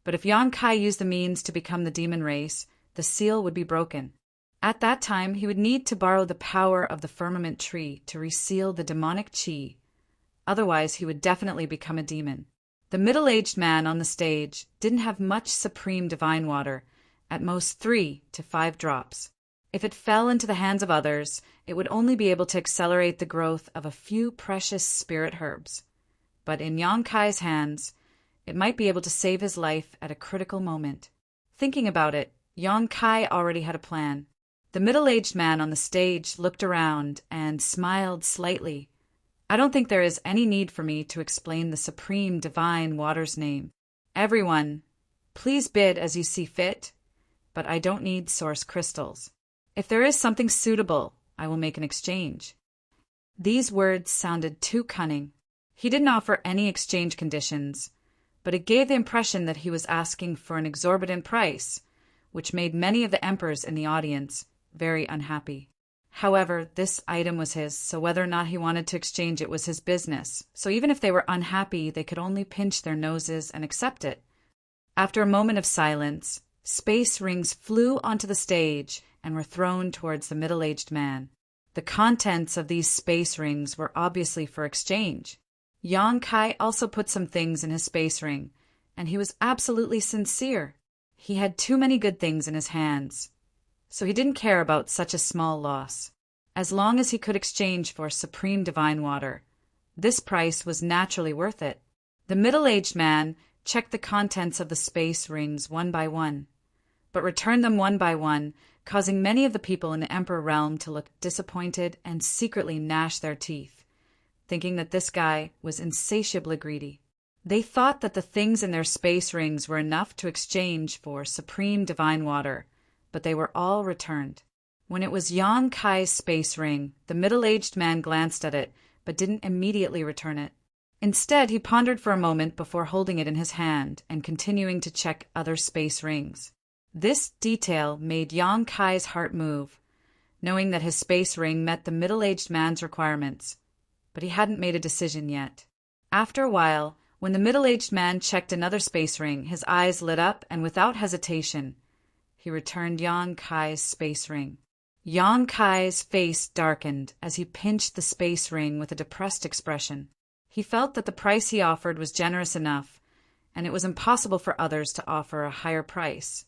But if Yang Kai used the means to become the demon race, the seal would be broken. At that time, he would need to borrow the power of the firmament tree to reseal the demonic qi. Otherwise, he would definitely become a demon. The middle-aged man on the stage didn't have much Supreme Divine Water, at most 3 to 5 drops. If it fell into the hands of others, it would only be able to accelerate the growth of a few precious spirit herbs. but in Yang Kai's hands, it might be able to save his life at a critical moment. Thinking about it, Yang Kai already had a plan. The middle-aged man on the stage looked around and smiled slightly. I don't think there is any need for me to explain the supreme divine water's name. Everyone, please bid as you see fit, but I don't need source crystals. If there is something suitable, I will make an exchange. These words sounded too cunning. He didn't offer any exchange conditions, but it gave the impression that he was asking for an exorbitant price, which made many of the emperors in the audience very unhappy. However, this item was his, so whether or not he wanted to exchange it was his business. So even if they were unhappy, they could only pinch their noses and accept it. After a moment of silence, space rings flew onto the stage and were thrown towards the middle-aged man. The contents of these space rings were obviously for exchange. Yang Kai also put some things in his space ring, and he was absolutely sincere. He had too many good things in his hands, so he didn't care about such a small loss. As long as he could exchange for supreme divine water, this price was naturally worth it. The middle-aged man checked the contents of the space rings one by one, but returned them one by one, causing many of the people in the Emperor realm to look disappointed and secretly gnash their teeth, thinking that this guy was insatiably greedy. They thought that the things in their space rings were enough to exchange for supreme divine water, but they were all returned. When it was Yang Kai's space ring, the middle-aged man glanced at it, but didn't immediately return it. Instead, he pondered for a moment before holding it in his hand and continuing to check other space rings. This detail made Yang Kai's heart move, knowing that his space ring met the middle-aged man's requirements, but he hadn't made a decision yet. After a while, when the middle-aged man checked another space ring, his eyes lit up, and without hesitation, he returned Yang Kai's space ring. Yang Kai's face darkened as he pinched the space ring with a depressed expression. He felt that the price he offered was generous enough, and it was impossible for others to offer a higher price.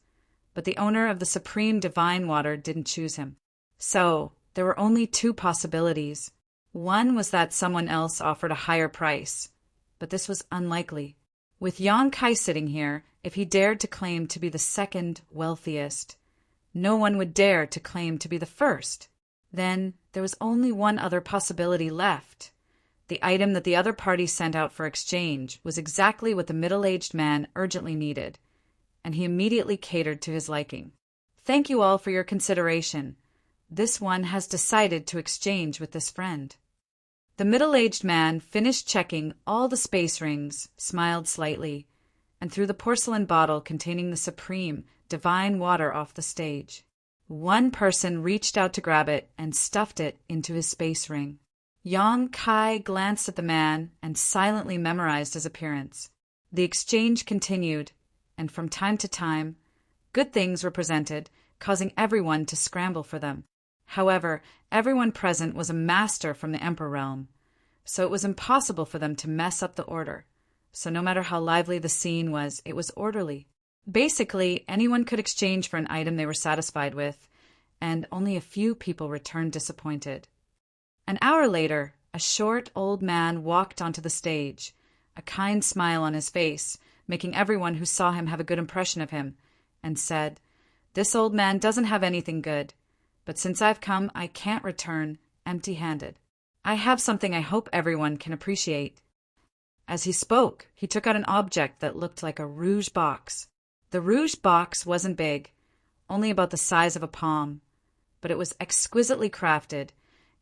But the owner of the supreme divine water didn't choose him. So, there were only two possibilities. One was that someone else offered a higher price, but this was unlikely. With Yang Kai sitting here, if he dared to claim to be the second wealthiest, no one would dare to claim to be the first. Then there was only one other possibility left. The item that the other party sent out for exchange was exactly what the middle-aged man urgently needed, and he immediately catered to his liking. Thank you all for your consideration. This one has decided to exchange with this friend. The middle-aged man finished checking all the space rings, smiled slightly, and threw the porcelain bottle containing the supreme, divine water off the stage. One person reached out to grab it and stuffed it into his space ring. Yang Kai glanced at the man and silently memorized his appearance. The exchange continued, and from time to time, good things were presented, causing everyone to scramble for them. However, everyone present was a master from the Emperor realm, so it was impossible for them to mess up the order. So no matter how lively the scene was, it was orderly. Basically, anyone could exchange for an item they were satisfied with, and only a few people returned disappointed. An hour later, a short old man walked onto the stage, a kind smile on his face, making everyone who saw him have a good impression of him, and said, "This old man doesn't have anything good, but since I've come, I can't return empty-handed. I have something I hope everyone can appreciate." As he spoke, he took out an object that looked like a rouge box. The rouge box wasn't big, only about the size of a palm, but it was exquisitely crafted,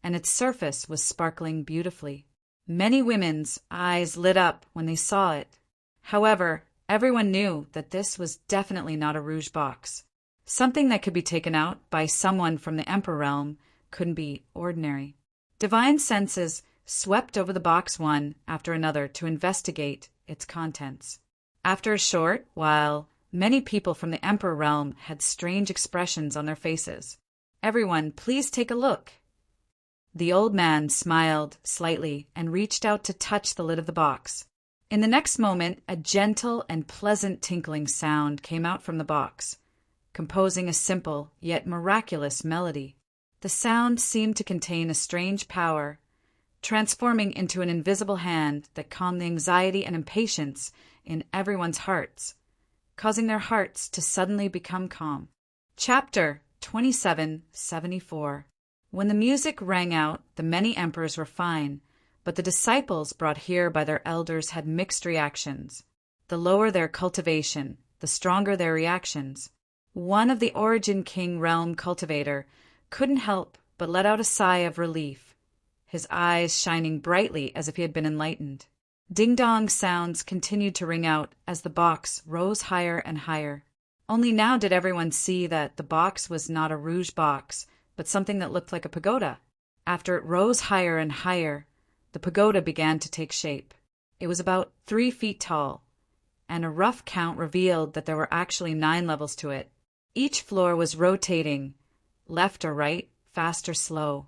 and its surface was sparkling beautifully. Many women's eyes lit up when they saw it. However, everyone knew that this was definitely not a rouge box. Something that could be taken out by someone from the Emperor realm couldn't be ordinary. Divine senses swept over the box one after another to investigate its contents. After a short while, many people from the Emperor realm had strange expressions on their faces. "Everyone, please take a look." The old man smiled slightly and reached out to touch the lid of the box. In the next moment, a gentle and pleasant tinkling sound came out from the box, composing a simple yet miraculous melody. The sound seemed to contain a strange power, transforming into an invisible hand that calmed the anxiety and impatience in everyone's hearts, causing their hearts to suddenly become calm. Chapter 2774. When the music rang out, the many emperors were fine, but the disciples brought here by their elders had mixed reactions. The lower their cultivation, the stronger their reactions. One of the Origin King realm cultivator couldn't help but let out a sigh of relief, his eyes shining brightly as if he had been enlightened. Ding-dong sounds continued to ring out as the box rose higher and higher. Only now did everyone see that the box was not a rouge box, but something that looked like a pagoda. After it rose higher and higher, the pagoda began to take shape. It was about 3 feet tall, and a rough count revealed that there were actually 9 levels to it. Each floor was rotating, left or right, fast or slow.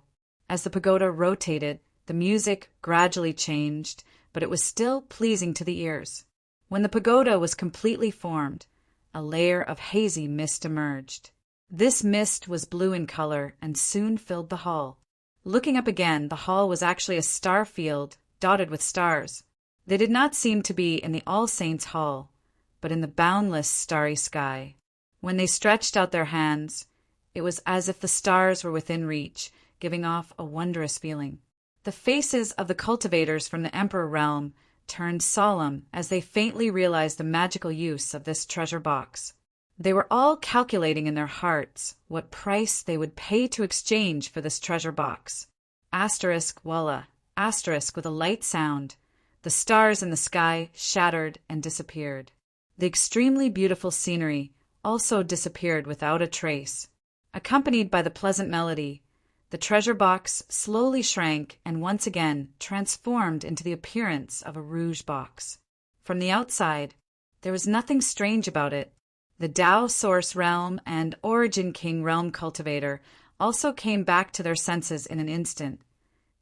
As the pagoda rotated, the music gradually changed, but it was still pleasing to the ears. When the pagoda was completely formed, a layer of hazy mist emerged. This mist was blue in color and soon filled the hall. Looking up again, the hall was actually a star field dotted with stars. They did not seem to be in the All Saints' Hall, but in the boundless starry sky. When they stretched out their hands, it was as if the stars were within reach, giving off a wondrous feeling. The faces of the cultivators from the Emperor realm turned solemn as they faintly realized the magical use of this treasure box. They were all calculating in their hearts what price they would pay to exchange for this treasure box. Asterisk walla, asterisk with a light sound. The stars in the sky shattered and disappeared. The extremely beautiful scenery also disappeared without a trace. Accompanied by the pleasant melody, the treasure box slowly shrank and once again transformed into the appearance of a rouge box. From the outside, there was nothing strange about it. The Tao Source Realm and Origin King Realm cultivator also came back to their senses in an instant,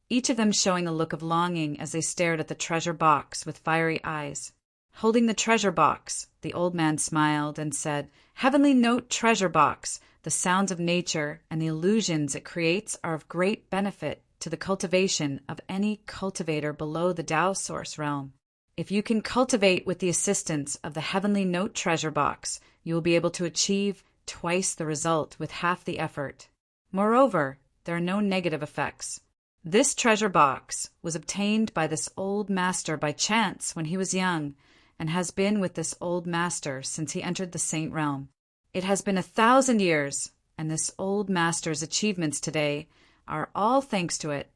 each of them showing a look of longing as they stared at the treasure box with fiery eyes. Holding the treasure box, the old man smiled and said, "Heavenly Note Treasure Box, the sounds of nature and the illusions it creates are of great benefit to the cultivation of any cultivator below the Tao Source Realm. If you can cultivate with the assistance of the Heavenly Note Treasure Box, you will be able to achieve twice the result with half the effort. Moreover, there are no negative effects. This treasure box was obtained by this old master by chance when he was young, and has been with this old master since he entered the Saint Realm. It has been 1,000 years, and this old master's achievements today are all thanks to it."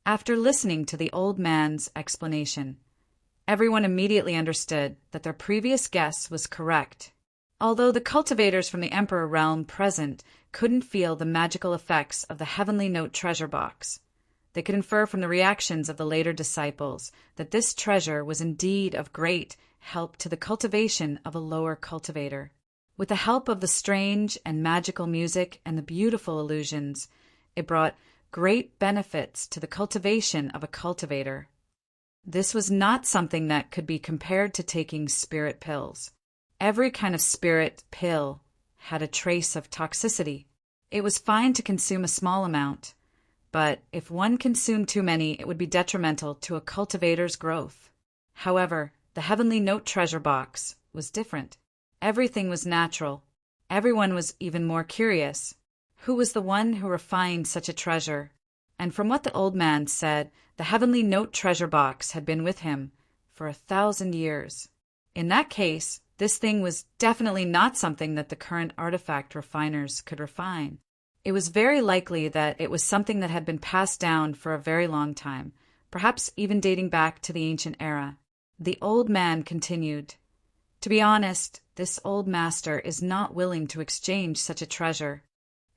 After listening to the old man's explanation, everyone immediately understood that their previous guess was correct. Although the cultivators from the Emperor realm present couldn't feel the magical effects of the Heavenly Note treasure box, they could infer from the reactions of the later disciples that this treasure was indeed of great help to the cultivation of a lower cultivator. With the help of the strange and magical music and the beautiful illusions, it brought great benefits to the cultivation of a cultivator. This was not something that could be compared to taking spirit pills. Every kind of spirit pill had a trace of toxicity. It was fine to consume a small amount, but if one consumed too many, it would be detrimental to a cultivator's growth. However, the Heavenly Note treasure box was different. Everything was natural. Everyone was even more curious. Who was the one who refined such a treasure? And from what the old man said, the Heavenly Note treasure box had been with him for 1,000 years. In that case, this thing was definitely not something that the current artifact refiners could refine. It was very likely that it was something that had been passed down for a very long time, perhaps even dating back to the ancient era. The old man continued, "To be honest, this old master is not willing to exchange such a treasure.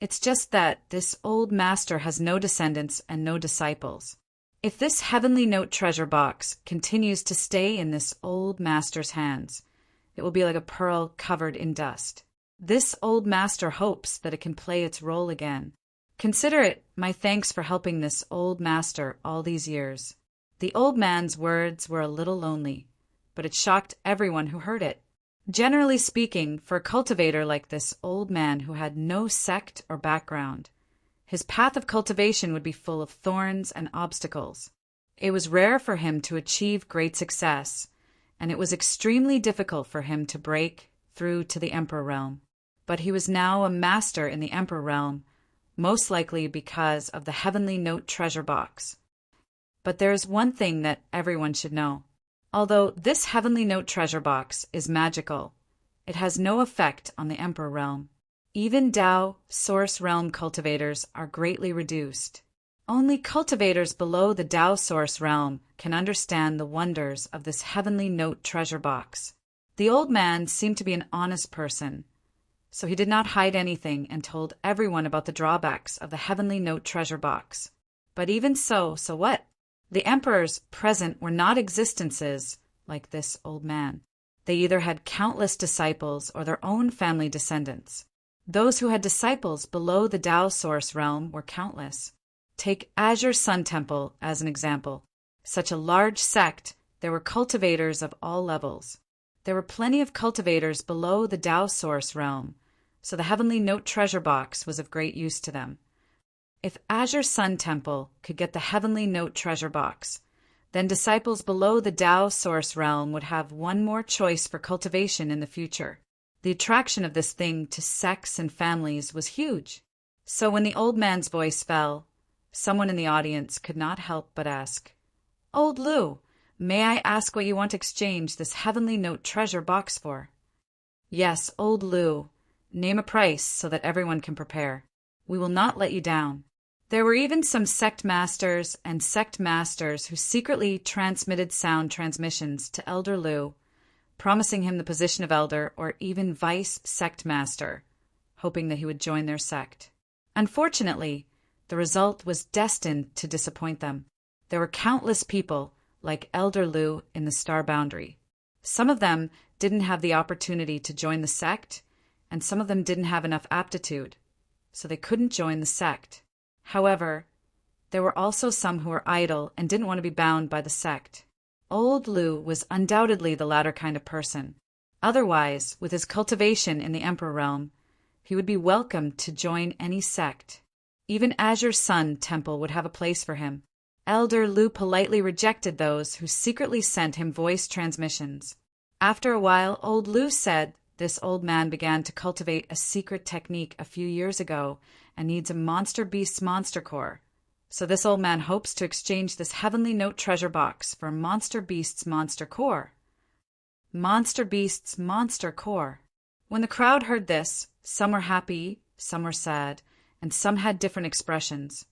It's just that this old master has no descendants and no disciples. If this Heavenly Note treasure box continues to stay in this old master's hands, it will be like a pearl covered in dust. This old master hopes that it can play its role again. Consider it my thanks for helping this old master all these years." The old man's words were a little lonely, but it shocked everyone who heard it. Generally speaking, for a cultivator like this old man who had no sect or background, his path of cultivation would be full of thorns and obstacles. It was rare for him to achieve great success, and it was extremely difficult for him to break through to the Emperor realm. But he was now a master in the Emperor realm, most likely because of the Heavenly Note treasure box. But there is one thing that everyone should know. Although this Heavenly Note treasure box is magical, it has no effect on the Emperor realm. Even Tao Source realm cultivators are greatly reduced. Only cultivators below the Tao Source realm can understand the wonders of this Heavenly Note treasure box. The old man seemed to be an honest person, so he did not hide anything and told everyone about the drawbacks of the Heavenly Note treasure box. But even so what? The emperors present were not existences like this old man. They either had countless disciples or their own family descendants. Those who had disciples below the Tao Source realm were countless. Take Azure Sun Temple as an example. Such a large sect, there were cultivators of all levels. There were plenty of cultivators below the Tao Source realm, so the Heavenly Note treasure box was of great use to them. If Azure Sun Temple could get the Heavenly Note treasure box, then disciples below the Tao Source realm would have one more choice for cultivation in the future. The attraction of this thing to sects and families was huge. So when the old man's voice fell, someone in the audience could not help but ask, "Old Lu, may I ask what you want to exchange this Heavenly Note treasure box for?" "Yes, Old Lu. Name a price so that everyone can prepare. We will not let you down." There were even some sect masters who secretly transmitted sound transmissions to Elder Lu, promising him the position of elder or even vice sect master, hoping that he would join their sect. Unfortunately, the result was destined to disappoint them. There were countless people like Elder Lu in the Star Boundary. Some of them didn't have the opportunity to join the sect, and some of them didn't have enough aptitude, so they couldn't join the sect. However, there were also some who were idle and didn't want to be bound by the sect. Old Lu was undoubtedly the latter kind of person. Otherwise, with his cultivation in the Emperor realm, he would be welcome to join any sect. Even Azure Sun Temple would have a place for him. Elder Lu politely rejected those who secretly sent him voice transmissions. After a while, Old Lu said this old man began to cultivate a secret technique a few years ago and needs a monster beast's monster core. So this old man hopes to exchange this Heavenly Note treasure box for a monster beast's monster core. Monster beast's monster core. When the crowd heard this, some were happy, some were sad, and some had different expressions.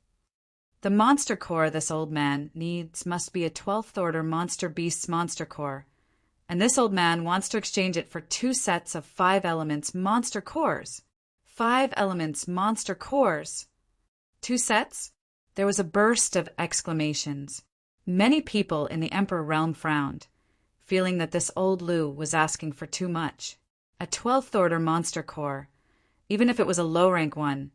The monster core this old man needs must be a 12th order monster beast's monster core, and this old man wants to exchange it for 2 sets of 5 elements monster cores. 5 elements monster cores. 2 sets? There was a burst of exclamations. Many people in the Emperor realm frowned, feeling that this old Lu was asking for too much. A 12th order monster core, even if it was a low-rank one,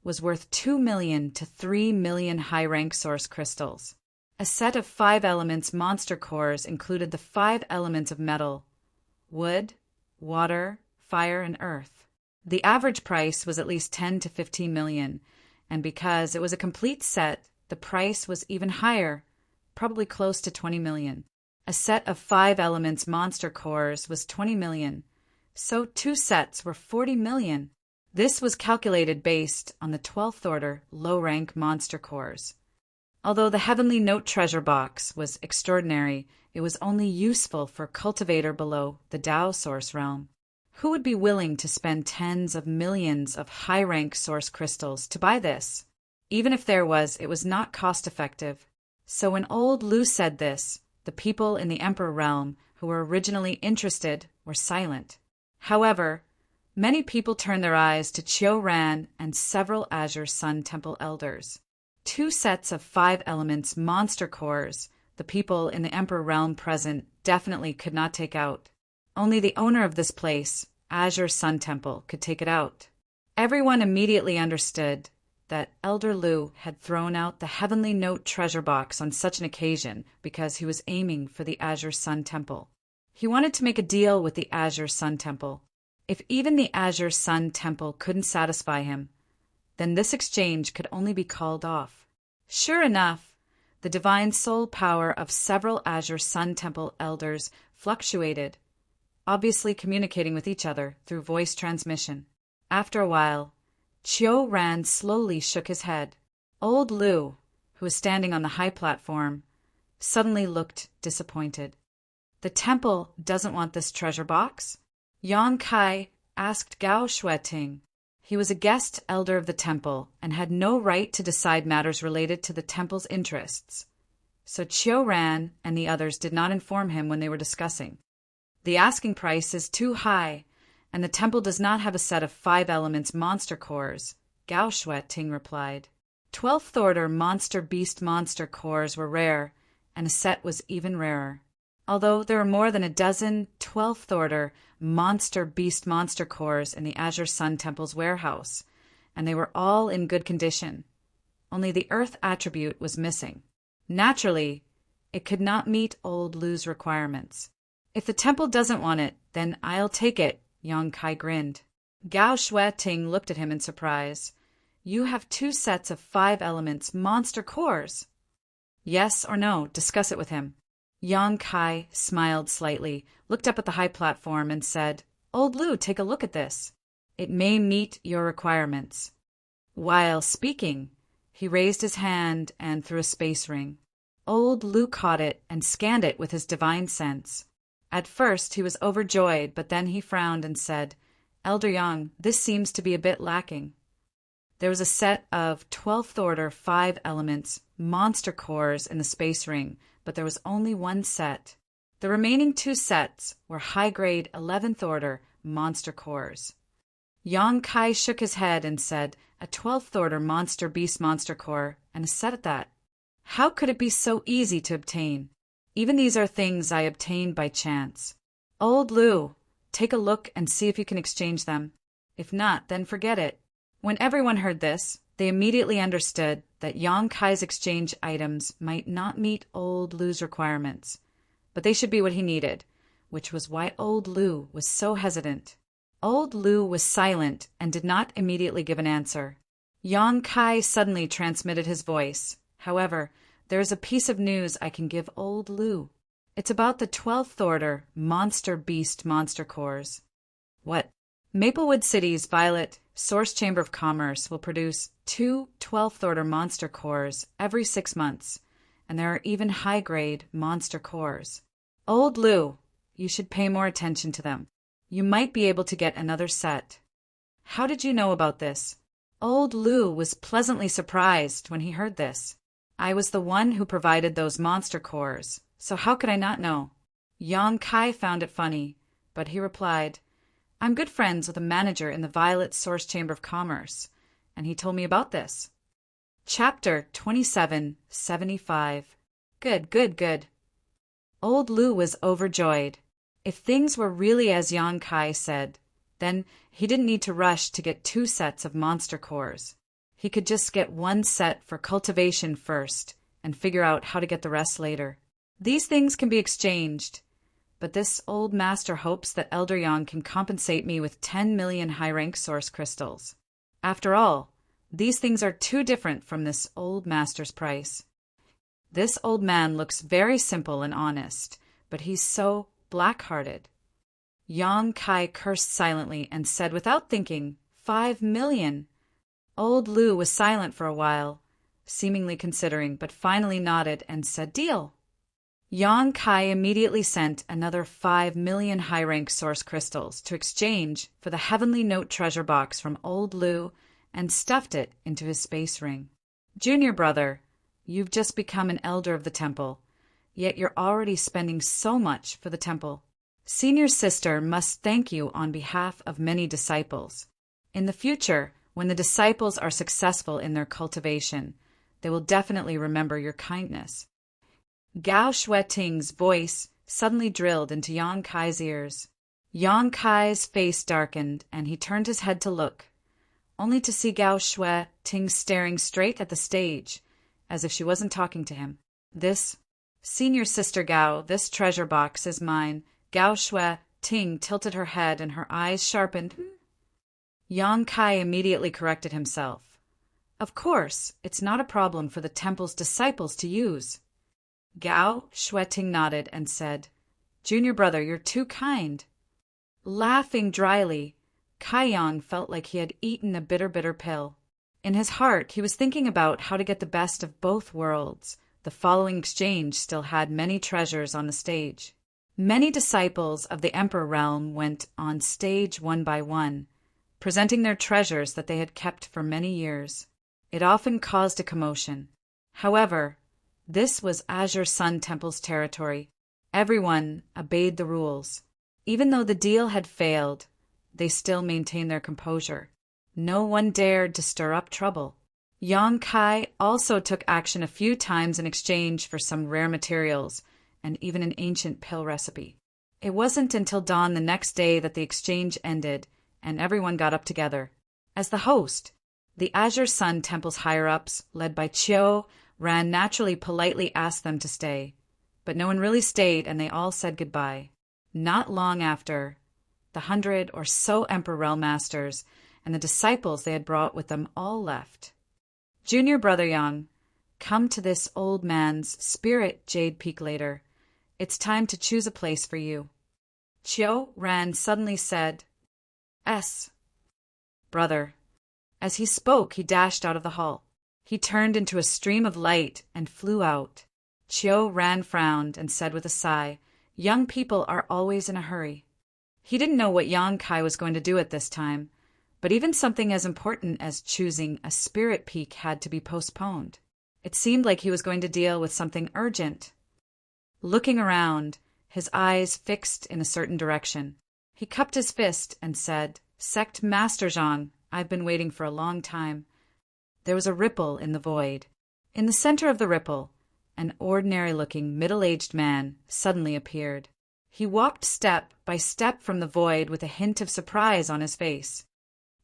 was worth 2 million to 3 million high-rank source crystals. A set of 5 elements monster cores included the 5 elements of metal: wood, water, fire, and earth. The average price was at least 10 to 15 million, and because it was a complete set, the price was even higher, probably close to 20 million. A set of 5 elements monster cores was 20 million, so 2 sets were 40 million. This was calculated based on the 12th order low-rank monster cores. Although the Heavenly Note treasure box was extraordinary, it was only useful for cultivator below the Tao Source realm. Who would be willing to spend tens of millions of high-rank source crystals to buy this? Even if there was, it was not cost-effective. So when Old Lu said this, the people in the Emperor realm who were originally interested were silent. However, many people turned their eyes to Chiu Ran and several Azure Sun Temple elders. 2 sets of 5 elements monster cores the people in the Emperor realm present definitely could not take out. Only the owner of this place, Azure Sun Temple, could take it out. Everyone immediately understood that Elder Lu had thrown out the Heavenly Note treasure box on such an occasion because he was aiming for the Azure Sun Temple. He wanted to make a deal with the Azure Sun Temple. If even the Azure Sun Temple couldn't satisfy him, then this exchange could only be called off. Sure enough, The divine soul power of several Azure Sun Temple elders fluctuated, obviously communicating with each other through voice transmission. After a while, Chiu Ran slowly shook his head. Old Lu, who was standing on the high platform, suddenly looked disappointed. The temple doesn't want this treasure box? Yang Kai asked Gao Shueting. He was a guest elder of the temple and had no right to decide matters related to the temple's interests. So Chiu Ran and the others did not inform him when they were discussing. The asking price is too high, and the temple does not have a set of 5 elements monster cores, Gao Shueting replied. 12th order monster beast monster cores were rare, and a set was even rarer. Although there are more than a dozen 12th order monster beast monster cores in the Azure Sun Temple's warehouse, and they were all in good condition. Only the earth attribute was missing. Naturally, it could not meet Old Lu's requirements. If the temple doesn't want it, then I'll take it, Yang Kai grinned. Gao Shueting looked at him in surprise. You have 2 sets of 5 elements monster cores. Yes or no, discuss it with him. Yang Kai smiled slightly, looked up at the high platform, and said, Old Lu, take a look at this. It may meet your requirements. While speaking, he raised his hand and threw a space ring. Old Lu caught it and scanned it with his divine sense. At first he was overjoyed, but then he frowned and said, Elder Yang, this seems to be a bit lacking. There was a set of 12th order 5 elements monster cores in the space ring, but there was only 1 set. The remaining 2 sets were high-grade 11th order monster cores. Yang Kai shook his head and said, a 12th order monster beast monster core, and a set at that. How could it be so easy to obtain? Even these are things I obtained by chance. Old Lu, take a look and see if you can exchange them. If not, then forget it. When everyone heard this, they immediately understood that Yang Kai's exchange items might not meet Old Lu's requirements, but they should be what he needed, which was why Old Lu was so hesitant. Old Lu was silent and did not immediately give an answer. Yang Kai suddenly transmitted his voice. However, there is a piece of news I can give Old Lu. It's about the 12th order monster beast monster cores. What? Maplewood City's Violet Source Chamber of Commerce will produce 2 12th order monster cores every 6 months, and there are even high-grade monster cores. Old Lu, you should pay more attention to them. You might be able to get another set. How did you know about this? Old Lu was pleasantly surprised when he heard this. I was the one who provided those monster cores, so how could I not know? Yang Kai found it funny, but he replied, I'm good friends with a manager in the Violet Source Chamber of Commerce, and he told me about this. Chapter 2775. Good. Old Lu was overjoyed. If things were really as Yang Kai said, then he didn't need to rush to get 2 sets of monster cores. He could just get 1 set for cultivation first and figure out how to get the rest later. These things can be exchanged, but this old master hopes that Elder Yang can compensate me with 10 million high-rank source crystals. After all, these things are too different from this old master's price. This old man looks very simple and honest, but he's so black-hearted. Yang Kai cursed silently and said without thinking, 5 million. Old Lu was silent for a while, seemingly considering, but finally nodded and said, deal. Yang Kai immediately sent another 5 million high-rank source crystals to exchange for the Heavenly Note treasure box from Old Lu and stuffed it into his space ring. Junior brother, you've just become an elder of the temple, yet you're already spending so much for the temple. Senior sister must thank you on behalf of many disciples. In the future, when the disciples are successful in their cultivation, they will definitely remember your kindness. Gao Shueting's voice suddenly drilled into Yang Kai's ears. Yang Kai's face darkened, and he turned his head to look, only to see Gao Shueting staring straight at the stage, as if she wasn't talking to him. This, Senior Sister Gao, this treasure box is mine. Gao Shueting tilted her head and her eyes sharpened. Yang Kai immediately corrected himself. Of course, it's not a problem for the temple's disciples to use. Gao Shueting nodded and said, Junior brother, you're too kind. Laughing dryly, Kaiyang felt like he had eaten a bitter pill. In his heart, he was thinking about how to get the best of both worlds. The following exchange still had many treasures on the stage. Many disciples of the Emperor realm went on stage one by one, presenting their treasures that they had kept for many years. It often caused a commotion. However, this was Azure Sun Temple's territory. Everyone obeyed the rules. Even though the deal had failed, they still maintained their composure. No one dared to stir up trouble. Yang Kai also took action a few times in exchange for some rare materials and even an ancient pill recipe. It wasn't until dawn the next day that the exchange ended and everyone got up together. As the host, the Azure Sun Temple's higher-ups, led by Chiu Ran, naturally politely asked them to stay. But no one really stayed and they all said goodbye. Not long after, the 100 or so Emperor Realm Masters and the disciples they had brought with them all left. Junior brother Yang, come to this old man's spirit jade peak later. It's time to choose a place for you. Chiu Ran suddenly said, Brother. As he spoke, he dashed out of the hall. He turned into a stream of light and flew out. Chiu Ran frowned and said with a sigh, Young people are always in a hurry. He didn't know what Yang Kai was going to do at this time, but even something as important as choosing a spirit peak had to be postponed. It seemed like he was going to deal with something urgent. Looking around, his eyes fixed in a certain direction, he cupped his fist and said, Sect Master Zhang, I've been waiting for a long time. There was a ripple in the void. In the center of the ripple, an ordinary-looking, middle-aged man suddenly appeared. He walked step by step from the void with a hint of surprise on his face.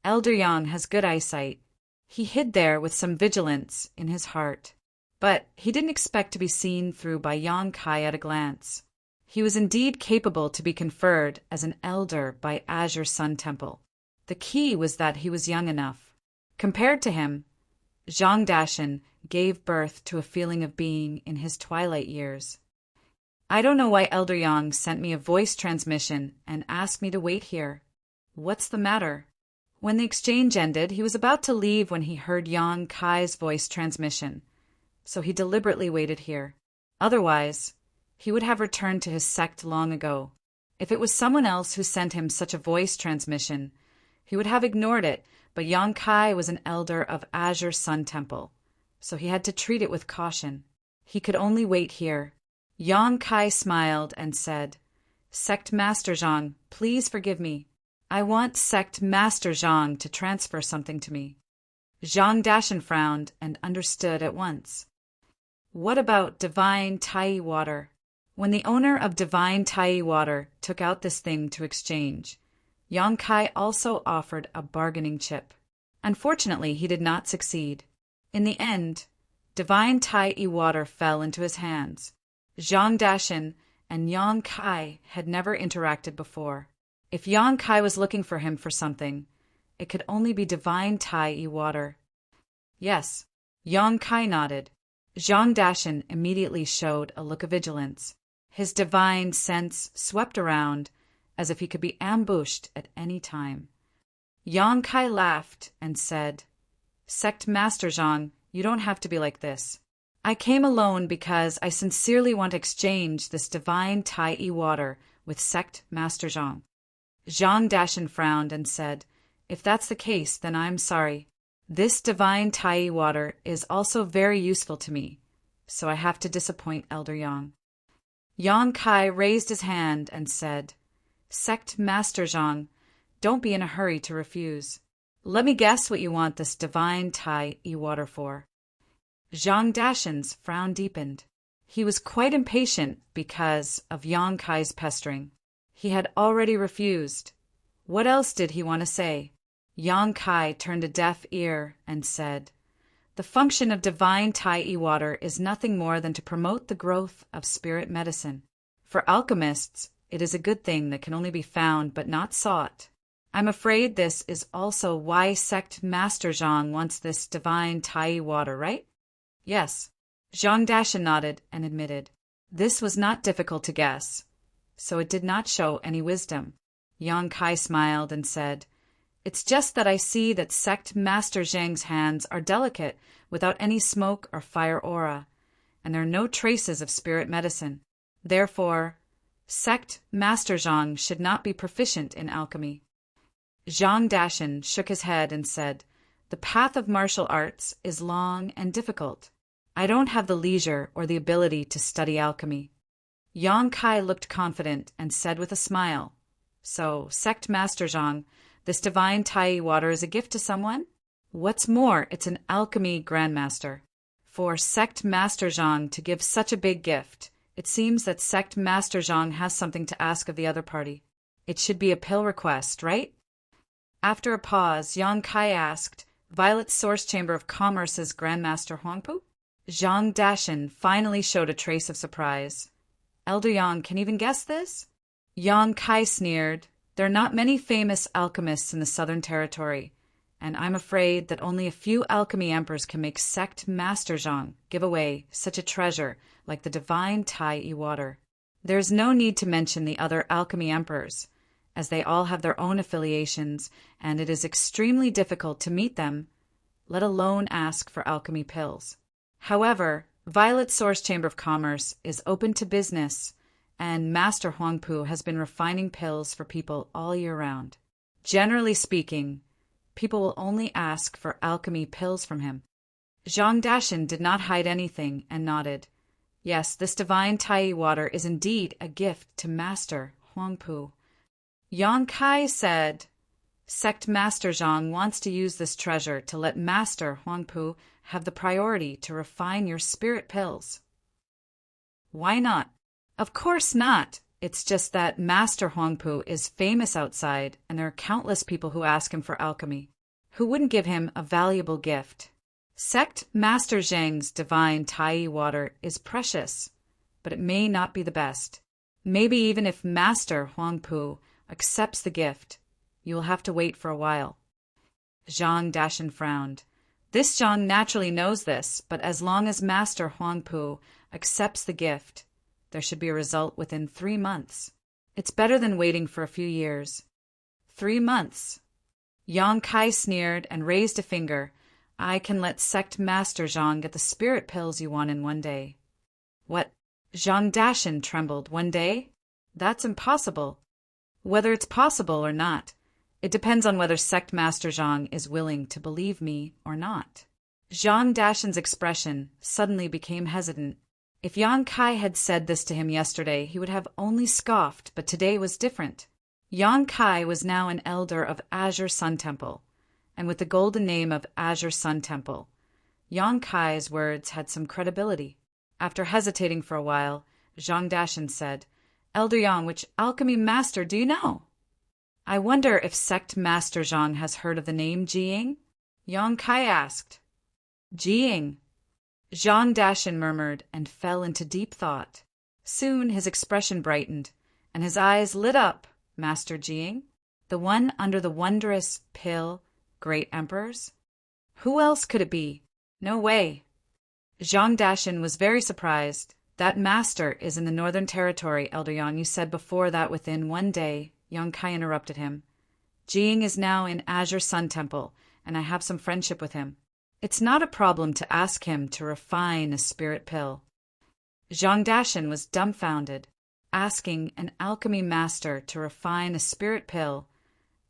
Elder Yang has good eyesight. He hid there with some vigilance in his heart. But he didn't expect to be seen through by Yang Kai at a glance. He was indeed capable to be conferred as an elder by Azure Sun Temple. The key was that he was young enough. Compared to him, Zhang Dashan gave birth to a feeling of being in his twilight years. I don't know why Elder Yang sent me a voice transmission and asked me to wait here. What's the matter? When the exchange ended, he was about to leave when he heard Yang Kai's voice transmission, so he deliberately waited here. Otherwise, he would have returned to his sect long ago. If it was someone else who sent him such a voice transmission, he would have ignored it, but Yang Kai was an elder of Azure Sun Temple, so he had to treat it with caution. He could only wait here. Yang Kai smiled and said, Sect Master Zhang, please forgive me. I want Sect Master Zhang to transfer something to me. Zhang Dashan frowned and understood at once. What about Divine Tai Water? When the owner of Divine Tai Water took out this thing to exchange, Yang Kai also offered a bargaining chip. Unfortunately, he did not succeed. In the end, Divine Tai Water fell into his hands. Zhang Dashan and Yang Kai had never interacted before. If Yang Kai was looking for him for something, it could only be Divine Tai Water. Yes, Yang Kai nodded. Zhang Dashan immediately showed a look of vigilance. His divine sense swept around as if he could be ambushed at any time. Yang Kai laughed and said, Sect Master Zhang, you don't have to be like this. I came alone because I sincerely want to exchange this Divine Tai Water with Sect Master Zhang. Zhang Dashan frowned and said, If that's the case, then I'm sorry. This Divine Tai Water is also very useful to me, so I have to disappoint Elder Yang. Yang Kai raised his hand and said, Sect Master Zhang, don't be in a hurry to refuse. Let me guess what you want this Divine Tai Water for. Zhang Dashan's frown deepened. He was quite impatient because of Yang Kai's pestering. He had already refused. What else did he want to say? Yang Kai turned a deaf ear and said, The function of Divine Tai Water is nothing more than to promote the growth of spirit medicine. For alchemists, it is a good thing that can only be found but not sought. I'm afraid this is also why Sect Master Zhang wants this divine Tai water, right? Yes. Zhang Dashan nodded and admitted. This was not difficult to guess, so it did not show any wisdom. Yang Kai smiled and said, It's just that I see that Sect Master Zhang's hands are delicate without any smoke or fire aura, and there are no traces of spirit medicine. Therefore, Sect Master Zhang should not be proficient in alchemy. Zhang Dashan shook his head and said, The path of martial arts is long and difficult. I don't have the leisure or the ability to study alchemy. Yang Kai looked confident and said with a smile, So, Sect Master Zhang, this divine Tai water is a gift to someone? What's more, it's an alchemy grandmaster. For Sect Master Zhang to give such a big gift, it seems that Sect Master Zhang has something to ask of the other party. It should be a pill request, right? After a pause, Yang Kai asked, Violet Source Chamber of Commerce's Grandmaster Huangpu? Zhang Dashan finally showed a trace of surprise. Elder Yang can even guess this? Yang Kai sneered, There are not many famous alchemists in the Southern Territory, and I'm afraid that only a few alchemy emperors can make Sect Master Zhang give away such a treasure like the divine Tai water. There is no need to mention the other alchemy emperors, as they all have their own affiliations, and it is extremely difficult to meet them, let alone ask for alchemy pills. However, Violet Source Chamber of Commerce is open to business, and Master Huangpu has been refining pills for people all year round. Generally speaking, people will only ask for alchemy pills from him. Zhang Dashan did not hide anything and nodded. Yes, this divine Tai water is indeed a gift to Master Huangpu. Yang Kai said, Sect Master Zhang wants to use this treasure to let Master Huangpu have the priority to refine your spirit pills. Why not? Of course not. It's just that Master Huangpu is famous outside, and there are countless people who ask him for alchemy. Who wouldn't give him a valuable gift? Sect Master Zhang's divine Tai water is precious, but it may not be the best. Maybe even if Master Huangpu accepts the gift, you will have to wait for a while. Zhang Dashan frowned. This Zhang naturally knows this, but as long as Master Huangpu accepts the gift, there should be a result within 3 months. It's better than waiting for a few years. 3 months. Yang Kai sneered and raised a finger. I can let Sect Master Zhang get the spirit pills you want in 1 day. What? Zhang Dashan trembled. 1 day? That's impossible. Whether it's possible or not, it depends on whether Sect Master Zhang is willing to believe me or not. Zhang Dashan's expression suddenly became hesitant. If Yang Kai had said this to him yesterday, he would have only scoffed, but today was different. Yang Kai was now an elder of Azure Sun Temple, and with the golden name of Azure Sun Temple, Yang Kai's words had some credibility. After hesitating for a while, Zhang Dashan said, Elder Yang, which alchemy master do you know? I wonder if Sect Master Zhang has heard of the name Jiying? Yang Kai asked. Jiying. Zhang Dashan murmured and fell into deep thought. Soon his expression brightened, and his eyes lit up. Master Jiying? The one under the wondrous pill, Great Emperors? Who else could it be? No way. Zhang Dashan was very surprised. That master is in the Northern Territory, Elder Yang. You said before that within 1 day. Yang Kai interrupted him. Jiying is now in Azure Sun Temple, and I have some friendship with him. It's not a problem to ask him to refine a spirit pill. Zhang Dashan was dumbfounded. Asking an alchemy master to refine a spirit pill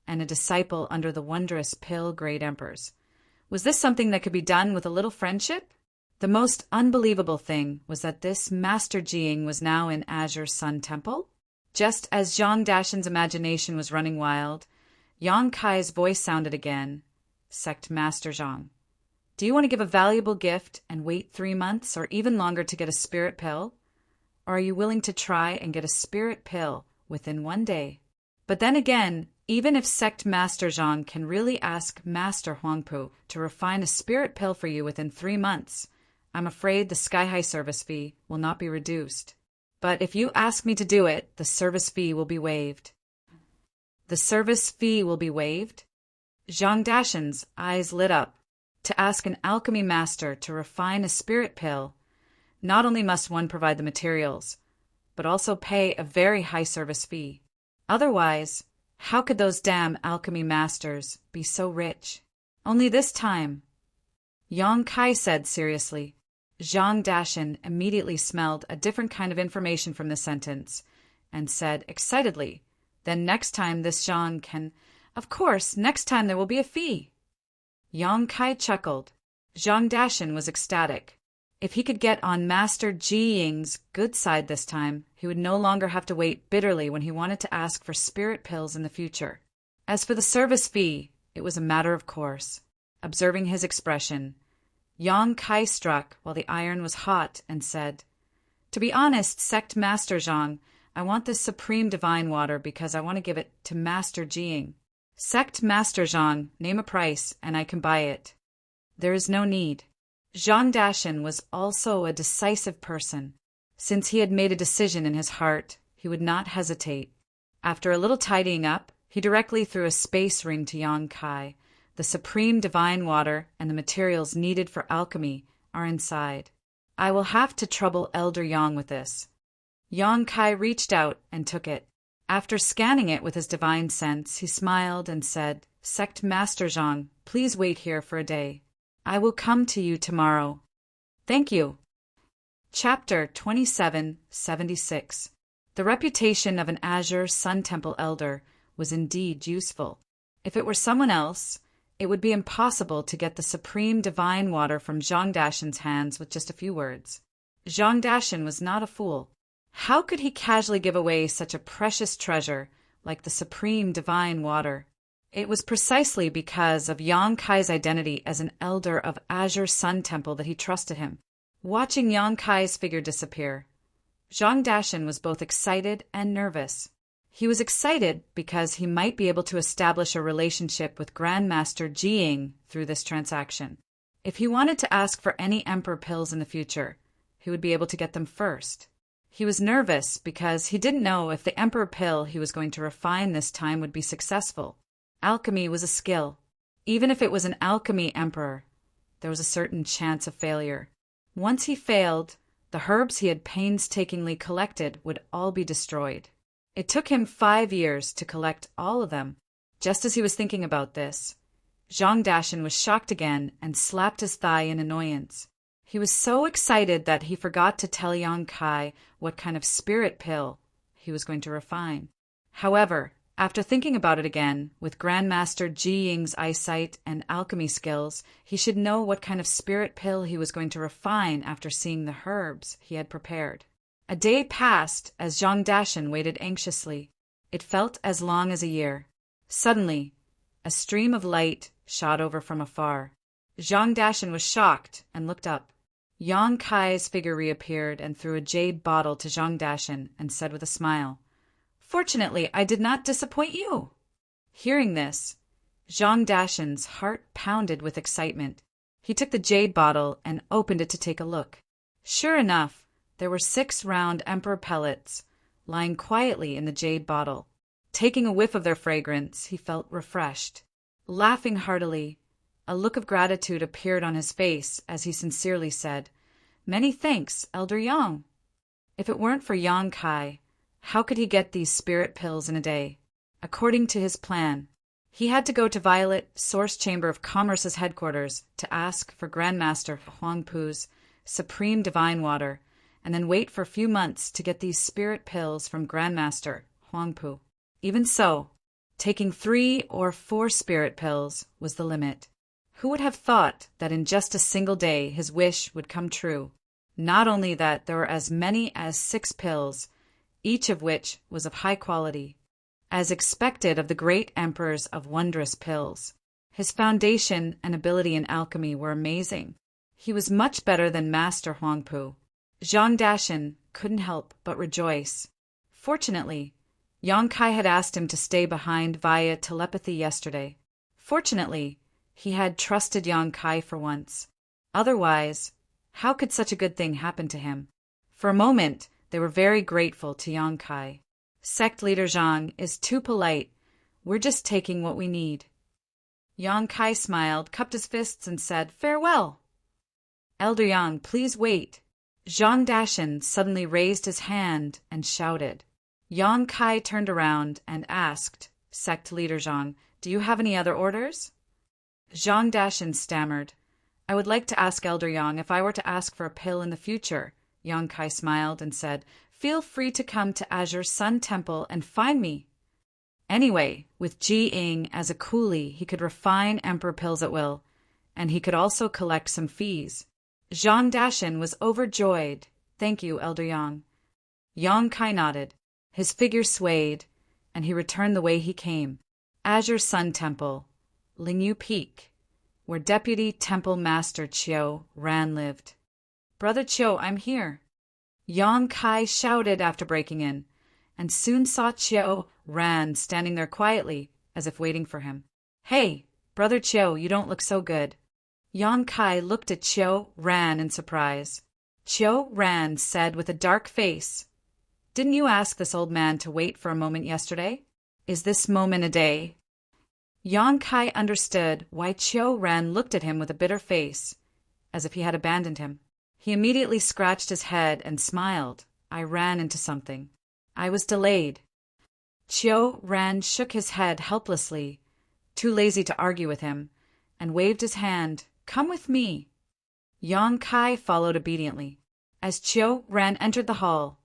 and a disciple under the wondrous pill Great Emperors. Was this something that could be done with a little friendship? The most unbelievable thing was that this Master Jiying was now in Azure Sun Temple. Just as Zhang Dashan's imagination was running wild, Yang Kai's voice sounded again. Sect Master Zhang, do you want to give a valuable gift and wait 3 months or even longer to get a spirit pill? Or are you willing to try and get a spirit pill within 1 day? But then again, even if Sect Master Zhang can really ask Master Huangpu to refine a spirit pill for you within 3 months, I'm afraid the sky-high service fee will not be reduced. But if you ask me to do it, the service fee will be waived. The service fee will be waived? Zhang Dashen's eyes lit up. To ask an alchemy master to refine a spirit pill, not only must one provide the materials, but also pay a very high service fee. Otherwise, how could those damn alchemy masters be so rich? Only this time, Yang Kai said seriously. Zhang Dashen immediately smelled a different kind of information from the sentence and said excitedly, "Then next time this Zhang can... Of course, next time there will be a fee." Yang Kai chuckled. Zhang Dashen was ecstatic. If he could get on Master Ji Ying's good side this time, he would no longer have to wait bitterly when he wanted to ask for spirit pills in the future. As for the service fee, it was a matter of course. Observing his expression, Yang Kai struck while the iron was hot and said, "To be honest, Sect Master Zhang, I want this supreme divine water because I want to give it to Master Ji Ying." "Sect Master Zhang, name a price, and I can buy it." "There is no need." Zhang Dashen was also a decisive person. Since he had made a decision in his heart, he would not hesitate. After a little tidying up, he directly threw a space ring to Yang Kai. "The supreme divine water and the materials needed for alchemy are inside. I will have to trouble Elder Yang with this." Yang Kai reached out and took it. After scanning it with his divine sense, he smiled and said, "Sect Master Zhang, please wait here for a day. I will come to you tomorrow." "Thank you." Chapter 2776. The reputation of an Azure Sun Temple elder was indeed useful. If it were someone else, it would be impossible to get the supreme divine water from Zhang Dashen's hands with just a few words. Zhang Dashen was not a fool. How could he casually give away such a precious treasure like the supreme divine water? It was precisely because of Yang Kai's identity as an elder of Azure Sun Temple that he trusted him. Watching Yang Kai's figure disappear, Zhang Dashen was both excited and nervous. He was excited because he might be able to establish a relationship with Grandmaster Ji Ying through this transaction. If he wanted to ask for any Emperor pills in the future, he would be able to get them first. He was nervous because he didn't know if the Emperor pill he was going to refine this time would be successful. Alchemy was a skill. Even if it was an alchemy emperor, there was a certain chance of failure. Once he failed, the herbs he had painstakingly collected would all be destroyed. It took him 5 years to collect all of them. Just as he was thinking about this, Zhang Dashen was shocked again and slapped his thigh in annoyance. He was so excited that he forgot to tell Yang Kai what kind of spirit pill he was going to refine. However, after thinking about it again, with Grandmaster Ji Ying's eyesight and alchemy skills, he should know what kind of spirit pill he was going to refine after seeing the herbs he had prepared. A day passed as Zhang Dashen waited anxiously. It felt as long as a year. Suddenly, a stream of light shot over from afar. Zhang Dashen was shocked and looked up. Yang Kai's figure reappeared and threw a jade bottle to Zhang Dashen and said with a smile, "Fortunately, I did not disappoint you." Hearing this, Zhang Dashen's heart pounded with excitement. He took the jade bottle and opened it to take a look. Sure enough, there were 6 round emperor pellets lying quietly in the jade bottle. Taking a whiff of their fragrance, he felt refreshed. Laughing heartily, a look of gratitude appeared on his face as he sincerely said, "Many thanks, Elder Yang." If it weren't for Yang Kai, how could he get these spirit pills in a day? According to his plan, he had to go to Violet Source Chamber of Commerce's headquarters to ask for Grandmaster Huangpu's supreme divine water, and then wait for a few months to get these spirit pills from Grandmaster Huangpu. Even so, taking 3 or 4 spirit pills was the limit. Who would have thought that in just a single day his wish would come true? Not only that, there were as many as 6 pills, each of which was of high quality, as expected of the great emperors of wondrous pills. His foundation and ability in alchemy were amazing. He was much better than Master Huangpu. Zhang Dashen couldn't help but rejoice. Fortunately, Yang Kai had asked him to stay behind via telepathy yesterday. Fortunately, he had trusted Yang Kai for once. Otherwise, how could such a good thing happen to him? For a moment, they were very grateful to Yang Kai. Sect leader Zhang is too polite. We're just taking what we need. Yang Kai smiled, cupped his fists, and said, "Farewell." "Elder Yang, please wait." Zhang Dashan suddenly raised his hand and shouted. Yang Kai turned around and asked, "Sect leader Zhang, do you have any other orders?" Zhang Dashan stammered, "I would like to ask Elder Yang if I were to ask for a pill in the future." Yang Kai smiled and said, "Feel free to come to Azure Sun Temple and find me." Anyway, with Ji Ying as a coolie, he could refine emperor pills at will, and he could also collect some fees. Zhang Dashan was overjoyed. "Thank you, Elder Yang." Yang Kai nodded. His figure swayed, and he returned the way he came. Azure Sun Temple, Lingyu Peak, where Deputy Temple Master Chiu Ran lived. "Brother Chiu, I'm here." Yang Kai shouted after breaking in, and soon saw Chiu Ran standing there quietly, as if waiting for him. "Hey, Brother Chiu, you don't look so good." Yang Kai looked at Chiu Ran in surprise. Chiu Ran said with a dark face, "Didn't you ask this old man to wait for a moment yesterday? Is this moment a day?" Yang Kai understood why Chiu Ran looked at him with a bitter face, as if he had abandoned him. He immediately scratched his head and smiled. "I ran into something. I was delayed." Chiu Ran shook his head helplessly, too lazy to argue with him, and waved his hand. "Come with me." Yang Kai followed obediently. As Chiu Ran entered the hall,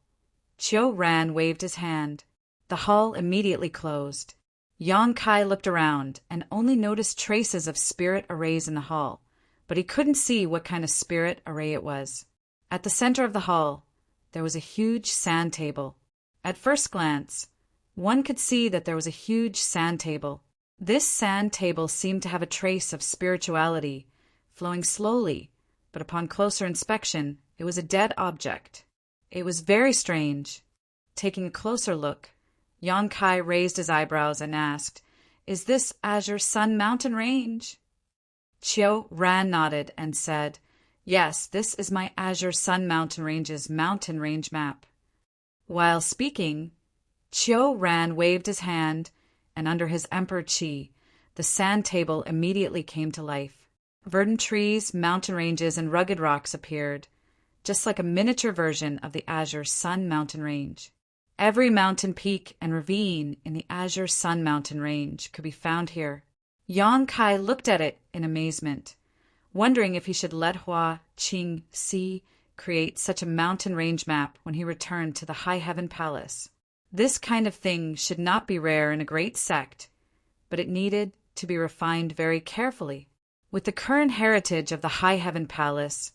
Chiu Ran waved his hand. The hall immediately closed. Yang Kai looked around and only noticed traces of spirit arrays in the hall, but he couldn't see what kind of spirit array it was. At the center of the hall, there was a huge sand table. At first glance, one could see that there was a huge sand table. This sand table seemed to have a trace of spirituality, flowing slowly, but upon closer inspection, it was a dead object. It was very strange. Taking a closer look, Yang Kai raised his eyebrows and asked, "Is this Azure Sun Mountain Range?" Chiu Ran nodded and said, "Yes, this is my Azure Sun Mountain Range's mountain range map." While speaking, Chiu Ran waved his hand, and under his Emperor Qi, the sand table immediately came to life. Verdant trees, mountain ranges, and rugged rocks appeared, just like a miniature version of the Azure Sun Mountain Range. Every mountain peak and ravine in the Azure Sun Mountain Range could be found here. Yang Kai looked at it in amazement, wondering if he should let Hua Qing Si create such a mountain range map when he returned to the High Heaven Palace. This kind of thing should not be rare in a great sect, but it needed to be refined very carefully. With the current heritage of the High Heaven Palace,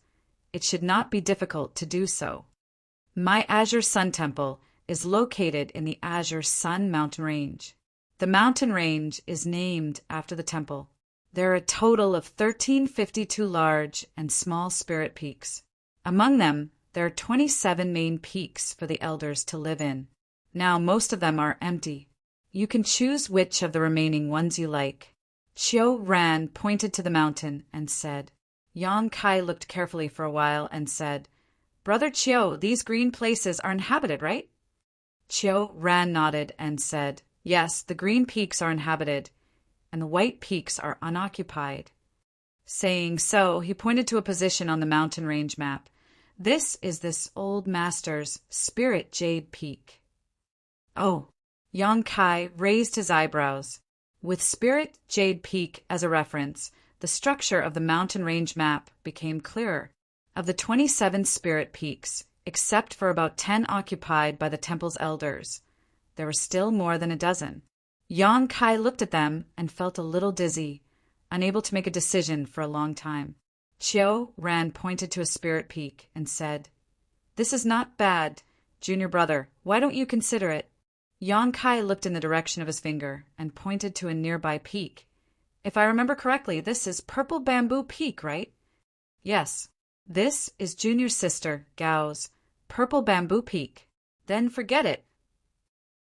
it should not be difficult to do so. My Azure Sun Temple is located in the Azure Sun Mountain Range. The mountain range is named after the temple. There are a total of 1,352 large and small spirit peaks. Among them, there are 27 main peaks for the elders to live in. Now, most of them are empty. You can choose which of the remaining ones you like. Chiu Ran pointed to the mountain and said. Yang Kai looked carefully for a while and said, "Brother Chiu, these green places are inhabited, right?" Chiu Ran nodded and said, "Yes, the green peaks are inhabited, and the white peaks are unoccupied." Saying so, he pointed to a position on the mountain range map. "This is this old master's Spirit Jade Peak." Oh, Yang Kai raised his eyebrows. With Spirit Jade Peak as a reference, the structure of the mountain range map became clearer. Of the 27 spirit peaks, except for about 10 occupied by the temple's elders, there were still more than a dozen. Yang Kai looked at them and felt a little dizzy, unable to make a decision for a long time. Chiu Ran pointed to a spirit peak and said, "This is not bad, junior brother. Why don't you consider it?" Yang Kai looked in the direction of his finger and pointed to a nearby peak. "If I remember correctly, this is Purple Bamboo Peak, right?" "Yes. This is junior sister Gao's Purple Bamboo Peak." "Then forget it."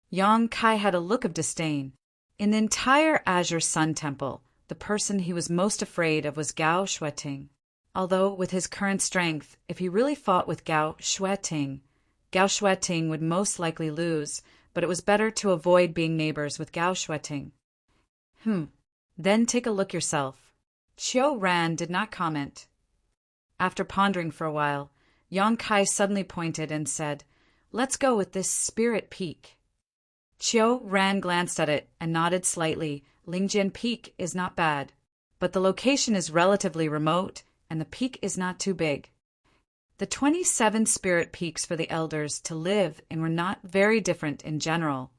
Yang Kai had a look of disdain. In the entire Azure Sun Temple, the person he was most afraid of was Gao Shueting. Although, with his current strength, if he really fought with Gao Shueting would most likely lose, but it was better to avoid being neighbors with Gao Shueting. Then take a look yourself. Chiu Ran did not comment. After pondering for a while, Yang Kai suddenly pointed and said, "Let's go with this Spirit Peak." Chiu Ran glanced at it and nodded slightly. Lingjian Peak is not bad, but the location is relatively remote and the peak is not too big. The 27 spirit peaks for the elders to live in were not very different in general,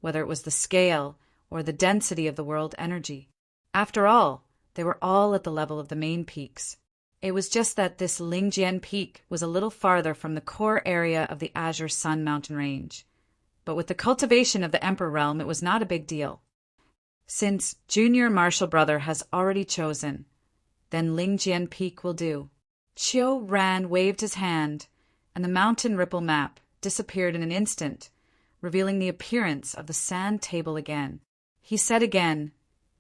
whether it was the scale or the density of the world energy. After all, they were all at the level of the main peaks. It was just that this Lingjian Peak was a little farther from the core area of the Azure Sun mountain range. But with the cultivation of the Emperor realm, it was not a big deal. Since Junior Marshal Brother has already chosen, then Lingjian Peak will do. Chiu Ran waved his hand, and the mountain ripple map disappeared in an instant, revealing the appearance of the sand table again. He said again,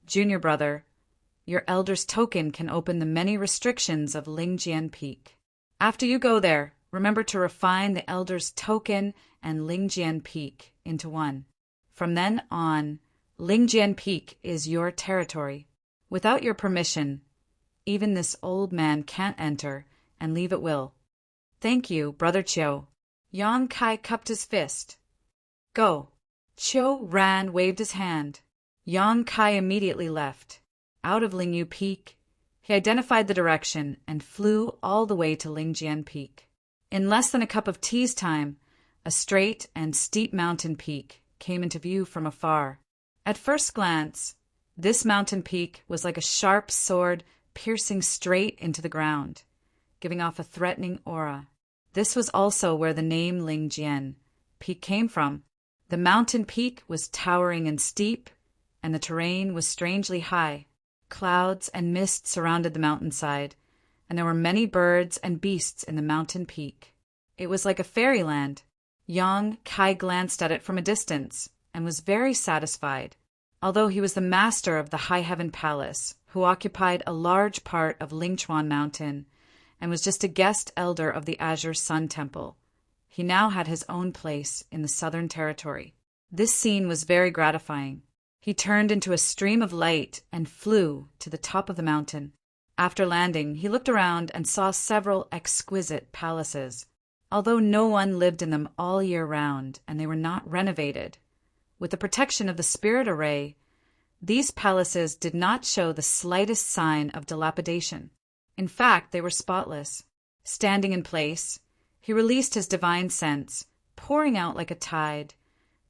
"Junior Brother, your elder's token can open the many restrictions of Lingjian Peak. After you go there, remember to refine the elder's token and Lingjian Peak into one. From then on, Lingjian Peak is your territory. Without your permission, even this old man can't enter and leave at will." "Thank you, Brother Chiu." Yang Kai cupped his fist. "Go." Chiu Ran waved his hand. Yang Kai immediately left. Out of Lingyu Peak, he identified the direction and flew all the way to Lingjian Peak. In less than a cup of tea's time, a straight and steep mountain peak came into view from afar. At first glance, this mountain peak was like a sharp sword piercing straight into the ground, giving off a threatening aura. This was also where the name Lingjian Peak came from. The mountain peak was towering and steep, and the terrain was strangely high. Clouds and mist surrounded the mountainside, and there were many birds and beasts in the mountain peak. It was like a fairyland. Yang Kai glanced at it from a distance and was very satisfied, although he was the master of the High Heaven Palace, who occupied a large part of Lingchuan Mountain, and was just a guest elder of the Azure Sun Temple. He now had his own place in the Southern Territory. This scene was very gratifying. He turned into a stream of light and flew to the top of the mountain. After landing, he looked around and saw several exquisite palaces, although no one lived in them all year round, and they were not renovated. With the protection of the spirit array, these palaces did not show the slightest sign of dilapidation. In fact, they were spotless. Standing in place, he released his divine sense, pouring out like a tide,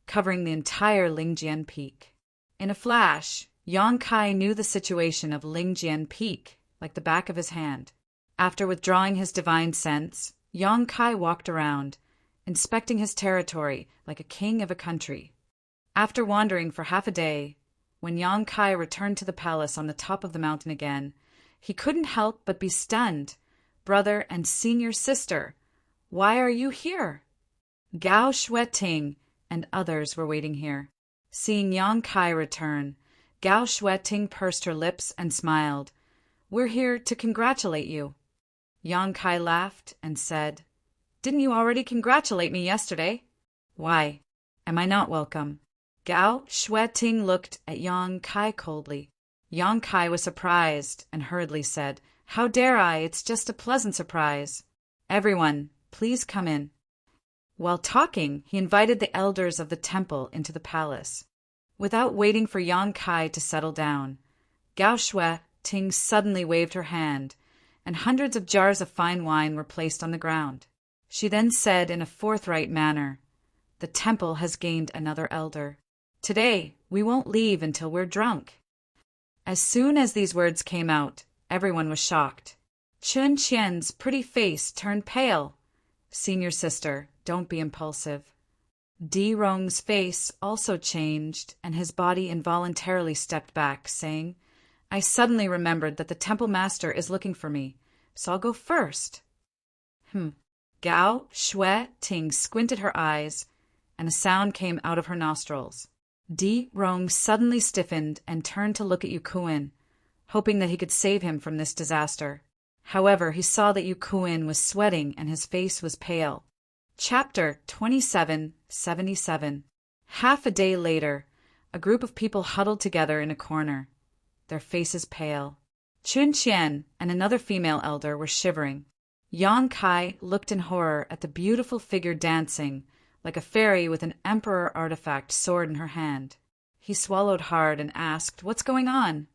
covering the entire Lingjian Peak. In a flash, Yang Kai knew the situation of Lingjian Peak like the back of his hand. After withdrawing his divine sense, Yang Kai walked around, inspecting his territory like a king of a country. After wandering for half a day, when Yang Kai returned to the palace on the top of the mountain again, he couldn't help but be stunned. "Brother and senior sister, why are you here?" Gao Shueting and others were waiting here. Seeing Yang Kai return, Gao Shueting pursed her lips and smiled. "We're here to congratulate you." Yang Kai laughed and said, "Didn't you already congratulate me yesterday? Why, am I not welcome?" Gao Shueting looked at Yang Kai coldly. Yang Kai was surprised and hurriedly said, "How dare I? It's just a pleasant surprise. Everyone, please come in." While talking, he invited the elders of the temple into the palace. Without waiting for Yang Kai to settle down, Gao Shueting suddenly waved her hand, and hundreds of jars of fine wine were placed on the ground. She then said in a forthright manner, "The temple has gained another elder. Today, we won't leave until we're drunk." As soon as these words came out, everyone was shocked. Chun Qian's pretty face turned pale. "Senior sister, don't be impulsive." Di Rong's face also changed, and his body involuntarily stepped back, saying, "I suddenly remembered that the temple master is looking for me, so I'll go first." Gao Shueting squinted her eyes, and a sound came out of her nostrils. Di Rong suddenly stiffened and turned to look at Yukuin, hoping that he could save him from this disaster. However, he saw that Yukuin was sweating and his face was pale. Chapter 2777. Half a day later, a group of people huddled together in a corner, their faces pale. Chun Qian and another female elder were shivering. Yang Kai looked in horror at the beautiful figure dancing, like a fairy with an emperor artifact sword in her hand. He swallowed hard and asked, "What's going on?"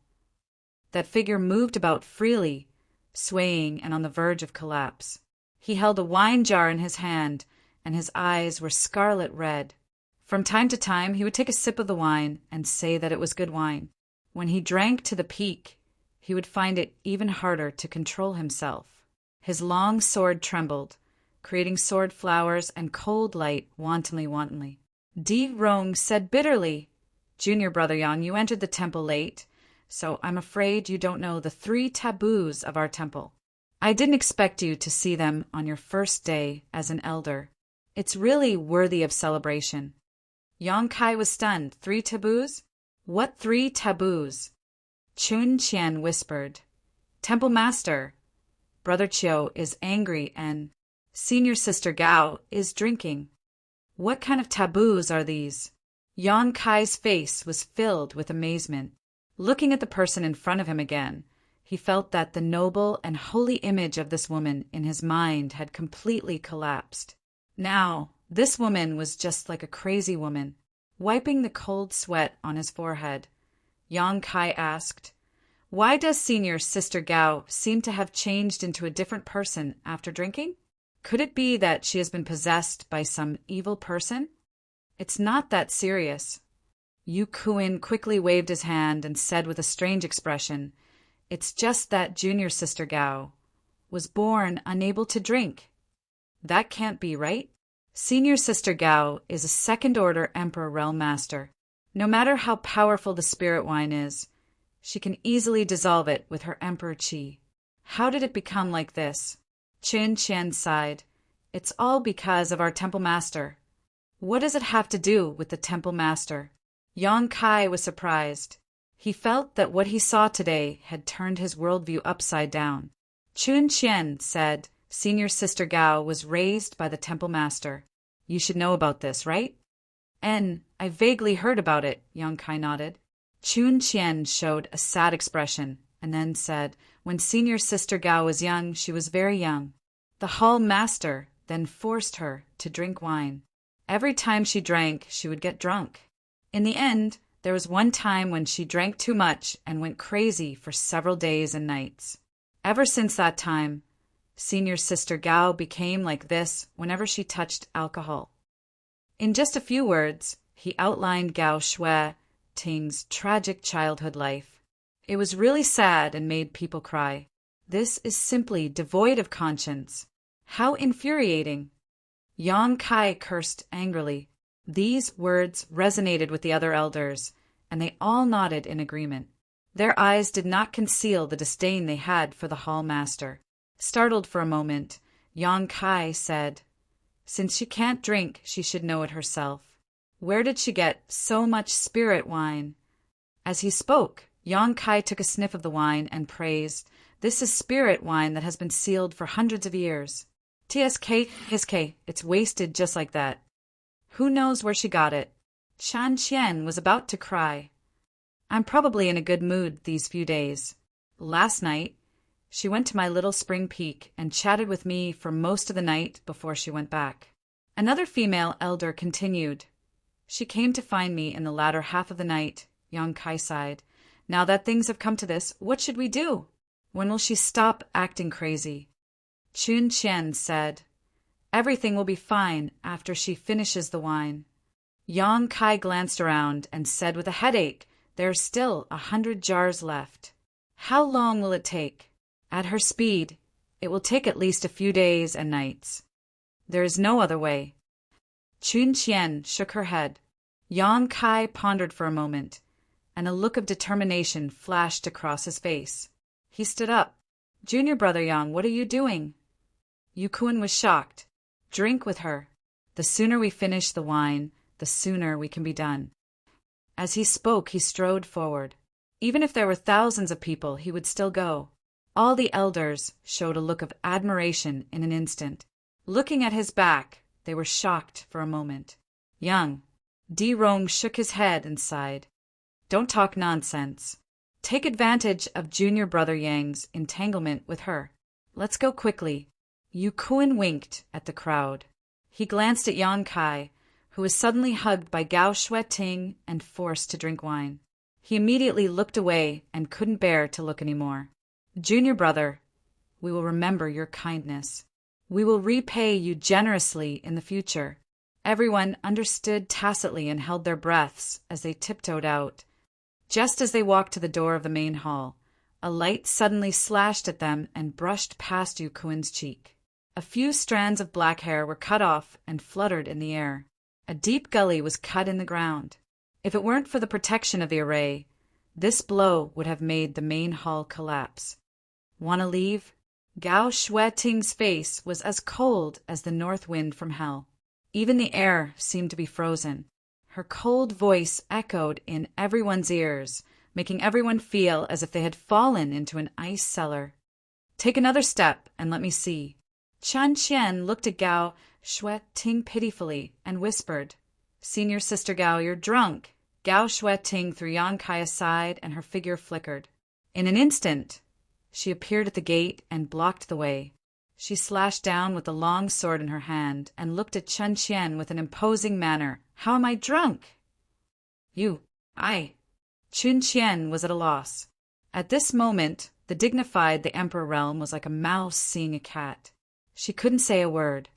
That figure moved about freely, swaying and on the verge of collapse. He held a wine jar in his hand, and his eyes were scarlet red. From time to time, he would take a sip of the wine and say that it was good wine. When he drank to the peak, he would find it even harder to control himself. His long sword trembled, creating sword flowers and cold light wantonly. Di Rong said bitterly, "Junior brother Yang, you entered the temple late, so I'm afraid you don't know the 3 taboos of our temple. I didn't expect you to see them on your first day as an elder. It's really worthy of celebration." Yang Kai was stunned. 3 taboos? What 3 taboos? Chun Qian whispered, "Temple Master, Brother Chiu is angry and Senior Sister Gao is drinking." What kind of taboos are these? Yang Kai's face was filled with amazement. Looking at the person in front of him again, he felt that the noble and holy image of this woman in his mind had completely collapsed. Now, this woman was just like a crazy woman. Wiping the cold sweat on his forehead, Yang Kai asked, "Why does Senior Sister Gao seem to have changed into a different person after drinking? Could it be that she has been possessed by some evil person?" "It's not that serious." Yu Kuin quickly waved his hand and said with a strange expression, "It's just that Junior Sister Gao was born unable to drink." "That can't be right. Senior Sister Gao is a second-order Emperor Realm Master. No matter how powerful the spirit wine is, she can easily dissolve it with her Emperor Qi. How did it become like this?" Chun Qian sighed. "It's all because of our Temple Master." "What does it have to do with the Temple Master?" Yang Kai was surprised. He felt that what he saw today had turned his worldview upside down. Chun Qian said, "Senior Sister Gao was raised by the Temple Master. You should know about this, right?" I vaguely heard about it," Yang Kai nodded. Chun Qian showed a sad expression and then said, "When Senior Sister Gao was young, she was very young. The Hall Master then forced her to drink wine. Every time she drank, she would get drunk. In the end, there was one time when she drank too much and went crazy for several days and nights. Ever since that time, Senior Sister Gao became like this whenever she touched alcohol." In just a few words, he outlined Gao Shui Ting's tragic childhood life. It was really sad and made people cry. This is simply devoid of conscience. How infuriating! Yang Kai cursed angrily. These words resonated with the other elders, and they all nodded in agreement. Their eyes did not conceal the disdain they had for the Hall Master. Startled for a moment, Yang Kai said, "Since she can't drink, she should know it herself. Where did she get so much spirit wine?" As he spoke, Yang Kai took a sniff of the wine and praised, "This is spirit wine that has been sealed for hundreds of years. TSK, it's wasted just like that. Who knows where she got it?" Shan Qian was about to cry. "I'm probably in a good mood these few days. Last night, she went to my little spring peak and chatted with me for most of the night before she went back." Another female elder continued, "She came to find me in the latter half of the night." Yang Kai sighed. "Now that things have come to this, what should we do? When will she stop acting crazy?" Chun Qian said, "Everything will be fine after she finishes the wine." Yang Kai glanced around and said with a headache, "There are still 100 jars left. How long will it take? At her speed, it will take at least a few days and nights. There is no other way." Chun Qian shook her head. Yang Kai pondered for a moment, and a look of determination flashed across his face. He stood up. "Junior brother Yang, what are you doing?" Yu Kun was shocked. "Drink with her. The sooner we finish the wine, the sooner we can be done." As he spoke, he strode forward. Even if there were thousands of people, he would still go. All the elders showed a look of admiration in an instant. Looking at his back, they were shocked for a moment. "Young, Di Rong shook his head and sighed. Don't talk nonsense. Take advantage of junior brother Yang's entanglement with her. Let's go quickly. Yu Kuan winked at the crowd. He glanced at Yang Kai, who was suddenly hugged by Gao Shueting and forced to drink wine. He immediately looked away and couldn't bear to look any more. Junior brother, we will remember your kindness. We will repay you generously in the future. Everyone understood tacitly and held their breaths as they tiptoed out. Just as they walked to the door of the main hall, a light suddenly slashed at them and brushed past Yu Kuan's cheek. A few strands of black hair were cut off and fluttered in the air. A deep gully was cut in the ground. If it weren't for the protection of the array, this blow would have made the main hall collapse. "Want to leave?" Gao Shueting's face was as cold as the north wind from hell. Even the air seemed to be frozen. Her cold voice echoed in everyone's ears, making everyone feel as if they had fallen into an ice cellar. "Take another step and let me see." Chen Qian looked at Gao Shueting pitifully and whispered, "Senior Sister Gao, you're drunk." Gao Shueting threw Yang Kai aside and her figure flickered. In an instant, she appeared at the gate and blocked the way. She slashed down with the long sword in her hand and looked at Chen Qian with an imposing manner. "How am I drunk?" I. Chen Qian was at a loss. At this moment, the dignified the Emperor realm was like a mouse seeing a cat. She couldn't say a word.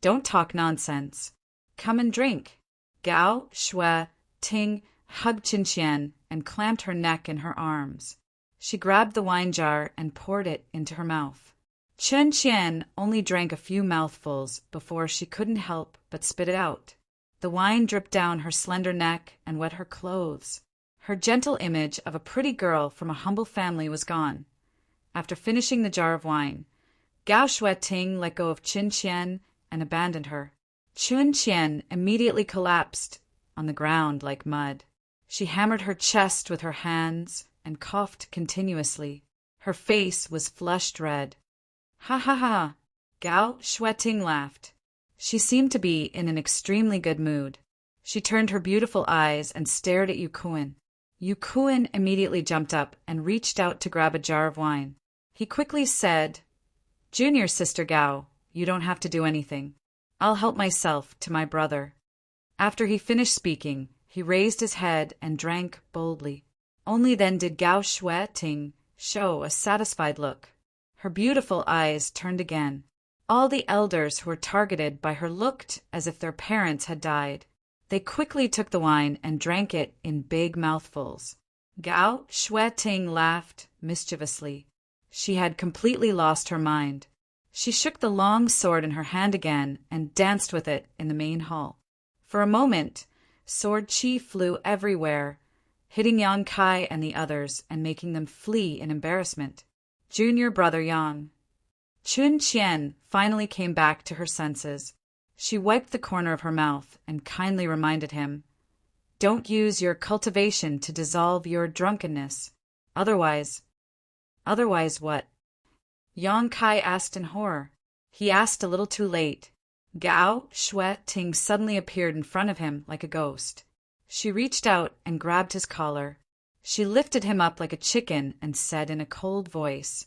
"Don't talk nonsense. Come and drink." Gao Shueting hugged Chen Qian and clamped her neck in her arms. She grabbed the wine jar and poured it into her mouth. Chen Qian only drank a few mouthfuls before she couldn't help but spit it out. The wine dripped down her slender neck and wet her clothes. Her gentle image of a pretty girl from a humble family was gone. After finishing the jar of wine, Gao Shueting let go of Chen Qian and abandoned her. Chen Qian immediately collapsed on the ground like mud. She hammered her chest with her hands and coughed continuously. Her face was flushed red. "Ha ha ha!" Gao Shueting laughed. She seemed to be in an extremely good mood. She turned her beautiful eyes and stared at Yu Kuan. Yu Kuan immediately jumped up and reached out to grab a jar of wine. He quickly said, "Junior Sister Gao, you don't have to do anything. I'll help myself to my brother." After he finished speaking, he raised his head and drank boldly. Only then did Gao Shueting show a satisfied look. Her beautiful eyes turned again. All the elders who were targeted by her looked as if their parents had died. They quickly took the wine and drank it in big mouthfuls. Gao Shueting laughed mischievously. She had completely lost her mind. She shook the long sword in her hand again and danced with it in the main hall. For a moment, sword chi flew everywhere, hitting Yang Kai and the others and making them flee in embarrassment. Junior brother Yang. Chen Qian finally came back to her senses. She wiped the corner of her mouth and kindly reminded him, "Don't use your cultivation to dissolve your drunkenness. Otherwise what?" Yang Kai asked in horror. He asked a little too late. Gao Shueting suddenly appeared in front of him like a ghost. She reached out and grabbed his collar. She lifted him up like a chicken and said in a cold voice,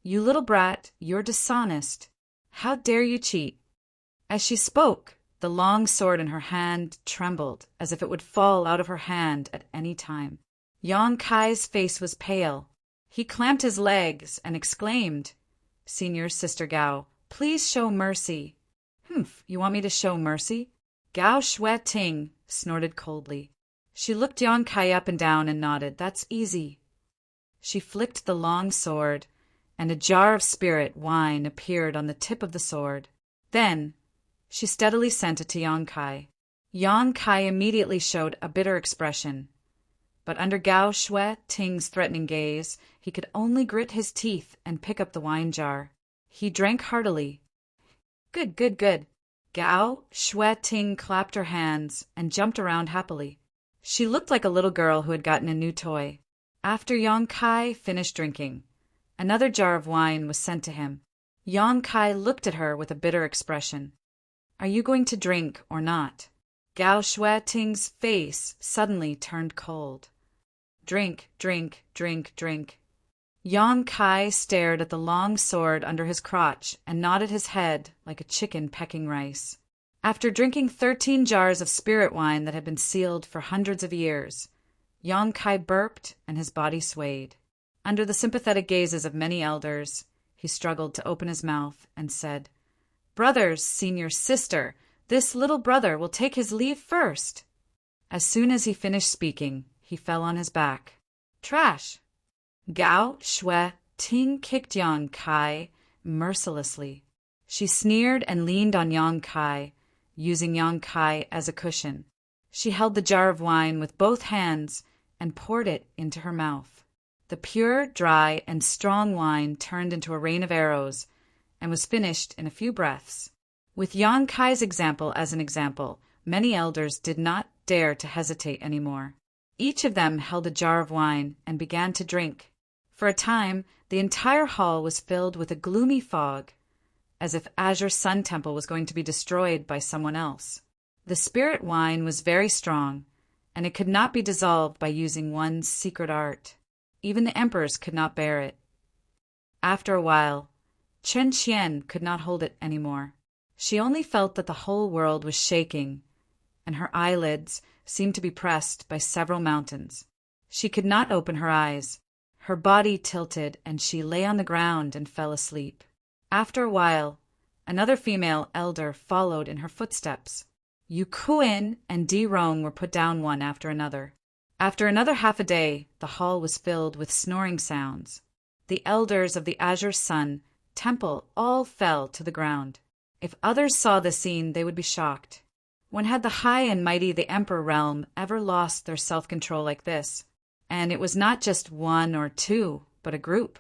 "You little brat, you're dishonest. How dare you cheat?" As she spoke, the long sword in her hand trembled as if it would fall out of her hand at any time. Yang Kai's face was pale. He clamped his legs and exclaimed, "Senior Sister Gao, please show mercy." "Humph, you want me to show mercy?" Gao Shueting snorted coldly. She looked Yang Kai up and down and nodded. "That's easy." She flicked the long sword, and a jar of spirit wine appeared on the tip of the sword. Then she steadily sent it to Yang Kai. Yang Kai immediately showed a bitter expression. But under Gao Shueting's threatening gaze, he could only grit his teeth and pick up the wine jar. He drank heartily. "Good, good, good." Gao Shueting clapped her hands and jumped around happily. She looked like a little girl who had gotten a new toy. After Yang Kai finished drinking, another jar of wine was sent to him. Yang Kai looked at her with a bitter expression. "Are you going to drink or not?" Gao Shueting's face suddenly turned cold. Drink, drink, drink, drink. Yang Kai stared at the long sword under his crotch and nodded his head like a chicken pecking rice. After drinking 13 jars of spirit wine that had been sealed for hundreds of years, Yang Kai burped and his body swayed. Under the sympathetic gazes of many elders, he struggled to open his mouth and said, "Brothers, senior sister, this little brother will take his leave first." As soon as he finished speaking, he fell on his back. Trash! Gao Shueting kicked Yang Kai mercilessly. She sneered and leaned on Yang Kai, using Yang Kai as a cushion. She held the jar of wine with both hands and poured it into her mouth. The pure, dry, and strong wine turned into a rain of arrows and was finished in a few breaths. With Yang Kai's example as an example, many elders did not dare to hesitate anymore. Each of them held a jar of wine and began to drink. For a time, the entire hall was filled with a gloomy fog, as if Azure Sun Temple was going to be destroyed by someone else. The spirit wine was very strong, and it could not be dissolved by using one's secret art. Even the emperors could not bear it. After a while, Chen Qian could not hold it anymore. She only felt that the whole world was shaking, and her eyelids seemed to be pressed by several mountains. She could not open her eyes. Her body tilted, and she lay on the ground and fell asleep. After a while, another female elder followed in her footsteps. Yu Kuin and Di Rong were put down one after another. After another half a day, the hall was filled with snoring sounds. The elders of the Azure Sun Temple all fell to the ground. If others saw the scene, they would be shocked. When had the high and mighty the Emperor realm ever lost their self-control like this? And it was not just one or two, but a group.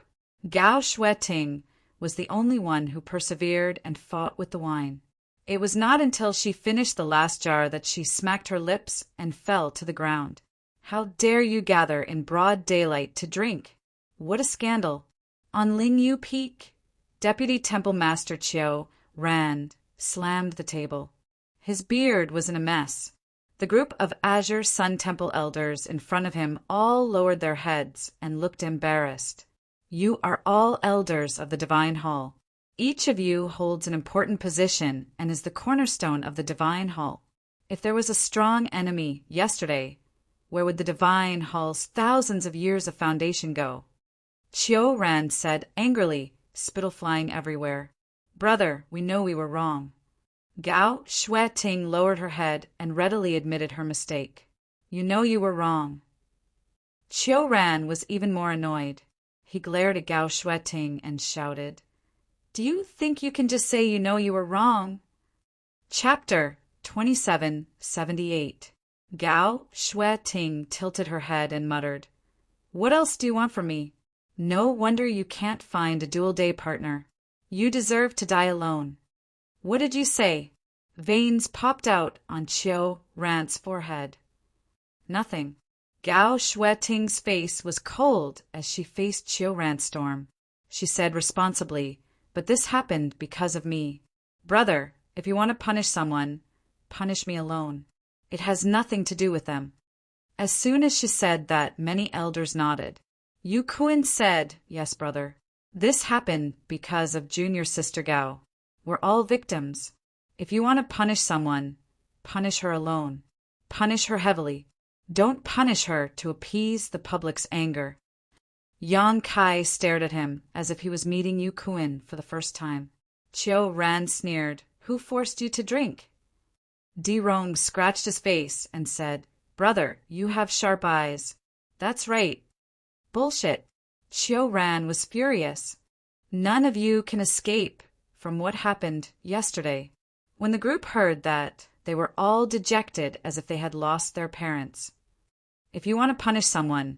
Gao Shueting was the only one who persevered and fought with the wine. It was not until she finished the last jar that she smacked her lips and fell to the ground. How dare you gather in broad daylight to drink? What a scandal! On Lingyu Peak, Deputy Temple Master Chiao Rand slammed the table. His beard was in a mess. The group of Azure Sun Temple elders in front of him all lowered their heads and looked embarrassed. You are all elders of the Divine Hall. Each of you holds an important position and is the cornerstone of the Divine Hall. If there was a strong enemy yesterday, where would the Divine Hall's thousands of years of foundation go? Chiao Rand said angrily, spittle flying everywhere. Brother, we know we were wrong. Gao Shueting lowered her head and readily admitted her mistake. You know you were wrong. Chiao Ran was even more annoyed. He glared at Gao Shueting and shouted, Do you think you can just say you know you were wrong? Chapter 2778. Gao Shueting tilted her head and muttered, What else do you want from me? No wonder you can't find a dual-day partner. You deserve to die alone. What did you say? Veins popped out on Chiao Ran's forehead. Nothing. Gao Shueting's face was cold as she faced Chiao Ran's storm. She said responsibly, But this happened because of me. Brother, if you want to punish someone, punish me alone. It has nothing to do with them. As soon as she said that, many elders nodded. Yu Kuin said, Yes, brother. This happened because of junior sister Gao. We're all victims. If you want to punish someone, punish her alone. Punish her heavily. Don't punish her to appease the public's anger. Yang Kai stared at him as if he was meeting Yu Kuin for the first time. Chiao Ran sneered, Who forced you to drink? Di Rong scratched his face and said, Brother, you have sharp eyes. That's right. Bullshit. Chiao Ran was furious. None of you can escape from what happened yesterday. When the group heard that, they were all dejected as if they had lost their parents. If you want to punish someone,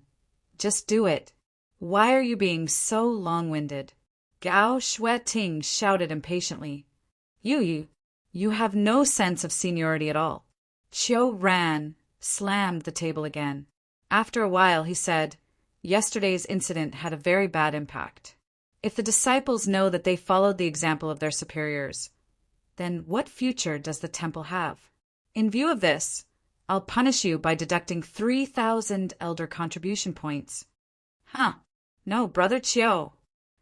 just do it. Why are you being so long-winded? Gao Shueting shouted impatiently. You have no sense of seniority at all. Chiao Ran slammed the table again. After a while, he said, Yesterday's incident had a very bad impact. If the disciples know that they followed the example of their superiors, then what future does the temple have? In view of this, I'll punish you by deducting 3,000 elder contribution points. Huh. No, Brother Chiu.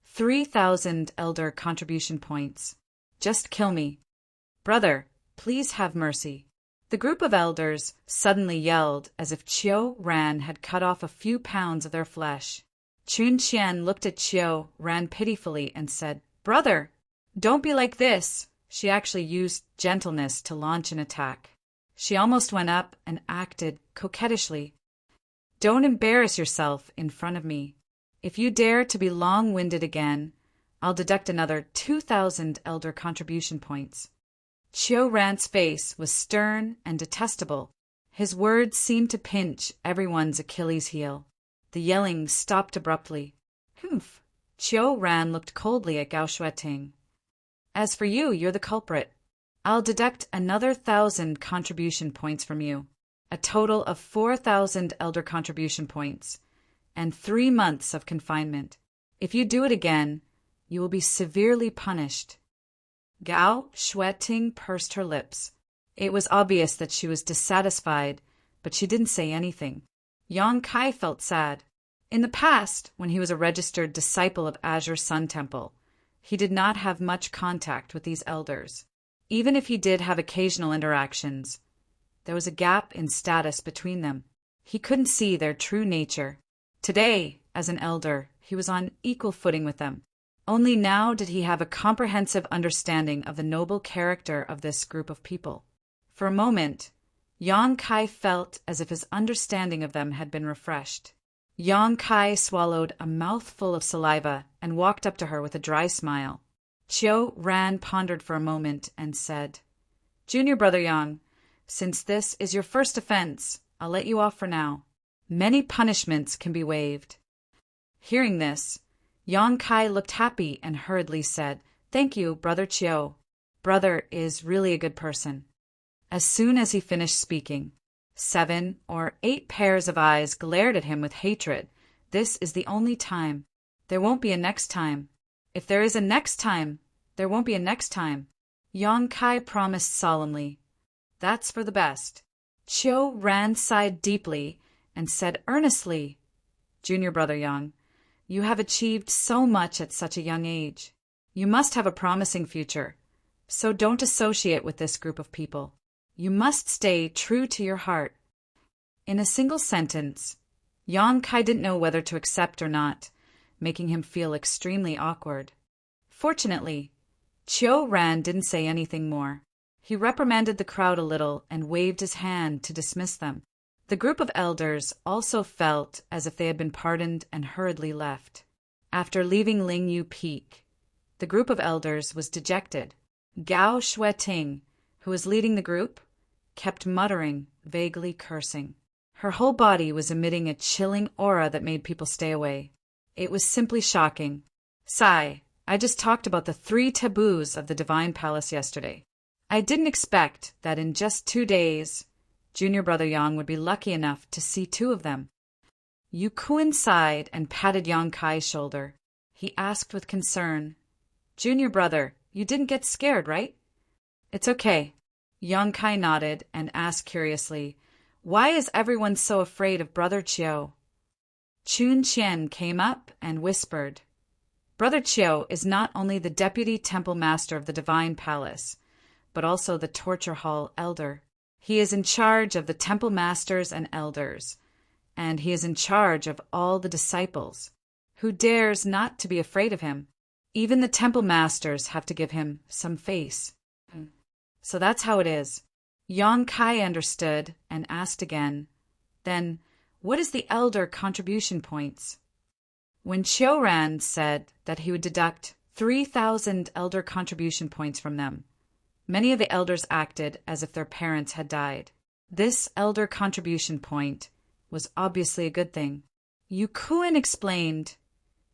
3,000 elder contribution points. Just kill me. Brother, please have mercy. The group of elders suddenly yelled as if Chiu Ran had cut off a few pounds of their flesh. Chun Qian looked at Chiu Ran pitifully and said, Brother, don't be like this. She actually used gentleness to launch an attack. She almost went up and acted coquettishly. Don't embarrass yourself in front of me. If you dare to be long-winded again, I'll deduct another 2,000 elder contribution points. Chiu Ran's face was stern and detestable. His words seemed to pinch everyone's Achilles heel. The yelling stopped abruptly. Humph! Chiu Ran looked coldly at Gao Shueting. As for you, you're the culprit. I'll deduct another 1,000 contribution points from you, a total of 4,000 elder contribution points, and 3 months of confinement. If you do it again, you will be severely punished. Gao Shueting pursed her lips. It was obvious that she was dissatisfied, but she didn't say anything. Yang Kai felt sad. In the past, when he was a registered disciple of Azure Sun Temple, he did not have much contact with these elders. Even if he did have occasional interactions, there was a gap in status between them. He couldn't see their true nature. Today, as an elder, he was on equal footing with them. Only now did he have a comprehensive understanding of the noble character of this group of people. For a moment, Yang Kai felt as if his understanding of them had been refreshed. Yang Kai swallowed a mouthful of saliva and walked up to her with a dry smile. Chiu Ran pondered for a moment and said, Junior Brother Yang, since this is your first offense, I'll let you off for now. Many punishments can be waived. Hearing this, Yang Kai looked happy and hurriedly said, Thank you, Brother Chiu. Brother is really a good person. As soon as he finished speaking, 7 or 8 pairs of eyes glared at him with hatred. This is the only time. There won't be a next time. If there is a next time, there won't be a next time. Yang Kai promised solemnly. That's for the best. Chiu Ran sighed deeply and said earnestly, Junior Brother Yang, you have achieved so much at such a young age. You must have a promising future, so don't associate with this group of people. You must stay true to your heart. In a single sentence, Yang Kai didn't know whether to accept or not, making him feel extremely awkward. Fortunately, Chiu Ran didn't say anything more. He reprimanded the crowd a little and waved his hand to dismiss them. The group of elders also felt as if they had been pardoned and hurriedly left. After leaving Lingyu Peak, the group of elders was dejected. Gao Shueting, who was leading the group, kept muttering, vaguely cursing. Her whole body was emitting a chilling aura that made people stay away. It was simply shocking. Sigh, I just talked about the 3 taboos of the Divine Palace yesterday. I didn't expect that in just 2 days, Junior Brother Yang would be lucky enough to see 2 of them. Yu Kuan sighed and patted Yang Kai's shoulder. He asked with concern, Junior Brother, you didn't get scared, right? It's okay. Yang Kai nodded and asked curiously, Why is everyone so afraid of Brother Chiu? Chun Qian came up and whispered, Brother Chiu is not only the deputy temple master of the Divine Palace, but also the torture hall elder. He is in charge of the temple masters and elders, and he is in charge of all the disciples. Who dares not to be afraid of him? Even the temple masters have to give him some face. So that's how it is. Yang Kai understood and asked again, Then, what is the elder contribution points? When Chiu Ran said that he would deduct 3,000 elder contribution points from them, many of the elders acted as if their parents had died. This elder contribution point was obviously a good thing. Yu Kuan explained,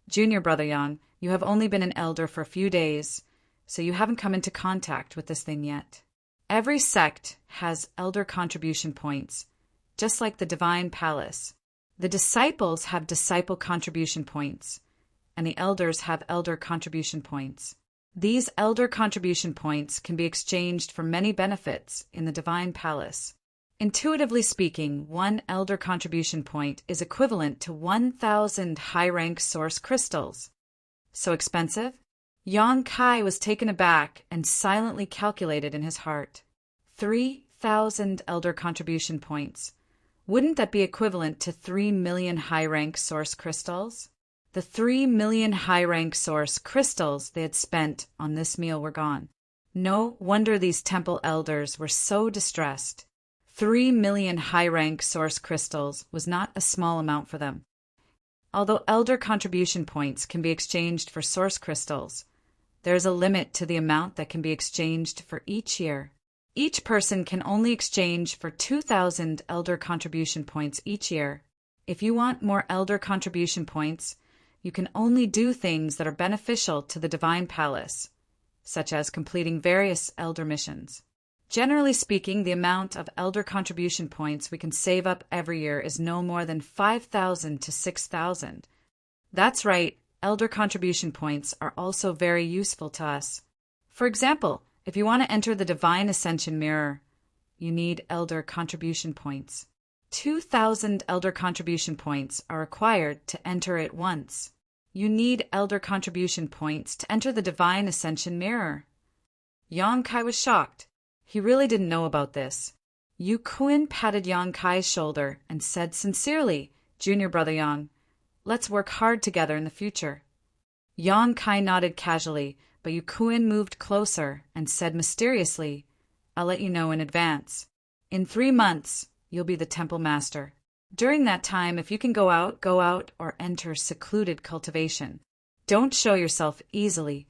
Junior Brother Yang, you have only been an elder for a few days, so you haven't come into contact with this thing yet. Every sect has elder contribution points, just like the Divine Palace. The disciples have disciple contribution points, and the elders have elder contribution points. These elder contribution points can be exchanged for many benefits in the Divine Palace. Intuitively speaking, 1 elder contribution point is equivalent to 1,000 high-rank source crystals. So expensive? Yang Kai was taken aback and silently calculated in his heart. 3,000 elder contribution points. Wouldn't that be equivalent to 3 million high-rank source crystals? The 3 million high-rank source crystals they had spent on this meal were gone. No wonder these temple elders were so distressed. 3 million high-rank source crystals was not a small amount for them. Although elder contribution points can be exchanged for source crystals, there is a limit to the amount that can be exchanged for each year. Each person can only exchange for 2,000 elder contribution points each year. If you want more elder contribution points, you can only do things that are beneficial to the Divine Palace, such as completing various elder missions. Generally speaking, the amount of elder contribution points we can save up every year is no more than 5,000 to 6,000. That's right, elder contribution points are also very useful to us. For example, if you want to enter the Divine Ascension Mirror, you need elder contribution points. 2,000 elder contribution points are required to enter it once. You need elder contribution points to enter the Divine Ascension Mirror. Yang Kai was shocked. He really didn't know about this. Yu Kuan patted Yang Kai's shoulder and said sincerely, "Junior brother Yang, let's work hard together in the future." Yang Kai nodded casually, but Yu Kuan moved closer and said mysteriously, "I'll let you know in advance. In 3 months, you'll be the temple master. During that time, if you can go out or enter secluded cultivation. Don't show yourself easily."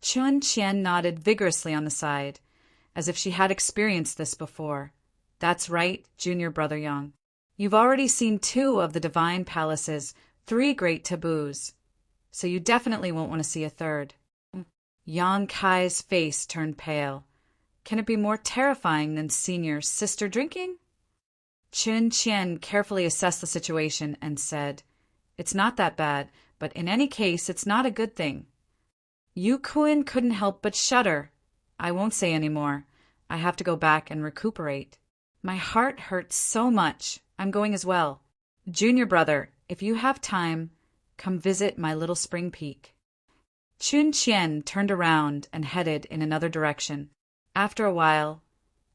Chun Qian nodded vigorously on the side, as if she had experienced this before. "That's right, junior brother Yang. You've already seen 2 of the Divine Palace's 3 great taboos, so you definitely won't want to see a 3rd. Yang Kai's face turned pale. Can it be more terrifying than senior sister drinking? Chun Qian carefully assessed the situation and said, "It's not that bad, but in any case it's not a good thing." Yu Kuan couldn't help but shudder. "I won't say any more. I have to go back and recuperate. My heart hurts so much. I'm going as well. Junior brother, if you have time, come visit my little spring peak." Chun Qian turned around and headed in another direction. After a while,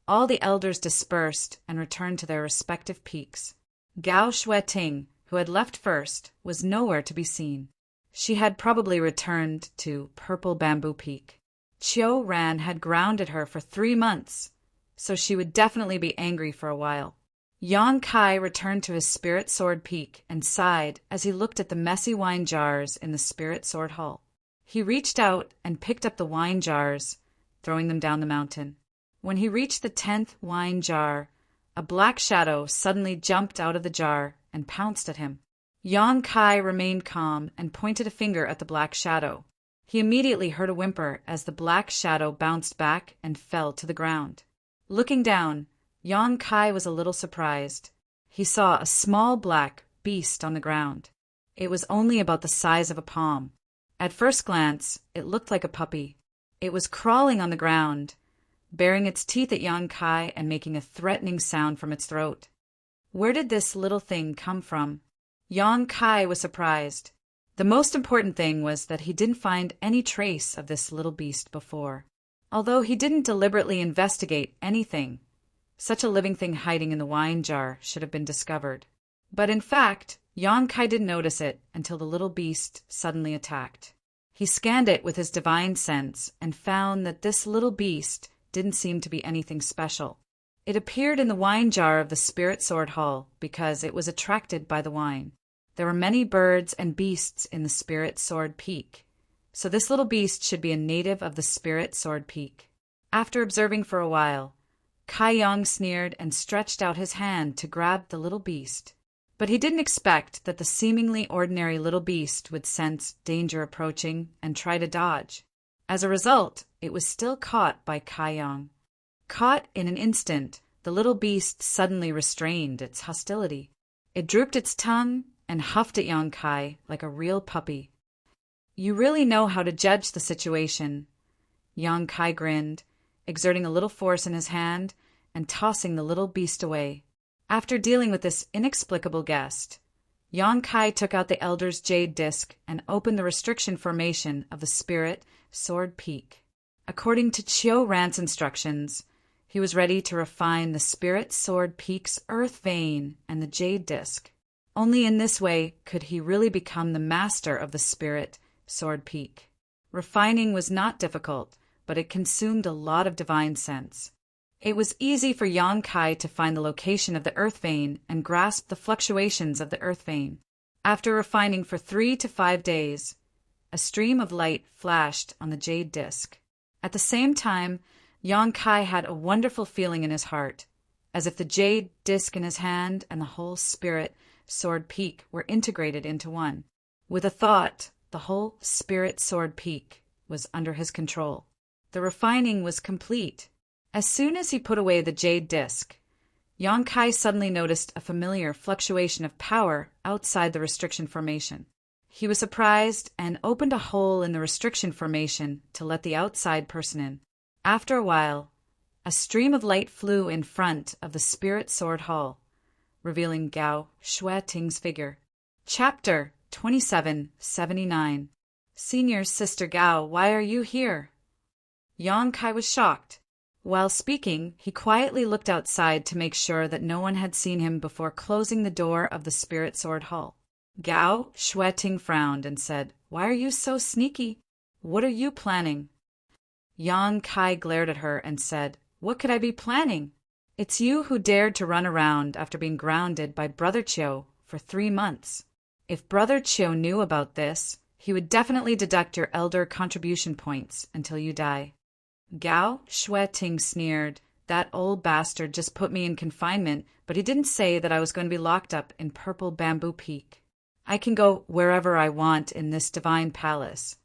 all the elders dispersed and returned to their respective peaks. Gao Shueting, who had left first, was nowhere to be seen. She had probably returned to Purple Bamboo Peak. Qiu Ran had grounded her for 3 months, so she would definitely be angry for a while. Yang Kai returned to his Spirit Sword Peak and sighed as he looked at the messy wine jars in the Spirit Sword Hall. He reached out and picked up the wine jars, throwing them down the mountain. When he reached the 10th wine jar, a black shadow suddenly jumped out of the jar and pounced at him. Yang Kai remained calm and pointed a finger at the black shadow. He immediately heard a whimper as the black shadow bounced back and fell to the ground. Looking down, Yang Kai was a little surprised. He saw a small black beast on the ground. It was only about the size of a palm. At first glance, it looked like a puppy. It was crawling on the ground, baring its teeth at Yang Kai and making a threatening sound from its throat. Where did this little thing come from? Yang Kai was surprised. The most important thing was that he didn't find any trace of this little beast before. Although he didn't deliberately investigate anything, such a living thing hiding in the wine jar should have been discovered. But in fact, Yang Kai didn't notice it until the little beast suddenly attacked. He scanned it with his divine sense and found that this little beast didn't seem to be anything special. It appeared in the wine jar of the Spirit Sword Hall because it was attracted by the wine. There were many birds and beasts in the Spirit Sword Peak, so this little beast should be a native of the Spirit Sword Peak. After observing for a while, Kai Yang sneered and stretched out his hand to grab the little beast. But he didn't expect that the seemingly ordinary little beast would sense danger approaching and try to dodge. As a result, it was still caught by Kai Yang. Caught in an instant, the little beast suddenly restrained its hostility. It drooped its tongue and huffed at Yang Kai like a real puppy. "You really know how to judge the situation. Yang Kai grinned, exerting a little force in his hand and tossing the little beast away. After dealing with this inexplicable guest, Yang Kai took out the Elder's jade disc and opened the restriction formation of the Spirit Sword Peak. According to Chiu Ran's instructions, he was ready to refine the Spirit Sword Peak's earth vein and the jade disc. Only in this way could he really become the master of the Spirit Sword Peak. Refining was not difficult, but it consumed a lot of divine sense. It was easy for Yang Kai to find the location of the earth vein and grasp the fluctuations of the earth vein. After refining for 3 to 5 days, a stream of light flashed on the jade disc. At the same time, Yang Kai had a wonderful feeling in his heart, as if the jade disc in his hand and the whole Spirit Sword Peak were integrated into one. With a thought, the whole Spirit Sword Peak was under his control. The refining was complete. As soon as he put away the jade disc, Yang Kai suddenly noticed a familiar fluctuation of power outside the restriction formation. He was surprised and opened a hole in the restriction formation to let the outside person in. After a while, a stream of light flew in front of the Spirit Sword Hall, revealing Gao Shueting's figure. Chapter 2779. Senior Sister Gao, why are you here? Yang Kai was shocked. While speaking, he quietly looked outside to make sure that no one had seen him before closing the door of the Spirit Sword Hall. Gao Shueting frowned and said, "Why are you so sneaky? What are you planning?" Yang Kai glared at her and said, "What could I be planning? It's you who dared to run around after being grounded by Brother Chiu for 3 months. If Brother Chiu knew about this, he would definitely deduct your elder contribution points until you die." Gao Shueting sneered, "That old bastard just put me in confinement, but he didn't say that I was going to be locked up in Purple Bamboo Peak. I can go wherever I want in this divine palace.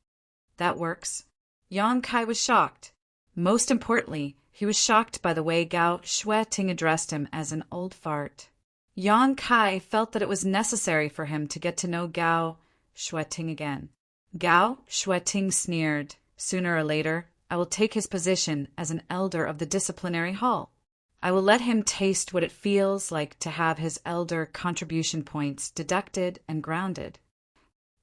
That works." Yang Kai was shocked. Most importantly, he was shocked by the way Gao Shueting addressed him as an old fart. Yang Kai felt that it was necessary for him to get to know Gao Shueting again. Gao Shueting sneered, "Sooner or later, I will take his position as an elder of the disciplinary hall. I will let him taste what it feels like to have his elder contribution points deducted and grounded."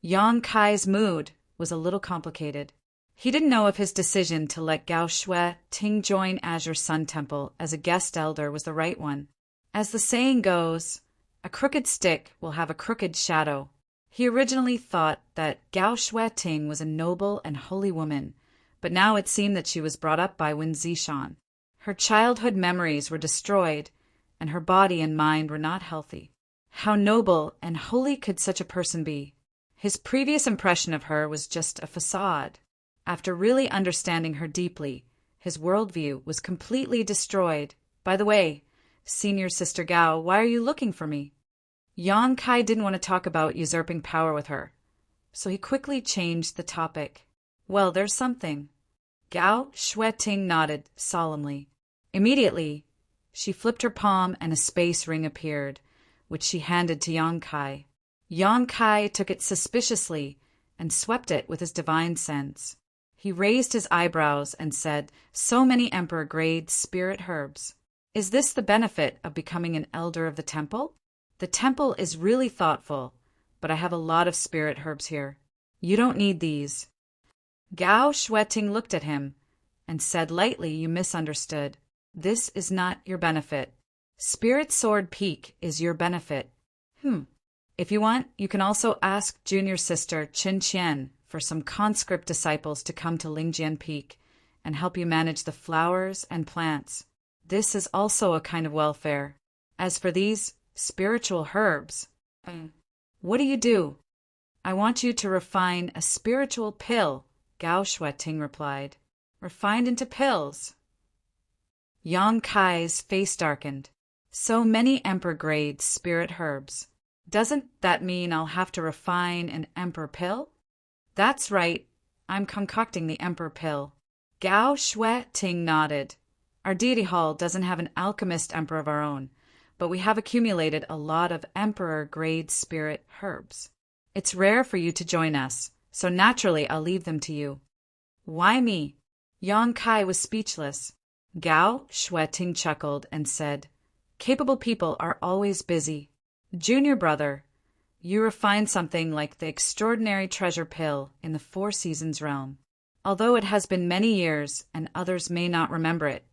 Yang Kai's mood was a little complicated. He didn't know if his decision to let Gao Shueting join Azure Sun Temple as a guest elder was the right one. As the saying goes, a crooked stick will have a crooked shadow. He originally thought that Gao Shueting was a noble and holy woman, but now it seemed that she was brought up by Wen Zishan. Her childhood memories were destroyed, and her body and mind were not healthy. How noble and holy could such a person be? His previous impression of her was just a facade. After really understanding her deeply, his worldview was completely destroyed. "By the way, Senior Sister Gao, why are you looking for me?" Yang Kai didn't want to talk about usurping power with her, so he quickly changed the topic. "Well, there's something." Gao Shueting nodded solemnly. Immediately, she flipped her palm and a space ring appeared, which she handed to Yang Kai. Yang Kai took it suspiciously and swept it with his divine sense. He raised his eyebrows and said, "So many emperor-grade spirit herbs. Is this the benefit of becoming an elder of the temple? The temple is really thoughtful, but I have a lot of spirit herbs here. You don't need these." Gao Shueting looked at him and said lightly, "You misunderstood. This is not your benefit. Spirit Sword Peak is your benefit." If you want, you can also ask junior sister Qin Qian for some conscript disciples to come to Lingjian Peak and help you manage the flowers and plants. This is also a kind of welfare. As for these spiritual herbs, what do? "I want you to refine a spiritual pill," Gao Shueting replied. "Refined into pills?" Yang Kai's face darkened. "So many emperor-grade spirit herbs. Doesn't that mean I'll have to refine an emperor pill?" "That's right. I'm concocting the emperor pill." Gao Shueting nodded. "Our deity hall doesn't have an alchemist emperor of our own, but we have accumulated a lot of emperor-grade spirit herbs. It's rare for you to join us, so naturally I'll leave them to you." "Why me?" Yang Kai was speechless. Gao Shueting chuckled and said, "Capable people are always busy. Junior brother, you refined something like the extraordinary treasure pill in the Four Seasons realm. Although it has been many years and others may not remember it,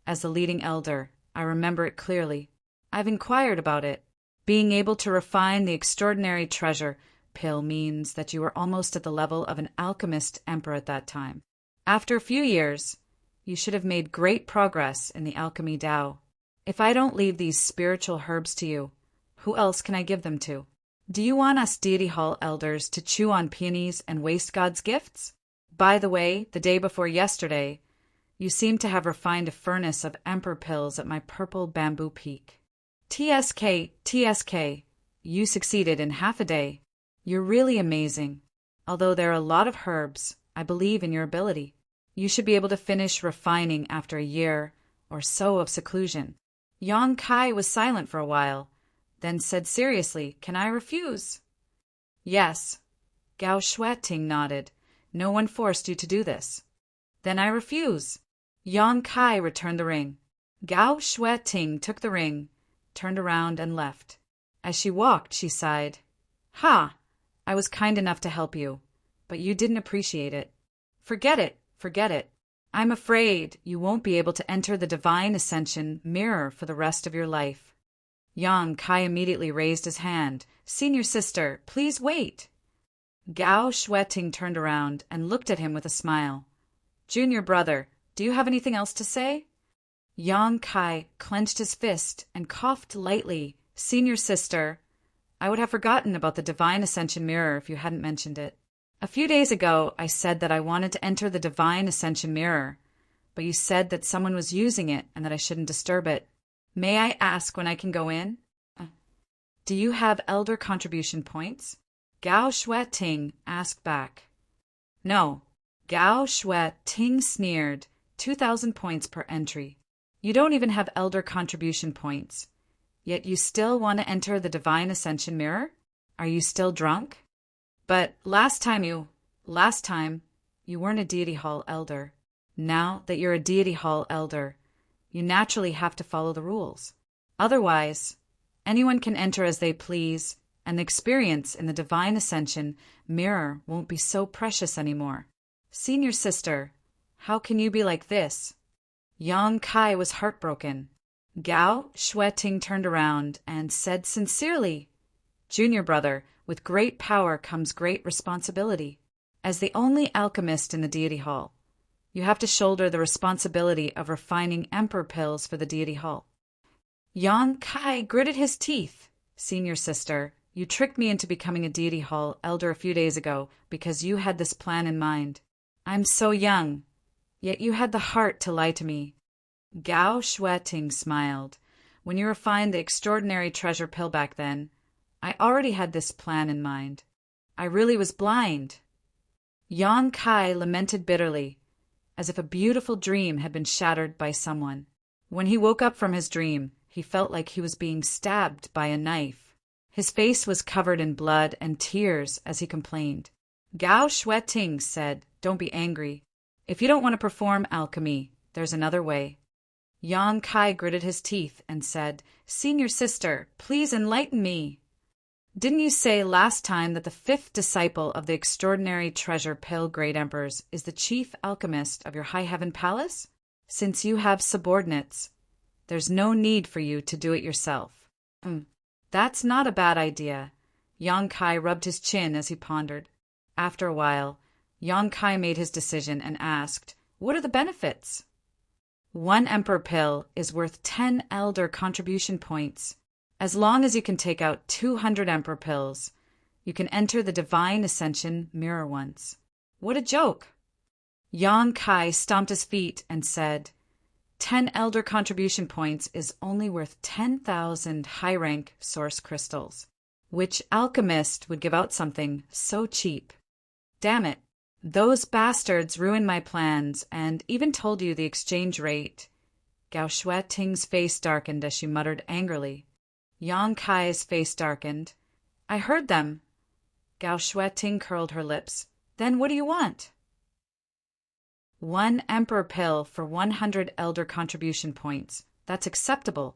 as the leading elder, I remember it clearly. I've inquired about it. Being able to refine the extraordinary treasure pill means that you were almost at the level of an alchemist emperor at that time. After a few years, you should have made great progress in the alchemy Tao. If I don't leave these spiritual herbs to you, who else can I give them to? Do you want us Deity Hall elders to chew on peonies and waste God's gifts? By the way, the day before yesterday, you seem to have refined a furnace of emperor pills at my purple bamboo peak. TSK, you succeeded in half a day. You're really amazing. Although there are a lot of herbs, I believe in your ability. You should be able to finish refining after a year or so of seclusion." Yang Kai was silent for a while, then said seriously, "Can I refuse?" "Yes." Gao Shueting nodded. "No one forced you to do this." "Then I refuse." Yang Kai returned the ring. Gao Shueting took the ring, turned around and left. As she walked, she sighed. "Ha! I was kind enough to help you, but you didn't appreciate it. Forget it. I'm afraid you won't be able to enter the Divine Ascension mirror for the rest of your life." Yang Kai immediately raised his hand. "Senior sister, please wait." Gao Shueting turned around and looked at him with a smile. "Junior brother, do you have anything else to say?" Yang Kai clenched his fist and coughed lightly. "Senior sister, I would have forgotten about the Divine Ascension mirror if you hadn't mentioned it. A few days ago, I said that I wanted to enter the Divine Ascension mirror, but you said that someone was using it and that I shouldn't disturb it. May I ask when I can go in? Do you have elder contribution points?" Gao Shueting asked back. "No." Gao Shueting sneered. 2,000 points per entry. You don't even have elder contribution points. Yet you still want to enter the Divine Ascension mirror? Are you still drunk? But last time you weren't a Deity Hall elder. Now that you're a Deity Hall elder, you naturally have to follow the rules. Otherwise, anyone can enter as they please, and the experience in the Divine Ascension mirror won't be so precious anymore. Senior sister, how can you be like this?" Yang Kai was heartbroken. Gao Shueting turned around and said sincerely, "Junior brother, with great power comes great responsibility. As the only alchemist in the Deity Hall, you have to shoulder the responsibility of refining emperor pills for the Deity Hall." Yang Kai gritted his teeth. "Senior sister, you tricked me into becoming a Deity Hall elder a few days ago because you had this plan in mind. I'm so young, yet you had the heart to lie to me." Gao Shueting smiled. "When you refined the extraordinary treasure pill back then, I already had this plan in mind. I really was blind." Yang Kai lamented bitterly, as if a beautiful dream had been shattered by someone. When he woke up from his dream, he felt like he was being stabbed by a knife. His face was covered in blood and tears as he complained. Gao Shueting said, "Don't be angry. If you don't want to perform alchemy, there's another way." Yang Kai gritted his teeth and said, "Senior sister, please enlighten me. Didn't you say last time that the fifth disciple of the extraordinary treasure pill great emperors is the chief alchemist of your high heaven palace? Since you have subordinates, there's no need for you to do it yourself." That's not a bad idea." Yang Kai rubbed his chin as he pondered. After a while, Yang Kai made his decision and asked, "What are the benefits?" "1 emperor pill is worth 10 elder contribution points. As long as you can take out 200 emperor pills, you can enter the Divine Ascension mirror once." "What a joke!" Yang Kai stomped his feet and said, 10 elder contribution points is only worth 10,000 high-rank source crystals. Which alchemist would give out something so cheap? Damn it. Those bastards ruined my plans and even told you the exchange rate. Gao Shueting's face darkened as she muttered angrily. Yang Kai's face darkened. "I heard them." Gao Shueting curled her lips. "Then what do you want?" 1 emperor pill for 100 elder contribution points. That's acceptable.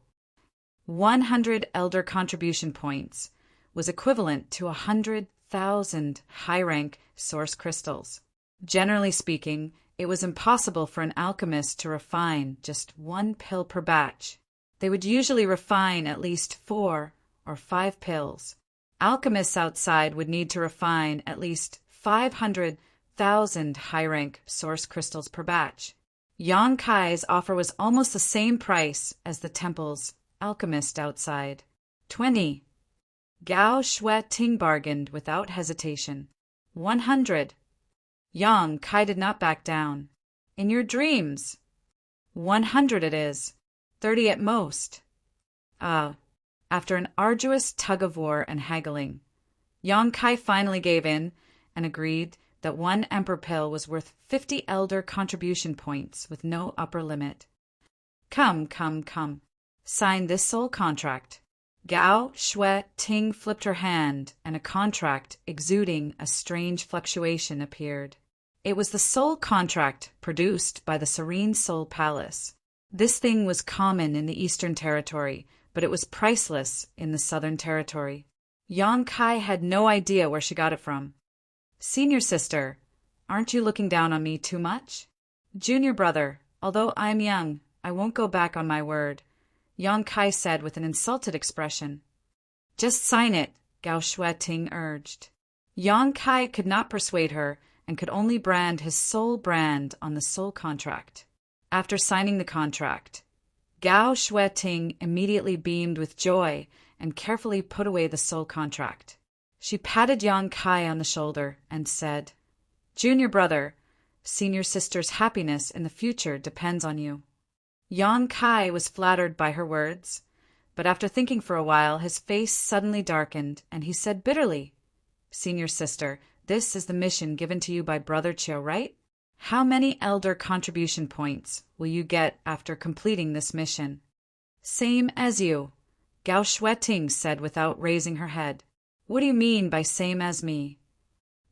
100 elder contribution points was equivalent to 100,000 high-rank source crystals. Generally speaking, it was impossible for an alchemist to refine just 1 pill per batch. They would usually refine at least 4 or 5 pills. Alchemists outside would need to refine at least 500,000 high-rank source crystals per batch. Yang Kai's offer was almost the same price as the temple's alchemist outside. 20. Gao Shui Ting bargained without hesitation. 100. Yang Kai did not back down. In your dreams. 100 it is. 30 at most. After an arduous tug-of-war and haggling, Yang Kai finally gave in and agreed that 1 emperor pill was worth 50 elder contribution points with no upper limit. Come. Sign this soul contract. Gao Shui Ting flipped her hand, and a contract exuding a strange fluctuation appeared. It was the soul contract produced by the Serene Soul Palace. This thing was common in the Eastern Territory, but it was priceless in the Southern Territory. Yang Kai had no idea where she got it from. Senior sister, aren't you looking down on me too much? Junior brother, although I'm young, I won't go back on my word, Yang Kai said with an insulted expression. Just sign it, Gao Shui Ting urged. Yang Kai could not persuade her and could only brand his soul brand on the soul contract. After signing the contract, Gao Shui Ting immediately beamed with joy and carefully put away the soul contract. She patted Yang Kai on the shoulder and said, Junior brother, senior sister's happiness in the future depends on you. Yang Kai was flattered by her words, but after thinking for a while, his face suddenly darkened, and he said bitterly, Senior sister, this is the mission given to you by Brother Chiu, right? How many elder contribution points will you get after completing this mission? Same as you, Gao Shui Ting said without raising her head. What do you mean by same as me?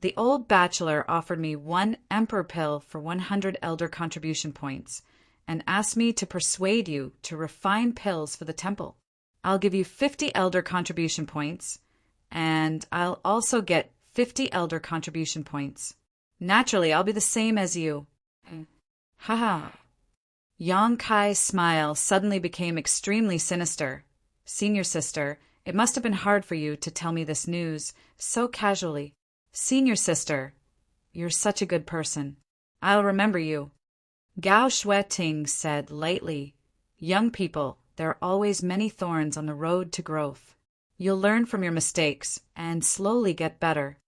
The old bachelor offered me 1 emperor pill for 100 elder contribution points, and asked me to persuade you to refine pills for the temple. I'll give you 50 elder contribution points, and I'll also get 50 elder contribution points. Naturally, I'll be the same as you. Ha. Yang Kai's smile suddenly became extremely sinister. Senior sister, it must have been hard for you to tell me this news so casually. Senior sister, you're such a good person. I'll remember you. Gao Shui Ting said lightly, Young people, there are always many thorns on the road to growth. You'll learn from your mistakes and slowly get better.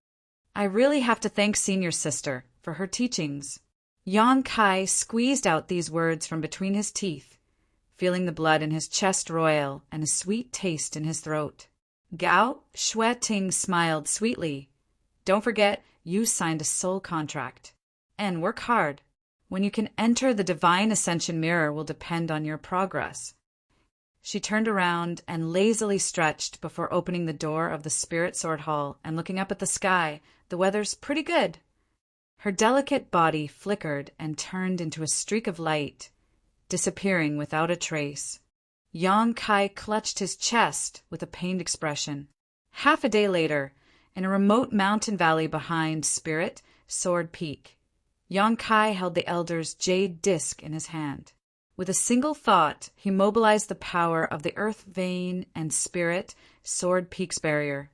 I really have to thank senior sister for her teachings. Yang Kai squeezed out these words from between his teeth, feeling the blood in his chest roil and a sweet taste in his throat. Gao Shui Ting smiled sweetly. Don't forget, you signed a soul contract. And work hard. When you can enter the divine ascension mirror will depend on your progress. She turned around and lazily stretched before opening the door of the Spirit Sword Hall and looking up at the sky. The weather's pretty good. Her delicate body flickered and turned into a streak of light, disappearing without a trace. Yang Kai clutched his chest with a pained expression. Half a day later, in a remote mountain valley behind Spirit Sword Peak, Yang Kai held the elder's jade disc in his hand. With a single thought, he mobilized the power of the Earth Vein and Spirit Sword Peak's barrier,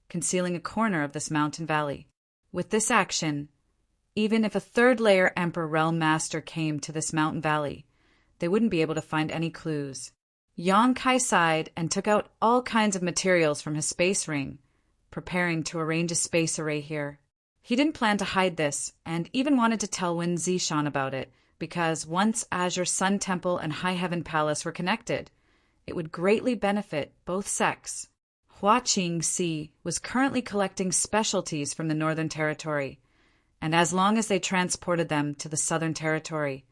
concealing a corner of this mountain valley. With this action, even if a third-layer Emperor Realm Master came to this mountain valley, they wouldn't be able to find any clues. Yang Kai sighed and took out all kinds of materials from his space ring, preparing to arrange a space array here. He didn't plan to hide this, and even wanted to tell Wen Zishan about it, because once Azure Sun Temple and High Heaven Palace were connected, it would greatly benefit both sects. Hua Qing Si was currently collecting specialties from the Northern Territory, and as long as they transported them to the Southern Territory,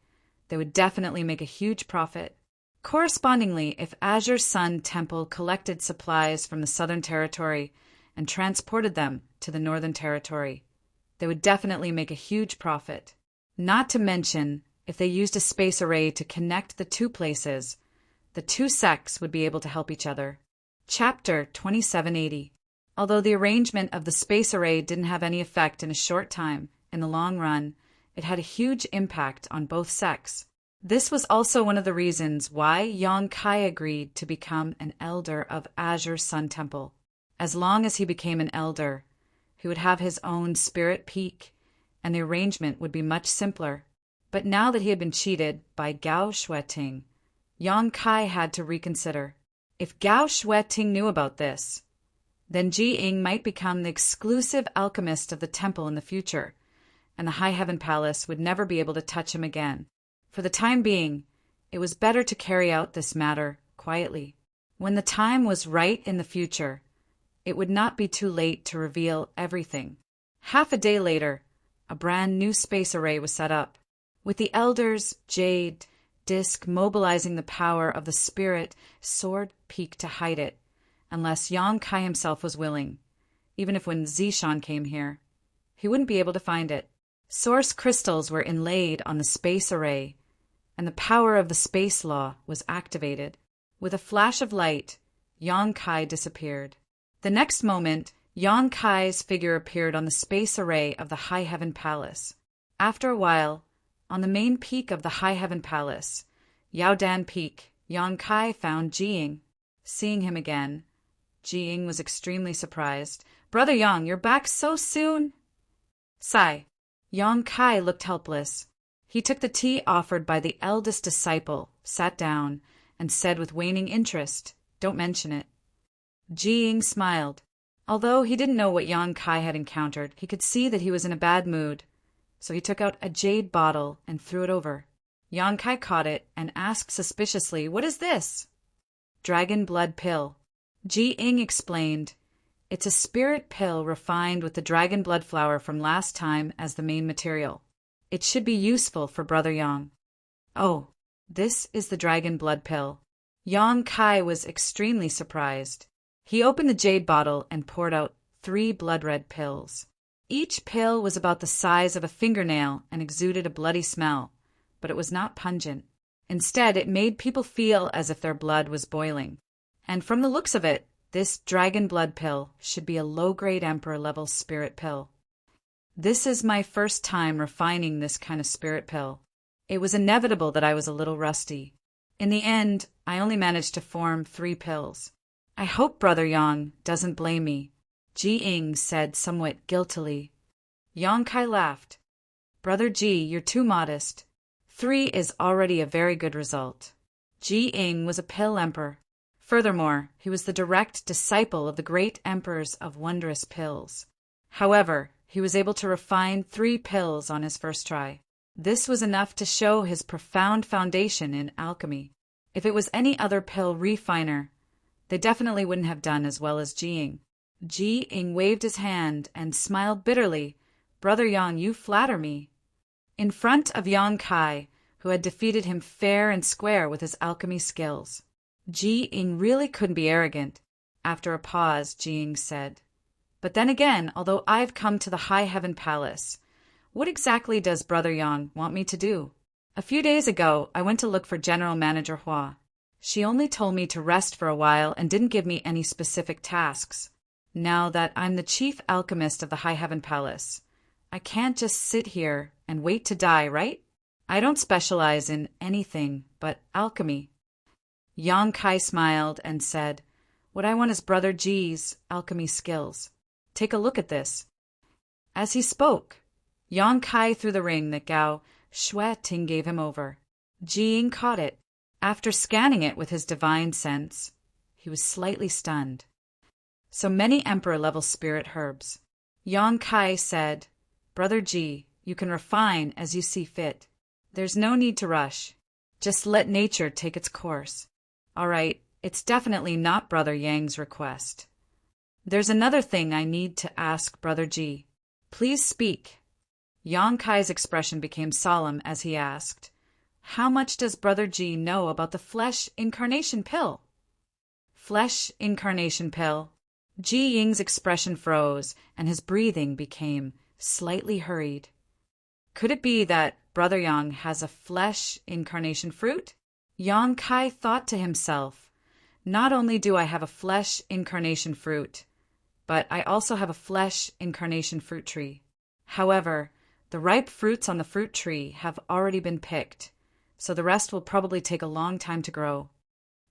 they would definitely make a huge profit. Correspondingly, if Azure Sun Temple collected supplies from the Southern Territory and transported them to the Northern Territory, they would definitely make a huge profit. Not to mention, if they used a space array to connect the two places, the two sects would be able to help each other. Chapter 2780. Although the arrangement of the space array didn't have any effect in a short time, in the long run, it had a huge impact on both sects. This was also one of the reasons why Yang Kai agreed to become an elder of Azure Sun Temple. As long as he became an elder, he would have his own spirit peak, and the arrangement would be much simpler. But now that he had been cheated by Gao Shueting, Yang Kai had to reconsider. If Gao Shueting knew about this, then Ji Ying might become the exclusive alchemist of the temple in the future, and the High Heaven Palace would never be able to touch him again. For the time being, it was better to carry out this matter quietly. When the time was right in the future, it would not be too late to reveal everything. Half a day later, a brand new space array was set up, with the elders' jade disc mobilizing the power of the spirit sword peak to hide it, unless Yang Kai himself was willing. Even if when Zishan came here, he wouldn't be able to find it. Source crystals were inlaid on the space array, and the power of the space law was activated. With a flash of light, Yang Kai disappeared. The next moment, Yang Kai's figure appeared on the space array of the High Heaven Palace. After a while, on the main peak of the High Heaven Palace, Yaodan Peak, Yang Kai found Ji Ying. Seeing him again, Ji Ying was extremely surprised. "Brother Yang, you're back so soon?" Sigh. Yang Kai looked helpless. He took the tea offered by the eldest disciple, sat down, and said with waning interest, "Don't mention it." Ji Ying smiled. Although he didn't know what Yang Kai had encountered, he could see that he was in a bad mood, so he took out a jade bottle and threw it over. Yang Kai caught it and asked suspiciously, "What is this?" "Dragon blood pill." Ji Ying explained, "It's a spirit pill refined with the dragon blood flower from last time as the main material. It should be useful for Brother Yang." "Oh, this is the dragon blood pill." Yang Kai was extremely surprised. He opened the jade bottle and poured out 3 blood-red pills. Each pill was about the size of a fingernail and exuded a bloody smell, but it was not pungent. Instead, it made people feel as if their blood was boiling. And from the looks of it, this dragon blood pill should be a low-grade Emperor-level spirit pill. This is my first time refining this kind of spirit pill. It was inevitable that I was a little rusty. In the end, I only managed to form 3 pills. I hope Brother Yang doesn't blame me, Ji Ying said somewhat guiltily. Yang Kai laughed. Brother Ji, you're too modest. 3 is already a very good result. Ji Ying was a pill emperor. Furthermore, he was the direct disciple of the great emperors of wondrous pills. However, he was able to refine 3 pills on his first try. This was enough to show his profound foundation in alchemy. If it was any other pill refiner, they definitely wouldn't have done as well as Ji Ying. Ji Ying waved his hand and smiled bitterly. Brother Yang, you flatter me. In front of Yang Kai, who had defeated him fair and square with his alchemy skills. Ji Ying really couldn't be arrogant. After a pause, Ji Ying said, "But then again, although I've come to the High Heaven Palace, what exactly does Brother Yang want me to do? A few days ago, I went to look for General Manager Hua. She only told me to rest for a while and didn't give me any specific tasks. Now that I'm the chief alchemist of the High Heaven Palace, I can't just sit here and wait to die, right? I don't specialize in anything but alchemy." Yang Kai smiled and said, "What I want is Brother Ji's alchemy skills. Take a look at this." As he spoke, Yang Kai threw the ring that Gao Shueting gave him over. Ji Ying caught it. After scanning it with his divine sense, he was slightly stunned. So many Emperor-level spirit herbs. Yang Kai said, "Brother Ji, you can refine as you see fit. There's no need to rush. Just let nature take its course. All right, it's definitely not Brother Yang's request. There's another thing I need to ask Brother Ji. Please speak." Yang Kai's expression became solemn as he asked, "How much does Brother Ji know about the flesh incarnation pill?" Flesh incarnation pill. Ji Ying's expression froze and his breathing became slightly hurried. Could it be that Brother Yang has a flesh incarnation fruit? Yang Kai thought to himself, not only do I have a flesh incarnation fruit, but I also have a flesh incarnation fruit tree. However, the ripe fruits on the fruit tree have already been picked, so the rest will probably take a long time to grow.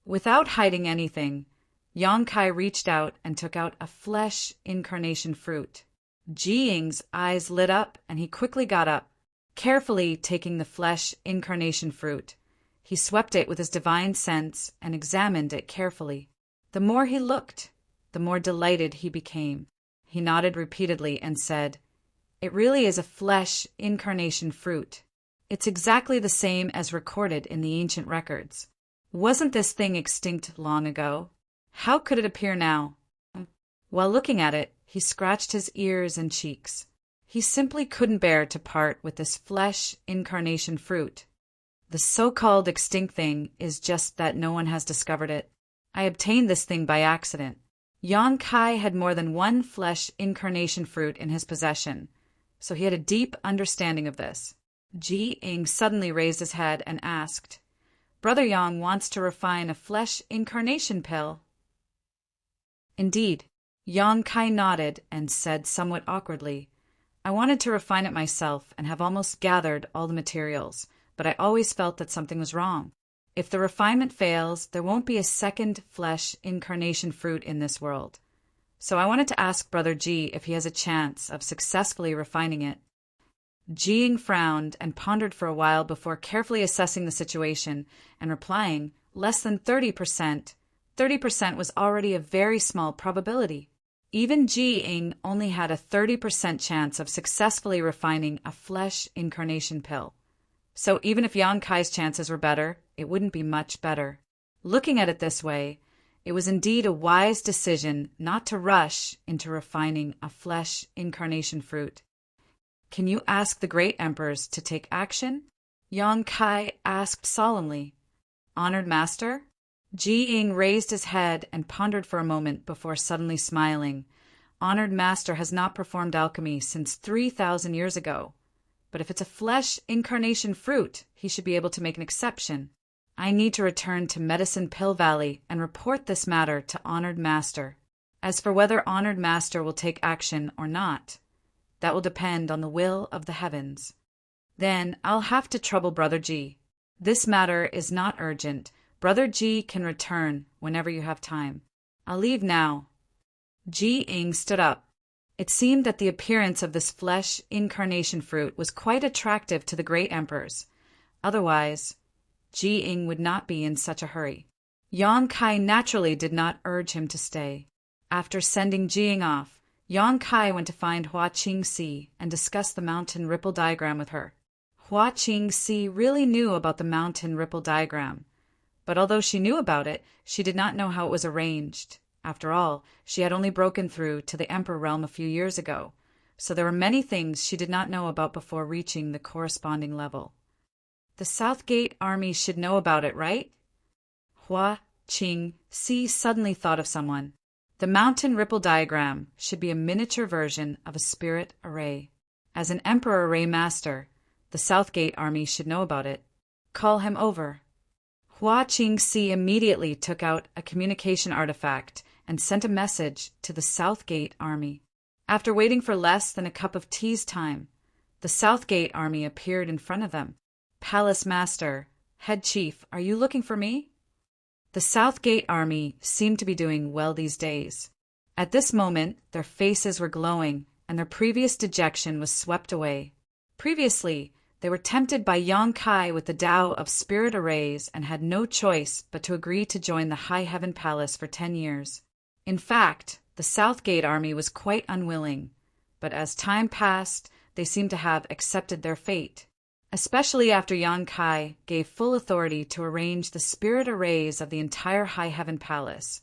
Without hiding anything, Yang Kai reached out and took out a flesh incarnation fruit. Ji Ying's eyes lit up and he quickly got up, carefully taking the flesh incarnation fruit. He swept it with his divine sense and examined it carefully. The more he looked, the more delighted he became. He nodded repeatedly and said, "It really is a flesh incarnation fruit. It's exactly the same as recorded in the ancient records. Wasn't this thing extinct long ago? How could it appear now?" While looking at it, he scratched his ears and cheeks. He simply couldn't bear to part with this flesh incarnation fruit. The so-called extinct thing is just that no one has discovered it. I obtained this thing by accident. Yang Kai had more than one flesh incarnation fruit in his possession, so he had a deep understanding of this. Ji Ying suddenly raised his head and asked, "Brother Yang wants to refine a flesh incarnation pill?" "Indeed." Yang Kai nodded and said somewhat awkwardly, "I wanted to refine it myself and have almost gathered all the materials, but I always felt that something was wrong. If the refinement fails, there won't be a second flesh incarnation fruit in this world. So I wanted to ask Brother Ji if he has a chance of successfully refining it." Ji Ying frowned and pondered for a while before carefully assessing the situation and replying, "Less than 30%. 30% was already a very small probability." Even Ji Ying only had a 30% chance of successfully refining a flesh incarnation pill. So even if Yang Kai's chances were better, it wouldn't be much better. Looking at it this way, it was indeed a wise decision not to rush into refining a flesh incarnation fruit. "Can you ask the great emperors to take action?" Yang Kai asked solemnly. "Honored Master?" Ji Ying raised his head and pondered for a moment before suddenly smiling. "Honored Master has not performed alchemy since 3,000 years ago. But if it's a flesh incarnation fruit, he should be able to make an exception. I need to return to Medicine Pill Valley and report this matter to Honored Master. As for whether Honored Master will take action or not, that will depend on the will of the heavens. Then I'll have to trouble Brother Ji. This matter is not urgent. Brother Ji can return whenever you have time. I'll leave now." Ji Ying stood up. It seemed that the appearance of this flesh incarnation fruit was quite attractive to the great emperors. Otherwise, Ji Ying would not be in such a hurry. Yang Kai naturally did not urge him to stay. After sending Ji Ying off, Yang Kai went to find Hua Qingxi and discuss the mountain ripple diagram with her. Hua Qingxi really knew about the mountain ripple diagram, but although she knew about it, she did not know how it was arranged. After all, she had only broken through to the Emperor realm a few years ago, so there were many things she did not know about before reaching the corresponding level. "The South Gate army should know about it, right?" Hua Qingxi suddenly thought of someone. The mountain ripple diagram should be a miniature version of a spirit array. As an Emperor Array Master, the South Gate army should know about it. Call him over. Hua Qingxi immediately took out a communication artifact and sent a message to the South Gate army. After waiting for less than a cup of tea's time, the South Gate army appeared in front of them. "Palace Master, Head Chief, are you looking for me?" The South Gate army seemed to be doing well these days. At this moment, their faces were glowing, and their previous dejection was swept away. Previously, they were tempted by Yang Kai with the Tao of spirit arrays and had no choice but to agree to join the High Heaven Palace for 10 years. In fact, the South Gate army was quite unwilling, but as time passed, they seemed to have accepted their fate. Especially after Yang Kai gave full authority to arrange the spirit arrays of the entire High Heaven Palace,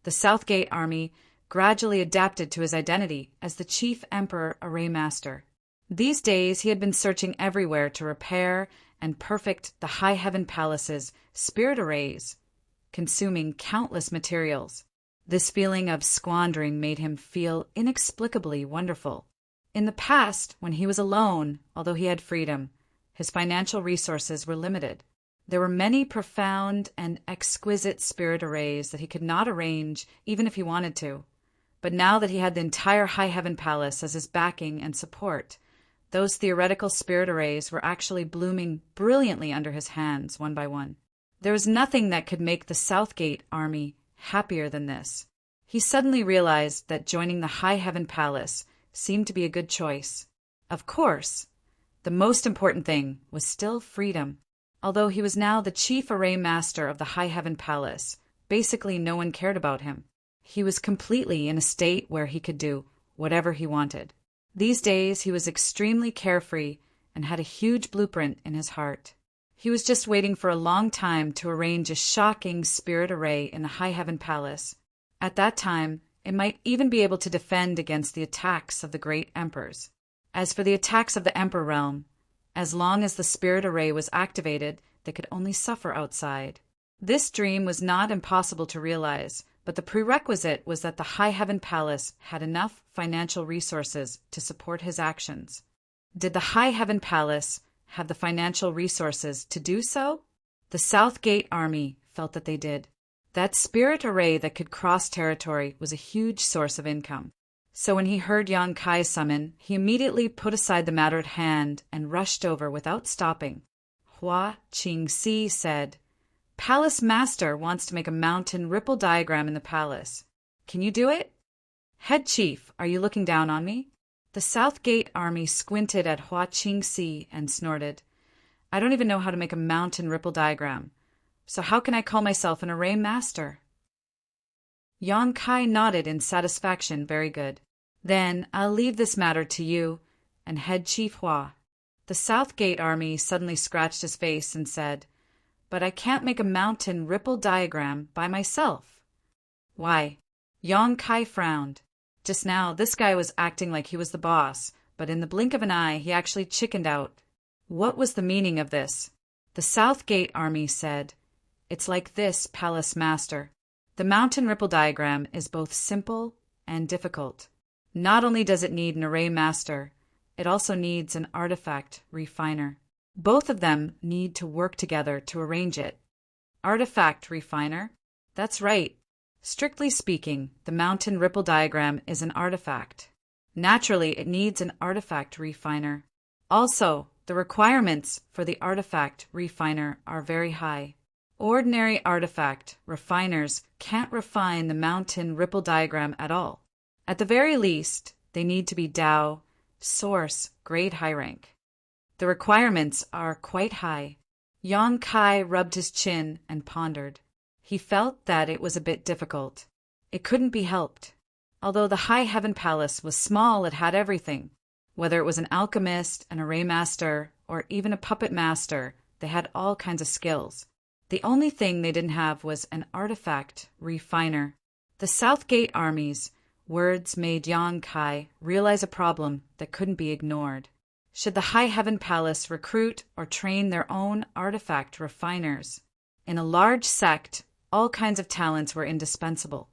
the South Gate army gradually adapted to his identity as the Chief Emperor Array Master. These days he had been searching everywhere to repair and perfect the High Heaven Palace's spirit arrays, consuming countless materials. This feeling of squandering made him feel inexplicably wonderful. In the past, when he was alone, although he had freedom, his financial resources were limited. There were many profound and exquisite spirit arrays that he could not arrange even if he wanted to. But now that he had the entire High Heaven Palace as his backing and support, those theoretical spirit arrays were actually blooming brilliantly under his hands, one by one. There was nothing that could make the Southgate army happier than this. He suddenly realized that joining the High Heaven Palace seemed to be a good choice. Of course, the most important thing was still freedom. Although he was now the chief array master of the High Heaven Palace, basically no one cared about him. He was completely in a state where he could do whatever he wanted. These days he was extremely carefree and had a huge blueprint in his heart. He was just waiting for a long time to arrange a shocking spirit array in the High Heaven Palace. At that time, it might even be able to defend against the attacks of the great emperors. As for the attacks of the Emperor realm, as long as the spirit array was activated, they could only suffer outside. This dream was not impossible to realize, but the prerequisite was that the High Heaven Palace had enough financial resources to support his actions. Did the High Heaven Palace have the financial resources to do so? The Southgate army felt that they did. That spirit array that could cross territory was a huge source of income. So when he heard Yang Kai summon, he immediately put aside the matter at hand and rushed over without stopping. Hua Qingxi said, "Palace Master wants to make a mountain ripple diagram in the palace. Can you do it?" "Head Chief, are you looking down on me?" The Southgate army squinted at Hua Qingxi and snorted. "I don't even know how to make a mountain ripple diagram. So how can I call myself an array master?" Yang Kai nodded in satisfaction. "Very good. Then I'll leave this matter to you and Head Chief Hua." The Southgate army suddenly scratched his face and said, "But I can't make a mountain ripple diagram by myself." "Why?" Yang Kai frowned. Just now, this guy was acting like he was the boss, but in the blink of an eye, he actually chickened out. What was the meaning of this? The Southgate army said, "It's like this, Palace Master. The mountain ripple diagram is both simple and difficult. Not only does it need an array master, it also needs an artifact refiner. Both of them need to work together to arrange it." Artifact refiner? That's right. Strictly speaking, the mountain ripple diagram is an artifact. Naturally, it needs an artifact refiner. Also, the requirements for the artifact refiner are very high. Ordinary artifact refiners can't refine the mountain ripple diagram at all. At the very least, they need to be Dao, Source, grade high rank. The requirements are quite high. Yang Kai rubbed his chin and pondered. He felt that it was a bit difficult. It couldn't be helped. Although the High Heaven Palace was small, it had everything. Whether it was an alchemist, an array master, or even a puppet master, they had all kinds of skills. The only thing they didn't have was an artifact refiner. The Southgate army's words made Yang Kai realize a problem that couldn't be ignored. Should the High Heaven Palace recruit or train their own artifact refiners? In a large sect, all kinds of talents were indispensable.